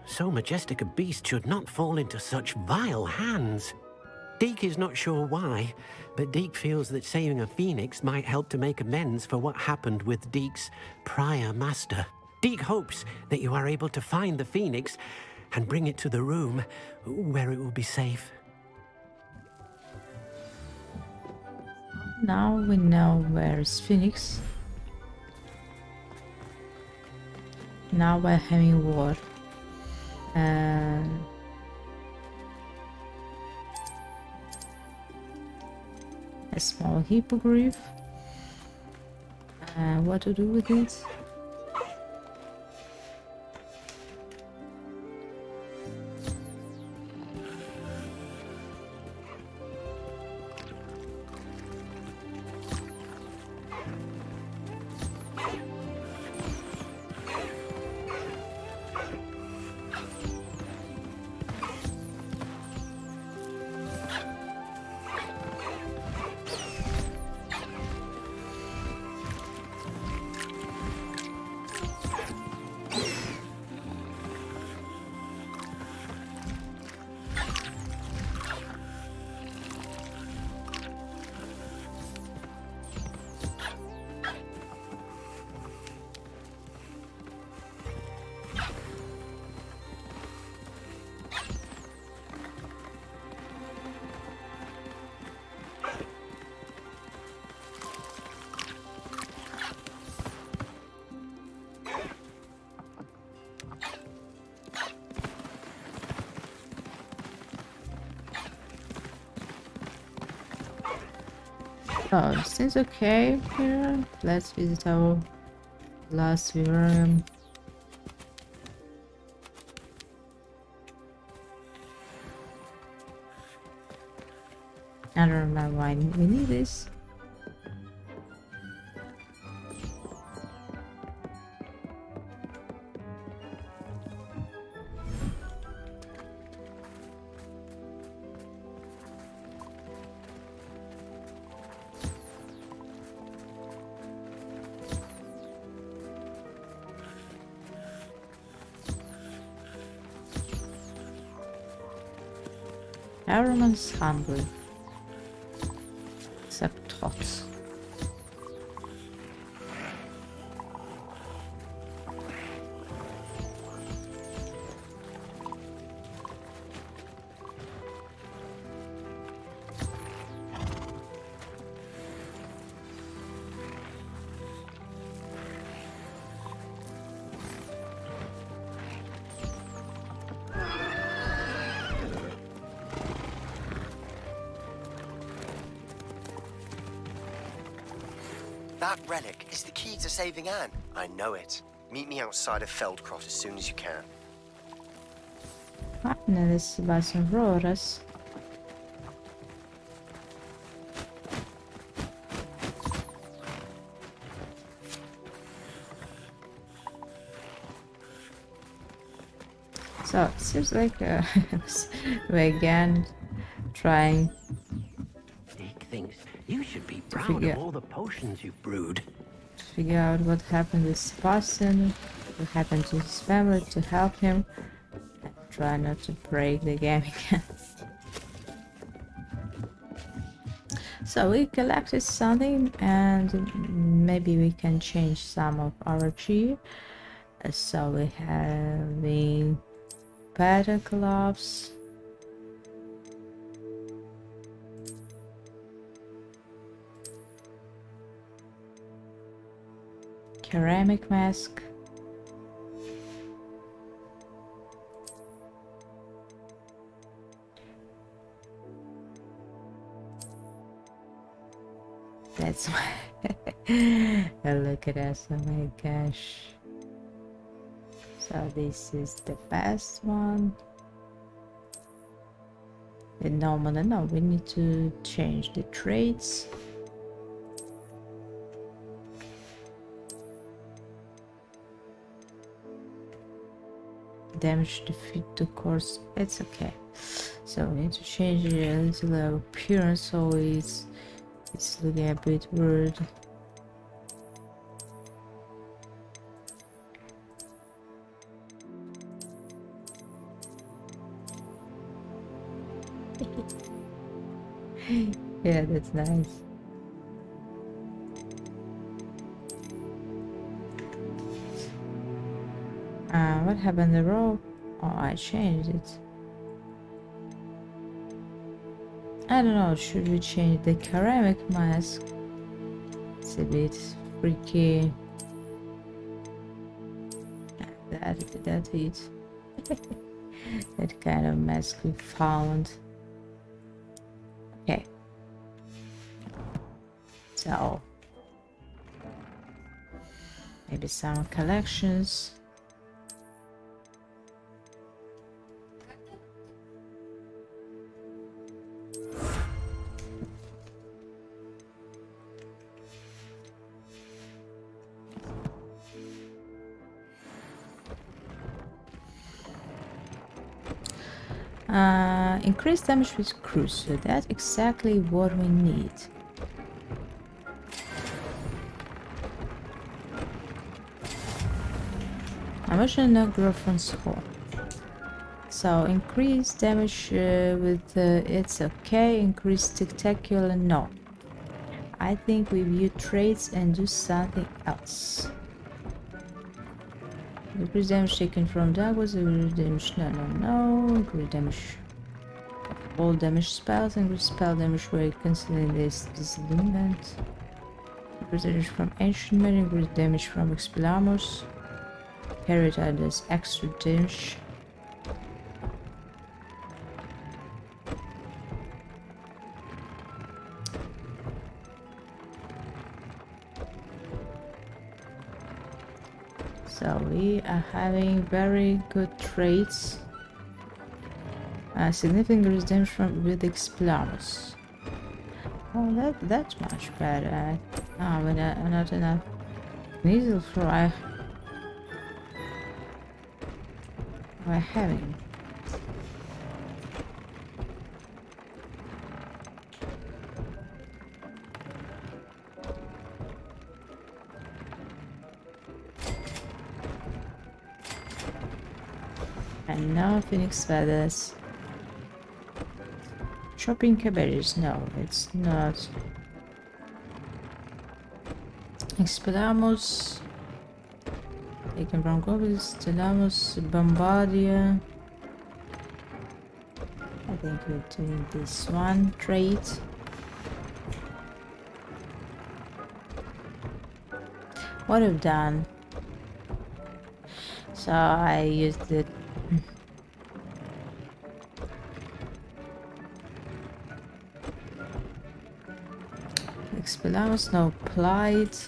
So majestic a beast should not fall into such vile hands. Deke is not sure why, but Deke feels that saving a phoenix might help to make amends for what happened with Deke's prior master. Deke hopes that you are able to find the phoenix and bring it to the room where it will be safe. Now we know where's Phoenix. Now we're having war. A small hippogriff. What to do with it? Oh, seems okay here. Let's visit our last vivarium. I don't remember why we need this. Everyone's hungry. Except Tots. That relic is the key to saving Anne. I know it. Meet me outside of Feldcroft as soon as you can. Nelle base Auroras. So it seems like we're again trying thinks you should be proud of all the potions you've brewed. To figure out what happened to this person, what happened to his family, to help him, and try not to break the game again. So we collected something, and maybe we can change some of our gear. So we have the better gloves. Ceramic mask. That's why. Look at us, oh my gosh. So this is the best one. No, we need to change the traits. Damage defeat the course, it's okay. So we need to change a little appearance, so it's looking a bit weird. Yeah, that's nice. What happened to the rope? Oh, I changed it. I don't know, should we change the ceramic mask? It's a bit freaky. That's it. That kind of mask we found. Okay. So maybe some collections. Increased damage with cruise, so that's exactly what we need. Emotional no growth from sword. So increased damage with it's okay. Increased spectacular, no. I think we view traits and do something else. Increased damage taken from Douglas, increased damage, no. Increased damage all damage spells, increased spell damage where considering this disablement. Increased damage from Ancient Man, increased damage from Expelliarmus. Heritage does extra damage. So we are having very good traits. Significant increased damage from with Expelliarmus. Oh, that's much better. Ah, but not enough. Needle fry. We're having. And now Phoenix Feathers. Chopping cabbages, no, it's not. Expelliarmus. Taken from goblins, Stellamus, Bombardier. I think we're doing this one trait. What I've done. So I used it. Expelliarmus, no plight.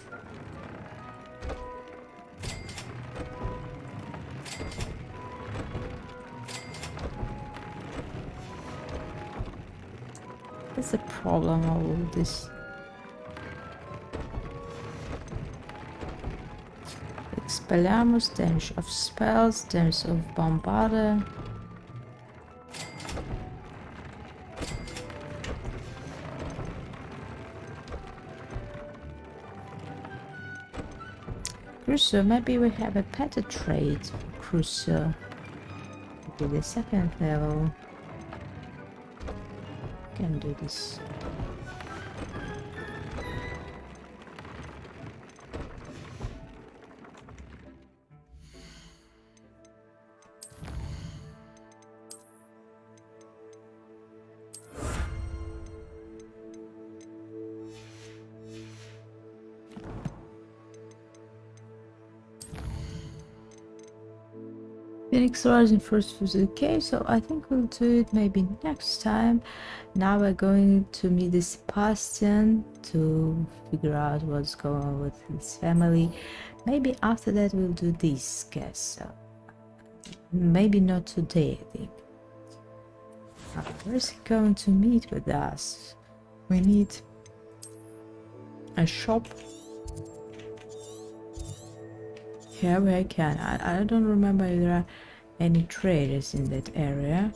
That's the problem of all this. Expelliarmus, damage of spells, damage of Bombarder. Crusoe, maybe we have a pet trait for Crusoe. Maybe the second level. Can do this. Phoenix Rising first visit the cave, so I think we'll do it maybe next time. Now we're going to meet the Sebastian to figure out what's going on with his family. Maybe after that we'll do this guess. So maybe not today, I think. Where's he going to meet with us? We need a shop. Here where I can. I don't remember if there are any traders in that area.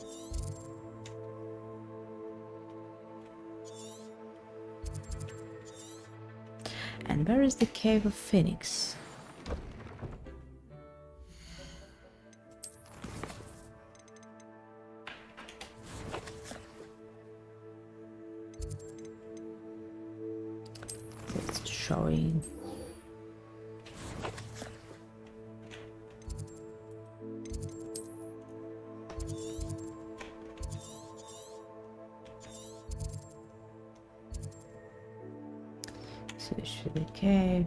And where is the Cave of Phoenix? It's showing. Search for the cave.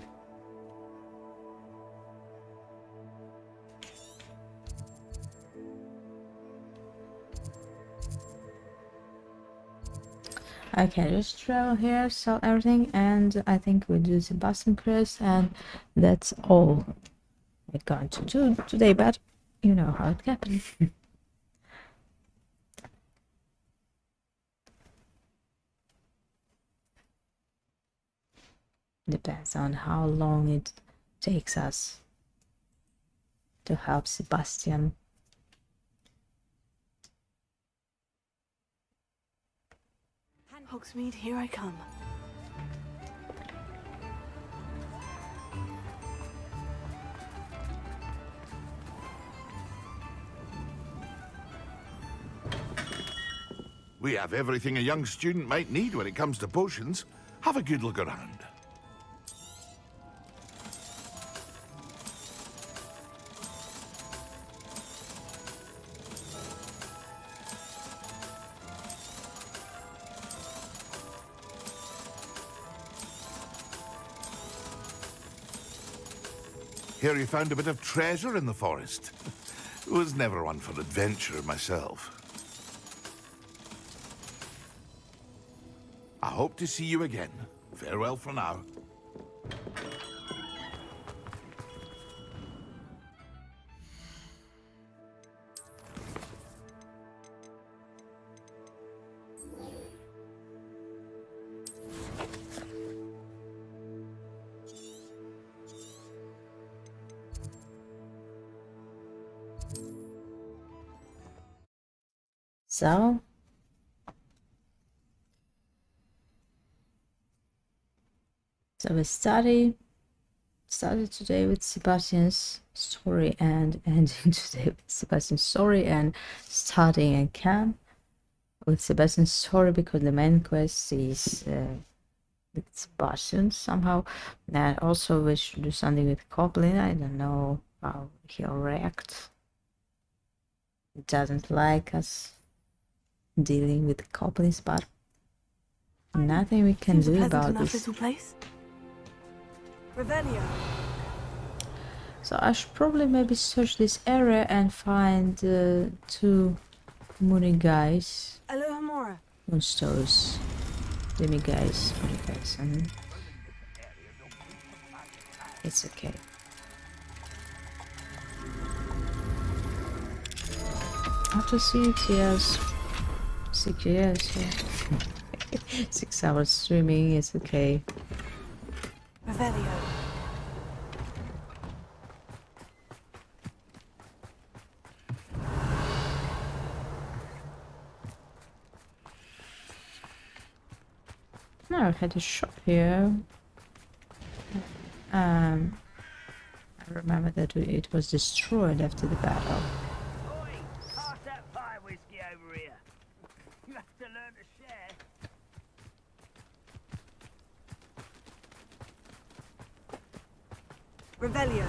Okay, just travel here, sell everything, and I think we'll do Sebastian quest, and that's all we're going to do today, but you know how it happens. Depends on how long it takes us to help Sebastian. Hogsmeade, here I come. We have everything a young student might need when it comes to potions. Have a good look around. Hear you found a bit of treasure in the forest. Was never one for adventure myself. I hope to see you again. Farewell for now. So we started today with Sebastian's story and ending today with Sebastian's story and starting again with Sebastian's story because the main quest is with Sebastian somehow. And also we should do something with Goblin. I don't know how he'll react. He doesn't like us dealing with goblins, but nothing we can do about this. Little place. Revelio. So I should probably maybe search this area and find two moony guys. Alohomora. Moonstones. Moony guys. And it's okay. After 6 years. 6 years, yeah. 6 hours streaming, it's okay. Revelio. Now I had a shop here. I remember that it was destroyed after the battle. Pass that pie whiskey over here. You have to learn to share. Revelio.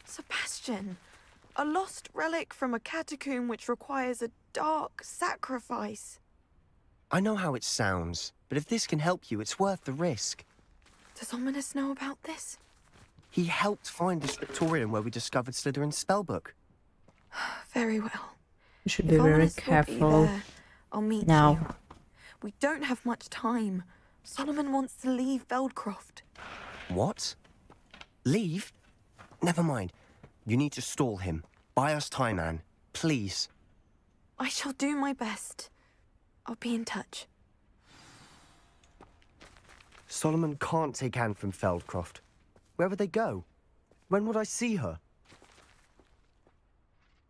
Sebastian, a lost relic from a catacomb which requires a dark sacrifice. I know how it sounds, but if this can help you, it's worth the risk. Does Ominous know about this? He helped find this Victorian where we discovered Slytherin's spellbook. Very well. You should If be very Ominous will be careful there, I'll meet now. you. We don't have much time. Solomon wants to leave Veldcroft. What? Leave? Never mind. You need to stall him. Buy us time, Anne. Please. I shall do my best. I'll be in touch. Solomon can't take Anne from Feldcroft. Where would they go? When would I see her?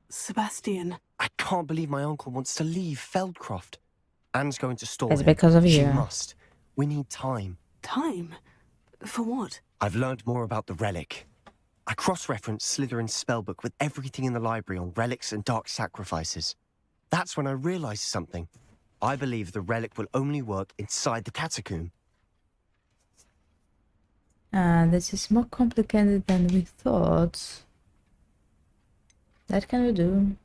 Sebastian. I can't believe my uncle wants to leave Feldcroft. Anne's going to stall It's him. because of She you. must. We need time. Time? For what? I've learned more about the relic. I cross-referenced Slytherin's spellbook with everything in the library on relics and dark sacrifices. That's when I realized something. I believe the relic will only work inside the catacomb. This is more complicated than we thought. That can we do?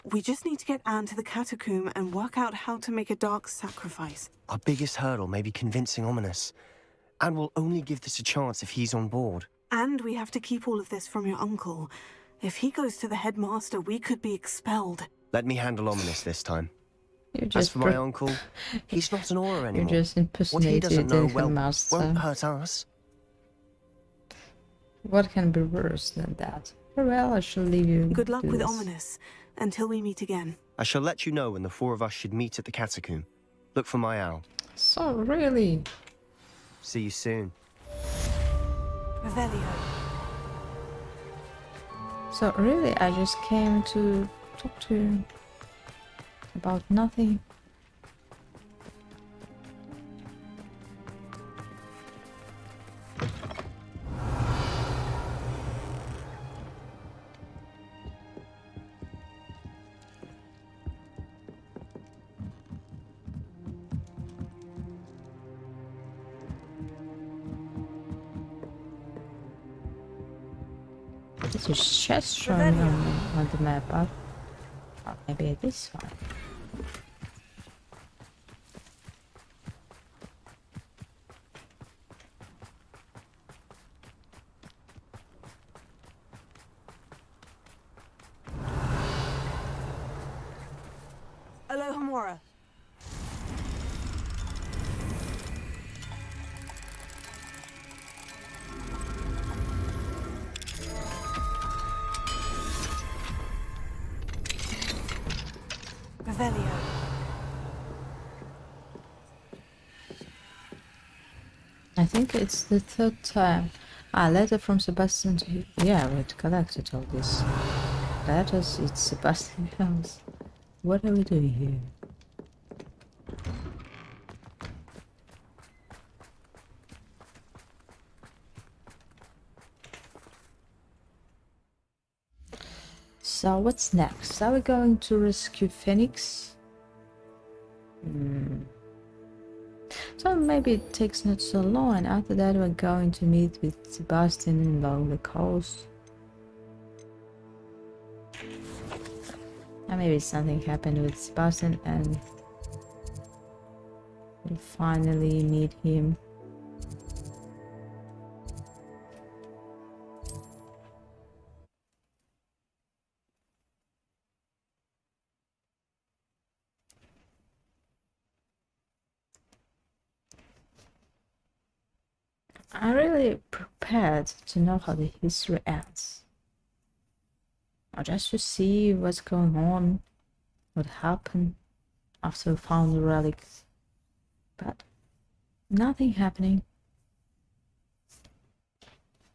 We just need to get Anne to the catacomb and work out how to make a dark sacrifice. Our biggest hurdle may be convincing Ominous. And we'll only give this a chance if he's on board. And we have to keep all of this from your uncle. If he goes to the headmaster, we could be expelled. Let me handle Ominous this time. You As for my uncle, he's not an aura anymore. You just What he doesn't impersonated know the well headmaster. won't hurt us. What can be worse than that? Well, I shall leave you. Good luck to with this. Ominous, until we meet again. I shall let you know when the four of us should meet at the catacomb. Look for my owl. So really? See you soon. Revelio. So really, I just came to talk to you about nothing. There's a chest showing on the map, or maybe this one. Alohomora. Revelio. I think it's the third time. Letter from Sebastian to... Yeah, we collected all this. Letters, it's Sebastian's house. What are we doing here? So what's next? Are we going to rescue Phoenix? So maybe it takes not so long, and after that we're going to meet with Sebastian along the coast. And maybe something happened with Sebastian and we'll finally meet him. I'm really prepared to know how the history ends. Or just to see what's going on, what happened after we found the relics. But nothing happening.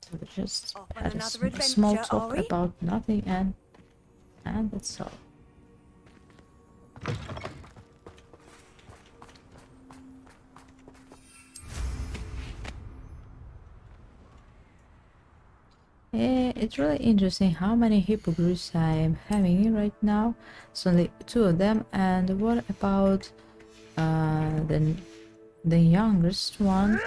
So we just had a small talk about nothing, and that's all. It's really interesting how many hippogriffs I am having right now. It's only 2 of them. And what about the youngest one?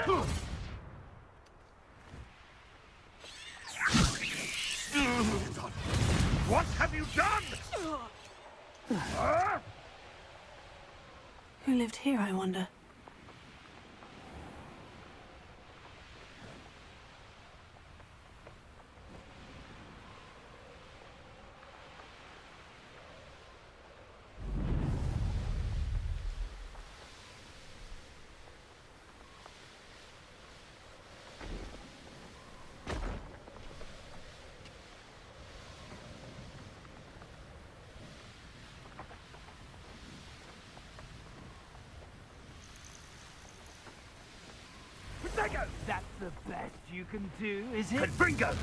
What have you done? Who lived here, I wonder? That's the best you can do, is it? Confringo!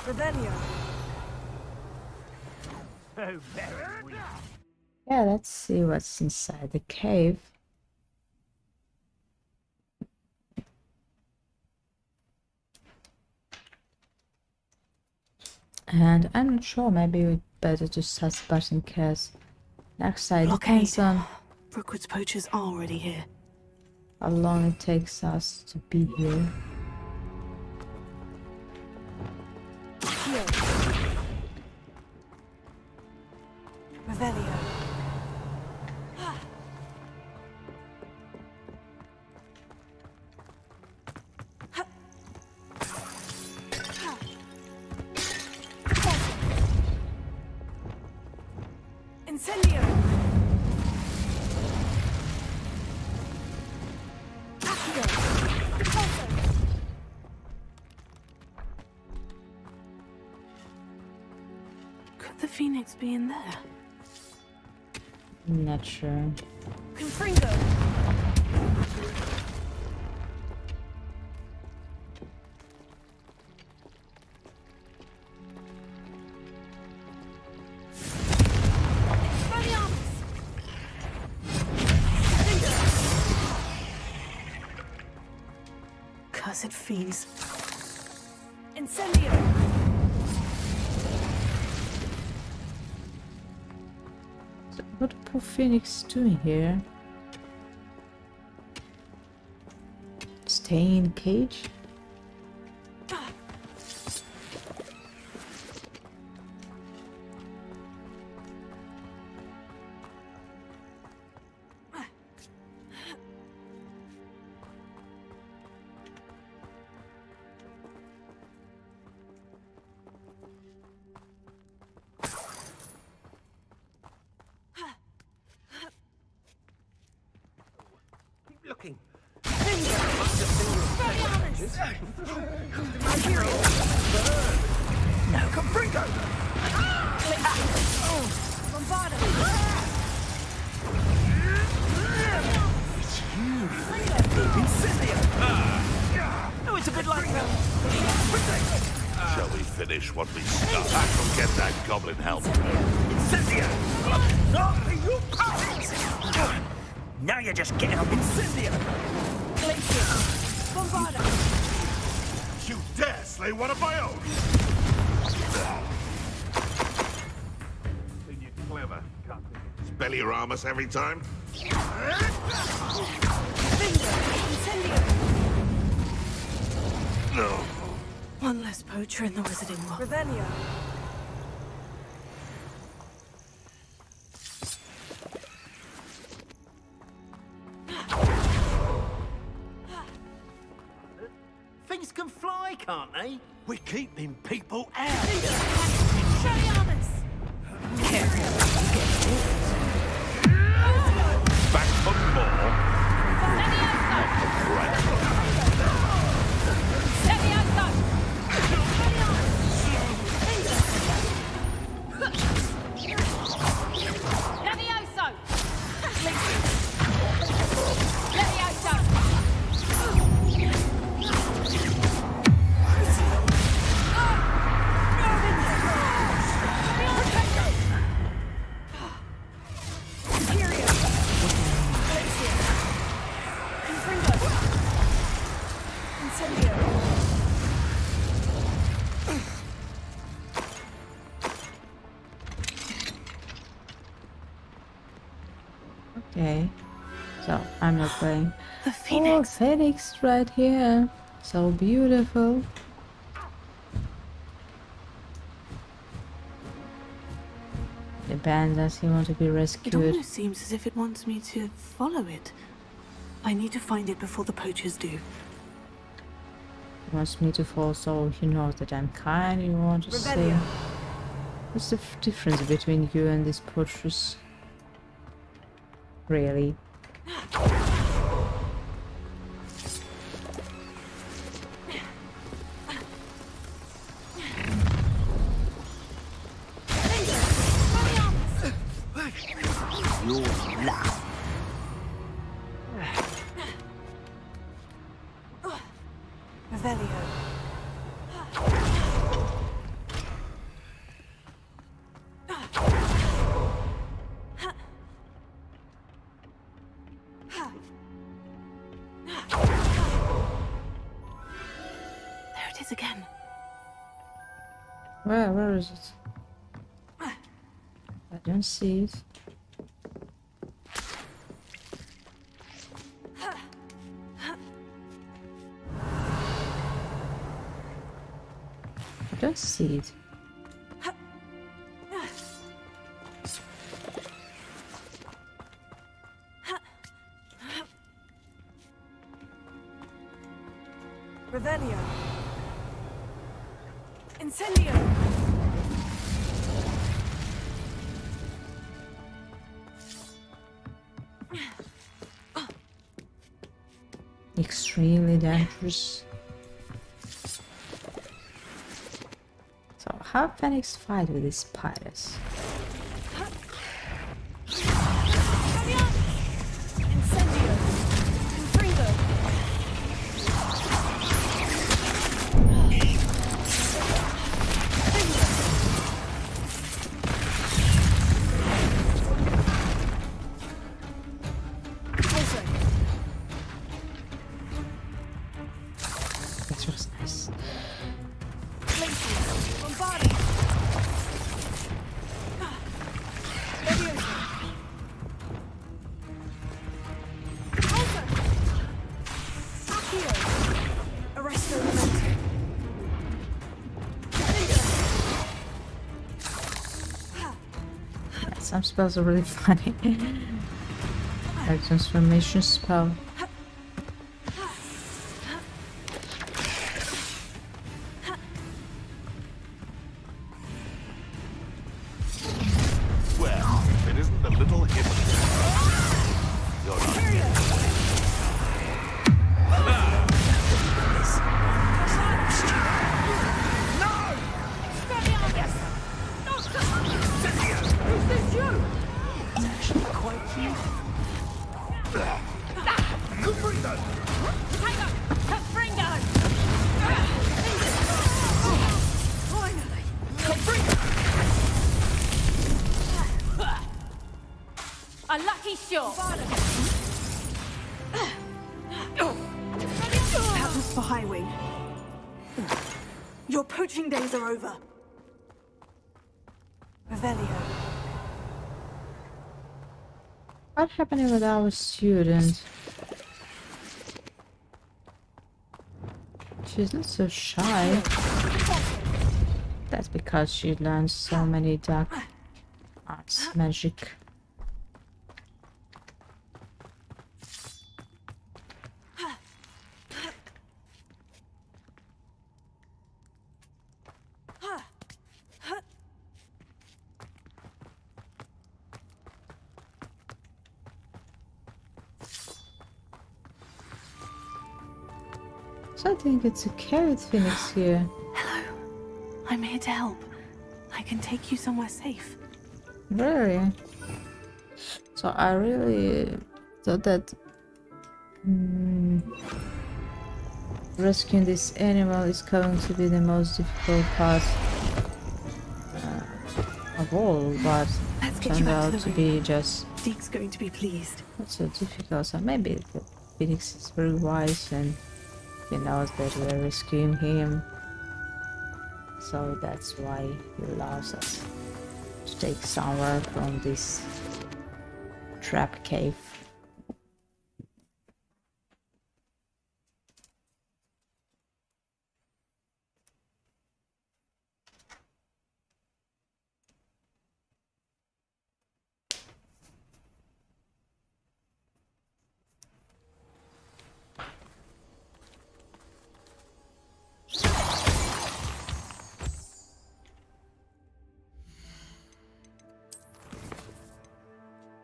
Revelio. So very weak. Yeah, let's see what's inside the cave. And I'm not sure, maybe we'd better just start spotting cats. Next side depends on Brookwood's poachers are already here. how long it takes us to be here. Here. Revelio. Incendio! Accio! Repulso! Could the phoenix be in there? Not sure. Confringo! Cursed fiends. Incendio! So what poor Phoenix doing here? Staying in the cage? Looking. No, Confringo! Bombardo! It's you! Incendio! No, it's a bit like Shall we finish what we start? I will get that goblin help. Incendio! You puppets! Now you're just getting up. Incendio! Bombardo! You dare slay one of my own! Think you're clever, can't you? Spelliaramus every time? Incendio! No. One less poacher in the wizarding world. Revelio! Things can fly, can't they? We're keeping people out. Back for more. Okay. So I'm not playing. The phoenix. Oh, phoenix right here. So beautiful. The band does he want to be It rescued? almost seems as if it wants me to follow it. I need to find it before the poachers do. He wants me to fall, so he knows that I'm kind. You want to say? What's the difference between you and these poachers? Really? Your laugh. Revelio. There it is again. Where is it? I don't see it. I don't see it. Revelio. Incendio. Extremely dangerous. So how Phoenix fight with these pirates? That was nice. Yeah, some spells are really funny. Like transformation spell. Well, if it isn't the little hippo. You're A lucky shot. That was for Highwing. Your poaching days are over. Revelio. What happened with our student? She's not so shy. That's because she learned so many dark arts, magic. So I think it's okay with Phoenix here. Hello. I'm here to help. I can take you somewhere safe. Really? So I really thought that rescuing this animal is going to be the most difficult part of all, but Let's it get you turned back out to to the be room. just Deke's going to be pleased. not so difficult. So maybe the Phoenix is very wise and he knows that we're rescuing him. So that's why he allows us to take somewhere from this trap cave.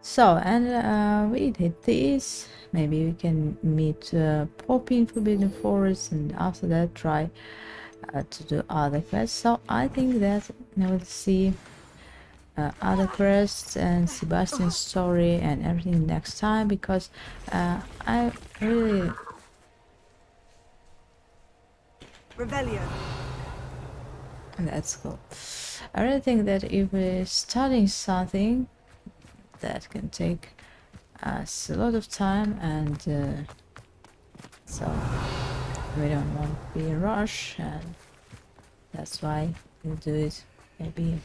So, and we did this. Maybe we can meet Poppy in Forbidden Forest, and after that try to do other quests. So I think that I will see other quests and Sebastian's story and everything next time, because I really... Revelio. That's cool. I really think that if we're studying something, that can take us a lot of time, and so we don't want to be in a rush, and that's why we'll do it maybe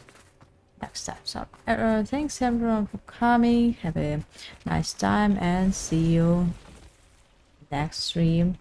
next time. So thanks everyone for coming, have a nice time, and see you next stream.